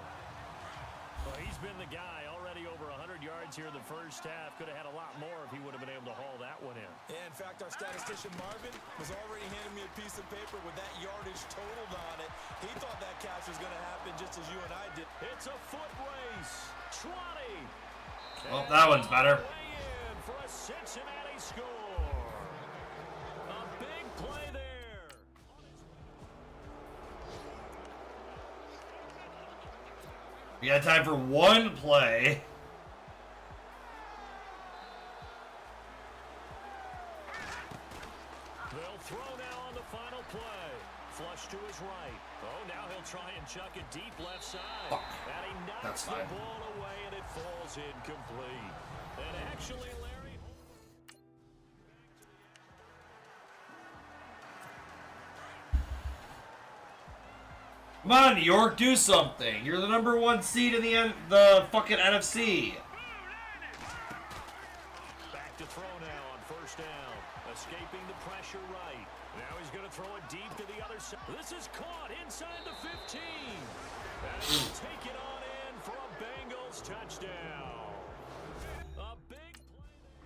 Well, he's been the guy, already over 100 yards here in the first half. Could have had a lot more if he would have been able to haul that one in. Yeah, in fact, our statistician Marvin was already handing me a piece of paper with that yardage totaled on it. He thought that catch was going to happen just as you and I did. It's a foot race. 20. Well, that one's better. In for a Cincinnati score. A big play there. We got time for one play. They'll throw now on the final play. Flush to his right. Oh, now he'll try and chuck it deep left side. Fuck. And he knocks That's the fine. ball away, and it falls incomplete. And actually, Larry... Come on, New York, do something. You're the #1 seed in the fucking NFC. Back to throw now on first down. Escaping the pressure right. Now he's going to throw it deep to the other side. This is caught inside the 15. And he'll take it on in for a Bengals touchdown. A big play there.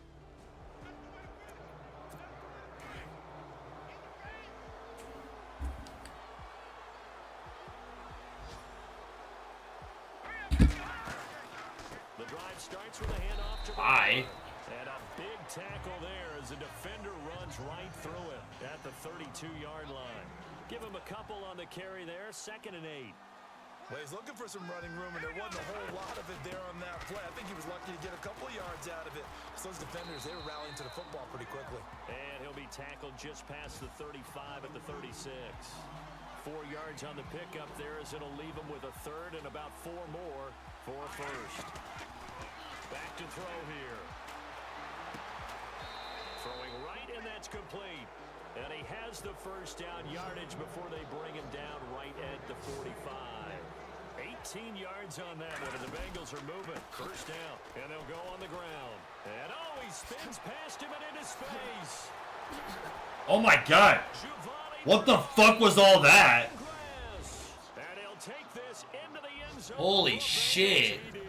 The drive starts with a handoff to Bye. and a big tackle there as the defender runs right through him at the 32-yard line. Give him a couple on the carry there, 2nd and 8. Well, he's looking for some running room, and there wasn't a whole lot of it there on that play. I think he was lucky to get a couple of yards out of it. So those defenders, they were rallying to the football pretty quickly. And he'll be tackled just past the 35 at the 36. 4 yards on the pickup there as it'll leave him with a third and about 4 more for a first. Back to throw here. Throwing right, and that's complete. And he has the first down yardage before they bring him down right at the 45. 18 yards on that one, and the Bengals are moving. First down, and they'll go on the ground. And oh, he spins past him and into space. Oh my god. Giovanni What the fuck was all that? grass. And he'll take this into the end zone. Holy for a shit. Bengals TD.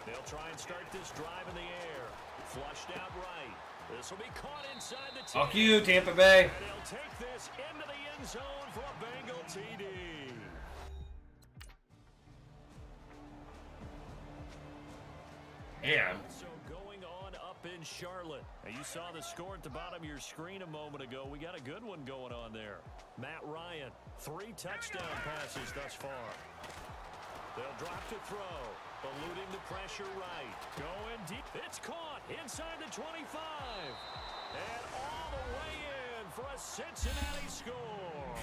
They'll try and start this drive in the air. Flushed out right. This will be caught inside the 10. Fuck you, Tampa Bay. And he'll take this into the end zone for a Bengal TD. Damn. So going on up in Charlotte. Now you saw the score at the bottom of your screen a moment ago. We got a good one going on there. Matt Ryan, 3 touchdown passes thus far. They'll drop to throw. Eluding the pressure right. Going deep. It's caught inside the 25. And all the way in for a Cincinnati score.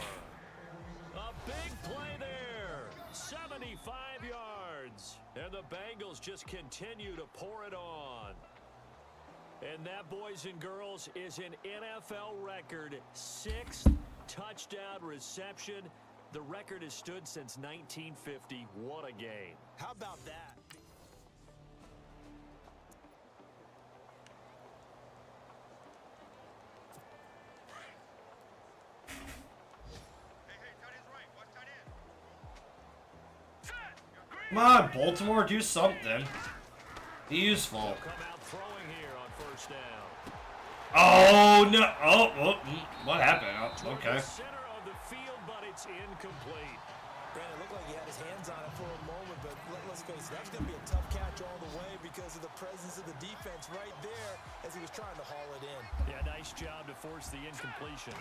A big play there. 75 yards. And the Bengals just continue to pour it on. And that, boys and girls, is an NFL record 6th touchdown reception. The record has stood since 1950. What a game. How about that? Come on, Baltimore, do something. Be useful. Come out throwing here on first down. Oh no! What happened? Oh, okay. Center of the field, but it's incomplete. Brandon, it looked like he had his hands on it for a moment, but let's face it, that's going to be a tough catch all the way because of the presence of the defense right there as he was trying to haul it in. Yeah, nice job to force the incompletion.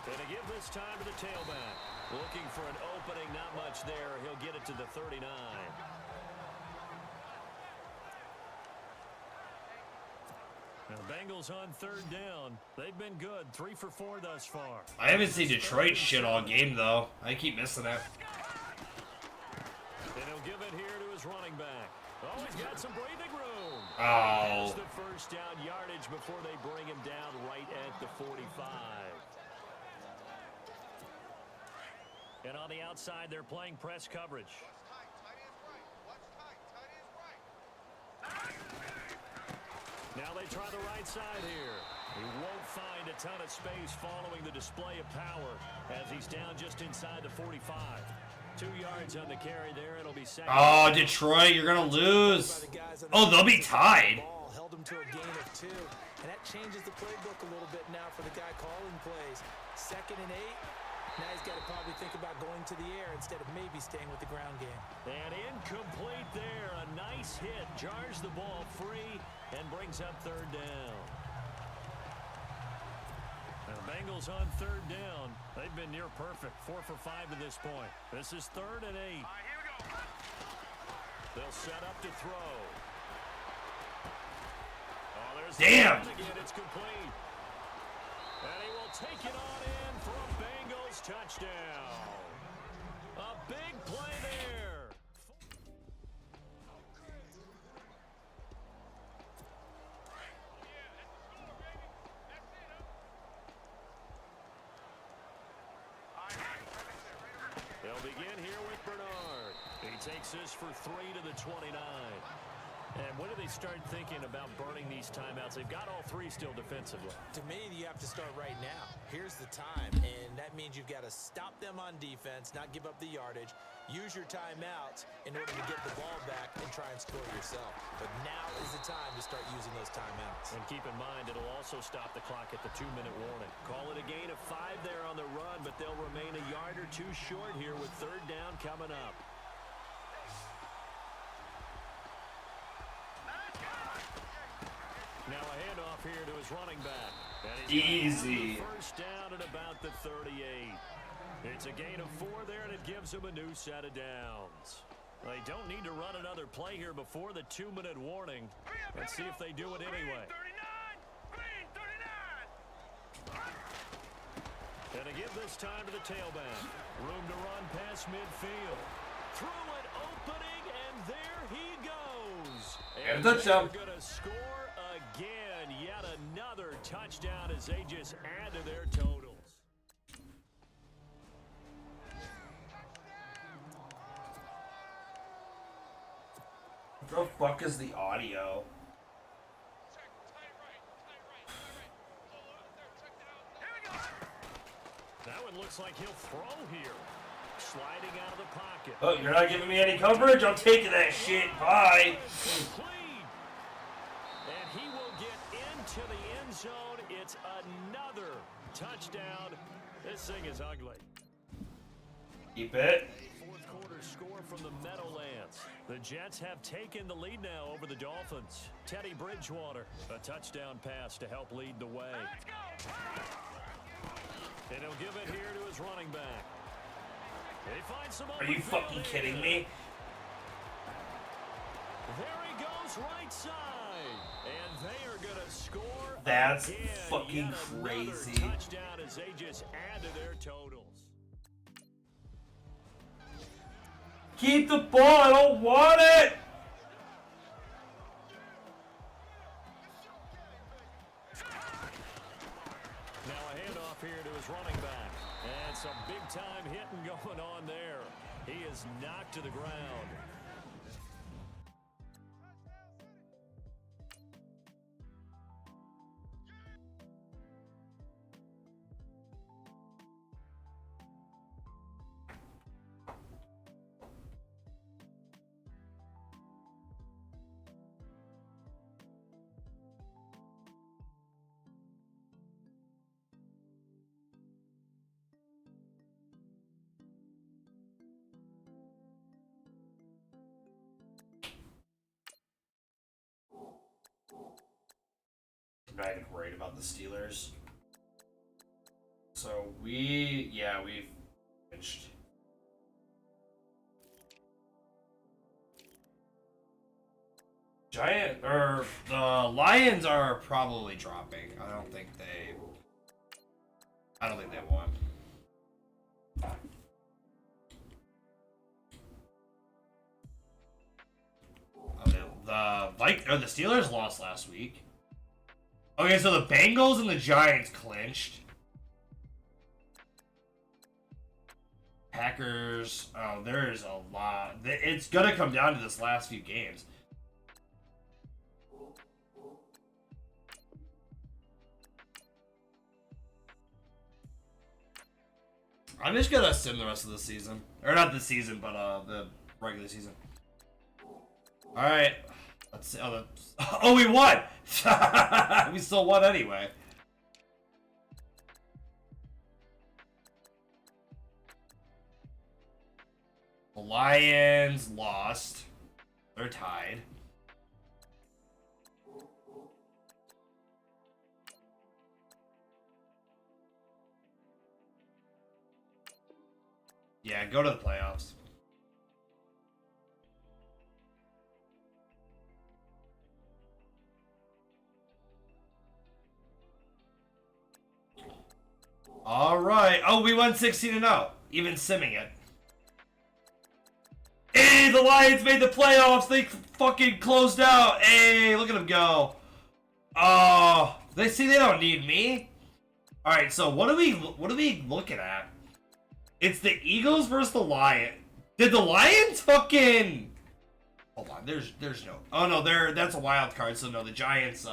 And to give this time to the tailback. Looking for an opening, not much there. He'll get it to the 39. Now, the Bengals on third down. They've been good. 3 for 4 thus far. I haven't seen Detroit shit all game though. I keep missing it. And he'll give it here to his running back. Oh, he's got some breathing room. Oh. That's the first down yardage before they bring him down right at the 45. And on the outside, they're playing press coverage. Now they try the right side here. He won't find a ton of space following the display of power as he's down just inside the 45. 2 yards on the carry there. It'll be second. Oh, Detroit, you're gonna lose. Oh, they'll be tied. Held him to a gain of 2, and that changes the playbook a little bit now for the guy calling plays. 2nd and 8. Now he's got to probably think about going to the air instead of maybe staying with the ground game. And incomplete there. A nice hit. Jars the ball free and brings up third down. Now, the Bengals on third down. They've been near perfect. 4 for 5 to this point. This is 3rd and 8. Here we go. They'll set up to throw. Oh, there's Damn. the again. It's complete. And he will take it on in for a Bengals touchdown. A big play there. They'll begin here with Bernard. He takes this for 3 to the 29. And when do they start thinking about burning these timeouts? They've got all 3 still defensively. To me, you have to start right now. Here's the time, and that means you've got to stop them on defense, not give up the yardage, use your timeouts in order to get the ball back and try and score yourself. But now is the time to start using those timeouts. And keep in mind, it'll also stop the clock at the 2-minute warning. Call it a gain of 5 there on the run, but they'll remain a yard or 2 short here with third down coming up. Now a handoff here to his running back. And he's Easy. first down at about the 38. It's a gain of 4 there, and it gives him a new set of downs. They don't need to run another play here before the 2-minute warning. Let's see if they do it anyway. Green 39. And to give this time to the tailback. Room to run past midfield. Through an opening, and there he goes. And a touchdown. They're going to score again. Yet another touchdown as they just add to their totals. What the fuck is the audio? That one looks like he'll throw here. Sliding out of the pocket. Oh, you're not giving me any coverage? I'm taking that shit. Bye. Complete. And he will get into the end zone. It's another touchdown. This thing is ugly. Keep it. Fourth quarter score from the Meadowlands. The Jets have taken the lead now over the Dolphins. Teddy Bridgewater, a touchdown pass to help lead the way. And he'll give it here to his running back. They find some Are you fucking kidding me? There he goes right side. And they are going to score. That's again. fucking Yet another crazy. Touchdown as they just add to their totals. Keep the ball. I don't want it. Now a handoff here to his running back. And some big-time hitting going on there. He is knocked to the ground. not even worried about the Steelers. So we've finished. The Lions are probably dropping. I don't think they won. The Steelers lost last week. Okay, so the Bengals and the Giants clinched. Packers. Oh, there's a lot. It's gonna come down to this last few games. I'm just gonna sim the rest of the season, or not the season, but the regular season. All right, let's see. Oh, we won. We still won anyway. The Lions lost. They're tied. Yeah, go to the playoffs. All right. Oh, we won 16-0. Even simming it. Hey, the Lions made the playoffs. They fucking closed out. Hey, look at them go. Oh, they don't need me. All right. So what are we looking at? It's the Eagles versus the Lions. Did the Lions fucking? Hold on. There's no. Oh no, that's a wild card. So no, the Giants.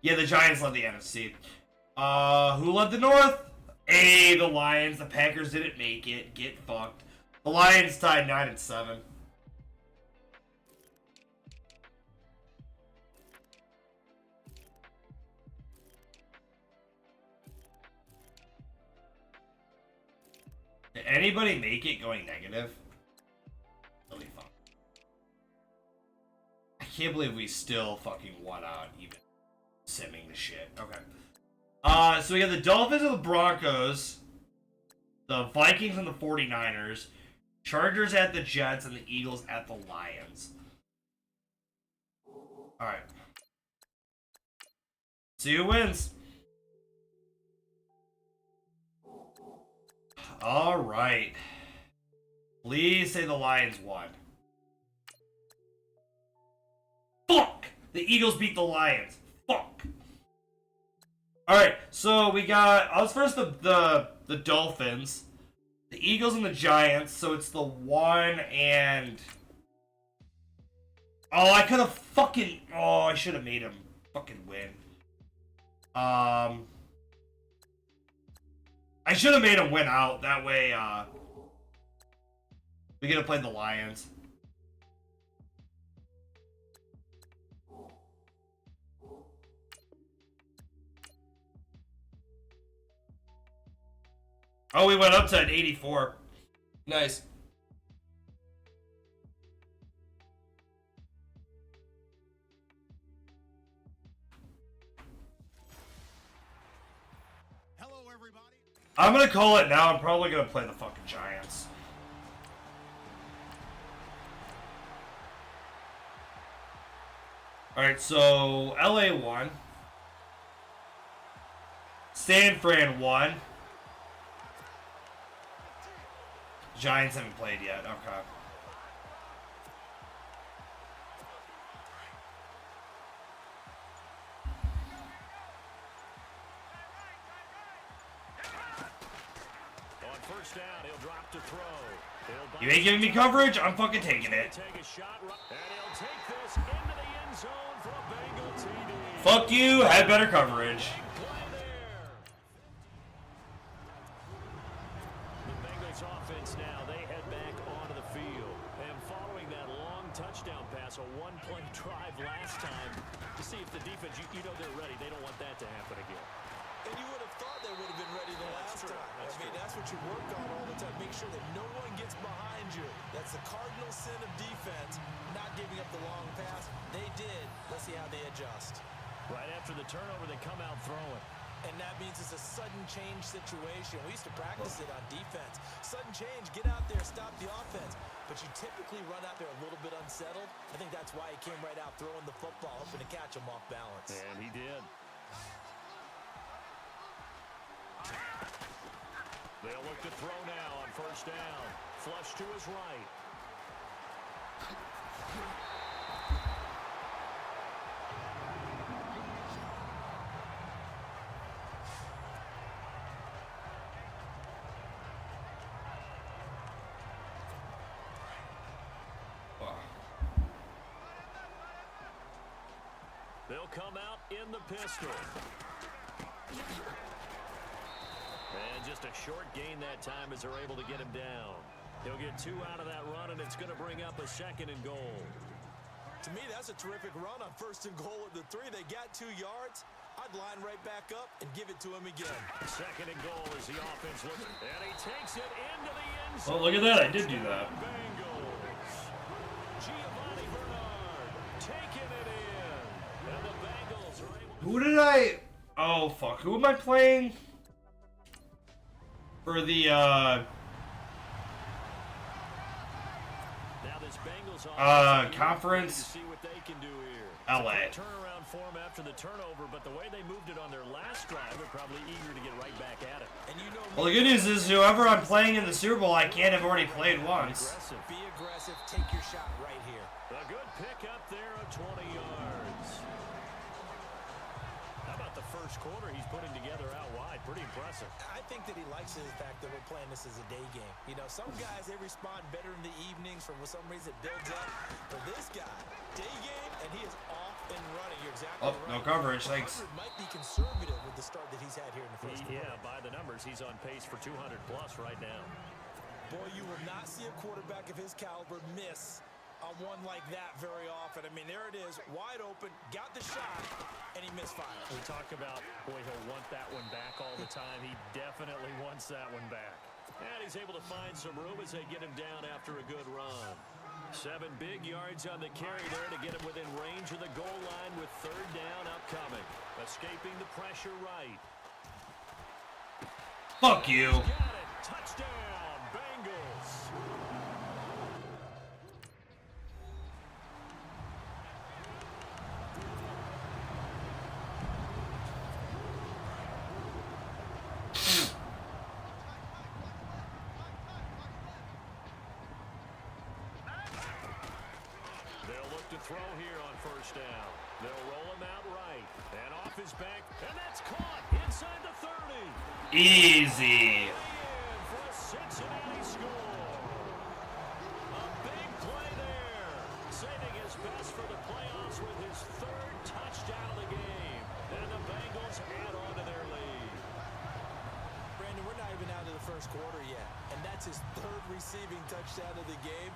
Yeah, the Giants led the NFC. Who led the North? Hey, the Lions. The Packers didn't make it. Get fucked. The Lions tied 9-7. Did anybody make it going negative? Really fun. I can't believe we still fucking won out, even simming the shit. Okay. So we got the Dolphins and the Broncos, the Vikings and the 49ers, Chargers at the Jets, and the Eagles at the Lions. Alright. See who wins. Alright. Please say the Lions won. Fuck! The Eagles beat the Lions. Fuck! Alright, so we got... I was first the Dolphins, the Eagles and the Giants, so it's the 1 and... Oh, I could have fucking... Oh, I should have made him fucking win. I should have made him win out. That way, we could have played the Lions. Oh, we went up to an 84. Nice. Hello, everybody. I'm gonna call it now. I'm probably gonna play the fucking Giants. Alright, so LA won. San Fran won. Giants haven't played yet. Okay. On first down, he'll drop to throw. You ain't giving me coverage? I'm fucking taking it. Take a shot, and he'll take this into the end zone for a Bengal TD. Fuck you. Had better coverage. The Bengals offense now, they head back onto the field. And following that long touchdown pass, a one-play drive last time, to see if the defense, you know they're ready. They don't want that to happen again. And you would have thought they would have been ready the last time. That's what you work on all the time. Make sure that no one gets behind you. That's the cardinal sin of defense, not giving up the long pass. They did. Let's see how they adjust. Right after the turnover, they come out throwing. And that means it's a sudden change situation. We used to practice it on defense. Sudden change, get out there, stop the offense. But you typically run out there a little bit unsettled. I think that's why he came right out throwing the football, hoping to catch him off balance. And he did. They'll look to throw now on first down. Flush to his right. They'll come out in the pistol. And just a short gain that time as they're able to get him down. He'll get 2 out of that run, and it's going to bring up a 2nd and goal. To me, that's a terrific run on 1st and goal at the 3. They got 2 yards. I'd line right back up and give it to him again. 2nd and goal as the offense looks. And he takes it into the end zone. Oh, look at that. I did do that. Bengals. Giovanni Bernard taking it in. And the Bengals are able to... Who did I... Oh, fuck. Who am I playing? For the, Now this Bengals conference. See what they can do here. LA. Turnaround for them after the turnover, but the way they moved it on their last drive, they're probably eager to get right back at it. And you know, Well, the good news is whoever I'm playing in the Super Bowl, I can't have already played once. be aggressive, take your shot right here. A good pick up there of 20 yards. How about the first quarter he's putting together out wide? Pretty impressive. I think that he likes the fact that we're playing this as a day game. You know, some guys, they respond better in the evenings for some reason it builds up. For this guy, day game, and he is off and running. You're exactly Oh, right. no coverage, thanks. 100 might be conservative with the start that he's had here in the first quarter. Yeah, by the numbers, he's on pace for 200 plus right now. Boy, you will not see a quarterback of his caliber miss on one like that very often. I mean, there it is, wide open, got the shot, and he misfired. We talk about, boy, he'll want that one back all the time. He definitely wants that one back. And he's able to find some room as they get him down after a good run. 7 big yards on the carry there to get him within range of the goal line with 3rd down upcoming. Escaping the pressure right. Fuck you. Got it. Touchdown, Bengals. They'll look to throw here on first down. They'll roll him out right. And off his back. And that's caught inside the 30. Easy. For a Cincinnati score. A big play there. Saving his best for the playoffs with his 3rd touchdown of the game. And the Bengals add on to their lead. Brandon, we're not even out of the first quarter yet, and that's his 3rd receiving touchdown of the game.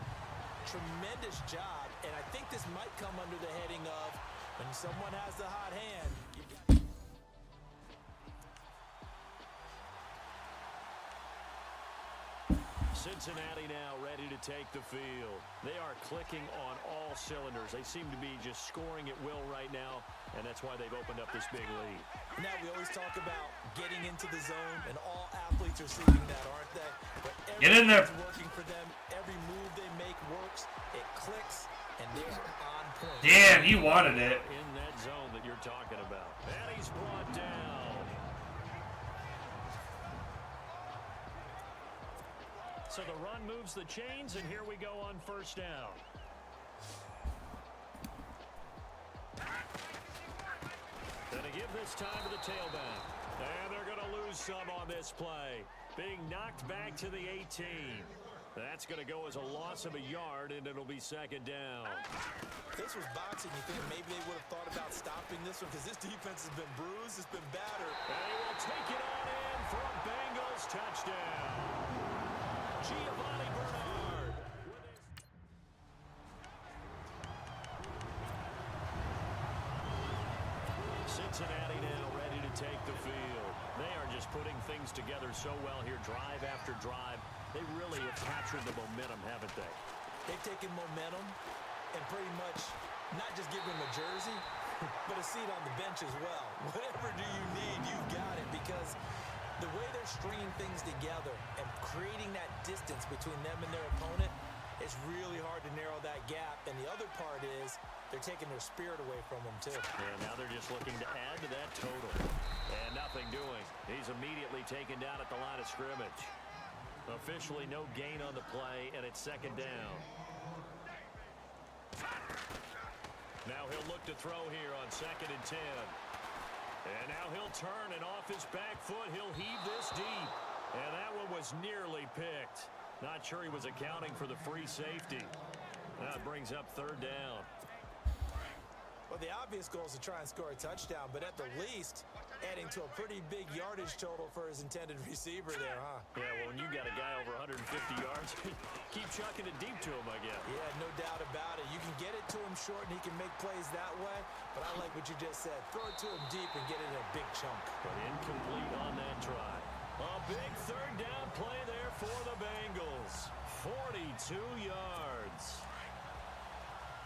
Tremendous job, and I think this might come under the heading of when someone has the hot hand. Cincinnati now ready to take the field. They are clicking on all cylinders. They seem to be just scoring at will right now, and that's why they've opened up this big lead. Now, we always talk about getting into the zone, and all athletes are seeking that, aren't they? But Get in there. everything's working for them. Every move they make works. It clicks, and they're on point. Damn, he wanted it. In that zone that you're talking about. And he's brought down. So the run moves the chains, and here we go on first down. Gonna give this time to the tailback. And they're gonna lose some on this play. Being knocked back to the 18. That's gonna go as a loss of a yard, and it'll be 2nd down. If this was boxing, you think maybe they would have thought about stopping this one, because this defense has been bruised, it's been battered. And he will take it on in for a Bengals touchdown. Giovanni Bernard. Cincinnati now ready to take the field. They are just putting things together so well here, drive after drive. They really have captured the momentum, haven't they? They've taken momentum and pretty much not just given them a jersey, but a seat on the bench as well. Whatever do you need, you've got it, because the way they're stringing things together and creating that distance between them and their opponent, it's really hard to narrow that gap. And the other part is they're taking their spirit away from them, too. And now they're just looking to add to that total. And nothing doing. He's immediately taken down at the line of scrimmage. Officially no gain on the play, and it's second down. Now he'll look to throw here on 2nd and 10. And now he'll turn, and off his back foot, he'll heave this deep. And that one was nearly picked. Not sure he was accounting for the free safety. That brings up 3rd down. Well, the obvious goal is to try and score a touchdown, but at the least, adding to a pretty big yardage total for his intended receiver there, huh? Yeah, well, when you got a guy over 150 yards, keep chucking it deep to him, I guess. Yeah, no doubt about it. You can get it to him short, and he can make plays that way, but I like what you just said. Throw it to him deep and get it in a big chunk. But incomplete on that try. A big 3rd down play there for the Bengals. 42 yards.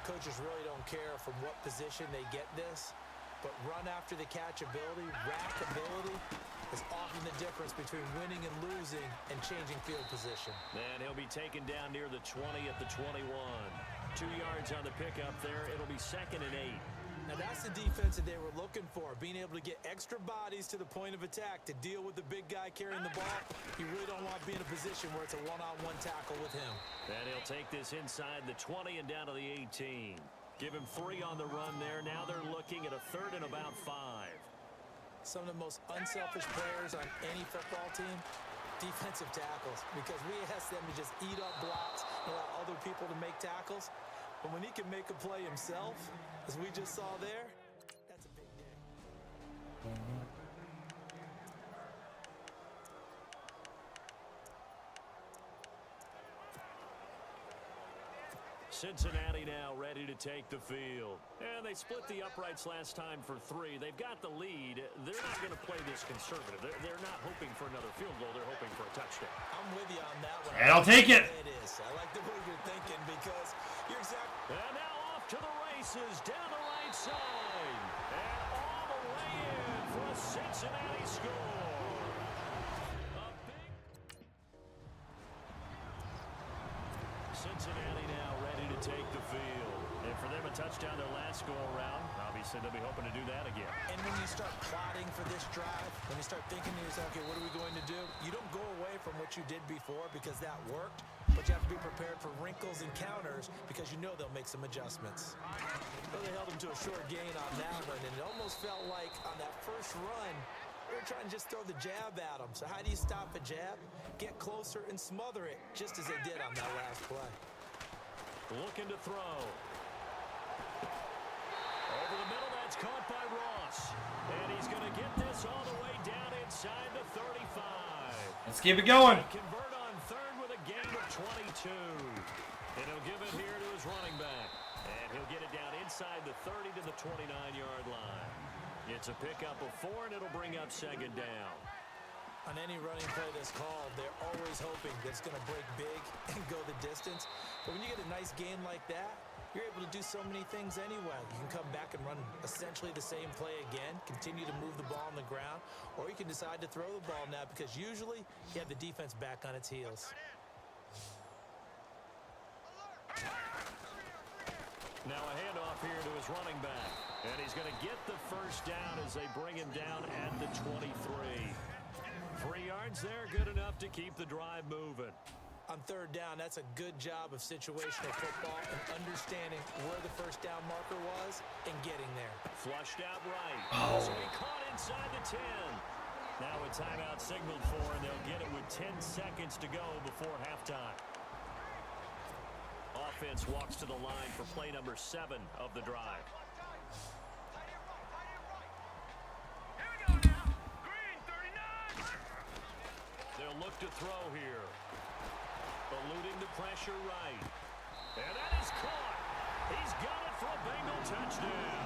Coaches really don't care from what position they get this, but run after the catch ability, rack ability, is often the difference between winning and losing and changing field position. And he'll be taken down near the 20 at the 21. 2 yards on the pickup there. It'll be 2nd and 8. Now that's the defense that they were looking for, being able to get extra bodies to the point of attack to deal with the big guy carrying the ball. You really don't want to be in a position where it's a one-on-one tackle with him. And he'll take this inside the 20 and down to the 18. Give him 3 on the run there. Now they're looking at a 3rd and about 5. Some of the most unselfish players on any football team, defensive tackles, because we ask them to just eat up blocks and allow other people to make tackles. But when he can make a play himself, as we just saw there, that's a big day. Cincinnati now ready to take the field. And they split the uprights last time for 3. They've got the lead. They're not going to play this conservative. They're not hoping for another field goal. They're hoping for a touchdown. I'm with you on that one. And I'll take it. It is. I like the way you're thinking because you're exactly. And now off to the races down the right side. And all the way in for a Cincinnati score. A big Cincinnati now ready to take the field. And for them, a touchdown their last go-around. Obviously, they'll be hoping to do that again. And when you start plotting for this drive, when you start thinking to yourself, okay, what are we going to do? You don't go away from what you did before because that worked, but you have to be prepared for wrinkles and counters because you know they'll make some adjustments. Well, they held him to a short gain on that one, and it almost felt like on that first run, they were trying to just throw the jab at him. So how do you stop a jab? Get closer and smother it, just as they did on that last play. Looking to throw. Over the middle, that's caught by Ross. And he's going to get this all the way down inside the 35. Let's keep it going. Convert on 3rd with a gain of 22. And he'll give it here to his running back. And he'll get it down inside the 30 to the 29-yard line. It's a pickup of 4, and it'll bring up 2nd down. On any running play that's called, they're always hoping that it's going to break big and go the distance. But when you get a nice gain like that, you're able to do so many things anyway. You can come back and run essentially the same play again, continue to move the ball on the ground, or you can decide to throw the ball now because usually you have the defense back on its heels. Now a handoff here to his running back. And he's going to get the first down as they bring him down at the 23. 3 yards there, good enough to keep the drive moving. On 3rd down, that's a good job of situational football and understanding where the first down marker was and getting there. Flushed out right. Oh. So he caught inside the 10. Now a timeout signaled for, and they'll get it with 10 seconds to go before halftime. Offense walks to the line for play number 7 of the drive. They'll look to throw here. Eluding the pressure right. And that is caught. He's got it for a Bengal touchdown.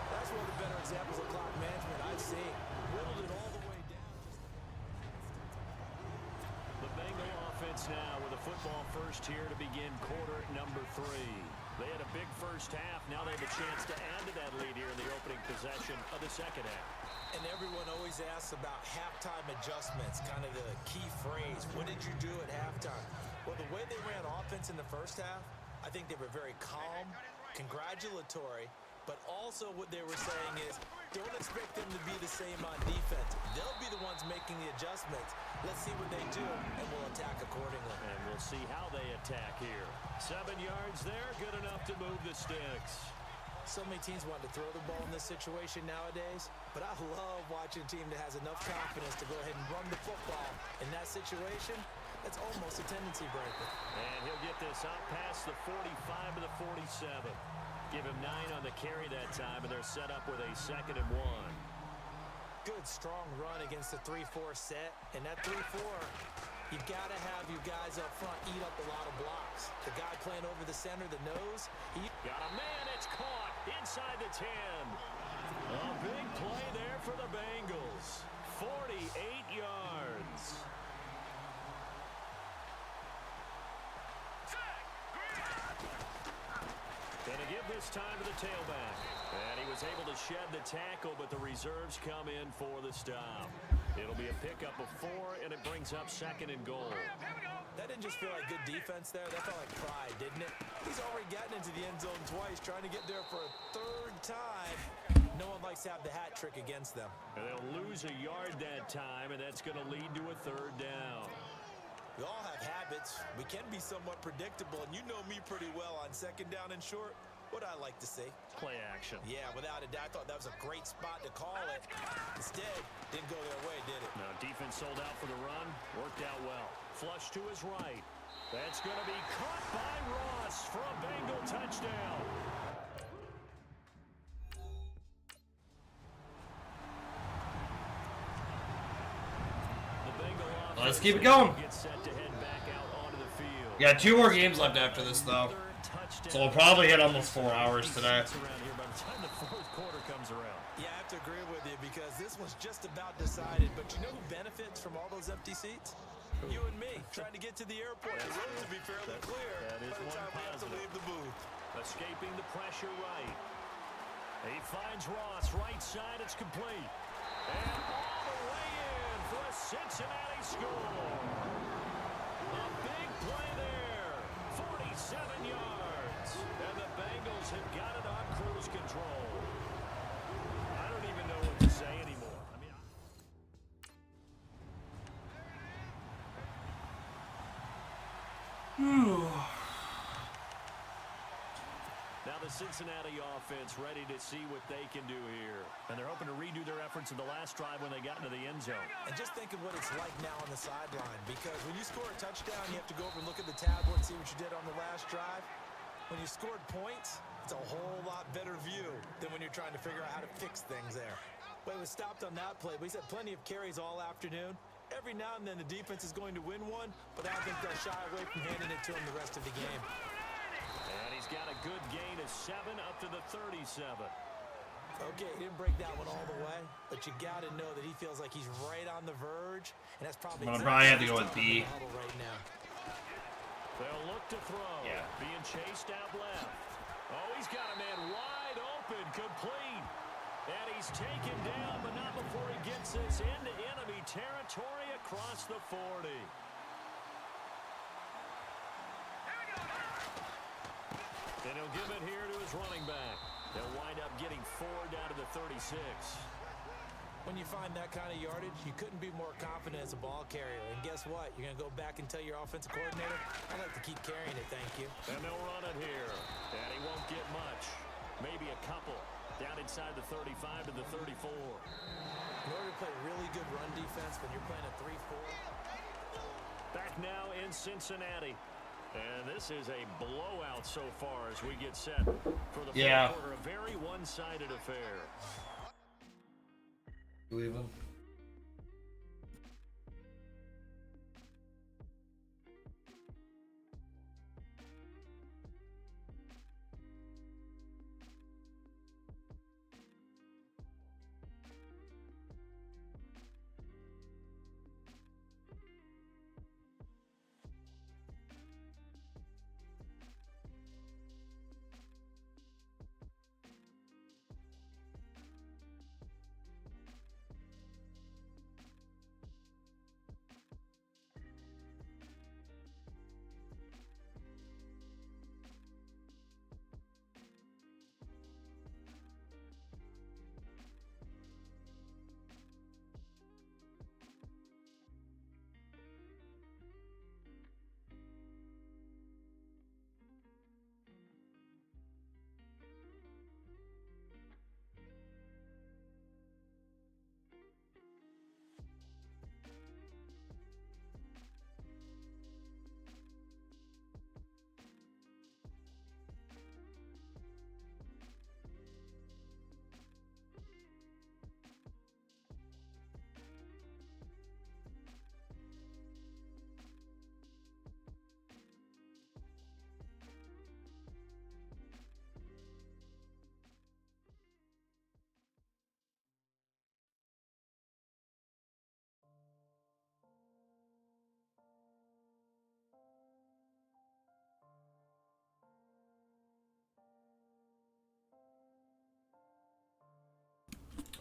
That's one of the better examples of clock management I've seen. Whittled it all the way down. The Bengal offense now with a football first here to begin quarter number 3. They had a big first half. Now they have a chance to add to that lead here in the opening possession of the second half. And everyone always asks about halftime adjustments, kind of the key phrase. What did you do at halftime? Well, the way they ran offense in the first half, I think they were very calm, congratulatory, but also what they were saying is don't expect them to be the same on defense. They'll be the ones making the adjustments. Let's see what they do, and we'll attack accordingly. And we'll see how they attack here. 7 yards there, good enough to move the sticks. So many teams want to throw the ball in this situation nowadays, but I love watching a team that has enough confidence to go ahead and run the football. In that situation, that's almost a tendency breaker. And he'll get this out past the 45 to the 47. Give him 9 on the carry that time, and they're set up with a 2nd and 1. Good, strong run against the 3-4 set, and that 3-4, you've got to have you guys up front eat up a lot of blocks. The guy playing over the center, the nose, he got a man, it's caught inside the 10. A big play there for the Bengals. 48 yards. Gonna give this time to the tailback. And he was able to shed the tackle, but the reserves come in for the stop. It'll be a pickup of 4, and it brings up 2nd and goal. That didn't just feel like good defense there. That felt like pride, didn't it? He's already gotten into the end zone twice, trying to get there for a 3rd time. No one likes to have the hat trick against them. And they'll lose a yard that time, and that's going to lead to a 3rd down. We all have habits. We can be somewhat predictable, and you know me pretty well on 2nd down and short. What I like to see. Play action. Yeah, without a doubt, I thought that was a great spot to call it. Instead, didn't go their way, did it? Now, defense sold out for the run. Worked out well. Flush to his right. That's going to be caught by Ross for a Bengal touchdown. The Bengal offense Let's keep it going. gets set to head back out onto the field. We got 2 more games left after this, though. So we'll probably hit almost 4 hours today. Around here by the time the 4th quarter comes around. Yeah, I have to agree with you because this one's just about decided. But you know who benefits from all those empty seats? You and me, trying to get to the airport. The roads will be fairly clear that is by the one time we have to positive. leave the booth. Escaping the pressure right. He finds Ross, right side, it's complete. And all the way in for a Cincinnati score. A big play there, 47 yards. And the Bengals have got it on cruise control. I don't even know what to say anymore. I mean, now the Cincinnati offense ready to see what they can do here. And they're hoping to redo their efforts in the last drive when they got into the end zone. And just think of what it's like now on the sideline. Because when you score a touchdown, you have to go over and look at the tablet and see what you did on the last drive. When you scored points, it's a whole lot better view than when you're trying to figure out how to fix things there. But it was stopped on that play. We had plenty of carries all afternoon. Every now and then the defense is going to win one, but I don't think they'll shy away from handing it to him the rest of the game. And he's got a good gain of 7 up to the 37. Okay, he didn't break that one all the way, but you got to know that he feels like he's right on the verge, and that's probably I'm gonna probably have to go with B B. right now. They'll look to throw. Yeah. Being chased out left. Oh, he's got a man wide open, complete. And he's taken down, but not before he gets this into enemy territory across the 40. And he'll give it here to his running back. They'll wind up getting 4 down to the 36. When you find that kind of yardage, you couldn't be more confident as a ball carrier. And guess what? You're going to go back and tell your offensive coordinator, I'd like to keep carrying it, thank you. And they'll run it here. And he won't get much. Maybe a couple. Down inside the 35 to the 34. In order to play really good run defense when you're playing a 3-4. Back now in Cincinnati. And this is a blowout so far as we get set for the fourth quarter. A very one-sided affair. Believe him.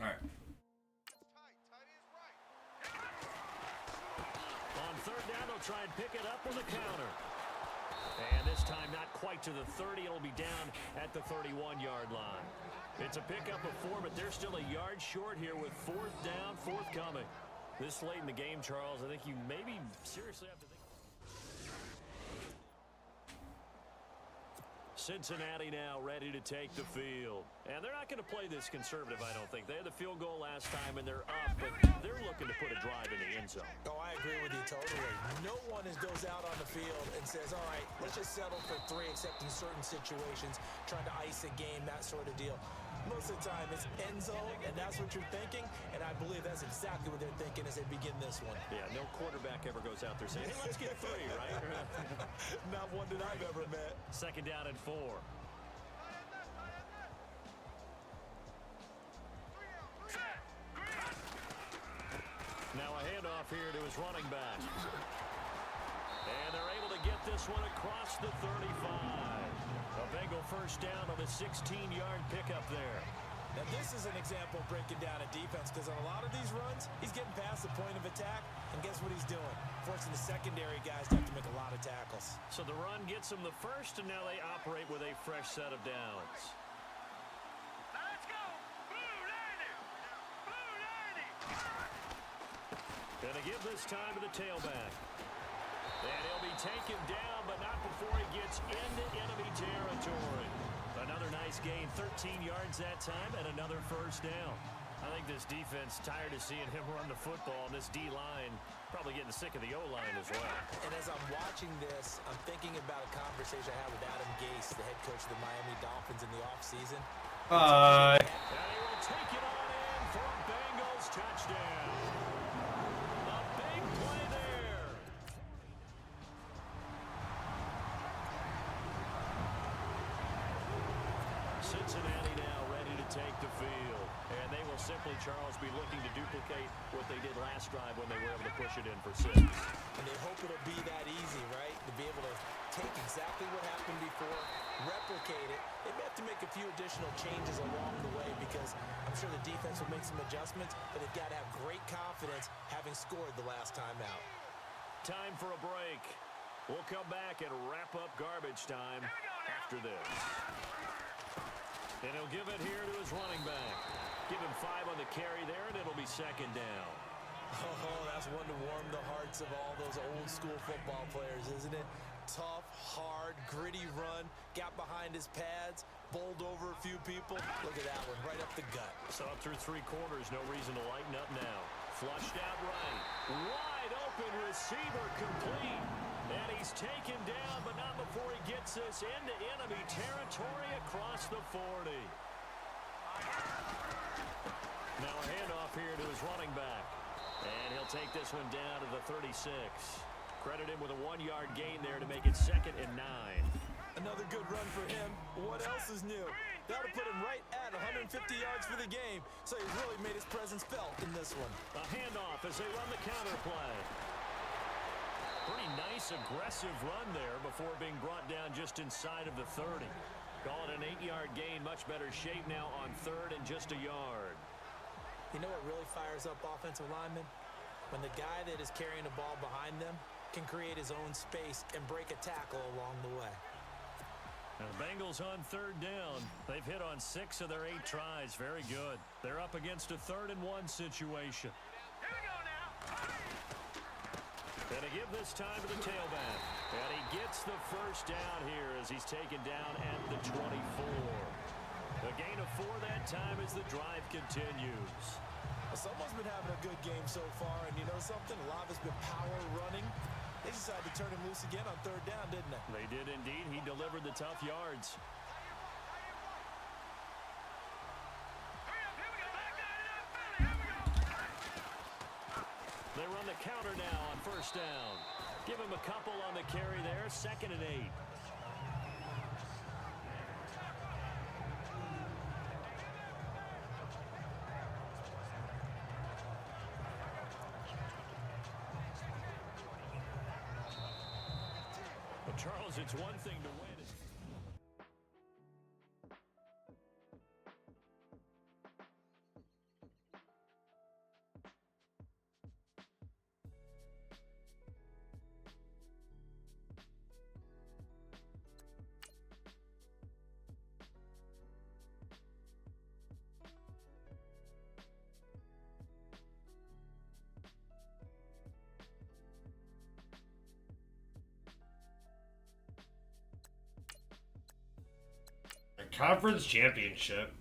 All right. On third down, they'll try and pick it up with a counter. And this time not quite to the 30. It'll be down at the 31-yard line. It's a pickup of 4, but they're still a yard short here with fourth down forthcoming. This late in the game, Charles, I think you maybe seriously have to think. Cincinnati now ready to take the field. And they're not going to play this conservative, I don't think. They had the field goal last time, and they're up, but they're looking to put a drive in the end zone. Oh, I agree with you totally. No one goes out on the field and says, all right, let's just settle for 3, except in certain situations, trying to ice a game, that sort of deal. Most of the time, it's end zone, and that's what you're thinking, and I believe that's exactly what they're thinking as they begin this one. Yeah, no quarterback ever goes out there saying, hey, let's get 3, right? Not one that I've ever met. Second down and 4. Now a handoff here to his running back. And they're able to get this one across the 35. A Bengal first down on a 16-yard pickup there. Now this is an example of breaking down a defense, because on a lot of these runs, he's getting past the point of attack, and guess what he's doing? Forcing the secondary guys to have to make a lot of tackles. So the run gets them the first, and now they operate with a fresh set of downs. Let's go! Blue 90! Blue 90! Gonna give this time to the tailback. And he'll be taken down, but not before he gets into enemy territory. Another nice gain, 13 yards that time, and another first down. I think this defense tired of seeing him run the football, and this D-line probably getting sick of the O-line as well. And as I'm watching this, I'm thinking about a conversation I had with Adam Gase, the head coach of the Miami Dolphins in the offseason. And he will take it on in for a Bengals touchdown. A big play there. Cincinnati now ready to take the field. And they will simply, Charles, be looking to duplicate what they did last drive when they were able to push it in for 6. And they hope it'll be that easy, right? To be able to take exactly what happened before, replicate it. They may have to make a few additional changes along the way, because I'm sure the defense will make some adjustments, but they've got to have great confidence having scored the last time out. Time for a break. We'll come back and wrap up garbage time after this. And he'll give it here to his running back. Give him 5 on the carry there, and it'll be second down. Oh, that's one to warm the hearts of all those old-school football players, isn't it? Tough, hard, gritty run, got behind his pads, bowled over a few people. Look at that one, right up the gut. So up through 3 quarters, no reason to lighten up now. Flushed out right. Wide open receiver complete. And he's taken down, but not before he gets this into enemy territory across the 40. Now a handoff here to his running back. And he'll take this one down to the 36. Credit him with a 1-yard gain there to make it 2nd and 9. Another good run for him. What else is new? That'll put him right at 150 yards for the game. So he's really made his presence felt in this one. A handoff as they run the counter play. Pretty nice, aggressive run there before being brought down just inside of the 30. Call it an 8-yard gain. Much better shape now on 3rd and just a yard. You know what really fires up offensive linemen? When the guy that is carrying the ball behind them can create his own space and break a tackle along the way. And the Bengals on 3rd down. They've hit on 6 of their 8 tries. Very good. They're up against a 3rd and 1 situation. Here we go now! And to give this time to the tailback. And he gets the first down here as he's taken down at the 24. A gain of 4 that time as the drive continues. Well, someone's been having a good game so far, and you know something? A lot of it's been power running. They decided to turn him loose again on 3rd down, didn't they? They did indeed. He delivered the tough yards. They run the counter now on 1st down. Give him a couple on the carry there. 2nd and 8. But Charles, it's one thing to win. Conference championship.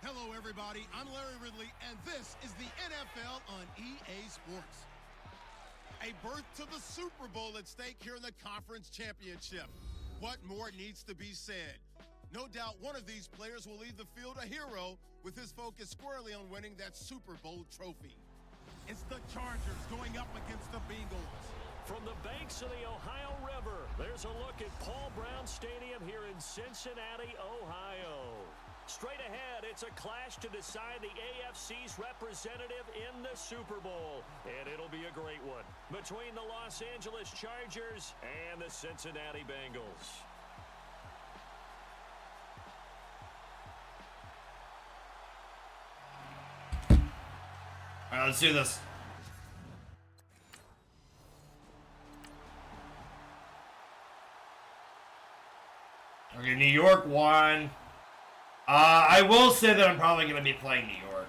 Hello, everybody. I'm Larry Ridley, and this is the NFL on EA Sports. A berth to the Super Bowl at stake here in the Conference Championship. What more needs to be said? No doubt one of these players will leave the field a hero with his focus squarely on winning that Super Bowl trophy. It's the Chargers going up against the Bengals. From the banks of the Ohio River, there's a look at Paul Brown Stadium here in Cincinnati, Ohio. Straight ahead, it's a clash to decide the AFC's representative in the Super Bowl. And it'll be a great one between the Los Angeles Chargers and the Cincinnati Bengals. All right, let's do this. Okay, New York won. I will say that I'm probably going to be playing New York.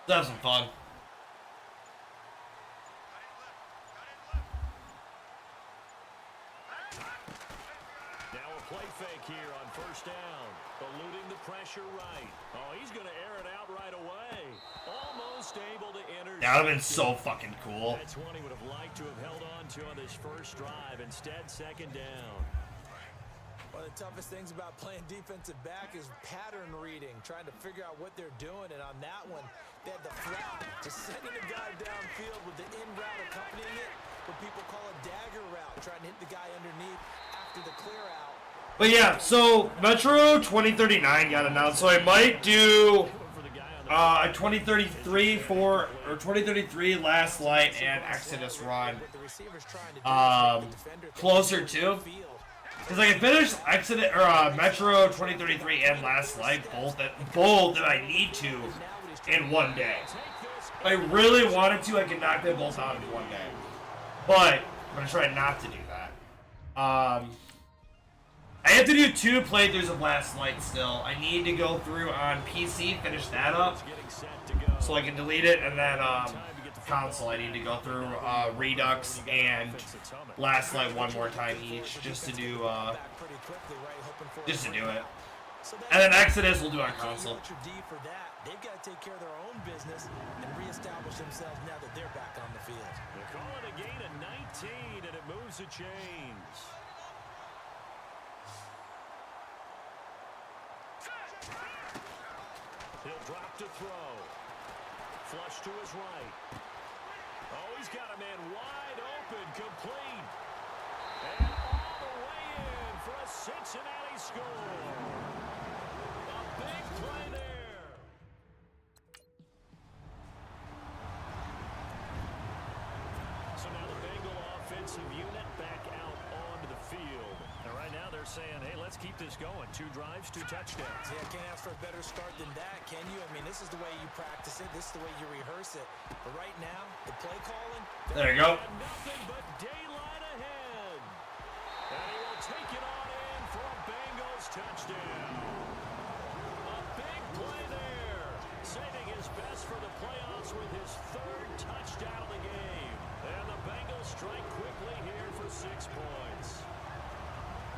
Let's have some fun. Now a play fake here on first down. Eluding the pressure right. Oh, he's going to air it out right away. Almost able to intercept. That would have been so fucking cool. That's one he would have liked to have held on to on this first drive. Instead, second down. One of the toughest things about playing defensive back is pattern reading, trying to figure out what they're doing. And on that one, they had the flat, just sending a guy downfield with the in route accompanying it, what people call a dagger route, trying to hit the guy underneath after the clear out. But yeah, so Metro 2039 got announced, so I might do a 2033 or 2033 Last Light and Exodus run closer to. Because I can finish Exodus or Metro 2033 and Last Light both that I need to in one day. If I really wanted to, I could knock them both out in one day. But I'm gonna try not to do that. I have to do 2 playthroughs of Last Light still. I need to go through on PC, finish that up, so I can delete it, and then console I need to go through Redux and Last Light one more time each, just to do it. And then Exodus we'll do on console. They've got to take care of their own business and reestablish themselves now that they're back on the field. They're calling a gain of 19, and it moves the chains. He'll drop to throw. Flush to his right. Oh, he's got a man wide open, complete. And all the way in for a Cincinnati score. A big play there. So now the Bengal offensive unit back out onto the field. And right now they're saying, hey, let's keep this going. 2 drives, 2 touchdowns. Yeah, can't ask for a better start than that, can you? I mean, this is the way you practice it. This is the way you rehearse it. But right now, the play calling. There you go. Nothing but daylight ahead. And he will take it on in for a Bengals touchdown. A big play there. Saving his best for the playoffs with his 3rd touchdown of the game. And the Bengals strike quickly here for 6 points.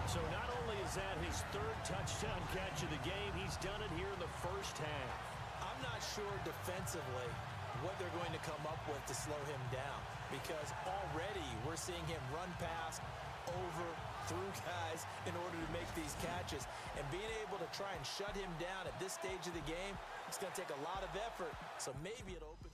So not only is that his 3rd touchdown catch of the game, he's done it here in the first half. I'm not sure defensively what they're going to come up with to slow him down, because already we're seeing him run past, over, through guys in order to make these catches. And being able to try and shut him down at this stage of the game, it's going to take a lot of effort. So maybe it opens.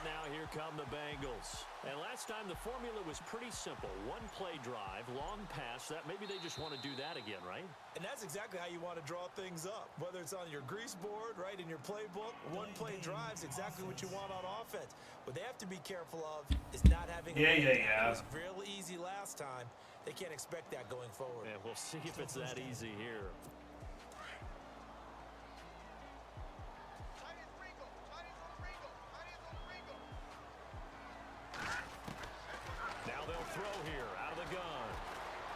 now here come the Bengals. And last time the formula was pretty simple. One play drive, long pass. That maybe they just want to do that again, right? And that's exactly how you want to draw things up. Whether it's on your grease board, right, in your playbook, one play drive is exactly what you want on offense. What they have to be careful of is not having Yeah. It was real easy last time. They can't expect that going forward. And we'll see if it's that easy here. Now they'll throw here out of the gun.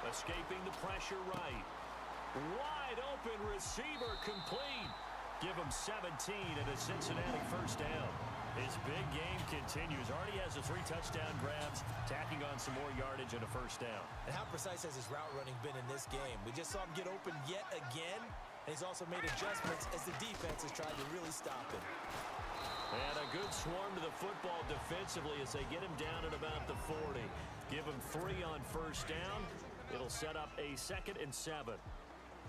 Escaping the pressure right. Wide open receiver complete. Give him 17 and a Cincinnati first down. His big game continues. Already has the 3 touchdown grabs, tacking on some more yardage and a first down. And how precise has his route running been in this game? We just saw him get open yet again, and he's also made adjustments as the defense has tried to really stop him. And a good swarm to the football defensively as they get him down at about the 40. Give him 3 on first down. It'll set up a 2nd and 7.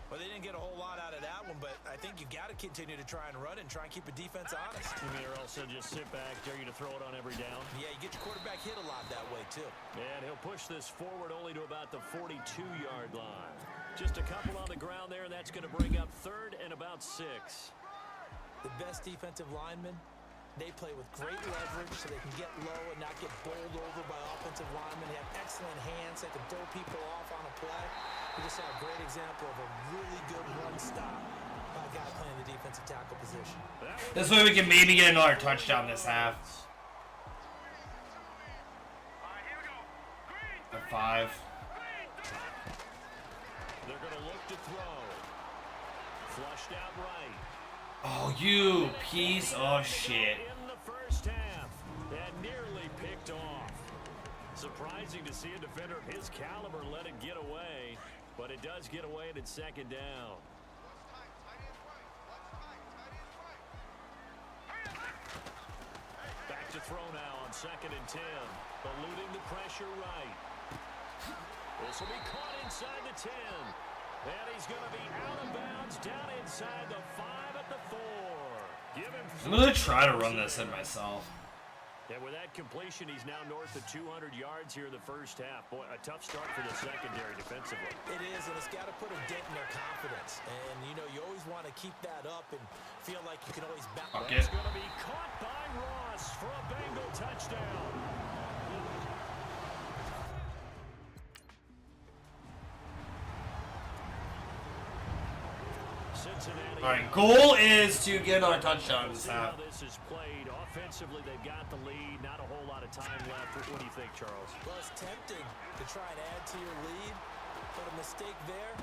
Well, they didn't get a whole lot out of that one, but I think you've got to continue to try and run and try and keep a defense honest. You mean or else he'll just sit back, dare you to throw it on every down? Yeah, you get your quarterback hit a lot that way, too. And he'll push this forward only to about the 42-yard line. Just a couple on the ground there, and that's going to bring up 3rd and about 6. The best defensive linemen, they play with great leverage so they can get low and not get bowled over by offensive linemen. They have excellent hands. They can throw people off on a play. We just saw a great example of a really good run stop by a guy playing the defensive tackle position. This way we can maybe get another touchdown this half. At 5. They're going to look to throw. Flushed out right. Oh, you piece of shit. In the first half, and nearly picked off. Surprising to see a defender of his caliber let it get away, but it does get away and it's 2nd down. Back to throw now on 2nd and 10, eluding the pressure right. This will be caught inside the 10. And he's going to be out of bounds down inside the 5 at the 4. Give him I'm going to try to run this in myself. And with that completion, he's now north of 200 yards here in the first half. Boy, a tough start for the secondary defensively. It is, and it's got to put a dent in their confidence. And, you know, you always want to keep that up and feel like you can always back up. It's going to be caught by Ross for a Bengal touchdown. Cincinnati. All right, goal is to get another touchdown this See how half. this is played. Offensively, they've got the lead. Not a whole lot of time left. What do you think, Charles? Well, it's tempting to try and add to your lead, but a mistake there,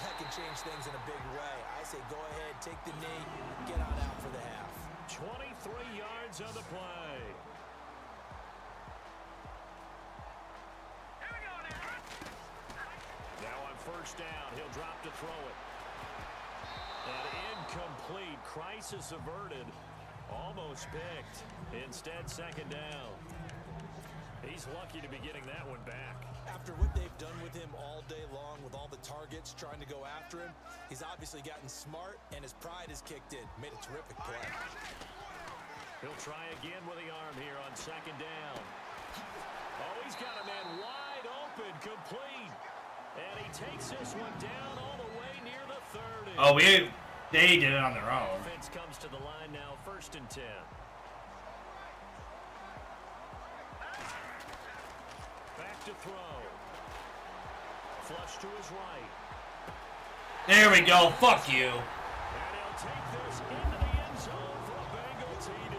that can change things in a big way. I say go ahead, take the knee, get on out for the half. 23 yards on the play. Now on first down, he'll drop to throw it. And incomplete. Crisis averted. Almost picked. Instead, 2nd down. He's lucky to be getting that one back. After what they've done with him all day long, with all the targets trying to go after him, he's obviously gotten smart, and his pride has kicked in. Made a terrific play. He'll try again with the arm here on 2nd down. Oh, he's got a man wide open, complete. And he takes this one down all the way near the 30. Oh, they did it on their own. Offense comes to the line now, 1st and 10. Back to throw. Flush to his right. There we go. Fuck you. And he'll take this into the end zone for a Bengal TD.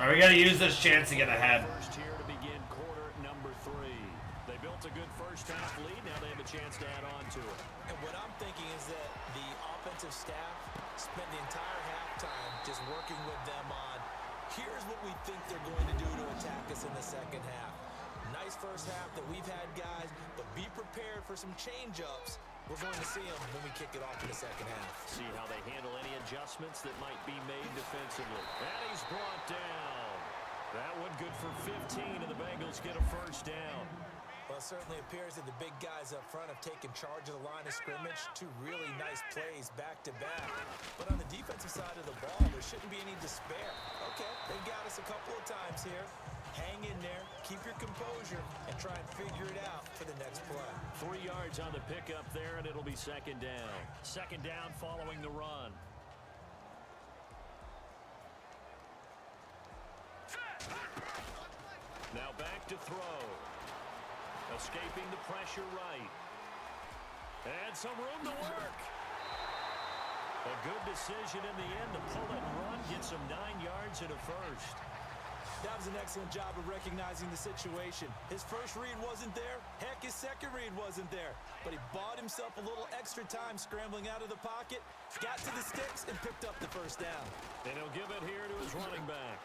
All right, we got to use this chance to get ahead. First here to begin quarter number 3. They built a good first half lead. Now they have a chance to add on to it. And what I'm thinking is that the offensive staff spent the entire halftime just working with them on, here's what we think they're going to do to attack us in the second half. Nice first half that we've had, guys, but be prepared for some change-ups. We're going to see them when we kick it off in the second half. See how they handle any adjustments that might be made defensively. And he's brought down. That one good for 15, and the Bengals get a first down. Well, it certainly appears that the big guys up front have taken charge of the line of scrimmage. Two really nice plays back-to-back. But on the defensive side of the ball, there shouldn't be any despair. Okay, they got us a couple of times here. Hang in there, keep your composure, and try and figure it out for the next play. 3 yards on the pickup there, and it'll be second down. Second down following the run. Now back to throw. Escaping the pressure right. And some room to work. A good decision in the end to pull it and run. Gets him 9 yards and a first. That was an excellent job of recognizing the situation. His first read wasn't there. Heck, his second read wasn't there. But he bought himself a little extra time scrambling out of the pocket, got to the sticks, and picked up the first down. And he'll give it here to his running back.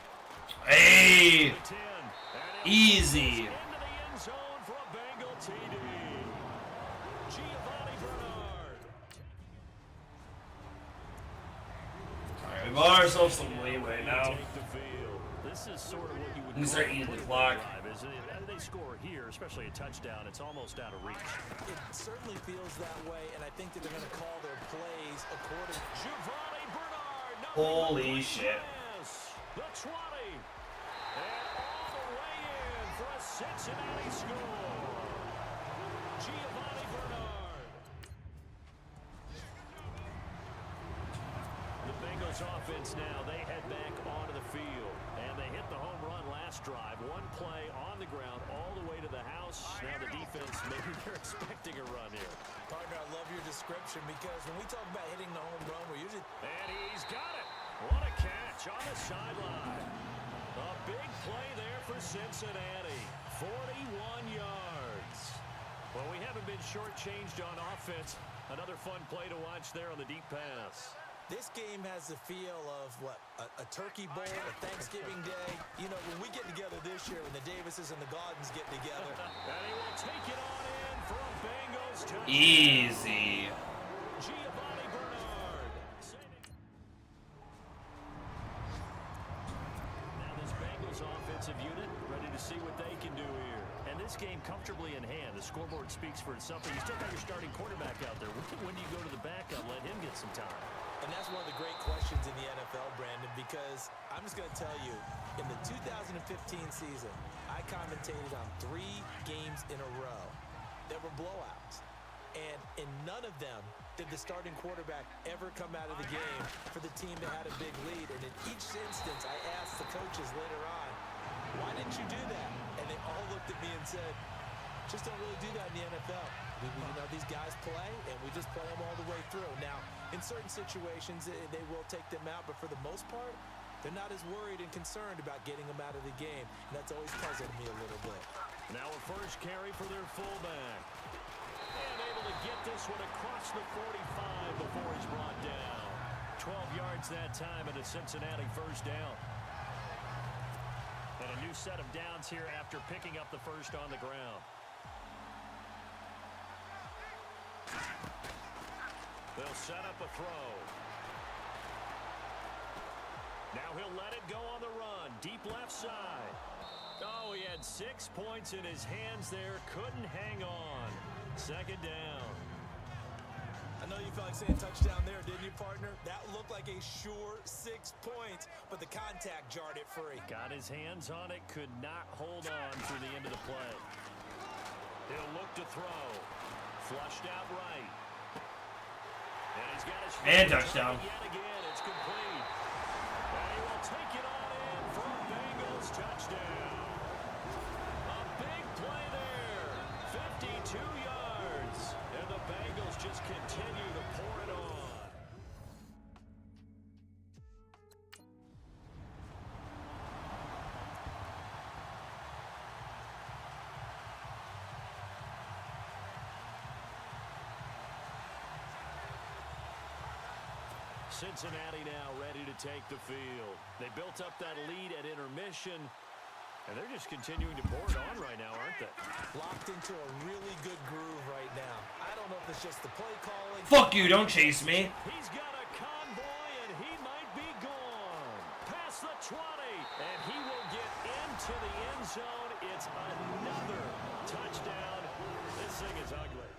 Hey! Easy. Into the end zone for a Bengal TD. Giovanni Bernard. Alright, we bought ourselves some leeway now. Take the field. This is sort of what you would We start eating the clock. They score here, especially a touchdown. It's almost out of reach. It certainly feels that way, and I think that they're going to call their plays according. Giovanni Bernard. Holy shit. The 20. And all the way in for a Cincinnati score. Giovanni Bernard. The Bengals offense now, they head back onto the field. And they hit the home run last drive. One play on the ground all the way to the house. Now the defense, maybe they're expecting a run here. Partner, I love your description because when we talk about hitting the home run, we're usually... And he's got it. What a catch on the sideline. A big play there for Cincinnati. 41 yards. Well, we haven't been shortchanged on offense. Another fun play to watch there on the deep pass. This game has the feel of, what, a turkey bowl, a Thanksgiving Day. You know, when we get together this year, when the Davises and the Gaudens get together. And he will take it on in for a Bengals touchdown. Easy. Giovanni Bernard. Now this Bengals offensive unit ready to see what they can do here. And this game comfortably in hand. The scoreboard speaks for itself. You still got your starting quarterback out there. When do you go to the backup? Let him get some time. And that's one of the great questions in the NFL, Brandon, because I'm just going to tell you, in the 2015 season, I commentated on 3 games in a row that were blowouts. And in none of them did the starting quarterback ever come out of the game for the team that had a big lead. And in each instance, I asked the coaches later on, why didn't you do that? And they all looked at me and said, just don't really do that in the NFL. You know, these guys play, and we just play them all the way through. Now, in certain situations, they will take them out, but for the most part, they're not as worried and concerned about getting them out of the game. And that's always puzzled me a little bit. Now a first carry for their fullback. And able to get this one across the 45 before he's brought down. 12 yards that time and a Cincinnati first down. And a new set of downs here after picking up the first on the ground. They'll set up a throw. Now he'll let it go on the run. Deep left side. Oh, he had 6 points in his hands there. Couldn't hang on. Second down. I know you felt like saying touchdown there, didn't you, partner? That looked like a sure 6 points, but the contact jarred it free. Got his hands on it. Could not hold on through the end of the play. He'll look to throw. Flushed out right. And he's got his And touchdown. Yet again, it's complete. And he will take it on in for a Bengals touchdown. A big play there. 52 yards. And the Bengals just continue to pour it on. Cincinnati now ready to take the field. They built up that lead at intermission, and they're just continuing to pour it on right now, aren't they? Locked into a really good groove right now. I don't know if it's just the play calling. Fuck you, don't chase me. He's got a convoy, and he might be gone. Pass across the 20, and he will get into the end zone. It's another touchdown. This thing is ugly.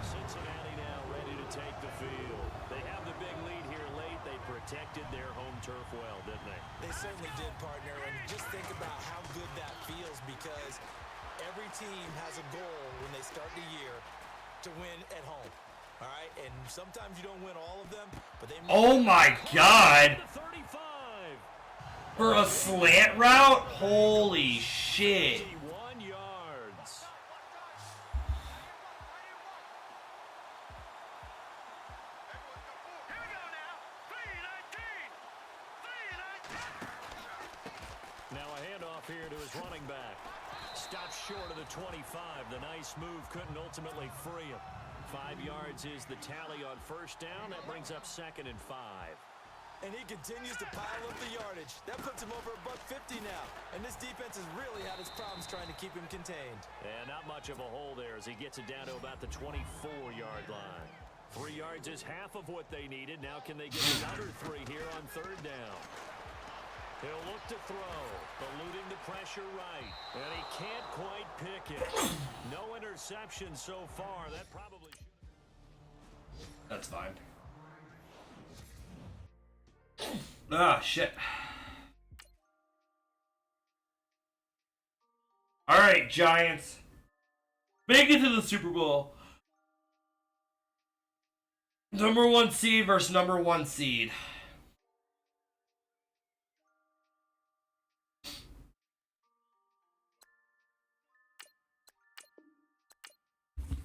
Cincinnati now ready to take the field. They have the big lead here late. They protected their home turf well, didn't they? They certainly did, partner. And just think about how good that feels, because every team has a goal when they start the year to win at home. All right? And sometimes you don't win all of them, but they... Oh my God! 35. For a slant route? Holy shit. 51 yards. Here we go now. 3-19. 3-19. Now a handoff here to his running back. Stops short of the 25. The nice move couldn't ultimately free him. 5 yards is the tally on first down. That brings up 2nd and 5. And he continues to pile up the yardage. That puts him over $150 now. And this defense has really had its problems trying to keep him contained. And not much of a hole there as he gets it down to about the 24-yard line. 3 yards is half of what they needed. Now can they get another 3 here on third down? He'll look to throw, eluding the pressure right. And he can't quite pick it. No interception so far. That probably should. That's fine. Ah, shit. All right, Giants. Make it to the Super Bowl. Number 1 seed versus number 1 seed.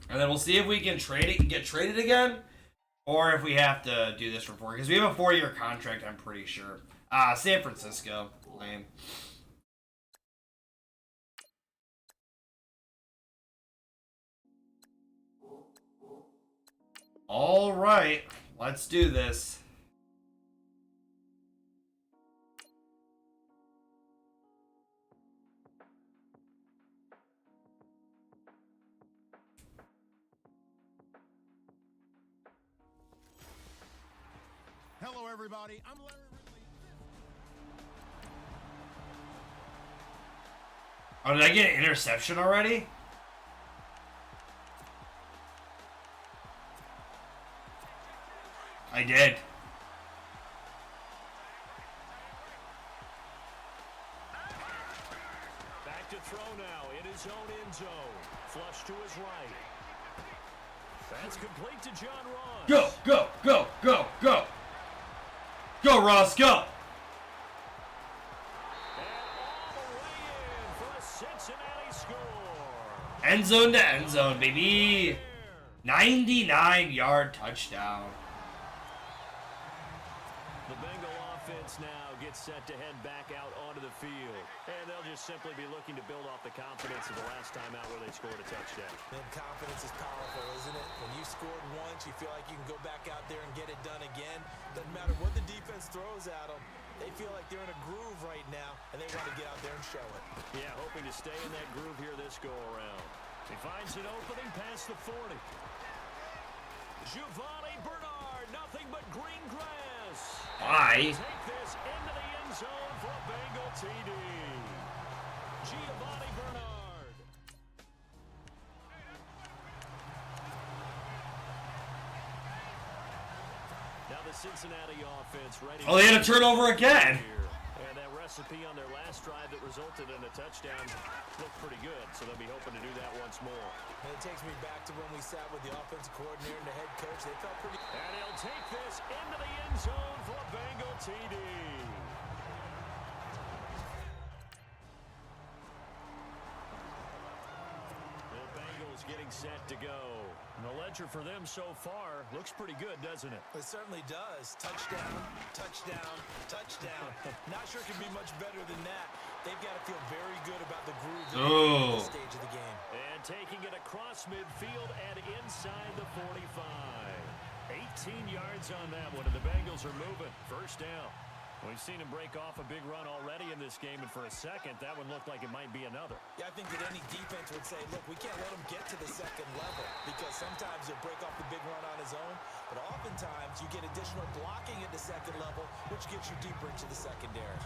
And then we'll see if we can trade it and get traded again. Or if we have to do this for 4. Because we have a 4-year contract, I'm pretty sure. San Francisco. Lame. All right. Let's do this. Hello, everybody. I'm Larry Ridley. Oh, did I get an interception already? I did. Back to throw now in his own end zone. Flush to his right. That's complete to John Ross. Go, go, go, go, go. Go, Ross, go. And all the way in for a Cincinnati score. End zone to end zone, baby. 99-yard touchdown. The Bengal offense now gets set to head back out onto the field. And they'll just simply be looking to build off the confidence of the last time out where they scored a touchdown. And confidence is powerful, isn't it? When you scored once, you feel like you can go back out there and get it done again. Doesn't matter what the defense throws at them. They feel like they're in a groove right now, and they want to get out there and show it. Yeah, hoping to stay in that groove here this go-around. He finds an opening past the 40. Giovanni Bernard, nothing but green grass. Why? Take this into the end zone for a Bengal TD. Giovanni Bernard. Now the Cincinnati offense ready. Oh, they had a turnover again. And that recipe on their last drive that resulted in a touchdown looked pretty good, so they'll be hoping to do that once more. And it takes me back to when we sat with the offensive coordinator and the head coach. They felt pretty... And he'll take this into the end zone for a Bengal TD. The Bengals getting set to go. And the ledger for them so far looks pretty good, doesn't it? It certainly does. Touchdown, touchdown, touchdown. Not sure it can be much better than that. They've got to feel very good about the groove at this stage of the game. And taking it across midfield and inside the 45. 18 yards on that one, and the Bengals are moving. First down. We've seen him break off a big run already in this game, and for a second, that one looked like it might be another. Yeah, I think that any defense would say, look, we can't let him get to the second level because sometimes he'll break off the big run on his own, but oftentimes you get additional blocking at the second level, which gets you deeper into the secondary.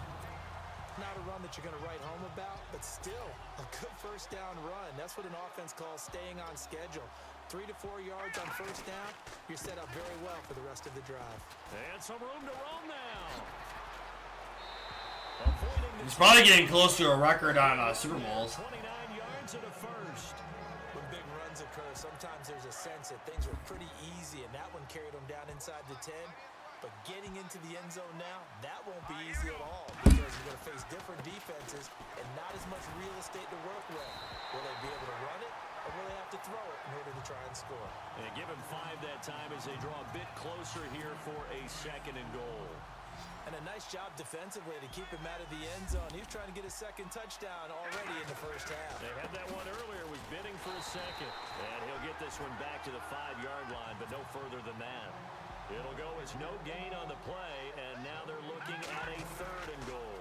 Not a run that you're going to write home about, but still a good first down run. That's what an offense calls staying on schedule. 3 to 4 yards on first down, you're set up very well for the rest of the drive. And some room to roam now. He's probably getting close to a record on Super Bowls. 29 yards at a first. When big runs occur, sometimes there's a sense that things were pretty easy, and that one carried them down inside the 10. But getting into the end zone now, that won't be easy at all because you're going to face different defenses and not as much real estate to work with. Will they be able to run it, or will they have to throw it in order to try and score? And give him 5 that time as they draw a bit closer here for a 2nd and goal. And a nice job defensively to keep him out of the end zone. He's trying to get his second touchdown already in the first half. They had that one earlier, was bidding for a second. And he'll get this one back to the 5-yard line, but no further than that. It'll go as no gain on the play, and now they're looking at a 3rd and goal.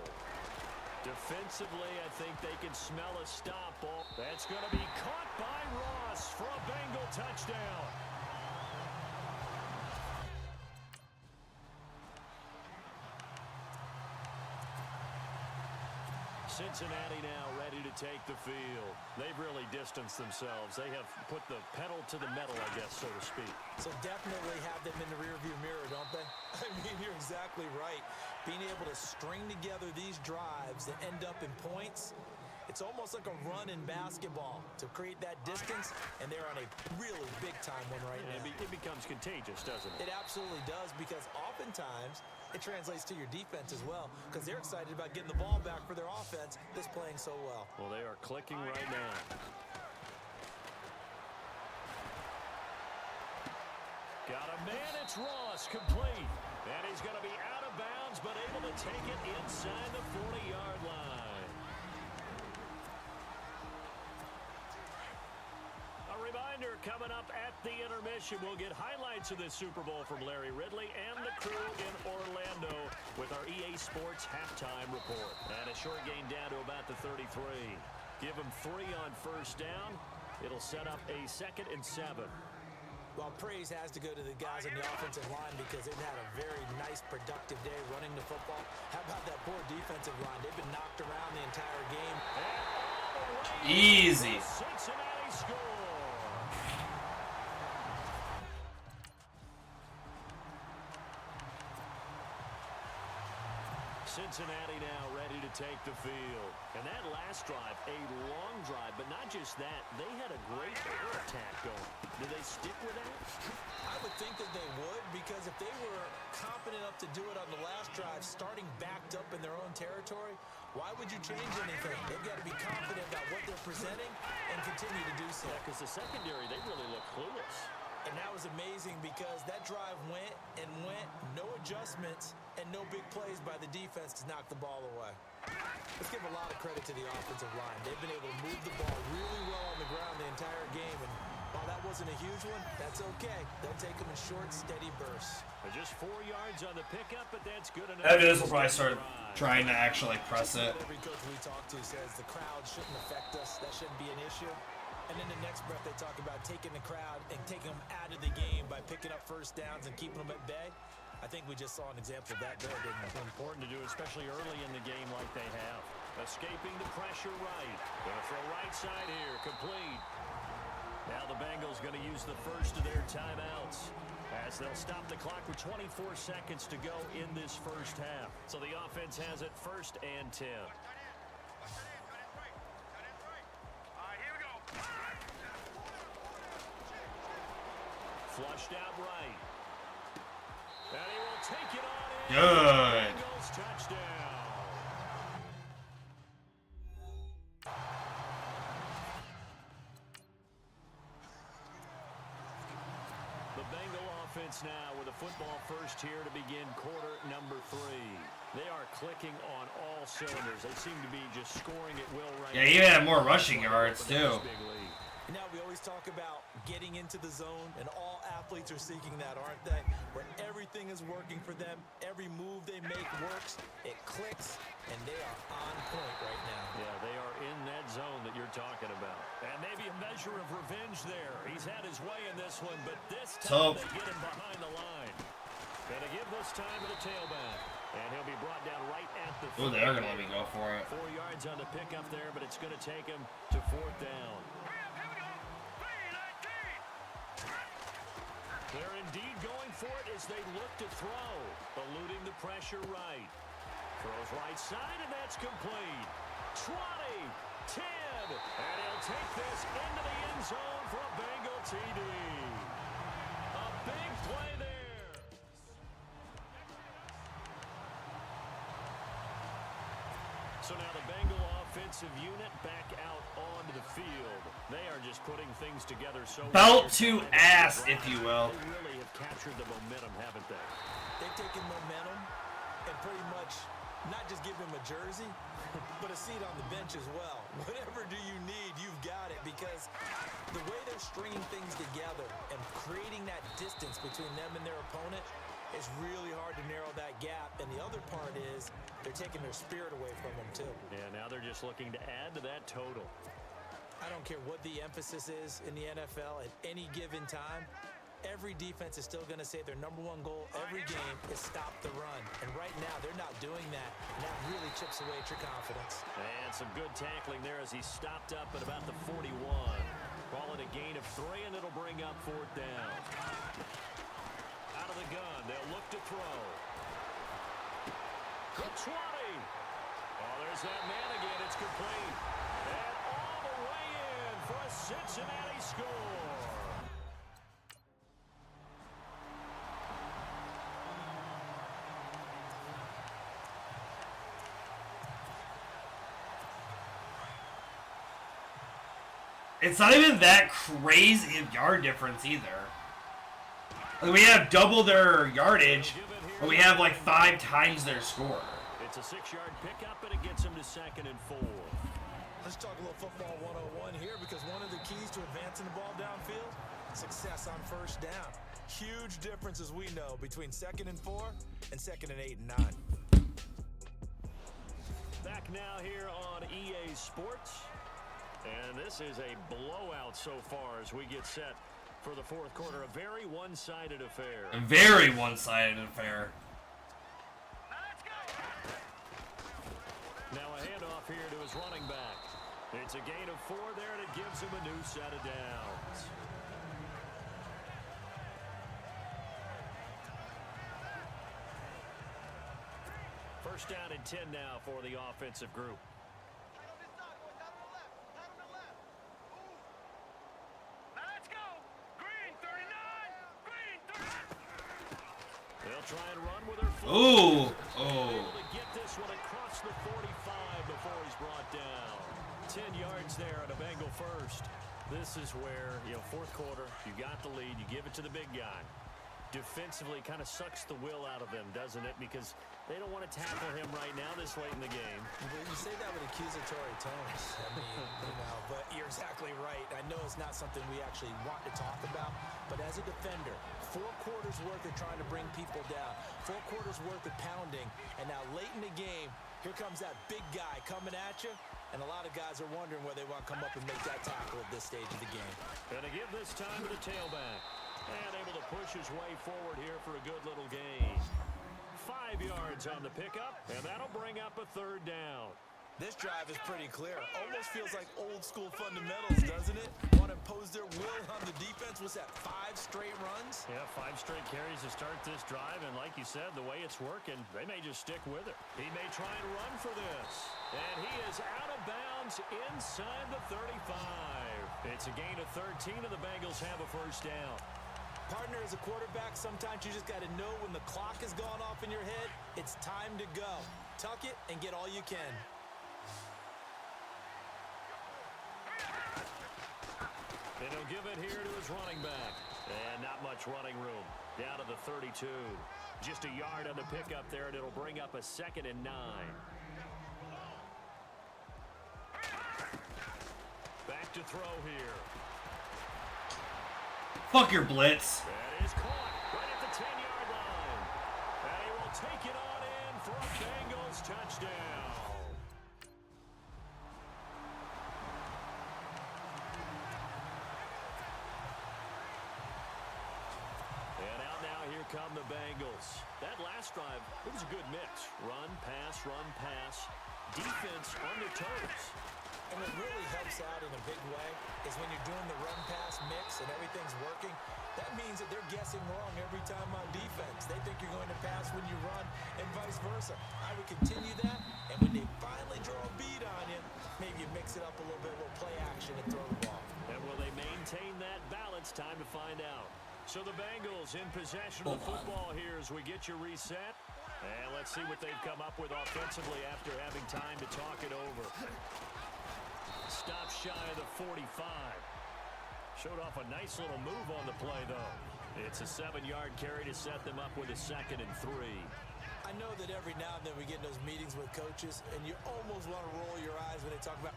Defensively, I think they can smell a stop ball. That's going to be caught by Ross for a Bengal touchdown. Cincinnati now ready to take the field. They've really distanced themselves. They have put the pedal to the metal, I guess, so to speak. So definitely have them in the rearview mirror, don't they? I mean, you're exactly right. Being able to string together these drives that end up in points, it's almost like a run in basketball to create that distance, and they're on a really big-time one right now. It becomes contagious, doesn't it? It absolutely does, because oftentimes it translates to your defense as well, because they're excited about getting the ball back for their offense that's playing so well. Well, they are clicking right now. Got a man, it's Ross, complete. And he's going to be out of bounds, but able to take it inside the 40-yard line. A reminder coming up at the intermission. We'll get highlights of this Super Bowl from Larry Ridley and the crew in Orlando with our EA Sports halftime report. And a short gain down to about the 33. Give them 3 on first down. It'll set up a 2nd and 7. Well, praise has to go to the guys on the offensive line because they've had a very nice, productive day running the football. How about that poor defensive line? They've been knocked around the entire game. Easy. Cincinnati score. Cincinnati now ready to take the field. And that last drive, a long drive, but not just that. They had a great air attack going. Do they stick with that? I would think that they would, because if they were confident enough to do it on the last drive, starting backed up in their own territory, why would you change anything? They've got to be confident about what they're presenting and continue to do so. Yeah, because the secondary, they really look clueless. And that was amazing because that drive went and went, no adjustments, and no big plays by the defense to knock the ball away. Let's give a lot of credit to the offensive line. They've been able to move the ball really well on the ground the entire game, and while that wasn't a huge one, that's okay. They'll take them in short, steady bursts. Just 4 yards on the pickup, but that's good enough. Evidence will probably start trying to actually press it. Every coach we talk to says the crowd shouldn't affect us. That shouldn't be an issue. And then the next breath, they talk about taking the crowd and taking them out of the game by picking up first downs and keeping them at bay. I think we just saw an example of that there, didn't we? It's important to do, especially early in the game like they have. Escaping the pressure right. Gonna throw right side here, complete. Now the Bengals going to use the first of their timeouts as they'll stop the clock with 24 seconds to go in this first half. So the offense has it 1st and 10. Flushed out right. And he will take it on in. Good. Bengals touchdown. The Bengal offense now with a football first here to begin quarter number 3. They are clicking on all cylinders. They seem to be just scoring at will right now. Yeah, he had more rushing yards too. Big lead. Now, we always talk about getting into the zone, and all athletes are seeking that, aren't they? Where everything is working for them, every move they make works, it clicks, and they are on point right now. Yeah, they are in that zone that you're talking about. And maybe a measure of revenge there. He's had his way in this one, but this time they get him behind the line. Gonna give this time to the tailback. And he'll be brought down right at the... Oh, they are going to let me go for it. 4 yards on the pickup there, but it's going to take him to 4th down. They're indeed going for it as they look to throw. Eluding the pressure right. Throws right side, and that's complete. 20, 10, and he'll take this into the end zone for a Bengal TD. A big play there. So now the Bengal offensive unit back out onto the field. They are just putting things together so Belt to ass, if you will. They really have captured the momentum, haven't they? They've taken momentum and pretty much not just give him a jersey, but a seat on the bench as well. Whatever do you need, you've got it, because the way they're stringing things together and creating that distance between them and their opponent, it's really hard to narrow that gap. And the other part is they're taking their spirit away from them, too. Yeah, now they're just looking to add to that total. I don't care what the emphasis is in the NFL at any given time. Every defense is still going to say their #1 goal every game is stop the run. And right now, they're not doing that. And that really chips away at your confidence. And some good tackling there as he stopped up at about the 41. Call it a gain of 3, and it'll bring up 4th down. Out of the gun, they'll look to throw. The 20. Oh, there's that man again. It's complete. And all the way in for a Cincinnati score. It's not even that crazy of yard difference either. Like, we have double their yardage, but we have like 5 times their score. It's a 6-yard pickup, and it gets him to 2nd and 4. Let's talk a little football 101 here, because one of the keys to advancing the ball downfield, success on 1st down. Huge difference, as we know, between 2nd and 4 and 2nd and 8 and 9. Back now here on EA Sports. And this is a blowout so far as we get set for the 4th quarter. A very one-sided affair. A very one-sided affair. Now a handoff here to his running back. It's a gain of 4 there, and it gives him a new set of downs. First down and 10 now for the offensive group. They'll try and run with her foot. Ooh. Able to get this one across the 45 before he's brought down. 10 yards there on a Bengal first. This is where, 4th quarter, you got the lead, you give it to the big guy. Defensively, kind of sucks the will out of them, doesn't it? Because they don't want to tackle him right now this late in the game. Well, you say that with accusatory tones. I mean, but you're exactly right. I know it's not something we actually want to talk about, but as a defender, 4 quarters worth of trying to bring people down, 4 quarters worth of pounding, and now late in the game, here comes that big guy coming at you, and a lot of guys are wondering where they want to come up and make that tackle at this stage of the game. Gonna give this time to the tailback. And able to push his way forward here for a good little gain. 5 yards on the pickup, and that'll bring up a 3rd down. This drive is pretty clear. Almost feels like old school fundamentals, doesn't it? Want to impose their will on the defense. Was that 5 straight runs? Yeah, 5 straight carries to start this drive, and like you said, the way it's working, they may just stick with it. He may try and run for this, and he is out of bounds inside the 35. It's a gain of 13, and the Bengals have a 1st down. Partner, as a quarterback, sometimes you just got to know when the clock has gone off in your head, it's time to go. Tuck it and get all you can. And he'll give it here to his running back. And not much running room. Down to the 32. Just a yard on the pickup there, and it'll bring up a 2nd and 9. Back to throw here. Fuck your blitz. That is caught right at the 10-yard line. And he will take it on in for a Bengals touchdown. And out now, here come the Bengals. That last drive, it was a good mix. Run, pass, defense on their toes. And what really helps out in a big way is when you're doing the run-pass mix and everything's working, that means that they're guessing wrong every time on defense. They think you're going to pass when you run and vice versa. I would continue that, and when they finally draw a beat on you, maybe you mix it up a little bit, a little play action and throw the ball. And will they maintain that balance? Time to find out. So the Bengals in possession of the football here as we get you reset. And let's see what they've come up with offensively after having time to talk it over. Stop shy of the 45. Showed off a nice little move on the play, though. It's a 7-yard carry to set them up with a 2nd and 3. I know that every now and then we get in those meetings with coaches, and you almost want to roll your eyes when they talk about...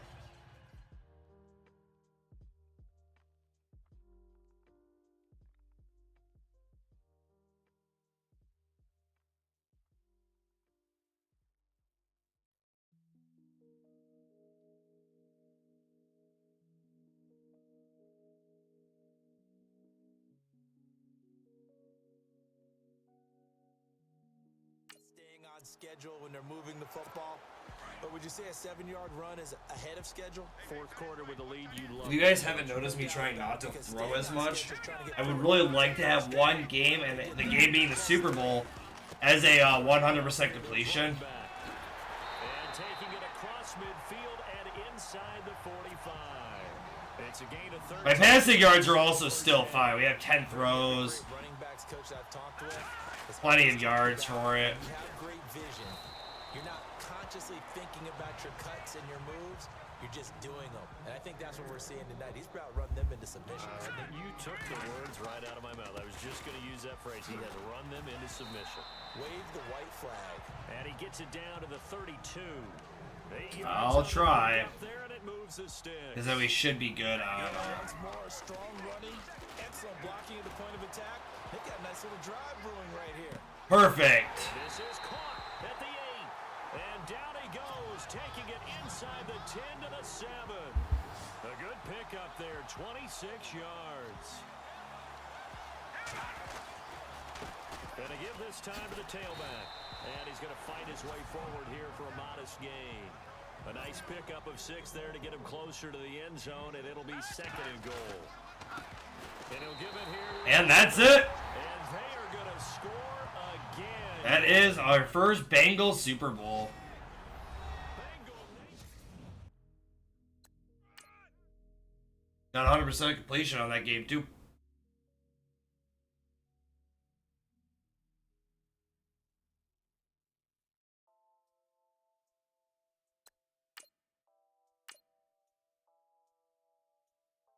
on schedule when they're moving the football. But would you say a 7-yard run is ahead of schedule? Fourth quarter with the lead you love. If you guys haven't noticed me trying not to throw as much, I would really like to have one game, and the game being the Super Bowl, as a 100% completion. And taking it across midfield and inside the 45. It's a gain of 13. My passing yards are also still fine. We have 10 throws. Running backs coach I've talked with. Plenty of yards for it. You have great vision. You're not consciously thinking about your cuts and your moves. You're just doing them. And I think that's what we're seeing tonight. He's about run them into submission. You took the words right out of my mouth. I was just going to use that phrase. He has run them into submission. Wave the white flag. And he gets it down to the 32. I'll try. There and it moves the stick. Because then we should be good. I don't know. Once more, strong running. Excellent blocking at the point of attack. They got a nice little drive brewing right here. Perfect. This is caught at the 8. And down he goes, taking it inside the 10 to the 7. A good pickup there, 26 yards. Gonna give this time to the tailback. And he's going to fight his way forward here for a modest gain. A nice pickup of 6 there to get him closer to the end zone, and it'll be 2nd and goal. And he'll give it here. And that's it. And they are going to score again. That is our first Bengals Super Bowl. Got 100% completion on that game, too.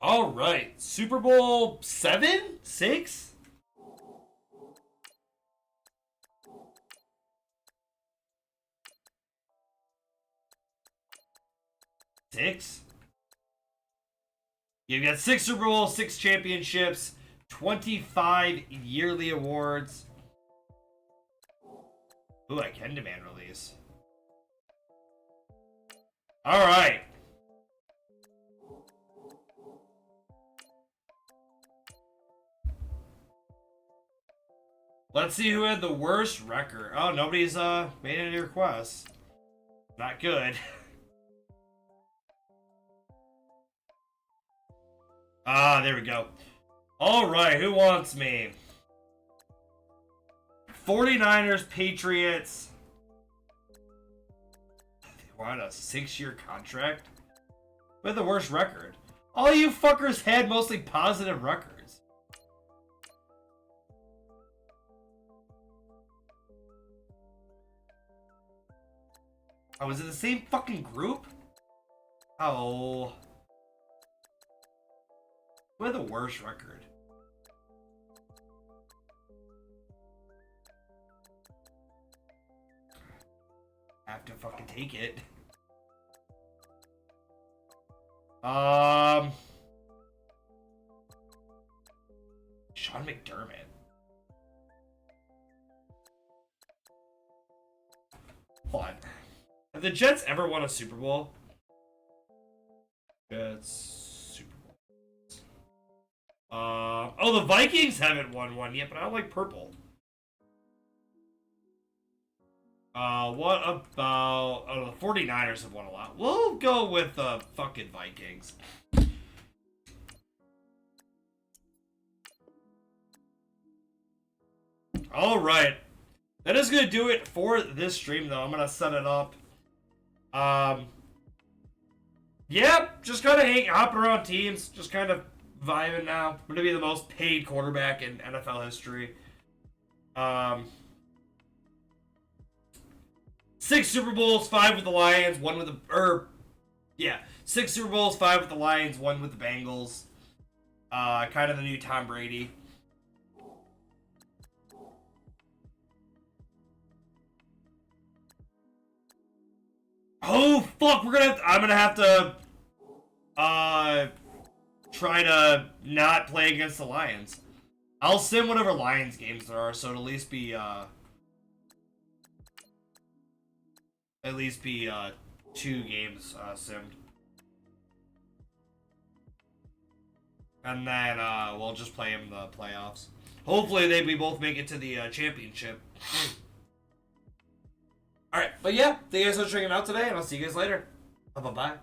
All right, Super Bowl 7? 6? Six? You've got 6 Super Bowls, 6 championships, 25 yearly awards. Ooh, I can demand release. All right. Let's see who had the worst record. Oh, nobody's made any requests. Not good. Ah, there we go. All right, who wants me? 49ers, Patriots. They want a 6-year contract? With the worst record. All you fuckers had mostly positive records. Oh, is it the same fucking group? Oh. Who had the worst record? Have to fucking take it. Sean McDermott. Hold on. Have the Jets ever won a Super Bowl? Jets Super Bowl. Oh, the Vikings haven't won one yet, but I don't like purple. What about... Oh, the 49ers have won a lot. We'll go with the fucking Vikings. Alright. That is going to do it for this stream, though. I'm going to set it up. Yeah, just kind of hopping around teams. Just kind of vibing now. I'm going to be the most paid quarterback in NFL history. 6 Super Bowls, 5 with the Lions, 1 with the... 6 Super Bowls, 5 with the Lions, 1 with the Bengals. Kind of the new Tom Brady. Oh, fuck, I'm gonna have to, try to not play against the Lions. I'll sim whatever Lions games there are, so it'll at least be, 2 games, simmed. And then, we'll just play them in the playoffs. Hopefully we both make it to the, championship. Alright, but yeah, thank you guys for checking out today, and I'll see you guys later. Bye-bye.